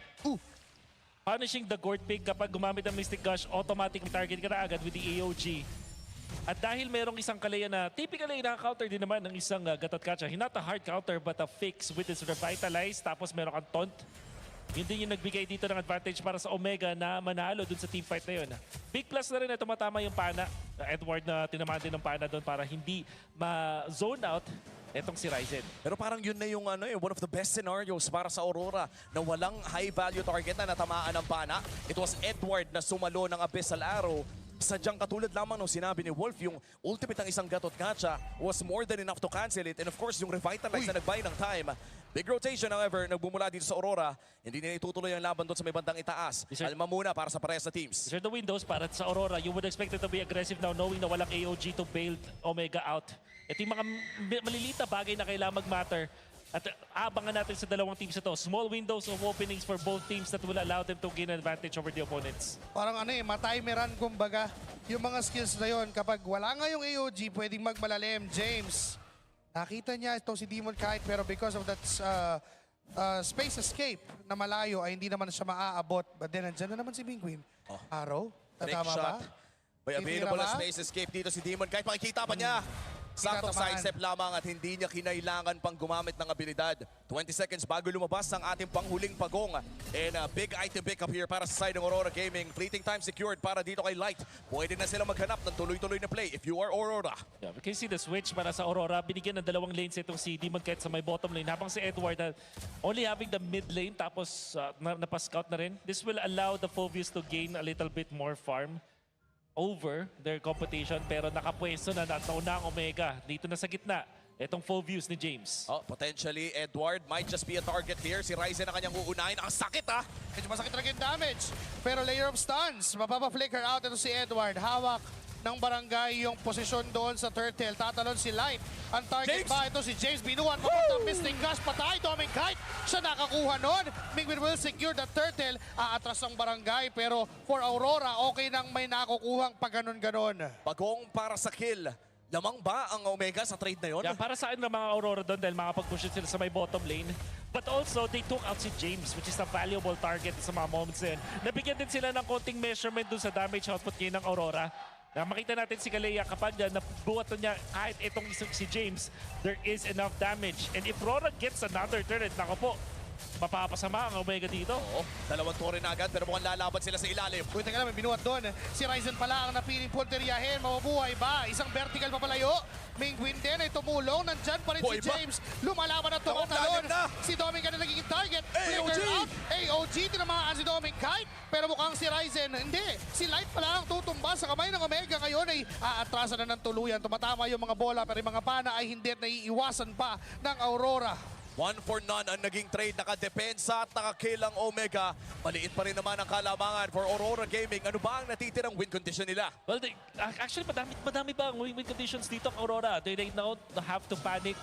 S6: Punishing the Gord Pig kapag gumamit ng Mystic Gush, automatic target ka na agad with the AOG. At dahil merong isang Kalea na typically naka-counter din naman ng isang Gatot Kacha. Not a hard counter but a fix with his Revitalize. Tapos meron kang Taunt. Yun din yung nagbigay dito ng advantage para sa Omega na manalo dun sa teamfight na yun. Big plus na rin na tumatama yung pana. Edward na tinamaan din ng pana doon para hindi ma-zone out etong si Ryzen.
S2: Pero parang yun na yung one of the best scenarios para sa Aurora na walang high value target na natamaan ng pana. It was Edward na sumalo ng Abyssal Arrow. Sadyang katulad lamang nung sinabi ni Wolf, yung ultimate ng isang Gatot Kacha was more than enough to cancel it. And of course, yung Revitalize na nagbuy ng time. Big rotation, however, nagbumula dito sa Aurora. Hindi nila itutuloy ang laban doon sa may bandang itaas. Alma muna para sa parehas na teams.
S6: These are the windows para sa Aurora. You would expect it to be aggressive now knowing na walang AOG to bail Omega out. Ito yung mga maliliit na bagay na kailangan mag-matter. At abangan natin sa dalawang teams ito. Small windows of openings for both teams that will allow them to gain advantage over the opponents.
S5: Parang matimeran kumbaga. Yung mga skills na yon kapag wala nga yung AOG, pwedeng magmalalim. James, nakita niya ito si Demon Kite pero because of that space escape na malayo ay hindi naman siya maaabot. But then andyan na naman si Mingguin. Araw,
S2: Trick
S5: tatama ba?
S2: shot. May available na space escape dito si Demon Kite. Makikita pa niya. Saktong
S5: tatamaan.
S2: sidestep lamang at hindi niya kinailangan pang gumamit ng abilidad. 20 seconds bago lumabas ang ating panghuling pagong. And a big item pick up here para sa side ng Aurora Gaming. Fleeting time secured para dito kay Light. Pwede na silang maghanap ng tuloy-tuloy na play if you are Aurora.
S6: Yeah, we can see the switch para sa Aurora. Binigyan ng dalawang lanes itong si Demon Kite sa may bottom lane. Habang si Edward only having the mid lane tapos napascout na rin. This will allow the Phobius to gain a little bit more farm over their competition. Pero nakapwesto na nauna ang Omega. Dito na sa gitna. Itong full views ni James.
S2: Oh, potentially, Edward might just be a target here. Si Ryzen na kanyang uunahin. Ang sakit ha!
S5: Medyo masakit talaga yung damage. Pero layer of stuns. Mapapa-flicker out ito si Edward. Hawak ng barangay yung posisyon doon sa turtle. Tatalon si Light. Ang target
S2: James!
S5: ba ito si James Binuan. Papunta Mystic Gush. Patay. Doming Kite. Siya nakakuha noon. Mingwin will secure the turtle. Aatras ang barangay. Pero for Aurora, okay nang may nakukuhang pag ganon-ganon.
S2: Pagong para sa kill. Lamang ba ang Omega sa trade na yon?
S6: Yeah, para sa akin ng mga Aurora doon dahil makapag-push sila sa may bottom lane. But also, they took out si James, which is a valuable target sa mga moments na yun. Nabigyan din sila ng konting measurement doon sa damage output niya ng Aurora. Na makita natin si Kalea kapag nabuhat na niya kahit itong isang si James, there is enough damage. And if Aurora gets another turret, nako po, mapapasama ang Omega dito.
S2: Oo, dalawang tore na agad pero mukhang lalaban sila sa ilalim.
S5: Uy, teka lang, may binuhat doon. Si Ryzen pala ang napiling punteriyahin. Mabubuhay ba? Isang vertical papalayo. Mingwin din ay tumulong. Nandyan pa rin
S2: Boy,
S5: si James. Lumalaban at tumatalon. Si Doming na nagiging target. Flicker out. AOG, tinamaan si Doming Kite. Pero mukhang si Ryzen, hindi. Si Light pala ang tutumba sa kamay ng Omega. Ngayon ay aatrasan na ng tuluyan. Tumatama yung mga bola pero yung mga pana ay hindi at naiiwasan pa ng Aurora.
S2: 1 for none ang naging trade. Nakadepensa at nakakill ang Omega. Maliit pa rin naman ang kalamangan for Aurora Gaming. Ano ba ang natitirang win condition nila?
S6: Well, actually, madami ba ang win conditions dito ang Aurora? They don't have to panic.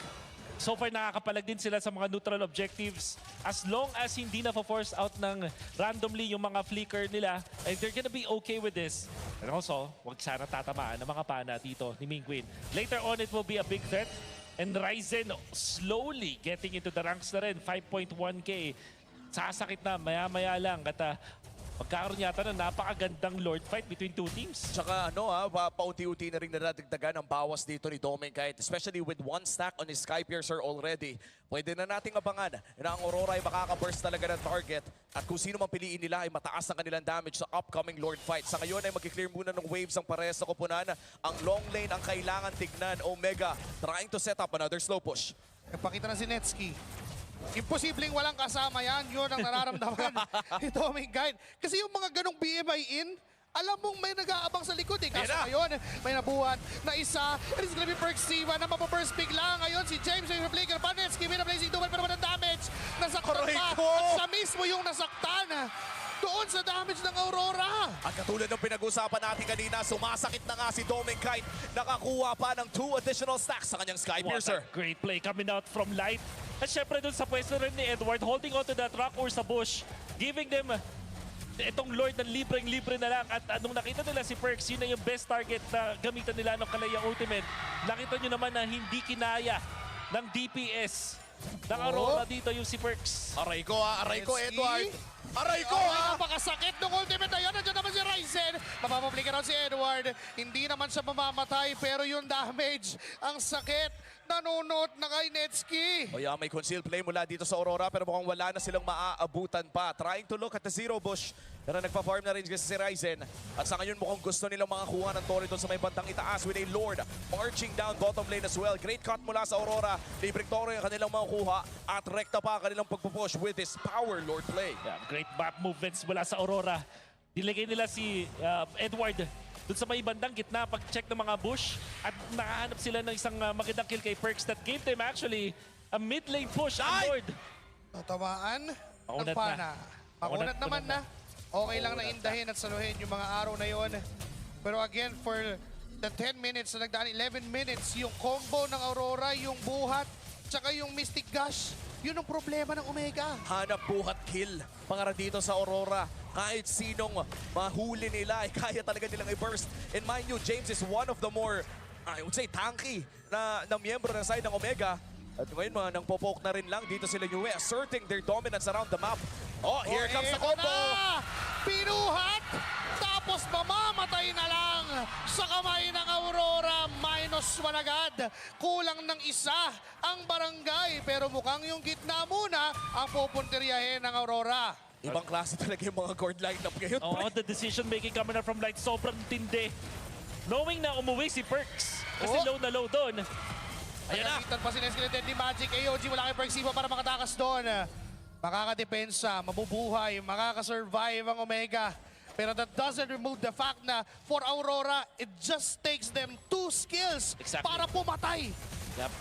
S6: So far, nakakapalag din sila sa mga neutral objectives. As long as hindi na force out ng randomly yung mga flicker nila, and they're gonna be okay with this. And also, wag sana tatamaan ng mga pana dito ni Mingwin. Later on, it will be a big threat. And Ryzen slowly getting into the ranks na rin. 5.1k. Sasakit na, maya-maya lang. At magkakaroon yata na napakagandang Lord fight between two teams.
S2: Tsaka paunti-unti na rin nadagdagan ang bawas dito ni Doming Kite. Especially with 1 stack on his Skypiercer already. Pwede na nating abangan na ang Aurora ay makaka-burst talaga ng target. At kung sino mang piliin nila ay mataas ang kanilang damage sa upcoming Lord fight. Sa ngayon ay mag-clear muna ng waves ang parehas sa koponan. Ang long lane ang kailangan tignan. Omega trying to set up another slow push.
S5: Nagpakita na si Netsky. Imposibleng walang kasama yan. Yun ang nararamdaman ni Doming Kite. Kasi yung mga ganong BMI in, alam mong may nag-aabang sa likod eh. Kaso ngayon, may nabuhat na isa. It is gonna be Perksiva na mapaburst bigla. Ngayon si James ay replica ng Panetsky. May na-placing double pero walang damage. Nasaktan pa. At siya mismo yung nasaktan. Doon sa damage ng Aurora.
S2: At katulad ng pinag-usapan natin kanina, sumasakit na nga si Doming Kite. Nakakuha pa ng 2 additional stacks sa kanyang Skypiercer.
S6: What a great play coming out from Light. At syempre dun sa pwesto rin ni Edward, holding on to that rock or sa bush, giving them itong Lord na libreng-libre na lang. At nung nakita nila si Perks, yun na yung best target na gamitan nila ng Kalaya Ultimate. Nakita nyo naman na hindi kinaya ng DPS ng Aurora dito yung si Perks.
S2: Aray ko Edward. Aray ko
S5: Ay, napakasakit ng ultimate na yan. Nandiyan naman si Ryzen. Mapapablikan raw si Edward. Hindi naman siya mamamatay pero yung damage, ang sakit. Nanunot na kay Netsky.
S2: O may concealed play mula dito sa Aurora pero mukhang wala na silang maaabutan pa. Trying to look at the zero bush. Pero nagpa-farm na rin kasi si Ryzen. At sa ngayon mukhang gusto nilang makakuha ng Torre doon sa may bandang itaas with a Lord marching down bottom lane as well. Great cut mula sa Aurora. Libreng Torre ang kanilang makukuha at rekta pa ang kanilang pagpupush with this power Lord play.
S6: Yeah, great map movements mula sa Aurora. Nilagay nila si Edward doon sa may bandang gitna pag-check ng mga bush at nakahanap sila ng isang magandang kill kay Perks that gave them actually a mid lane push on Lord.
S5: Tamaan ng
S6: Maunat
S5: pana. Maunat naman na. Okay lang na
S6: Maunat
S5: indahin at saluhin yung mga araw na yon. Pero again, for the 10 minutes na nagdaan, 11 minutes, yung combo ng Aurora, yung buhat, tsaka yung Mystic Gush, yun ang problema ng Omega.
S2: Hanap buhat kill para dito sa Aurora. Kahit sinong mahuli nila ay kaya talaga nilang i-burst. And mind you, James is one of the more, I would say, tanky na miyembro ng side ng Omega. At ngayon mga nang popoke na rin lang dito sila New asserting their dominance around the map. Oh, here comes the combo!
S5: Pinuhat! Tapos Tapos mamamatay na lang sa kamay ng Aurora. -1 agad. Kulang ng isa ang barangay. Pero mukhang yung gitna muna ang pupuntiryahin ng Aurora.
S2: Ibang klase talaga yung mga court lineup ngayon.
S6: Oo, the decision making coming up from Light sobrang tindi. Knowing na umuwi si Perks kasi low na low doon.
S5: Ayan na. Nakita pa si Nesky ng Deadly Magic. AOG wala kay Perks para makatakas doon. Makakadepensa, mabubuhay, makakasurvive ang Omega. Pero that doesn't remove the fact na for Aurora, it just takes them 2 skills para pumatay.
S6: Yep.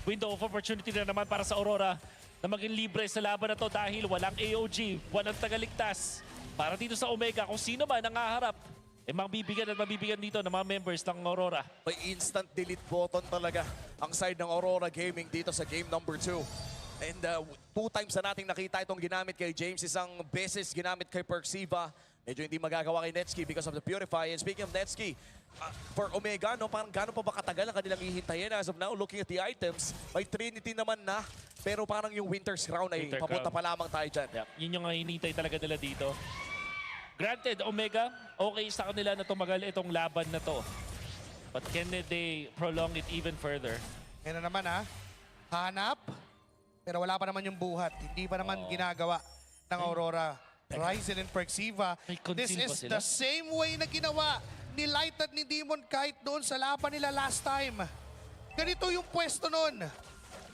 S6: Window of opportunity na naman para sa Aurora na maging libre sa laban na to dahil walang AOG, walang tagaligtas. Para dito sa Omega, kung sino man ang haharap, mabibigyan dito ng mga members ng Aurora.
S2: May instant delete button talaga ang side ng Aurora Gaming dito sa game number 2. And 2 times na nating nakita itong ginamit kay James. Isang beses ginamit kay Perksiva. Medyo hindi magagawa kay Netsky because of the Purify. And speaking of Netsky, for Omega, no, parang gano'n pa ba katagal ang kanilang hihintayin? As of now, looking at the items, may Trinity naman na. Pero parang yung Winter's Crown ay papunta pa lamang tayo dyan.
S6: Yep. Yun yung hinihintay talaga nila dito. Granted, Omega, okay sa kanila na tumagal itong laban na to. But can they prolong it even further?
S5: Yan na naman hanap. Pero wala pa naman yung buhat. Hindi pa naman ginagawa ng Aurora. Ryzen and Perksiva. This is the same way na ginawa ni Light at ni Demon kahit doon sa laban nila last time. Ganito yung pwesto nun.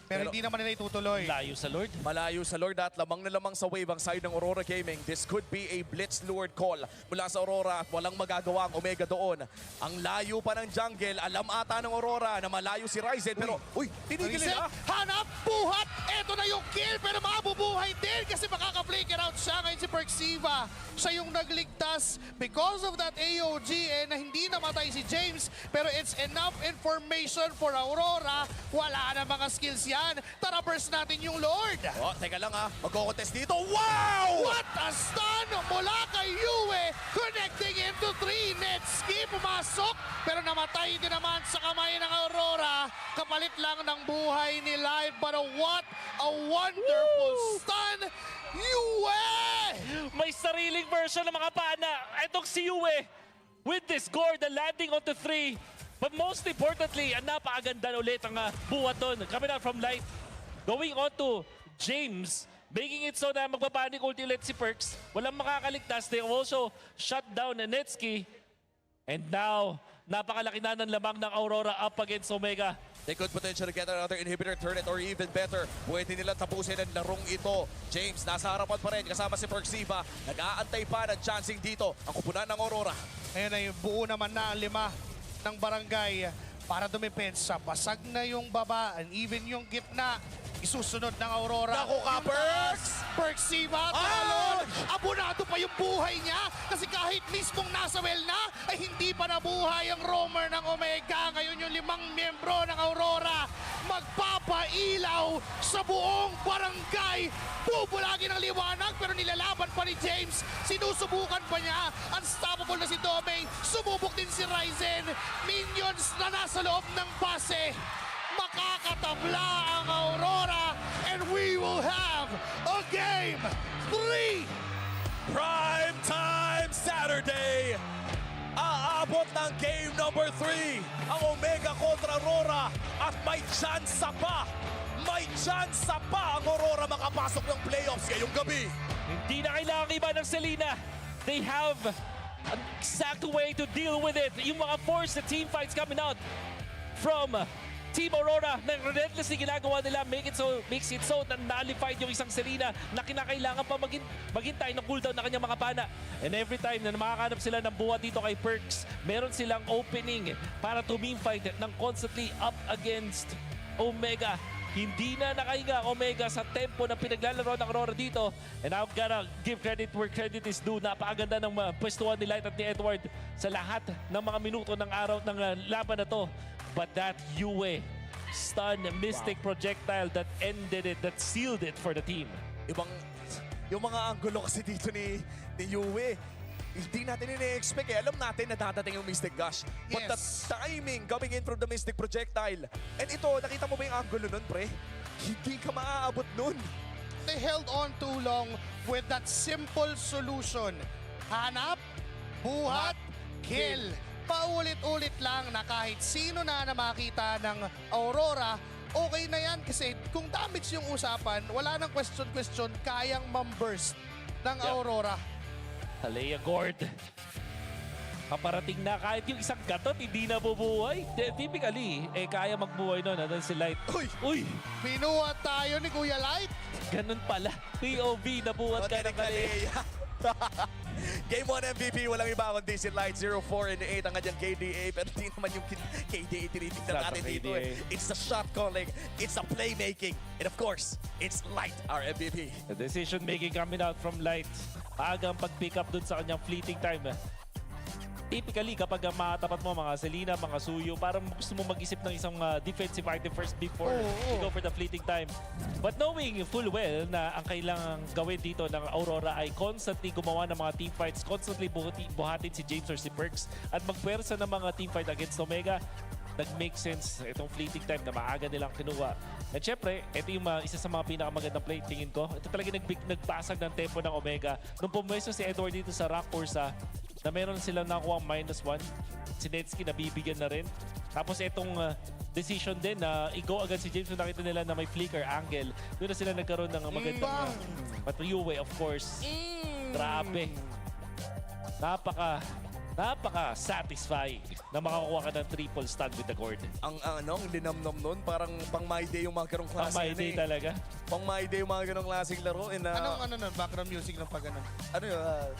S5: Pero hindi naman nila itutuloy.
S6: Malayo sa Lord.
S2: Malayo sa Lord at lamang na lamang sa wave ang side ng Aurora Gaming. This could be a blitz lured call mula sa Aurora at walang magagawa ang Omega doon. Ang layo pa ng jungle. Alam ata ng Aurora na malayo si Ryzen. Pero, tinigil nila.
S5: Hanap, buhat. Eto na yung kill pero mabubuhay din kasi makaka-flicker out siya ngayon si Perksiva. Siya yung nagligtas because of that AOG na hindi namatay si James. Pero it's enough information for Aurora. Wala na mga skills yan. Tara, burst natin yung Lord.
S2: Teka lang magko-contest dito. Wow!
S5: What a stun mula kay Yue. Connecting into 3. Netsky pumasok pero namatay din naman sa kamay ng Aurora. Kapalit lang ng buhay ni Live. But what a wonderful stun. Yue!
S6: May sariling version ng mga pana. Itong si Yue with this score, the landing onto 3. But most importantly, napakaganda ulit ang buhat doon. Coming out from Light, going on to James, making it so na magpapanik ulti ulit si Perks. Walang makakaligtas. They also shut down Netsky. And now, napakalaki na ng lamang ng Aurora up against Omega.
S2: They could potentially get another inhibitor turret or even better. Pwede nila tapusin ang larong ito. James, nasa harapan pa rin kasama si Perksiva. Nag-aantay pa ng chancing dito ang kupunan ng Aurora.
S5: Ayun ay buo naman na ang 5 ng barangay para dumipensa. Basag na yung baba and even yung gitna. Isusunod ng Aurora.
S2: Naku ka, Perks!
S5: Perksiva, talon! Abonado pa yung buhay niya kasi kahit mismong nasa well na, ay hindi pa nabuhay ang roamer ng Omega. Ngayon yung 5 miyembro ng Aurora magpapailaw sa buong barangay. Bubulagi ng liwanag pero nilalaban pa ni James. Sinusubukan pa niya. Unstoppable na si Domeng. Sumubok din si Ryzen. Minions na nasa loob ng base. Makakatabla ang Aurora and we will have a game 3.
S2: Prime time Saturday. Aabot ng game number 3 ang Omega kontra Aurora at may tsansa pa. May tsansa pa ang Aurora makapasok ng playoffs ngayong gabi.
S6: Hindi na kailangan iba ng Selena. They have an exact way to deal with it. Yung mga force, the team fights coming out from Team Aurora na relentlessly ginagawa nila makes it so na nullified yung isang Selena na kinakailangan pa maghintay ng cooldown na kanyang mga pana. And every time na makakahanap sila ng buhat dito kay Perks, meron silang opening para teamfight ng constantly up against Omega. Hindi na nakahinga Omega sa tempo na pinaglalaro ng Aurora dito. And I've gotta give credit where credit is due. Napakaganda ng pwestuhan ni Light at ni Edward sa lahat ng mga minuto ng araw ng laban na to. But that Yue stun mystic projectile that ended it, that sealed it for the team.
S2: Yung mga anggulo kasi dito ni Yue, hindi natin ini-expect Alam natin na dadating yung Mystic Gush. But the timing coming in from the Mystic Projectile. And ito, nakita mo ba yung angulo nun, pre? Hindi ka maaabot nun.
S5: They held on too long with that simple solution. Hanap, buhat, kill. Paulit-ulit lang na kahit sino na makita ng Aurora, okay na yan kasi kung damage yung usapan, wala nang question, kayang mamburst ng Aurora.
S6: Alea Gord. Kaparating na kahit yung isang gatot, hindi na bubuhay. Typically, kaya magbuhay nun. Dahil si Light. Uy!
S5: Binuhat tayo ni Kuya Light.
S6: Ganun pala. POV, nabuhat ka ng Kalea.
S2: Game 1 MVP, walang iba kundi si Light. 0-4 and 8 ang kanyang KDA. Pero di naman yung KDA tinitignan natin dito. It's the shot calling, it's the playmaking, and of course, it's Light, our MVP.
S6: The decision making coming out from Light. Maagang pag-pick up dun sa kanyang fleeting time. Typically, kapag matapat mo mga Selena, mga Suyo, parang gusto mo mag-isip ng isang defensive item first before you go for the fleeting time. But knowing full well na ang kailangang gawin dito ng Aurora ay constantly gumawa ng mga teamfights, constantly buhatin si James or si Perks at magpwersa ng mga teamfight against Omega, nag-make sense itong fleeting time na maaga nilang kinuha. At syempre, ito yung isa sa mga pinakamagandang play, tingin ko. Ito talaga nagbasag ng tempo ng Omega. Nung pumwesto si Edward dito sa Rock Ursa, na meron silang nakuha -1. Si Netsky nabibigyan na rin. Tapos itong decision din na i-go agad si James kung nakita nila na may flicker angle. Doon na sila nagkaroon ng magandang but Riuway, of course. Grabe. Napaka-satisfying na makakuha ka ng triple stun with the Gord.
S2: Ang linamnam nun, parang pang My Day yung mga ganong klase.
S6: Pang My Day talaga.
S2: Pang My Day yung mga ganong klaseng laro.
S5: Anong background music ng pag ganun?
S2: Ano yun?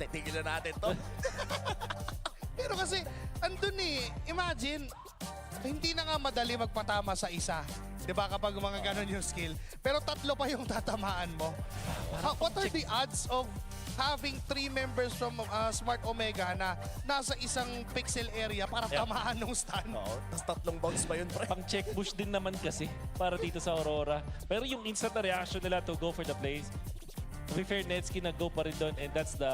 S2: Titigil na natin to.
S5: Pero kasi, andun imagine, hindi na nga madali magpatama sa isa. Diba kapag mga ganon yung skill. Pero 3 pa yung tatamaan mo. What are the odds of having 3 members from Smart Omega na nasa isang pixel area para tamaan ng stun?
S2: Oo, tapos 3 bounce pa yun, pre.
S6: Pang check push din naman kasi para dito sa Aurora. Pero yung instant na reaction nila to go for the plays, to be fair, Netsky nag-go pa rin doon and that's the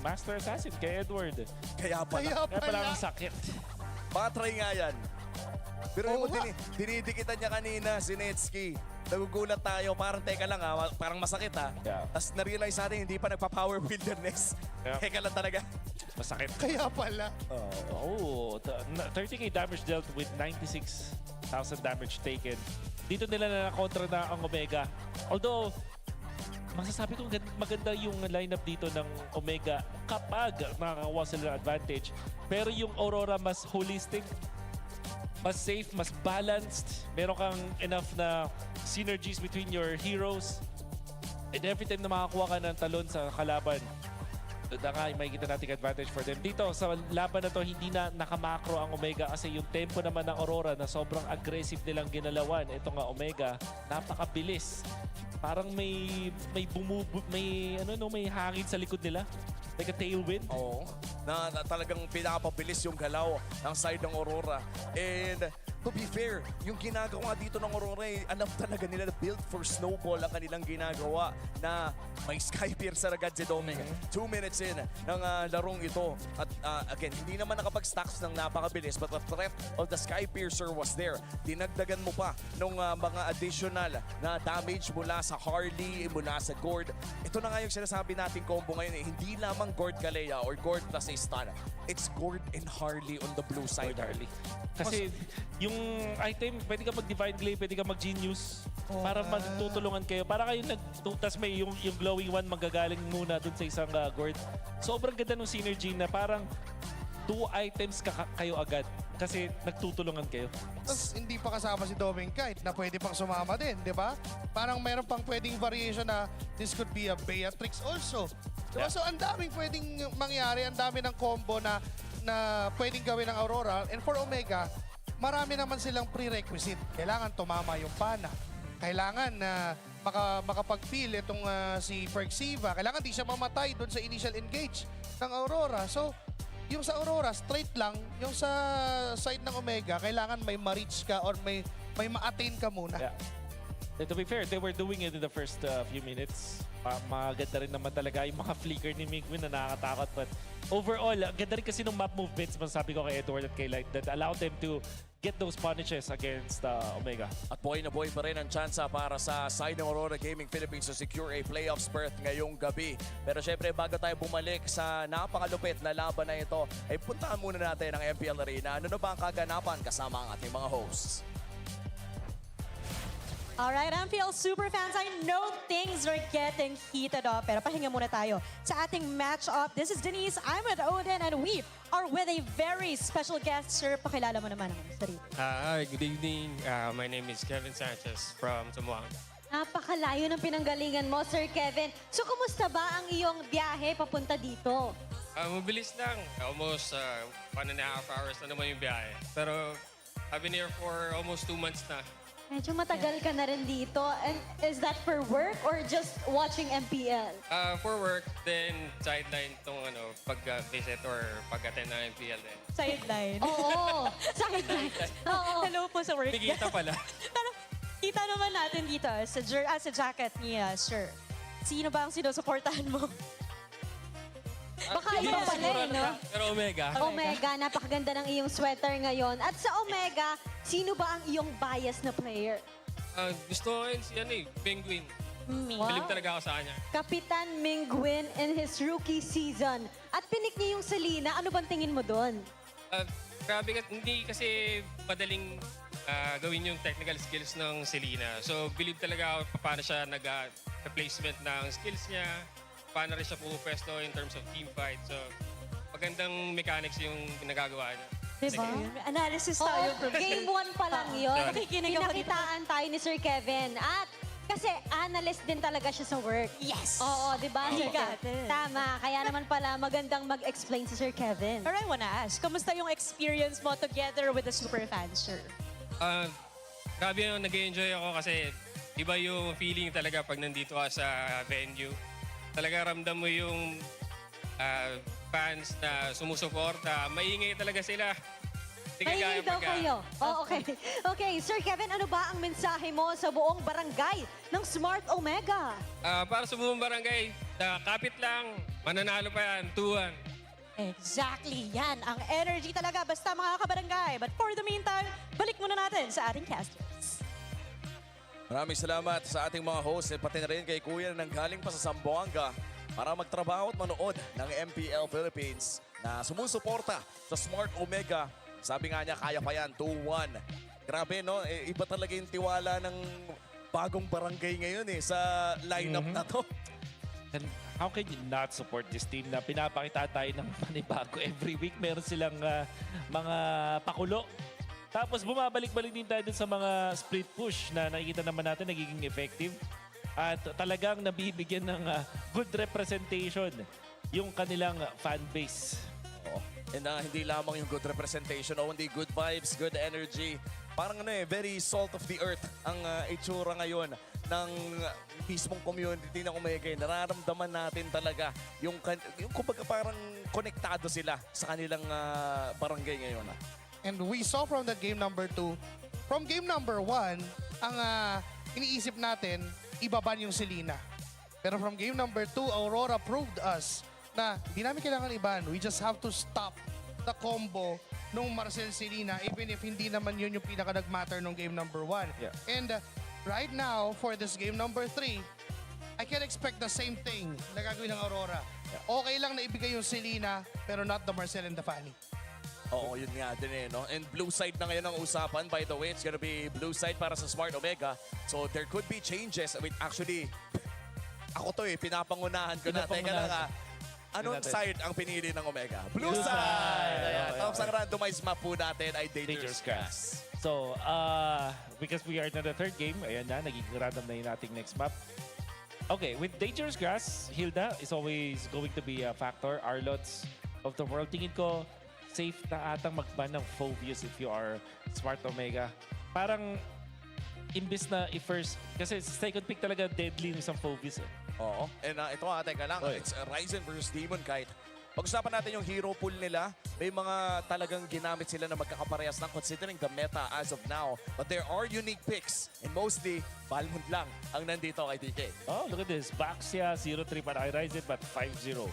S6: Master Assassin kay Edward.
S2: Kaya pala
S6: ang sakit.
S2: Patry nga yan. Pero yung dinidikitan niya kanina si Netsky. Nagugulat tayo, parang teka lang parang masakit
S6: Yeah.
S2: Tapos na-realize natin hindi pa nagpa-power wilderness.
S6: Yeah.
S2: Teka lang talaga.
S6: Masakit.
S5: Kaya pala.
S6: 30k damage dealt with 96,000 damage taken. Dito nila na kontra na ang Omega. Although, masasabi ko maganda yung lineup dito ng Omega kapag nakakakuha sila ng advantage. Pero yung Aurora mas holistic, mas safe, mas balanced. Meron kang enough na synergies between your heroes. And every time na makakuha ka ng talon sa kalaban, doon nga makikita natin advantage for them. Dito, sa laban na to, hindi na nakamakro ang Omega kasi yung tempo naman ng Aurora na sobrang aggressive nilang ginalawan. Ito nga Omega, napakabilis. Parang may hangin sa likod nila. Like a tailwind.
S2: Oo. Na talagang pinapabilis yung galaw ng side ng Aurora. And to be fair, yung ginagawa dito ng Aurora, alam talaga nila na build for snowball ang kanilang ginagawa na may Skypiercer agad si Doming. 2 minutes in ng larong ito. At again, hindi naman nakapag-stacks ng napakabilis but the threat of the Skypiercer was there. Dinagdagan mo pa ng mga additional na damage mula sa Harley, mula sa Gord. Ito na nga yung sinasabi nating combo ngayon. Hindi lamang Gord Kalea or Gord plus a stun. It's Gord and Harley on the blue side.
S6: Harley. Kasi yung item, pwede ka mag-Divine Glaive, pwede ka mag-Genius para magtutulungan kayo. Para kayo tas may yung glowing one magagaling muna dun sa isang Gord. Sobrang ganda ng synergy na parang 2 items kayo agad kasi nagtutulungan kayo.
S5: Tapos hindi pa kasama si Doming kahit na pwede pang sumama din, di ba? Parang meron pang pwedeng variation na this could be a Beatrix also. Diba? So ang daming pwedeng mangyari, ang dami ng combo na pwedeng gawin ng Aurora. And for Omega, marami naman silang prerequisite. Kailangan tumama yung pana. Kailangan na makapag-feel itong si Perxiva. Kailangan di siya mamatay doon sa initial engage ng Aurora. So, yung sa Aurora, straight lang. Yung sa side ng Omega, kailangan may ma-reach ka or may ma-attain ka muna.
S6: Yeah. And to be fair, they were doing it in the first few minutes. Maganda rin naman talaga yung mga flicker ni Mingwin na nakakatakot. But overall, ganda rin kasi ng map movements, masasabi ko kay Edward at kay Light, that allowed them to get those punishes against Omega.
S2: At buhay na buhay pa rin ang tsansa para sa side ng Aurora Gaming Philippines to secure a playoffs berth ngayong gabi. Pero syempre, bago tayo bumalik sa napakalupit na laban na ito, ay puntahan muna natin ang MPL Arena. Ano na ba ang kaganapan kasama ang ating mga hosts?
S3: Alright, MPL Superfans, I know things are getting heated up, pero pahinga muna tayo sa ating match-up. This is Denise, I'm with Odin, and we are with a very special guest. Sir, pakilala mo naman ang sarili.
S12: Hi, good evening. My name is Kevin Sanchez from Zamboanga.
S13: Napakalayo ng pinanggalingan mo, Sir Kevin. So, kumusta ba ang iyong biyahe papunta dito?
S12: Mabilis lang. Almost 1.5 hours na naman yung biyahe. Pero I've been here for almost 2 months na.
S13: Medyo matagal ka na rin dito. And is that for work or just watching MPL?
S12: For work, then sideline itong pag-visit or pag-attend ng MPL din.
S3: Sideline.
S13: Oo, sideline. Oo.
S3: Hello po sa work.
S12: Bigita pala.
S3: Pero kita naman natin dito sa jacket ni Sir. Sino ba ang sinusuportahan mo?
S13: Baka iba pala eh, no?
S12: Pero Omega.
S13: Omega, napakaganda ng iyong sweater ngayon. At sa Omega, sino ba ang iyong bias na player?
S12: Gusto ko rin si Penguin.
S13: Wow.
S12: Bilib talaga ako sa kanya.
S13: Kapitan Mingwin in his rookie season. At pinik niya yung Selena. Ano bang tingin mo doon?
S12: Grabe, hindi kasi madaling gawin yung technical skills ng Selena. So, bilib talaga ako paano siya nag-replacement ng skills niya, paano rin siya pupwesto in terms of team fight. So, magandang mechanics yung nagagawa niya.
S13: Diba?
S3: Analysis
S13: Oo,
S3: tayo.
S13: game 1 pa lang yun.
S3: Nakikinig ako dito.
S13: Pinakitaan tayo ni Sir Kevin. At kasi analyst din talaga siya sa work.
S3: Yes!
S13: Oo, di ba?
S3: You got it.
S13: Tama. Kaya naman pala magandang mag-explain si Sir Kevin.
S3: Pero I wanna ask, kamusta yung experience mo together with the Superfans, Sir?
S12: Grabe yung nag-enjoy ako kasi iba yung feeling talaga pag nandito ka sa venue. Talaga ramdam mo yung fans na sumusuporta. Maingay talaga sila.
S13: Maingay daw kayo. Oh, okay. Okay, Sir Kevin, ano ba ang mensahe mo sa buong barangay ng Smart Omega?
S12: Para sa buong barangay, kapit lang, mananalo pa yan, 2-1.
S3: Exactly, yan ang energy talaga basta mga kabarangay. But for the meantime, balik muna natin sa ating casters.
S2: Maraming salamat sa ating mga hosts at pati na rin kay Kuya na nanggaling pa sa Zamboanga para magtrabaho at manood ng MPL Philippines na sumusuporta sa Smart Omega. Sabi nga niya, kaya pa yan, 2-1. Grabe, no? Iba talaga yung tiwala ng bagong barangay ngayon sa lineup na to.
S6: And how can you not support this team na pinapakita tayo ng panibago every week? Meron silang mga pakulo. Tapos bumabalik-balik din tayo dun sa mga split push na nakikita naman natin nagiging effective. At talagang nabibigyan ng good representation yung kanilang fan base.
S2: Oo. And hindi lamang yung good representation, hindi good vibes, good energy. Parang very salt of the earth ang itsura ngayon ng mismong community ng Omega. Nararamdaman natin talaga yung kumbaga parang konektado sila sa kanilang barangay ngayon.
S5: And we saw from the game number 2, from game number 1, ang iniisip natin, ibaban yung Selena. Pero from game number 2, Aurora proved us na hindi namin kailangan iban. We just have to stop the combo nung Marcel Selena, even if hindi naman yun yung pinaka nag-matter nung game number 1.
S6: Yeah.
S5: And right now, for this game number 3, I can expect the same thing na gagawin ng Aurora. Okay lang na ibigay yung Selena, pero not the Marcel and the Fanny.
S2: Oo, yun nga din no? And blue side na ngayon ang usapan. By the way, it's gonna be blue side para sa Smart Omega. So there could be changes. Actually, ako to pinapangunahan ko na. Teka lang anong side ang pinili ng Omega? Blue side! Ayan. Tapos ang randomized map po natin ay Dangerous Grass.
S6: So, because we are in the third game, ayan na, naging random na yung ating next map. Okay, with Dangerous Grass, Hilda is always going to be a factor. Arlots of the world. Tingin ko, safe na atang magban ng Phobius if you are Smart Omega. Parang, imbis na i-first, kasi second pick talaga deadly ng isang Phobius.
S2: Oo. And ito teka lang, it's Ryzen versus Demon Kite. Pag-usapan natin yung hero pool nila, may mga talagang ginamit sila na magkakaparehas lang considering the meta as of now. But there are unique picks and mostly, Balmond lang ang nandito kay DK.
S6: Oh, look at this. Baxia, 0-3 para kay Ryzen, but 5-0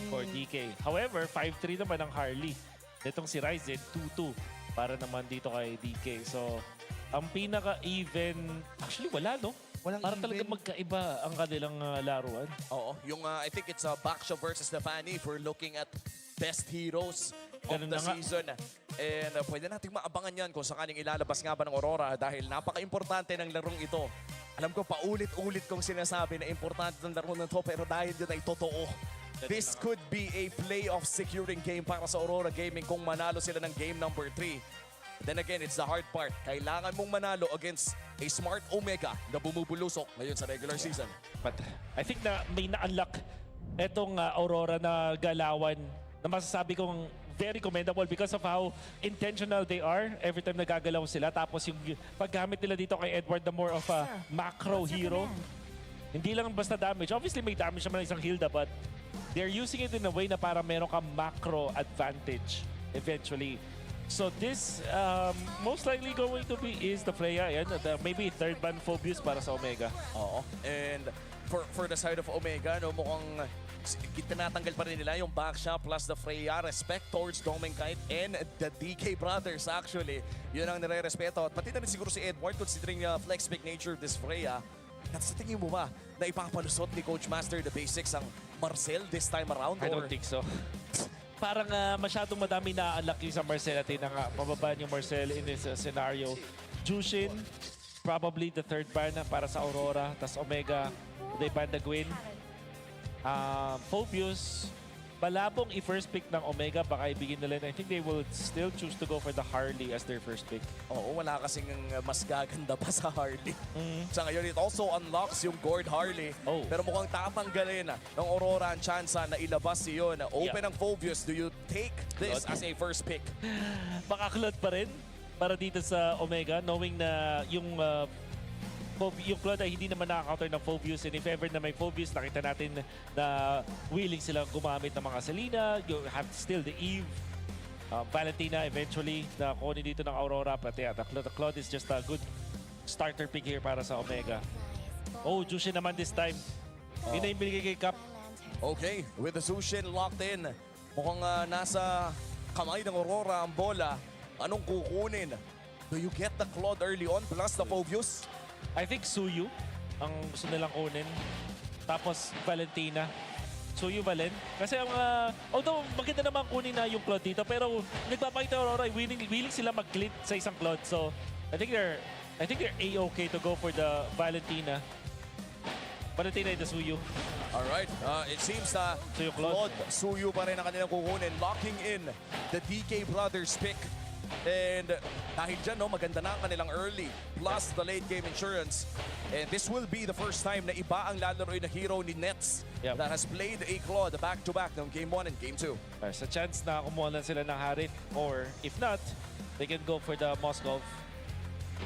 S6: for DK. However, 5-3 naman ang Harley. Itong si Ryzen, 2-2 para naman dito kay DK. So, ang pinaka-even, actually wala, no?
S2: Walang
S6: Para talaga
S2: even.
S6: magkaiba ang kanilang laruan.
S2: Oo, yung I think it's Baksha versus Stefani if we're looking at best heroes of
S6: Ganun
S2: the
S6: na nga.
S2: season. And pwede nating maabangan yan kung sakaling ilalabas nga ba ng Aurora dahil napaka-importante ng larong ito. Alam ko paulit-ulit kong sinasabi na importante ng laro na to pero dahil yun ay totoo. This could be a playoff securing game para sa Aurora Gaming kung manalo sila ng game number 3. Then again, it's the hard part. Kailangan mong manalo against a Smart Omega na bumubulusok ngayon sa regular season.
S6: But I think na may na-unlock etong Aurora na galawan na masasabi kong very commendable because of how intentional they are every time nagagalaw sila. Tapos yung paggamit nila dito kay Edward na more of a macro hero. Hindi lang basta damage. Obviously may damage naman isang Hilda but they're using it in a way na para meron ka macro advantage eventually. So this most likely going to be is the Freya. Yan, maybe third ban Phobius para sa Omega.
S2: Oo. And for the side of Omega, no, mukhang tinatanggal pa rin nila yung Baksha plus the Freya. Respect towards Domenkite and the DK brothers actually. Yun ang nire-respeto. At pati na rin siguro si Edward considering flex pick nature of this Freya. At sa tingin mo ba na ipapalusot ni Coach Master the basics ang Marcel this time around?
S6: I don't think so. Parang masyadong madami na unlucky sa Marcel at na mababaan yung Marcel in this scenario. Jushin, probably the third ban para sa Aurora. Tas Omega, they ban the Gwyn. Phobius, malabong i-first pick ng Omega, baka ibigin nila. I think they will still choose to go for the Harley as their first pick.
S2: Oo, wala kasing mas gaganda pa sa Harley. Sa ngayon, it also unlocks yung Gord Harley. Pero mukhang tatanggalin ng Aurora ang chance na ilabas yun. Open ang Phobius. Do you take this as a first pick?
S6: Baka Claude pa rin para dito sa Omega, knowing na yung Claude ay hindi naman nakaka-counter ng Phobius. And if ever na may Phobius, nakita natin na willing silang gumamit ng mga Selena. You have still the Eve. Valentina eventually na kunin dito ng Aurora. But yeah, the Claude is just a good starter pick here para sa Omega. Oh, Jushin naman this time. Yun na yung binigay kay Cap.
S2: Okay, with the Zushin locked in. Mukhang nasa kamay ng Aurora ang bola. Anong kukunin? Do you get the Claude early on plus the Phobius?
S6: I think Suyu ang gusto nilang kunin. Tapos Valentina. Suyu, Valen. Kasi ang although maganda naman kunin na yung Claude dito, pero nagpapakita Aurora, willing sila mag-glitch sa isang Claude. So I think they're A-okay to go for the Valentina. Valentina and the Suyu.
S2: Alright, it seems na
S6: Suyu,
S2: Claude, Suyu pa rin ang kanilang kukunin. Locking in the DK brothers pick. And dahil dyan, no, maganda na ang kanilang early plus the late game insurance. And this will be the first time na iba ang lalaroin na hero ni Nets that has played a Claude back-to-back ng Game 1 and Game 2.
S6: Sa chance na kumuha lang sila ng Harit, or if not, they can go for the Moskov.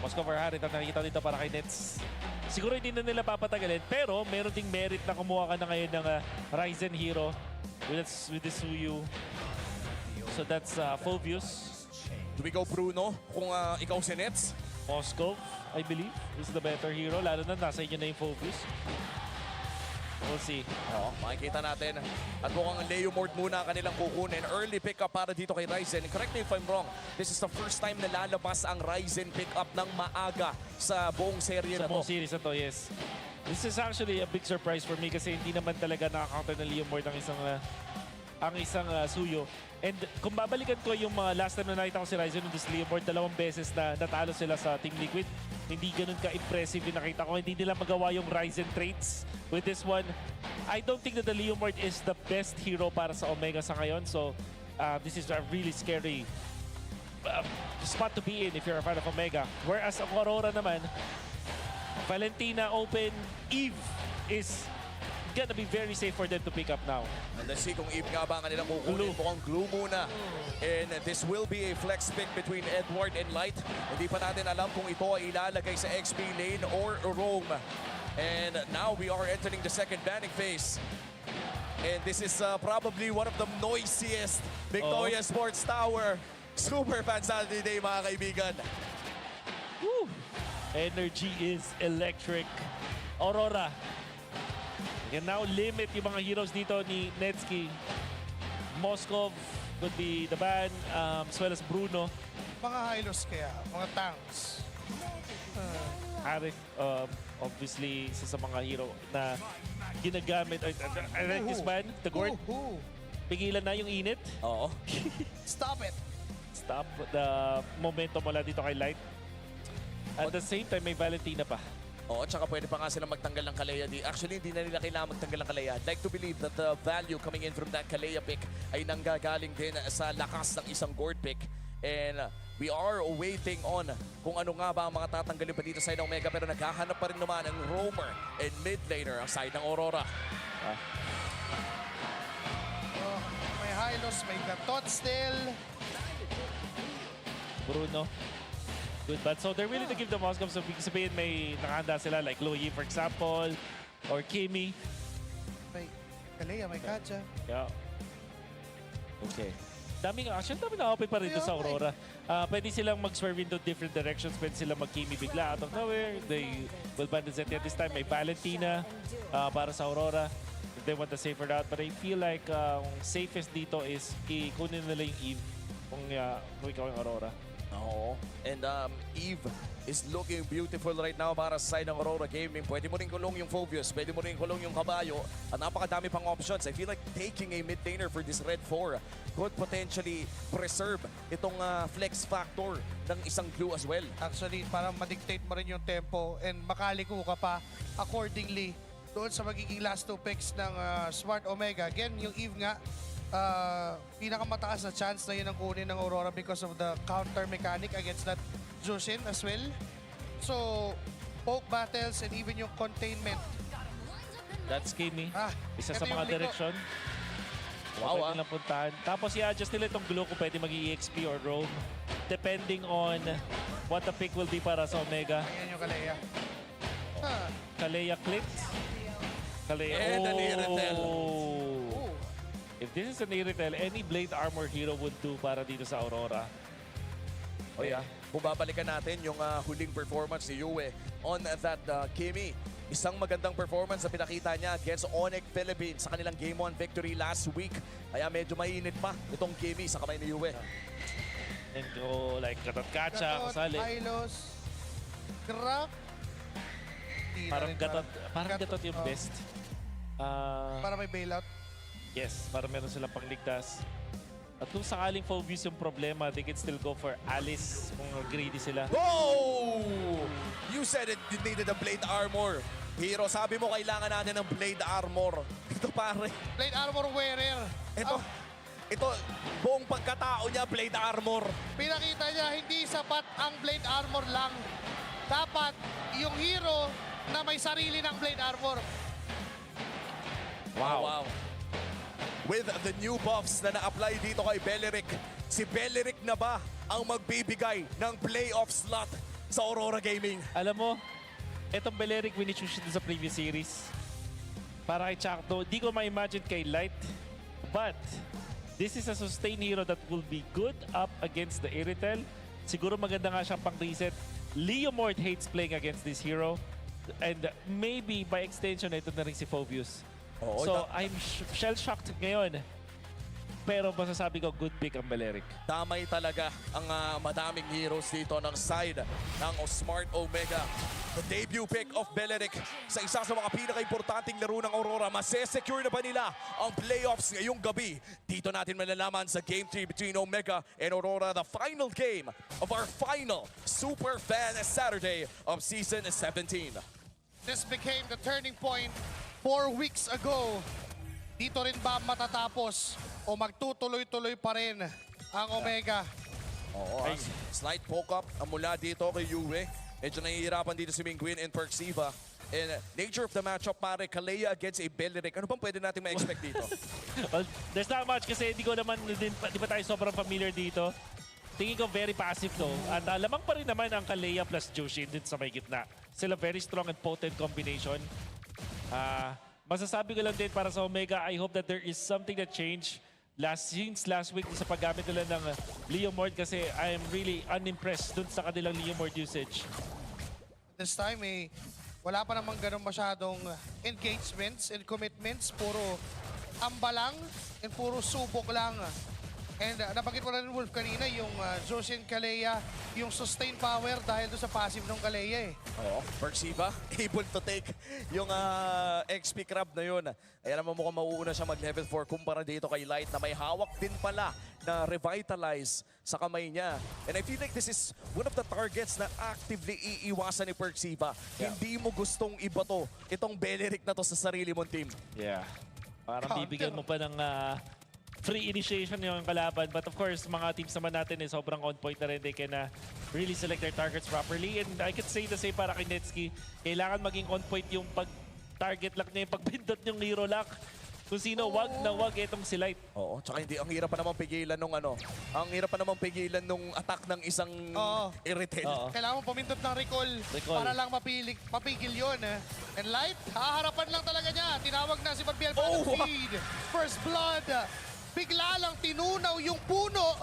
S6: Moskov or Harit ang nakikita dito para kay Nets. Siguro hindi na nila papatagalin, pero meron ding merit na kumuha ka na ngayon ng Ryzen hero with the Suyu. So that's Phobius.
S2: Do we go Bruno kung ikaw si Nets?
S6: Moskov, I believe, is the better hero. Lalo na nasa inyo na yung Phobius. We'll see.
S2: Makikita natin. At mukhang Leo Mort muna ang kanilang kukunin. Early pickup para dito kay Ryzen. Correct me if I'm wrong. This is the first time na lalabas ang Ryzen pickup ng maaga sa buong serye na to.
S6: Sa buong series na to, yes. This is actually a big surprise for me kasi hindi naman talaga nakaka-counter na Leo Mort ang isang Suyo. And kung babalikan ko yung mga last time na nakita ko si Ryzen and this Leopard, 2 beses na natalo sila sa Team Liquid. Hindi ganun ka-impressive yung nakita ko. Hindi nila magawa yung Ryzen traits with this one. I don't think that the Leopard is the best hero para sa Omega sa ngayon. So this is a really scary spot to be in if you're a fan of Omega. Whereas ang Aurora naman, Valentina open, Eve is gonna be very safe for them to pick up now.
S2: And let's see kung Eve nga ba ang kanilang kukunin. Mukhang glue muna. And this will be a flex pick between Edward and Light. Hindi pa natin alam kung ito ay ilalagay sa XP lane or Rome. And now we are entering the second banning phase. And this is probably one of the noisiest Victoria Sports Tower Super Fan Saturday, mga kaibigan.
S6: Woo! Energy is electric. Aurora can now limit yung mga heroes dito ni Netsky. Moskov could be the ban, as well as Bruno.
S5: Mga Hylos kaya, mga tanks.
S6: Arif, obviously, isa sa mga hero na ginagamit. I like this man, the Gord. Pigilan na yung init.
S2: Oo.
S5: Stop it!
S6: Stop the momentum mula dito kay Light. At the same time, may Valentina pa.
S2: Oo, tsaka pwede pa nga silang magtanggal ng Kalea. Actually, hindi na nila kailangan magtanggal ng Kalea. I'd like to believe that the value coming in from that Kalea pick ay nanggagaling din sa lakas ng isang Gord pick. And we are waiting on kung ano nga ba ang mga tatanggalin pa dito sa side ng Omega. Pero naghahanap pa rin naman ang roamer and mid laner ang side ng Aurora.
S5: May Hylos, may Gatot still.
S6: Bruno. Good bad. So they're willing to give the Moscow. So ibig sabihin may nakahanda sila like Louis for example or Kimi.
S5: May Kalea, may Katja.
S6: Yeah. Okay. Dami na open pa rin sa Aurora. Pwede silang mag-swerve into different directions. Pwede silang mag-Kimi bigla out of nowhere. They will ban the Zentia this time. May Valentina para sa Aurora. If they want the safer route. But I feel like safest dito is ikunin nila yung Eve kung ikaw yung Aurora.
S2: Oo. And Eve is looking beautiful right now para sa side ng Aurora Gaming. Pwede mo rin kulong yung Phobius, pwede mo rin kulong yung Kabayo. At napakadami pang options. I feel like taking a mid laner for this Red 4 could potentially preserve itong flex factor ng isang glue as well.
S5: Actually, para ma-dictate mo rin yung tempo and makaliko ka pa accordingly doon sa magiging last two picks ng Smart Omega. Again, yung Eve nga, pinakamataas na chance na yun ang kunin ng Aurora because of the counter mechanic against that Jushin as well. So, poke battles and even yung containment.
S6: That's Kimi. Isa sa
S5: ito
S6: mga
S5: yung liko.
S6: direksyon.
S2: Wow,
S6: Pwede lang puntahan. Tapos i-adjust nila itong glue kung pwede mag-EXP or roam. Depending on what the pick will be para sa Omega.
S5: Ayan yung Kalea.
S6: Kalea clicked. Kalea.
S2: And an Iritel.
S6: If this is an Iritel, any Blade Armor hero would do para dito sa Aurora.
S2: Oh yeah. Kung babalikan natin yung huling performance ni Yue on that Kimi. Isang magandang performance na pinakita niya against Onyx Philippines sa kanilang Game 1 victory last week. Kaya medyo mainit pa itong Kimi sa kamay ni Yue.
S6: And go like Gatot-Kacha, kasali.
S5: Hylos, Grab.
S6: Parang Gatot yung best.
S5: Para may bailout.
S6: Yes, para meron silang pangligtas. At kung sakaling Phobius yung problema, they can still go for Alice kung greedy sila.
S2: Oh! You said it needed a Blade Armor. Hero, sabi mo kailangan natin ng Blade Armor. Ito pare.
S5: Blade Armor wearer.
S2: Ito, buong pagkatao niya, Blade Armor.
S5: Pinakita niya, hindi sapat ang Blade Armor lang. Dapat yung hero na may sarili ng Blade Armor.
S2: Wow. With the new buffs na na-apply dito kay Beleric, si Beleric na ba ang magbibigay ng playoff slot sa Aurora Gaming?
S6: Alam mo, etong Beleric winichush din sa previous series. Para kay Chakto, di ko ma-imagine kay Light. But, this is a sustain hero that will be good up against the Iritel. Siguro maganda nga siyang pang-reset. Leomord hates playing against this hero. And maybe by extension, ito na rin si Phobius. So, I'm shell-shocked ngayon. Pero masasabi ko, good pick ang Beleric.
S2: Damay talaga ang madaming heroes dito ng side ng Smart Omega. The debut pick of Beleric sa isa sa mga pinaka-importanting laro ng Aurora. Masesecure na ba nila ang playoffs ngayong gabi? Dito natin malalaman sa Game 3 between Omega and Aurora, the final game of our final Super Fan Saturday of Season 17.
S5: This became the turning point 4 weeks ago. Dito rin ba matatapos o magtutuloy-tuloy pa rin ang Omega?
S2: Oo, slight poke up mula dito kay Yue. Medyo nahihirapan dito si Mingguin and Perxiva. And nature of the matchup, pare, Kalea against a Beleric. Ano bang pwede natin ma-expect dito?
S6: Well, there's not much kasi di pa tayo sobrang familiar dito. Tingin ko very passive to. At lamang pa rin naman ang Kalea plus Jushin din sa may gitna. Sila very strong and potent combination. Masasabi ko lang din para sa Omega, I hope that there is something that changed since last week sa paggamit nila ng Leomord kasi I am really unimpressed dun sa kanilang Leomord usage.
S5: This time, wala pa namang ganun masyadong engagements and commitments. Puro ambalang and puro subok lang. And nabanggit mo na rin, Wolf, kanina, yung Joshin Kalea, yung sustain power dahil doon sa passive ng Kalea eh.
S2: Oo, Persiva, able to take yung XP Crab na yun. Ayan naman mukhang mauuna siya mag-level 4 kumpara dito kay Light na may hawak din pala na revitalize sa kamay niya. And I feel like this is one of the targets na actively iiwasan ni Persiva.
S6: Yeah.
S2: Hindi mo gustong ibato itong Beleric na to sa sarili mong team.
S6: Yeah. Parang bibigyan mo pa ng free initiation yung kalaban. But of course, mga teams naman natin sobrang on point na rin. They can really select their targets properly. And I could say the same para kay Netsuki. Kailangan maging on point yung pag-target lock niya, yung pagpindot yung hero lock. Kung sino, wag na wag itong si Light.
S2: Oo, tsaka hindi, ang hirap pa naman pigilan nung ang hirap pa naman pigilan nung attack ng isang Irritel.
S5: Kailangan mo pumindot ng recall para lang mapigil yun. And Light, haharapan lang talaga niya. Tinawag na si Barbiel para feed. First blood. Bigla lang tinunaw yung puno.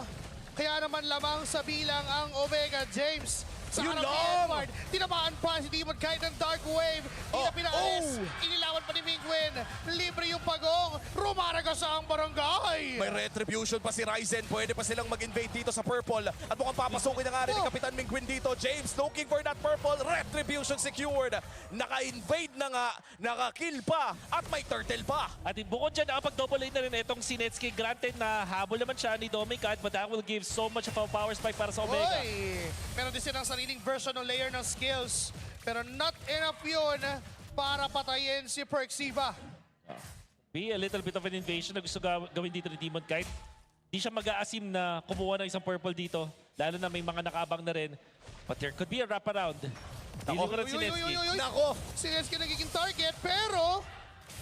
S5: Kaya naman lamang sa bilang ang Omega James. Sa harap ni Edward, tinamaan pa si Demon kahit ng Dark Wave. Hindi na pinaalis. Inilawan pa ni Mingwin. Libre yung pagong. Rumaraga sa ang barangay.
S2: May retribution pa si Ryzen. Pwede pa silang mag-invade dito sa Purple. At mukhang papasukin na nga rin ni Kapitan Mingwin dito. James looking for that Purple. Retribution secured. Naka-invade na nga. Naka-kill pa. At may turtle pa.
S6: At bukod dyan, pag-double lane na rin itong si Netsuki. Granted na habol naman siya ni Domicat, but that will give so much of a power spike para sa Omega.
S5: Meron din silang sariling version o layer ng skills. Pero not enough yun para patayin si Perxiva.
S6: Be a little bit of an invasion na gusto gawin dito ni Demon Kite. Di siya mag-aasim na kumuha ng isang purple dito. Lalo na may mga nakaabang na rin. But there could be a wraparound. Dili ko rin si Netsuki.
S5: Nako! Si Netsuki nagiging target pero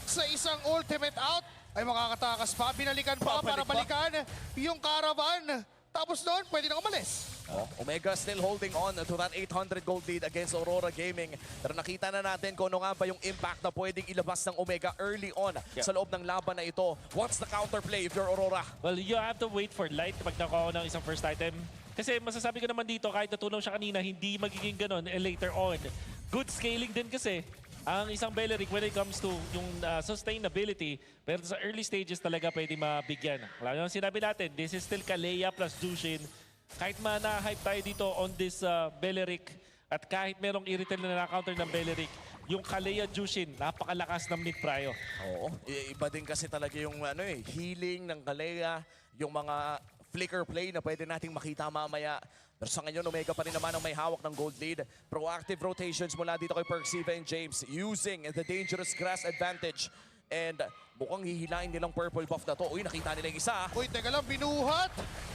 S5: sa isang ultimate out ay makakatakas pa. Binalikan pa para balikan yung caravan. Tapos doon, pwede na umalis.
S2: Omega still holding on to that 800 gold lead against Aurora Gaming. Pero nakita na natin kung ano nga ba yung impact na pwedeng ilabas ng Omega early on sa loob ng laban na ito. What's the counterplay if you're Aurora?
S6: Well, you have to wait for Light pag nakuha ng isang first item. Kasi masasabi ko naman dito, kahit natunaw siya kanina, hindi magiging ganun later on. Good scaling din kasi ang isang Beleric when it comes to yung sustainability. Pero sa early stages talaga pwede mabigyan. Lalo yung sinabi natin, this is still Kalea plus Jushin. Kahit na-hype tayo dito on this Beleric at kahit merong Irritel na na-counter ng Beleric, yung Kalea Jushin, napakalakas ng mid-prio.
S2: Oo, iba din kasi talaga yung healing ng Kalea, yung mga flicker play na pwede nating makita mamaya. Pero sa ngayon, Omega pa rin naman ang may hawak ng gold lead. Proactive rotations mula dito kay Perxiva and James using the dangerous grass advantage. And mukhang hihilain nilang purple buff na to. Uy, nakita nila yung isa.
S5: Uy, teka lang, binuhat.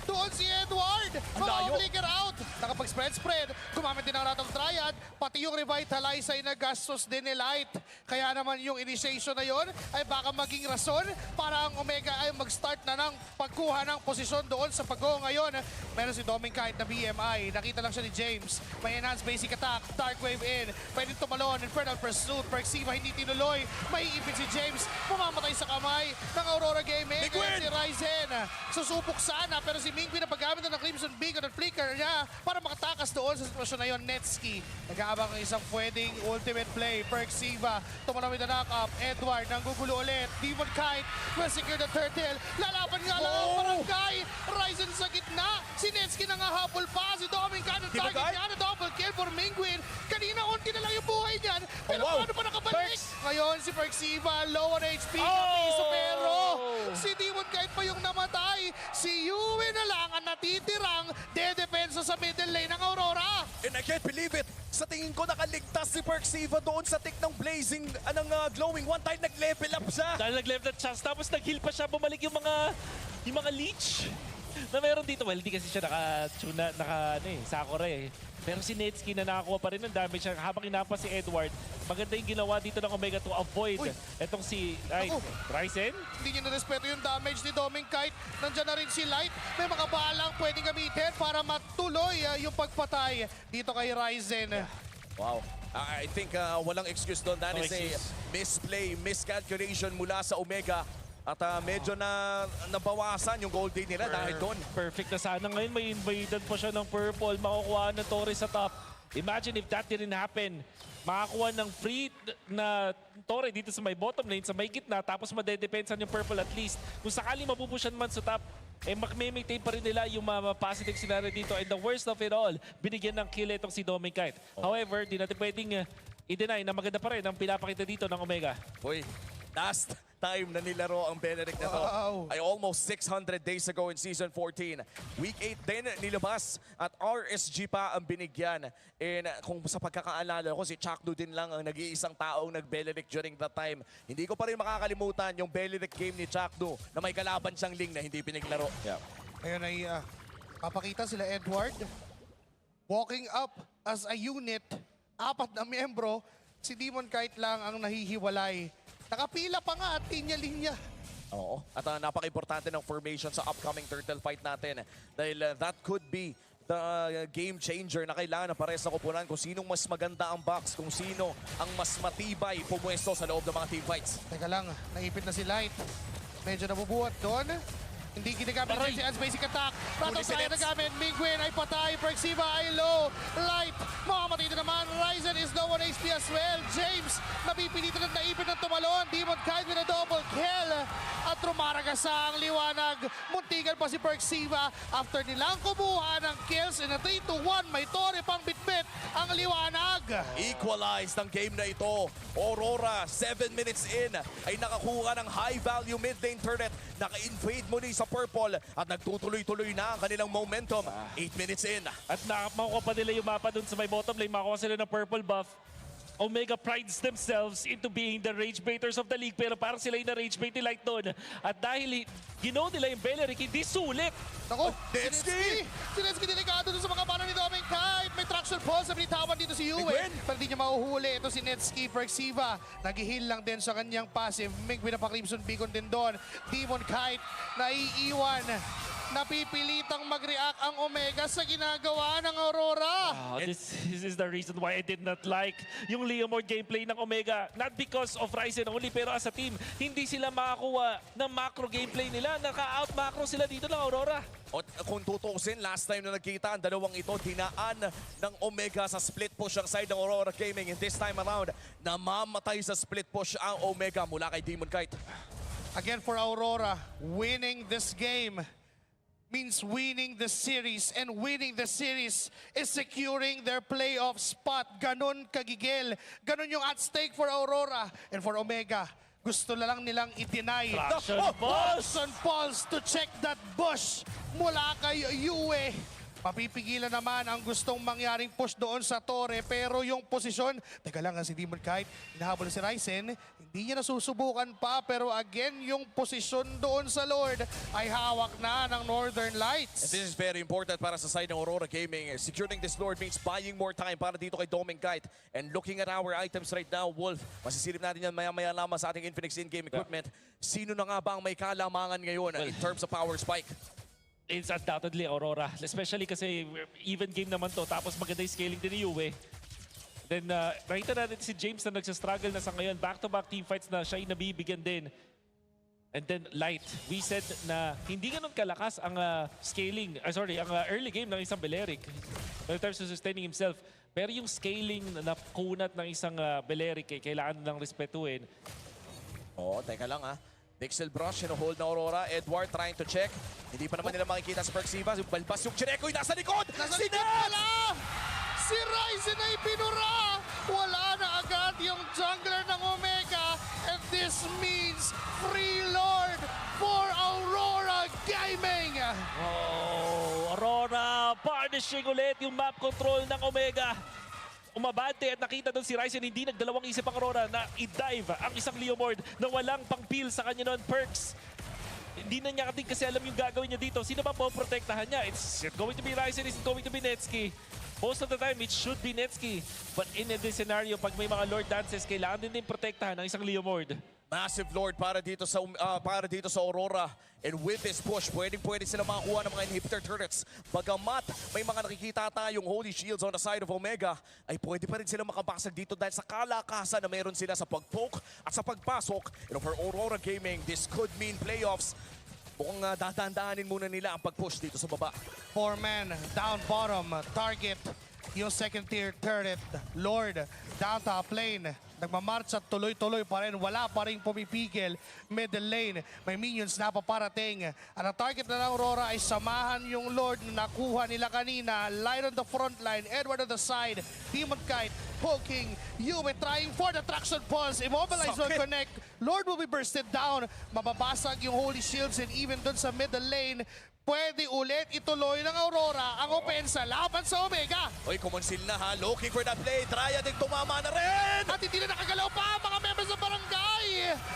S5: Doon si Edward. Mga-flicker out. Nakapag-spread. Gumamit din ang Rattle Triad. Pati yung Revitalize ay nagastos din ni Light. Kaya naman yung initiation na yon ay baka maging rason para ang Omega ay mag-start na ng pagkuha ng posisyon doon sa pag-go ngayon. Meron si Doming kahit na BMI. Nakita lang siya ni James. May enhanced basic attack. Dark Wave in. Pwede tumalon. Infernal Pursuit. Perxiva hindi tinuloy. May ipit si James. Mamamatay sa kamay ng Aurora Gaming. Si Ryzen. Susubok sana pero si Mingwin na paggamit ng Crimson Beacon at Flicker niya para makatakas doon sa sitwasyon na yon. Netsuki nag-aabang ng isang pwedeng ultimate play. Perxiva tumalawin na knock-up. Edward nanggugulo ulit. Demon Kite will secure the turtle. Lalaban nga lang ang barangay. Ryzen sa gitna. Si Netsuki nangahabol pa. Si Doming Kite target niya na double kill for Mingwin. Kanina unti na lang yung buhay niyan. Pero paano pa nakabalik? Ngayon si Perxiva low on HP na piso pero si Demon Kite pa yung namatay. Si Yue na lang ang natitirang dedepensa sa middle lane ng Aurora.
S2: And I can't believe it. Sa tingin ko nakaligtas si Perxiva doon sa tick ng blazing, glowing. One time nag-level up siya.
S6: Dahil nag-level up siya, tapos nag-heal pa siya, bumalik yung mga leech na meron dito. Well, hindi kasi siya Sakura eh. Pero si Netsuki na nakakuha pa rin ng damage habang inapa si Edward. Maganda yung ginawa dito ng Omega to avoid etong si Ryzen.
S5: Hindi niya na-respeto yung damage ni Doming Kite. Nandiyan na rin si Light. May mga balang pwedeng gamitin para matuloy yung pagpatay dito kay Ryzen.
S2: Wow. I think walang excuse doon. That is a misplay, miscalculation mula sa Omega. At medyo nabawasan yung gold lead nila dahil doon.
S6: Perfect na sana. Ngayon may invadan pa siya ng purple. Makukuha ng Torres sa top. Imagine if that didn't happen. Makakuha ng free na Torre dito sa may bottom lane, sa may gitna. Tapos madedepensan yung purple at least. Kung sakali mapupushan man sa top, eh mag-maintain pa rin nila yung positive scenario dito. And the worst of it all, binigyan ng kill itong si Dominic. However, di natin pwedeng i-deny na maganda pa rin ang pinapakita dito ng Omega.
S2: Uy, last time na nilaro ang Benedict na to ay almost 600 days ago in Season 14. Week 8 din nilabas at RSG pa ang binigyan. And kung sa pagkakaalala ko, si Chakdo din lang ang nag-iisang taong nag-Benedict during that time. Hindi ko pa rin makakalimutan yung Benedict game ni Chakdo na may kalaban siyang Ling na hindi piniglaro.
S5: Ngayon ay papakita sila Edward walking up as a unit. 4 na miyembro, si Demon Kite lang ang nahihiwalay. Nakapila pa nga at linya-linya.
S2: Oo. At napaka-importante ng formation sa upcoming turtle fight natin. Dahil that could be the game changer na kailangan ng pares na koponan kung sinong mas maganda ang box, kung sino ang mas matibay pumwesto sa loob ng mga team fights.
S5: Teka lang, naipit na si Light. Medyo nabubuhat doon. Hindi ginagamit si Ans basic attack. Rattle tayo nagamit. Mingwin ay patay. Perxiva ay low. Light, makamatay na naman. Ryzen is low on HP as well. James, napipilitan at naipit ng tumalon. Demon Kite with a double kill. At rumaragasa ang liwanag. Muntigan pa si Perxiva. After nilang kumuha ng kills in a 3-1, may tore pang bitbit ang liwanag.
S2: Equalized ang game na ito. Aurora, 7 minutes in, ay nakakuha ng high-value mid-lane turret. Naka-invade muli sa purple at nagtutuloy-tuloy na ang kanilang momentum. 8 minutes in.
S6: At makuha pa nila yung mapa dun sa may bottom lane. Makuha sila ng purple buff. Omega prides themselves into being the rage baiters of the league, pero parang sila yung na-rage bait ni Light doon. At dahil ginaw nila yung Beleric, hindi sulit.
S5: Ako, Sinetsky! Sinetsky delikado doon sa mga pano ni Dominic Kite. May traction ball sa binitawan dito si Yue. Pero di niya mahuhuli. Ito si Sinetsky, Perxiva. Nag-heal lang din sa kanyang passive. Mingwin na pa Crimson Beacon din doon. Demon Kite, naiiwan. Napipilitang mag-react ang Omega sa ginagawa ng Aurora.
S6: This is the reason why I did not like yung Leomord gameplay ng Omega. Not because of Ryzen only, pero as a team, hindi sila makakuha ng macro gameplay nila. Naka-out macro sila dito ng Aurora.
S2: At kung tutusin, last time na nagkita ang dalawang ito, dinaan ng Omega sa split push ang side ng Aurora Gaming. And this time around, namamatay sa split push ang Omega mula kay Demon Kite.
S5: Again for Aurora, winning this game means winning the series, and winning the series is securing their playoff spot. Ganon kagigil. Ganon yung at stake for Aurora and for Omega. Gusto na lang nilang i-deny. Traction Pulse to check that bush mula kay Yue. Mapipigilan naman ang gustong mangyaring push doon sa Torre, pero yung posisyon, teka lang, si Demon Kite, hinahabol si Ryzen, hindi niya nasusubukan pa, pero again, yung posisyon doon sa Lord ay hawak na ng Northern Lights.
S2: And this is very important para sa side ng Aurora Gaming. Securing this Lord means buying more time para dito kay Dominic Kite. And looking at our items right now, Wolf, masisilip natin yan maya-maya lamang sa ating Infinix in-game equipment. Sino na nga ba ang may kalamangan ngayon in terms of power spike?
S6: It's undoubtedly Aurora. Especially kasi even game naman to. Tapos maganda yung scaling din ni Yue. Then nakita natin si James na nagsastruggle na sa ngayon. Back-to-back team fights na siya yung nabibigyan din. And then Light, we said na hindi ganun kalakas ang scaling, ang early game ng isang Beleric in terms of sustaining himself. Pero yung scaling na kunat ng isang Beleric, kailangan ng respetuhin.
S2: Teka lang Pixel Brush, hold na Aurora. Edward trying to check. Hindi pa naman nila makikita sa Perxiva. Balbas yung Chineko'y nasa likod!
S5: Nasa likod pala! Si Ryzen ay pinura! Wala na agad yung jungler ng Omega. And this means free Lord for Aurora Gaming!
S6: Aurora punishing ulit yung map control ng Omega. Umabante at nakita doon si Ryzen, hindi nagdalawang isip ang Aurora na i-dive ang isang Leomord na walang pang-peel sa kanya noon, Perks. Hindi na niya kasi alam yung gagawin niya dito. Sino ba po protektahan niya? It's going to be Ryzen, it's going to be Netsky. Most of the time, it should be Netsky. But in this scenario, pag may mga Lord dances, kailangan din protektahan ng isang Leomord.
S2: Massive Lord para dito sa Aurora. And with this push, pwede sila makakuha ng mga inhibitor turrets. Bagamat may mga nakikita tayong Holy Shields on the side of Omega, ay pwede pa rin sila makabasag dito dahil sa kalakasan na meron sila sa pag-poke at sa pagpasok. And for Aurora Gaming, this could mean playoffs. Mukhang dadaan-daanin muna nila ang pag-push dito sa baba.
S5: 4-man, down bottom, target yung second tier turret. Lord, down top lane. nagmamarch at tuloy-tuloy pa rin. Wala pa rin pumipigil. Middle lane, may minions na paparating. At ang target na ng Aurora ay samahan yung Lord na nakuha nila kanina. Light on the front line, Edward on the side, Demon Kite, poking, Yumi trying for the traction pulse. Immobilize will connect. Lord will be bursted down. Mababasag yung Holy Shields and even dun sa middle lane, pwede ulit ituloy ng Aurora ang opensa laban sa Omega.
S2: Oy, kumonsil na ha. Looking for that play. Triad din tumama na rin.
S5: At hindi na nakagalaw pa ang mga members ng barangay.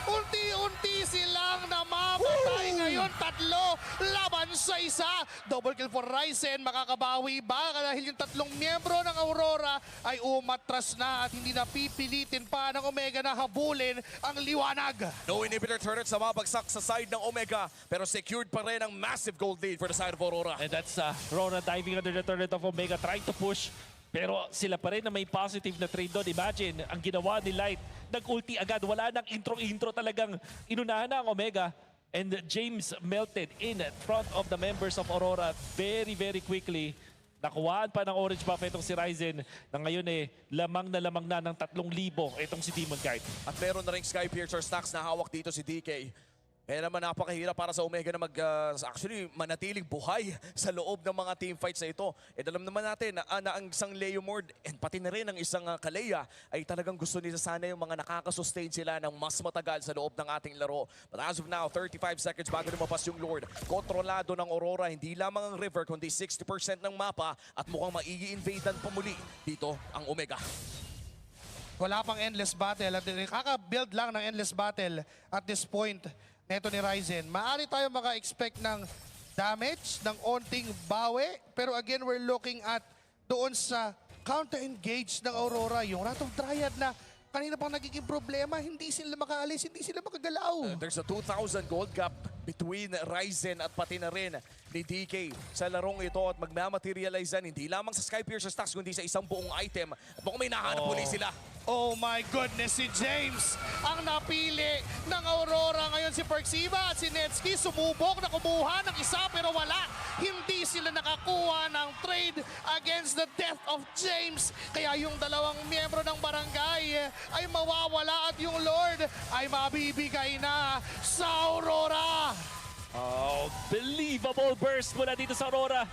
S5: Unti-unti silang namamatay ngayon. 3 laban sa 1. Double kill for Ryzen. Makakabawi ba? Dahil yung 3 miyembro ng Aurora ay umatras na at hindi na pipilitin pa ng Omega na habulin ang liwanag.
S2: No inhibitor turret sa mabagsak sa side ng Omega. Pero secured pa rin ang massive gold lead for the side of Aurora.
S6: And that's RORA diving under the turret of Omega, trying to push. Pero sila pa rin na may positive na trade doon. Imagine, ang ginawa ni Light, nag-ulti agad. Wala nang intro-intro, talagang inunahan na ang Omega. And James melted in front of the members of Aurora very, very quickly. Nakuhaan pa ng orange buff itong si Ryzen na ngayon lamang na ng 3,000 itong si Demon Kite.
S2: At meron na rin Sky Piercer stacks na hawak dito si DK. Kaya naman napakahirap para sa Omega na actually manatiling buhay sa loob ng mga team fights na ito. Alam naman natin na ang isang Leomord and pati na rin ang isang Kalea ay talagang gusto nila sana yung mga nakakasustain sila ng mas matagal sa loob ng ating laro. But as of now, 35 seconds bago lumabas yung Lord. Kontrolado ng Aurora, hindi lamang ang river kundi 60% ng mapa at mukhang mai-invadean pa muli dito ang Omega.
S5: Wala pang endless battle at kaka-build lang ng endless battle at this point neto ni Ryzen. Maaari tayo maka-expect ng damage, ng onting bawi. Pero again, we're looking at doon sa counter-engage ng Aurora. Yung Wrath of Dryad na kanina pang nagiging problema, hindi sila makaalis, hindi sila makagalaw.
S2: There's a 2,000 gold gap between Ryzen at pati na rin ni DK sa larong ito at magmamaterialize yan hindi lamang sa Sky Piercer stacks kundi sa isang buong item. At baka may nahanap muli sila.
S5: Oh my goodness, si James ang napili ng Aurora. Ngayon si Perxiva at si Netsky sumubok na kumuha ng isa pero wala. Hindi sila nakakuha ng trade against the death of James. Kaya yung 2 miyembro ng barangay ay mawawala at yung Lord ay mabibigay na sa Aurora.
S6: Oh, believable burst mula dito sa Aurora.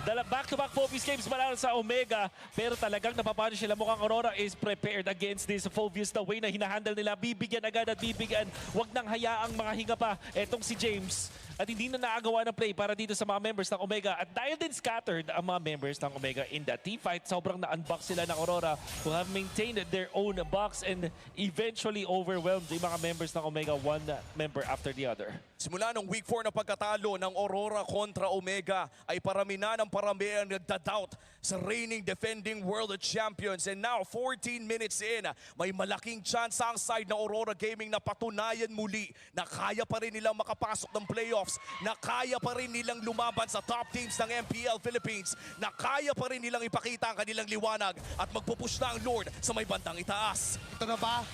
S6: Back-to-back Phobius games mula sa Omega. Pero talagang napapanish sila. Mukhang Aurora is prepared against this Phobius. The way na hinahandle nila, bibigyan agad at bibigyan. Huwag nang hayaang mga hinga pa. Etong si James. At hindi na naagawa ng play para dito sa mga members ng Omega. At dahil din scattered ang mga members ng Omega in that team fight, sobrang na-unbox sila ng Aurora who have maintained their own box and eventually overwhelmed yung mga members ng Omega, one member after the other.
S2: Simula nung Week 4 na pagkatalo ng Aurora kontra Omega ay parami na ng parami ang nagda-doubt sa reigning defending world champions. And now, 14 minutes in, may malaking chance ang side ng Aurora Gaming na patunayan muli na kaya pa rin nilang makapasok ng playoffs, na kaya pa rin nilang lumaban sa top teams ng MPL Philippines, na kaya pa rin nilang ipakita ang kanilang liwanag at magpupush na ang Lord sa may bandang itaas.
S5: Ito na ba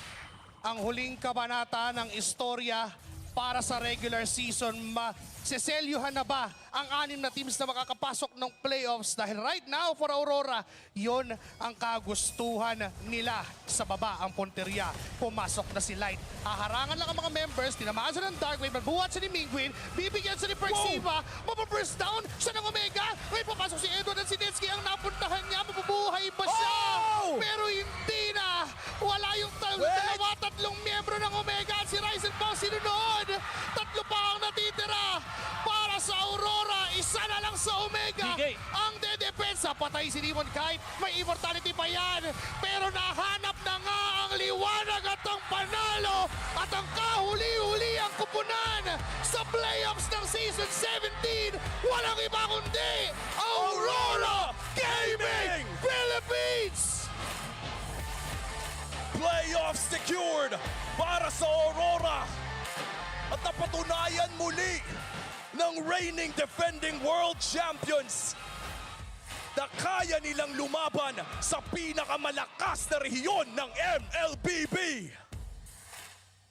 S5: ang huling kabanata ng istorya para sa regular season? Seselyuhan na ba ang 6 na teams na makakapasok ng playoffs? Dahil right now for Aurora, yon ang kagustuhan nila. Sa baba ang punteriya. Pumasok na si Light. Haharangan lang ang mga members. Tinamaan siya ng Dark Wave. Magbuhat siya ni Mingwin. Bibigyan siya ni Perxiva. Mapaburst down siya ng Omega. May papasok si Edward at si Netsky. Ang napuntahan niya, mabubuhay ba siya? Pero hindi na. Wala yung 2, 3 miyembro ng Omega. At si Ryzen pa sinunod. 3 pa ang natitira. Para sa Aurora, isa na lang sa Omega. Ang dedepensa, patay si Demon Kite. May immortality pa yan. Pero nahanap na nga ang liwanag at ang panalo. At ang kahuli-huli ang koponan sa playoffs ng Season 17. Walang iba kundi Aurora Gaming Philippines!
S2: Playoffs secured para sa Aurora. At napatunayan muli ng reigning defending world champions na kaya nilang lumaban sa pinakamalakas na rehiyon ng MLBB.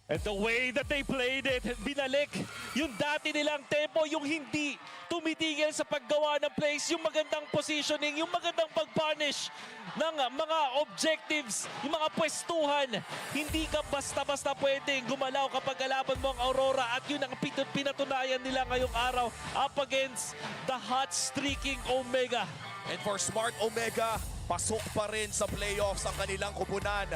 S6: And the way that they played it, binalik yung dati nilang tempo, yung hindi tumitigil sa paggawa ng plays, yung magandang positioning, yung magandang pag-punish ng mga objectives, yung mga pwestuhan. Hindi ka basta-basta pwedeng gumalaw kapag kalaban mo ang Aurora at yun ang pinatunayan nila ngayong araw up against the hot streaking Omega.
S2: And for Smart Omega, pasok pa rin sa playoffs ang kanilang koponan.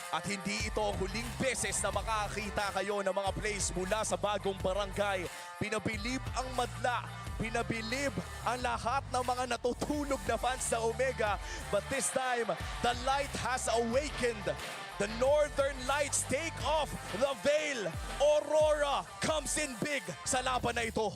S2: At hindi ito ang huling beses na makakita kayo ng mga plays mula sa bagong barangay. Pinabilib ang madla, pinabilib ang lahat ng mga natutulog na fans sa Omega. But this time, the light has awakened. The Northern Lights take off the veil. Aurora comes in big sa laban na ito.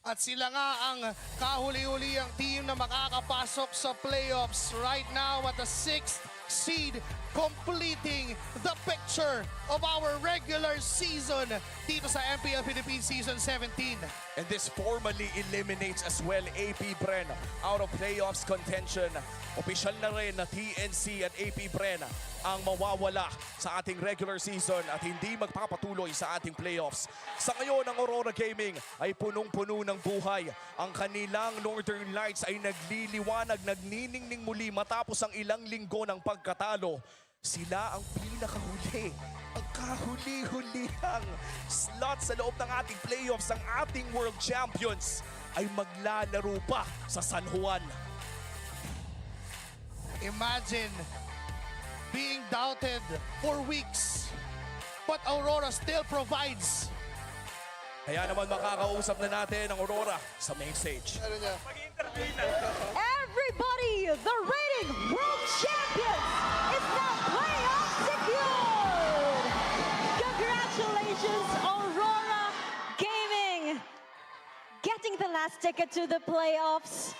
S5: At sila nga ang kahuli-huliang team na makakapasok sa playoffs right now at the 6th seed, completing the picture of our regular season dito sa MPL Philippines Season 17.
S2: And this formally eliminates as well APBR out of playoffs contention. Opisyal na rin na TNC at APBR ang mawawala sa ating regular season at hindi magpapatuloy sa ating playoffs. Sa ngayon, ang Aurora Gaming ay punong-puno ng buhay. Ang kanilang Northern Lights ay nagliliwanag, nagniningning muli matapos ang ilang linggo ng pagkatalo. Sila ang pinakahuli, ang kahuli-hulihang slot sa loob ng ating playoffs. Ang ating World Champions ay maglalaro pa sa San Juan.
S5: Imagine being doubted for weeks, but Aurora still provides.
S2: Kaya naman makakausap na natin ang Aurora sa main stage.
S13: Everybody, the reigning world champions is now playoff secured! Congratulations, Aurora Gaming! Getting the last ticket to the playoffs.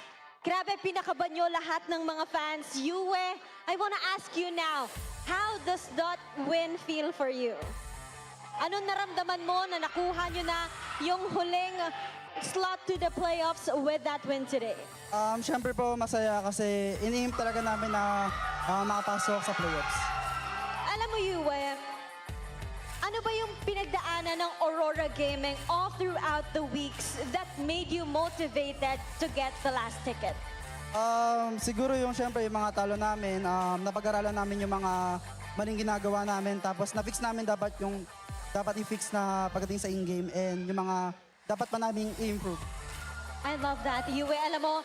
S13: Grabe, pinakaban nyo lahat ng mga fans. Yue, I wanna ask you now, how does that win feel for you? Anong naramdaman mo na nakuha nyo na yung huling slot to the playoffs with that win today?
S17: Siyempre po masaya kasi iniim talaga namin na makapasok sa playoffs.
S13: Alam mo, Yue, ano ba yung pinagdaanan ng Aurora Gaming all throughout the weeks that made you motivated to get the last ticket?
S17: Siguro yung siyempre yung mga talo namin, napag-aralan namin yung mga maling ginagawa namin, tapos na-fix namin dapat yung dapat i-fix na pagdating sa in-game and yung mga dapat pa namin i-improve.
S13: I love that. Yue, alam mo,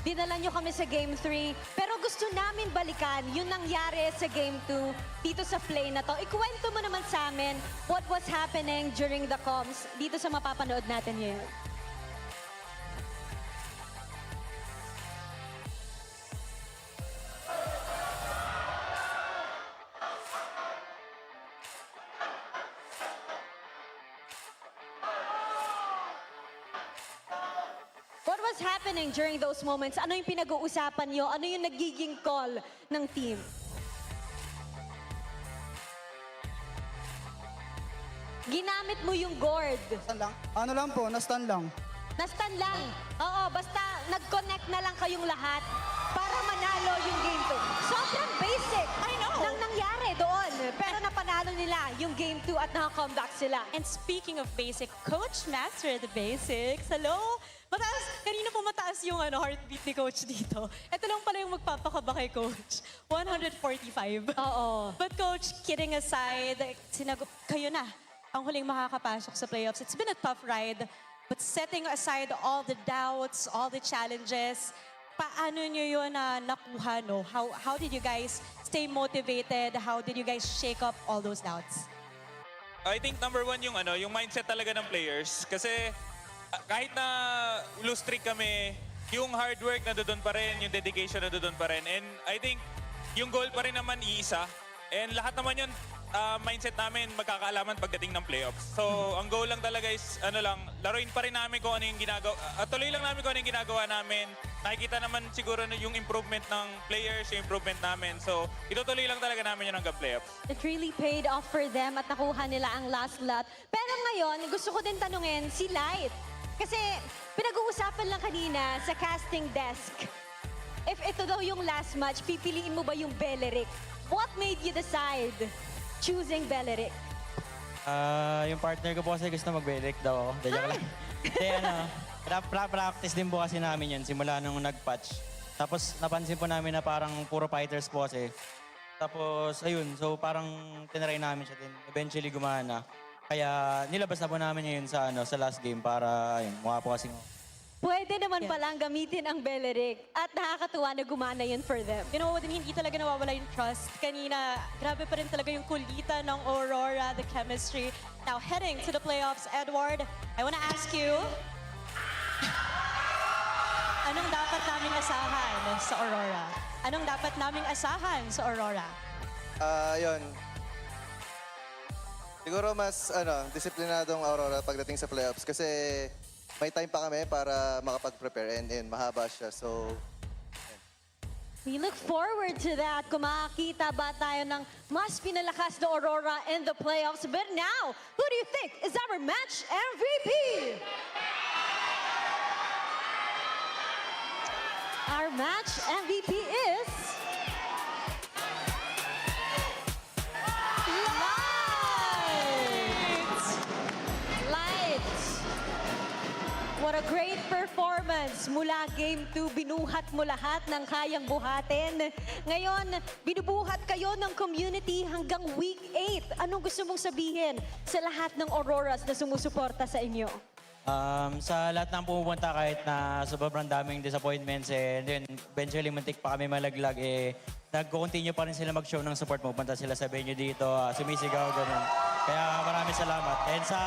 S13: dinala nyo kami sa Game 3, pero gusto namin balikan yung nangyari sa Game 2 dito sa play na to. Ikwento mo naman sa amin what was happening during the comms dito sa mapapanood natin ngayon. What was happening during those moments? Ano yung pinag-uusapan nyo? Ano yung nagiging call ng team? Ginamit mo yung gourd.
S17: Ano lang po, na-stun lang.
S13: Na-stun lang. Oo, basta nag-connect na lang kayong lahat para manalo yung game 2. Sobrang basic nang nangyari doon. Pero napanalo nila yung game 2 at naka-comeback sila.
S4: And speaking of basic, Coach Master the Basics. Hello? Mataas, kanina po mataas yung heartbeat ni Coach dito. Ito lang pala yung magpapakaba kay Coach. 145.
S13: Oo.
S4: But Coach, kidding aside, kayo na ang huling makakapasok sa playoffs. It's been a tough ride. But setting aside all the doubts, all the challenges, paano nyo yun nakuha, no? How did you guys stay motivated? How did you guys shake up all those doubts?
S15: I think number one yung yung mindset talaga ng players. Kasi kahit na lose streak kami, yung hard work na doon pa rin, yung dedication na doon pa rin. And I think yung goal pa rin naman iisa. And lahat naman yun, mindset namin magkakaalaman pagdating ng playoffs. So, ang goal lang talaga is, laruin pa rin namin kung ano yung ginagawa. Tuloy lang namin kung ano yung ginagawa namin. Nakikita naman siguro yung improvement ng players, yung improvement namin. So, itutuloy lang talaga namin yun hanggang playoffs.
S13: It really paid off for them at nakuha nila ang last lot. Pero ngayon, gusto ko din tanungin si Light. Kasi pinag-uusapan lang kanina sa casting desk. If ito daw yung last match, pipiliin mo ba yung Beleric? What made you decide choosing Beleric?
S14: Yung partner ko po kasi gusto mag-belek daw ako. Hindi, joke lang. Hindi, practice din po kasi namin yun simula nung nag-patch. Tapos napansin po namin na parang puro fighters po kasi. Tapos ayun, so parang tinry namin siya din. Eventually gumana. Kaya nilabas na po namin ngayon sa last game para ayun, mukha po kasing
S13: Pwede naman palang gamitin ang Belerik at nakakatuwa na gumana yun for them.
S3: You know, din hindi talaga nawawala yung trust. Kanina, grabe pa rin talaga yung kulitan ng Aurora, the chemistry. Now, heading to the playoffs, Edward, I wanna ask you, anong dapat naming asahan sa Aurora? Anong dapat naming asahan sa Aurora?
S16: Yun. Siguro mas disiplinadong Aurora pagdating sa playoffs kasi may time pa kami para makapag-prepare and mahaba siya. So,
S13: We look forward to that. Kung makakita ba tayo ng mas pinalakas na Aurora in the playoffs. But now, who do you think is our match MVP? Our match MVP is... What a great performance. Mula Game 2, binuhat mo lahat ng kayang buhatin. Ngayon, binubuhat kayo ng community hanggang Week 8. Anong gusto mong sabihin sa lahat ng Auroras na sumusuporta sa inyo?
S14: Sa lahat ng pumupunta kahit na sobrang daming disappointments and eventually muntik pa kami malaglag nagko-continue pa rin sila mag-show ng support. Pupunta sila sa venue dito, sumisigaw, ganun. Kaya maraming salamat. And sa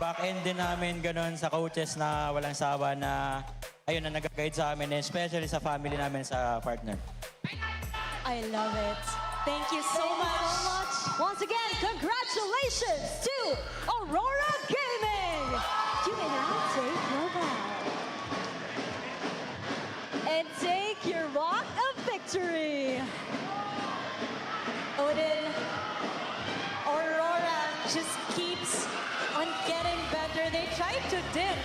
S14: back-end din namin ganun sa coaches na walang sawa na ayun na nag-guide sa amin, especially sa family namin, sa partner.
S3: I love it. Thank you so much.
S13: Once again, congratulations to Aurora Gaming! You may now take your bow. And take your walk of victory.
S3: Odin, Aurora just keeps on getting better. They tried to dim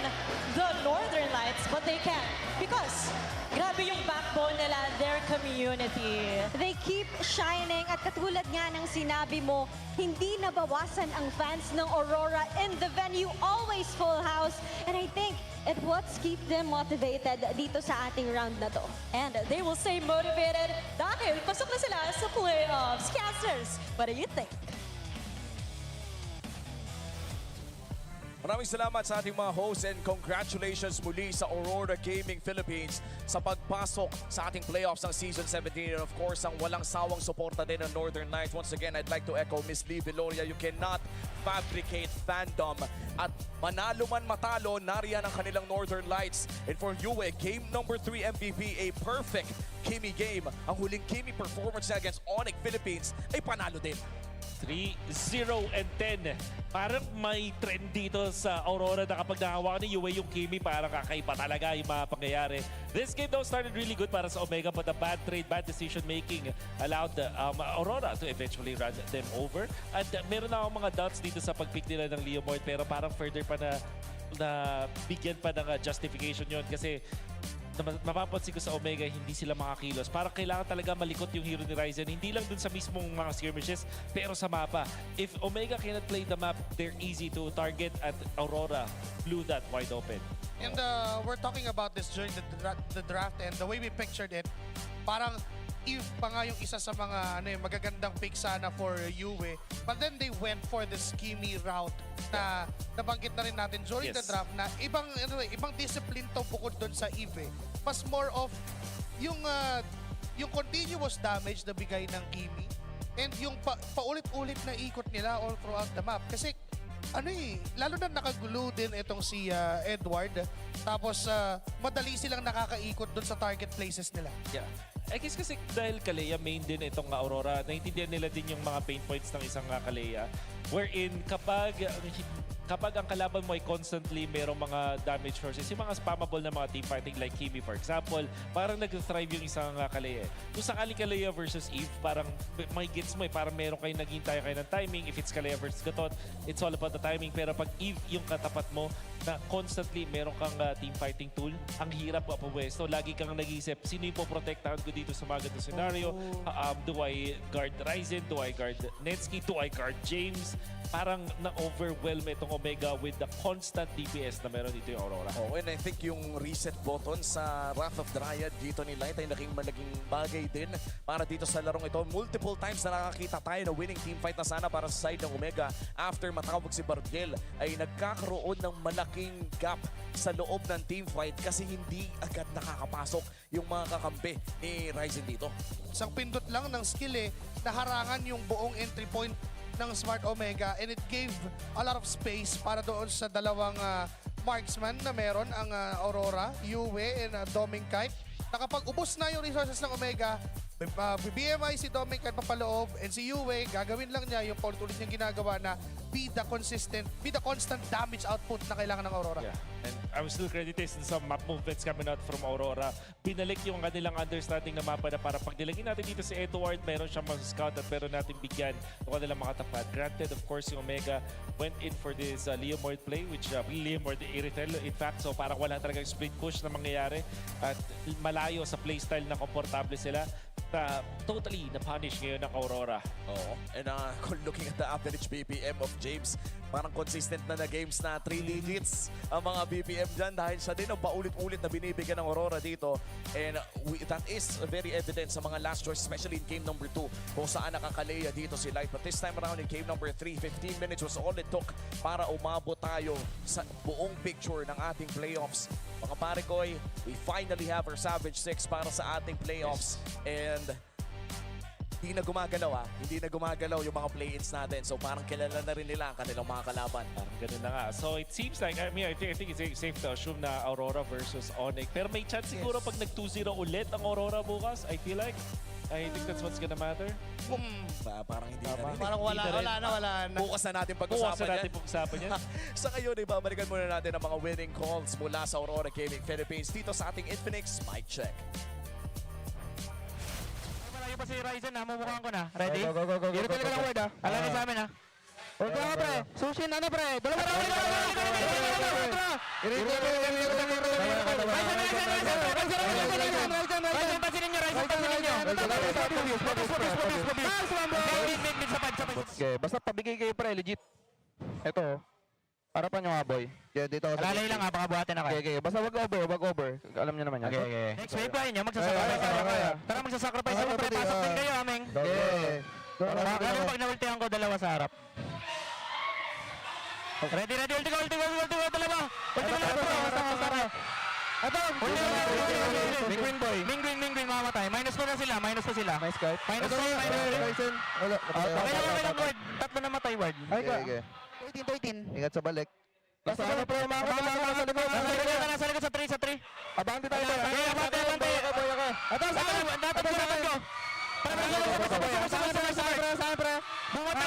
S3: the Northern Lights, but they can't because grabe yung backbone nila, their community.
S13: They keep shining at katulad nga ng sinabi mo, hindi nabawasan ang fans ng Aurora in the venue, always full house. And I think it what's keep them motivated dito sa ating round na to.
S3: And they will stay motivated dahil pasok na sila sa playoffs. Casters, what do you think?
S2: Maraming salamat sa ating mga hosts and congratulations muli sa Aurora Gaming Philippines sa pagpasok sa ating playoffs ng Season 17 and of course ang walang sawang suporta din ng Northern Lights. Once again, I'd like to echo Miss Lee Viloria, you cannot fabricate fandom at manalo man matalo, nariyan ang kanilang Northern Lights. And for Yue, game number 3 MVP, a perfect Kimi game. Ang huling Kimi performance against Onyx Philippines ay panalo din.
S6: 3-0 and 10. Parang may trend dito sa Aurora na kapag nakahawakan ni Yue yung Kimi, parang kakaiba talaga yung mga pangyayari. This game though started really good para sa Omega, but the bad trade, bad decision making allowed Aurora to eventually run them over. And meron na akong mga doubts dito sa pag-pick nila ng Leomord, pero parang further pa na bigyan pa ng justification yon kasi mapapansin ko sa Omega, hindi sila makakilos. Parang kailangan talaga malikot yung hero ni Ryzen. Hindi lang dun sa mismong mga skirmishes, pero sa mapa. If Omega cannot play the map, they're easy to target at Aurora blew that wide open.
S5: And we're talking about this during the draft and the way we pictured it, parang Eve pa nga yung isa sa mga magagandang pick sana for Yue. But then they went for the schemy route na nabanggit na rin natin during the draft na ibang discipline to bukod doon sa Eve. Mas more of yung continuous damage na bigay ng Kimi and yung paulit-ulit na ikot nila all throughout the map. Kasi lalo na nakagulo din itong si Edward. Tapos madali silang nakakaikot doon sa target places nila.
S6: Yeah. I guess kasi dahil Kalea main din itong Aurora, naintindihan nila din yung mga pain points ng isang Kalea. Wherein kapag kapag ang kalaban mo ay constantly merong mga damage sources, yung mga spammable na mga team fighting like Kimi for example, parang nag-thrive yung isang Kalea. Kung sakali Kalea versus Eve, parang may gets mo parang meron kayong naghintay kayo ng timing. If it's Kalea versus Gatot, it's all about the timing. Pero pag Eve yung katapat mo, na constantly meron kang team fighting tool, ang hirap papuwesto. Lagi kang nag-iisip, sino yung poprotektahan ko dito sa mga ganitong scenario? Do I guard Ryzen? Do I guard Netsky? Do I guard James? Parang na-overwhelm itong Omega with the constant DPS na meron dito yung Aurora.
S2: Oh, and I think yung reset button sa Wrath of Dryad dito ni Light ay naging malaging bagay din para dito sa larong ito. Multiple times na nakakita tayo na winning team fight na sana para sa side ng Omega after matawag si Bardiel ay nagkakaroon ng malaking gap sa loob ng team fight kasi hindi agad nakakapasok yung mga kakampi ni Ryzen dito.
S5: Isang pindot lang ng skill naharangan yung buong entry point ng Smart Omega and it gave a lot of space para doon sa dalawang marksman na meron ang Aurora, Yue and Domingkite. Nakapag-ubos na yung resources ng Omega, BMI si Domingkite papaloob and si Yue, gagawin lang niya yung paulit-ulit niyang ginagawa na be the constant damage output na kailangan ng Aurora.
S6: Yeah. And I was still credited sa map movements coming out from Aurora. Binalik yung kanilang understanding na mapa na para pag nilagay natin dito si Edward, meron siyang mga scout at meron natin bigyan yung kanilang mga tapat. Granted, of course, yung Omega went in for this Leomord play, which Leomord Iritel, in fact, so parang wala talagang split push na mangyayari at malayo sa playstyle na komportable sila. Totally na-punish ngayon ng Aurora.
S2: Oo. And looking at the average BPM of James, parang consistent na games na 3 digits ang mga BPM dyan dahil siya din ang paulit-ulit na binibigyan ng Aurora dito. And that is very evident sa mga last choice, especially in game number 2 kung saan nakakaleya dito si Light. But this time around in game number 3, 15 minutes was all it took para umabot tayo sa buong picture ng ating playoffs. Mga pare koy, we finally have our Savage 6 para sa ating playoffs. And hindi na gumagalaw yung mga play-ins natin. So parang kilala na rin nila ang kanilang mga kalaban.
S6: Parang ganun na nga. So it seems like, I think it's safe to assume na Aurora versus Onyx. Pero may chance siguro pag nag-2-0 ulit ang Aurora bukas, I feel like. I think that's what's gonna matter.
S2: Parang hindi na rin.
S5: Parang wala na.
S2: Bukas na natin pag-usapan yan. Sa ngayon, ibabalikan muna natin ang mga winning calls mula sa Aurora Gaming Philippines dito sa ating Infinix Mic Check.
S18: Malayo pa si Ryzen ha, mumukhaan ko na. Ready?
S10: Go.
S18: Iritin ko ng word ha. Alam niyo sa amin ha. Huwag ka pre. Sushin ano pre. Dalawa na. Ryzen pansinin nyo.
S20: Okay, basta pabigay kayo pre, legit. Ito, harapan nyo nga boy. Okay, dito ako.
S18: Alalay lang ha, baka buhatin ako.
S20: Okay, basta wag over. Alam nyo naman yan.
S18: Okay. Next wave kayo nyo, magsasacrifice. Tara magsasacrifice ako pre, pasok din kayo aming.
S20: Okay.
S18: Lalo pag naultihan ko, dalawa sa harap. Ready, ulti ko, dalawa. Ulti. Ito, Mingwin boy. Mingwin, mamatay. Minus ko na sila. Nice guard. Minus ko. Okay lang, ward. Tatlo na matay, ward.
S20: Okay.
S18: 13.
S20: Ingat sa balik.
S18: Basta ano pre, mga nasa likod sa 3.
S20: Abante tayo.
S18: Abante. Ito, dapat ko. Saan pre? Buwat na.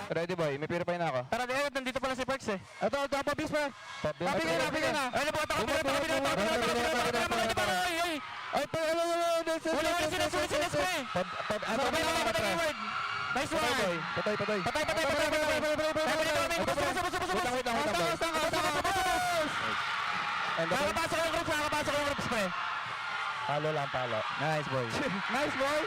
S20: Ready boy, may purify na ako.
S18: Tara, nandito pala si Perks eh.
S20: Ito, pabis pa.
S18: Pabigay na. Ay, nabuhat ako. Nice one.
S20: Patay.
S18: Nakapasok yung groups, pre.
S20: Palo. Nice boy.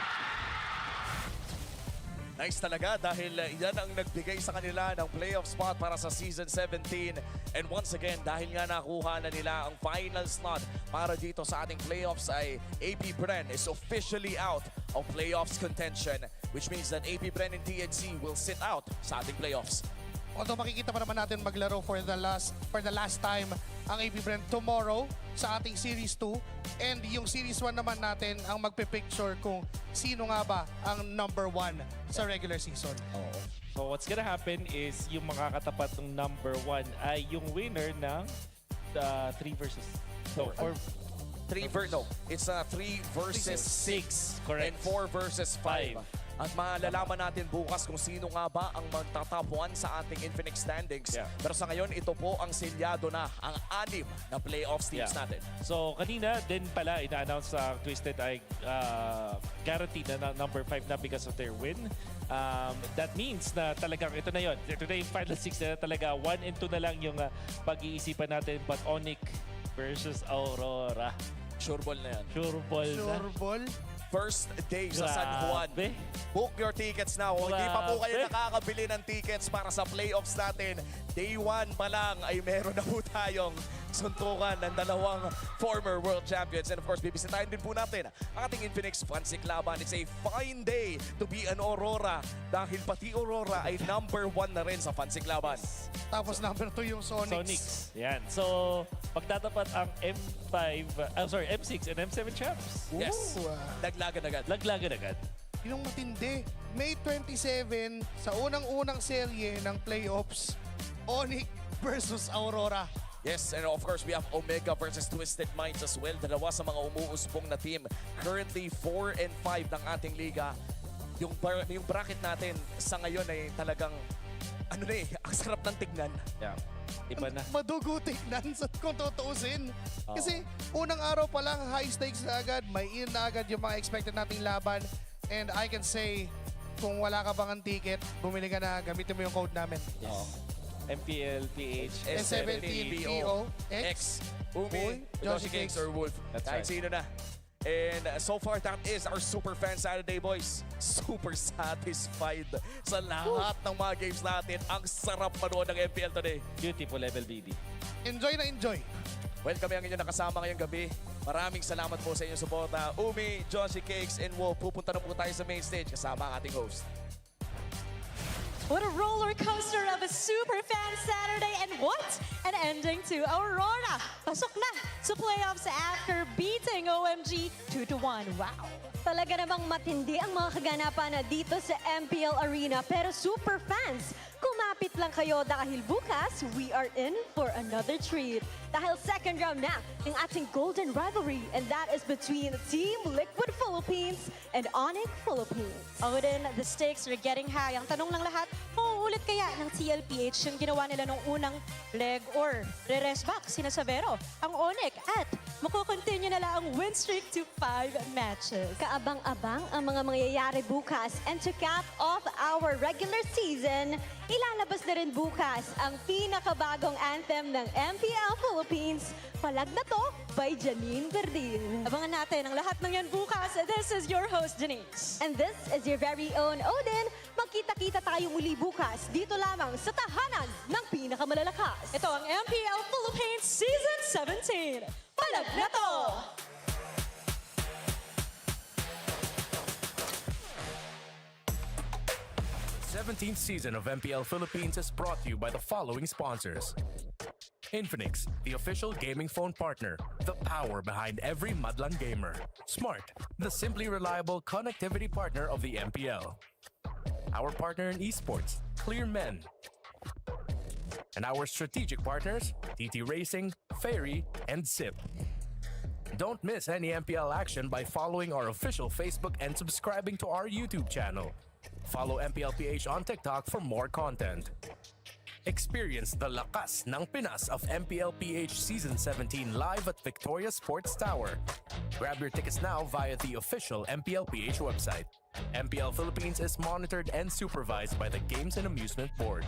S2: Nice talaga dahil yan ang nagbigay sa kanila ng playoff spot para sa Season 17. And once again, dahil nga nakuha na nila ang final slot para dito sa ating playoffs ay AP Bren is officially out of playoffs contention, which means that AP Bren and TNC will sit out sa ating playoffs.
S5: Although makikita pa naman natin maglaro for the last time ang AP Bren tomorrow sa ating Series 2. And yung Series 1 naman natin ang magpipicture kung sino nga ba ang number 1 sa regular season.
S6: So what's gonna happen is yung makakatapat ng number 1 ay yung winner ng 3 versus
S2: 3 versus 6.
S6: Correct.
S2: And 4 versus 5. At malalaman natin bukas kung sino nga ba ang magta-top 1 sa ating Infinix standings. Pero sa ngayon, ito po ang selyado na, ang 6 na playoffs teams natin.
S6: So kanina din pala ina-announce sa Twisted ay guaranteed na number 5 na because of their win. That means na talagang ito na yon. Ito na yung final 6 na talaga. 1 and 2 na lang yung pag-iisipan natin. But Onyx versus Aurora.
S2: Sure ball na yan.
S6: Sure ball na.
S5: Sure ball.
S2: First day sa San Juan. Book your tickets now. Kung hindi pa po kayo nakakabili ng tickets para sa playoffs natin, day 1 pa lang ay meron na po tayong suntukan ng dalawang former world champions. And of course, bibisitahin din po natin ang ating Infinix Fansik Laban. It's a fine day to be an Aurora dahil pati Aurora ay number 1 na rin sa Fansik Laban.
S5: Tapos number 2 yung
S6: Sonics. Yan. So, pagtatapat ang M6 and M7 champs.
S2: Yes. Laglagan agad.
S6: Laglagan agad.
S5: Yung matindi. May 27 sa unang-unang serye ng playoffs, Onyx versus Aurora.
S2: Yes, and of course, we have Omega versus Twisted Minds as well. Dalawa sa mga umuusbong na team. Currently, 4 and 5 ng ating liga. Yung bracket natin sa ngayon ay talagang, ang sarap ng tignan.
S6: Yeah. Iba na.
S5: Madugo tignan kung tutuusin. Kasi unang araw pa lang, high stakes na agad. May in na agad yung mga expected nating laban. And I can say, kung wala ka bang ang ticket, bumili ka na, gamitin mo yung code namin.
S6: Yes. MPL, PH,
S5: S17, POX,
S2: Umi, Joshi Cakes, or Wolf. Kahit sino na. And so far, that is our Super Fan Saturday, boys. Super satisfied sa lahat ng mga games natin. Ang sarap manood ng MPL today.
S6: Beautiful level BD.
S5: Enjoy na enjoy.
S2: Well, kami ang inyong nakasama ngayong gabi. Maraming salamat po sa inyong suporta. Umi, Joshi Cakes, and Wolf. Pupunta na po tayo sa main stage kasama ang ating host.
S3: What a roller coaster of a super fan Saturday, and what an ending to Aurora. Pasok na sa playoffs after beating OMG 2-1. Wow.
S13: Talaga namang matindi ang mga kaganapan dito sa MPL Arena. Pero super fans, kumapit lang kayo dahil bukas, we are in for another treat. Dahil second round na ng ating golden rivalry, and that is between Team Liquid Philippines and Onyx Philippines.
S3: Odin, the stakes are getting high. Ang tanong ng lahat, mauulit kaya ng TLPH yung ginawa nila nung unang leg or re-rest back, sinasabero ang Onyx, at makukontinue nila ang win streak to 5 matches.
S13: Kaabang-abang ang mga mangyayari bukas, and to cap off our regular season, ilalabas na rin bukas ang pinakabagong anthem ng MPL Philippines, Palag na To by Janine Verdin.
S3: Abangan natin ang lahat ng yan bukas. This is your host, Janice.
S13: And this is your very own Odin. Magkita-kita tayo muli bukas dito lamang sa tahanan ng pinakamalalakas.
S3: Ito ang MPL Philippines Season 17. Palag na To!
S8: 17th season of MPL Philippines is brought to you by the following sponsors. Infinix, the official gaming phone partner. The power behind every Madlang gamer. Smart, the simply reliable connectivity partner of the MPL. Our partner in esports, Clear Men. And our strategic partners, TT Racing, Ferry, and SIP. Don't miss any MPL action by following our official Facebook and subscribing to our YouTube channel. Follow MPLPH on TikTok for more content. Experience the lakas ng Pinas of MPLPH Season 17 live at Victoria Sports Tower. Grab your tickets now via the official MPLPH website. MPL Philippines is monitored and supervised by the Games and Amusement Board.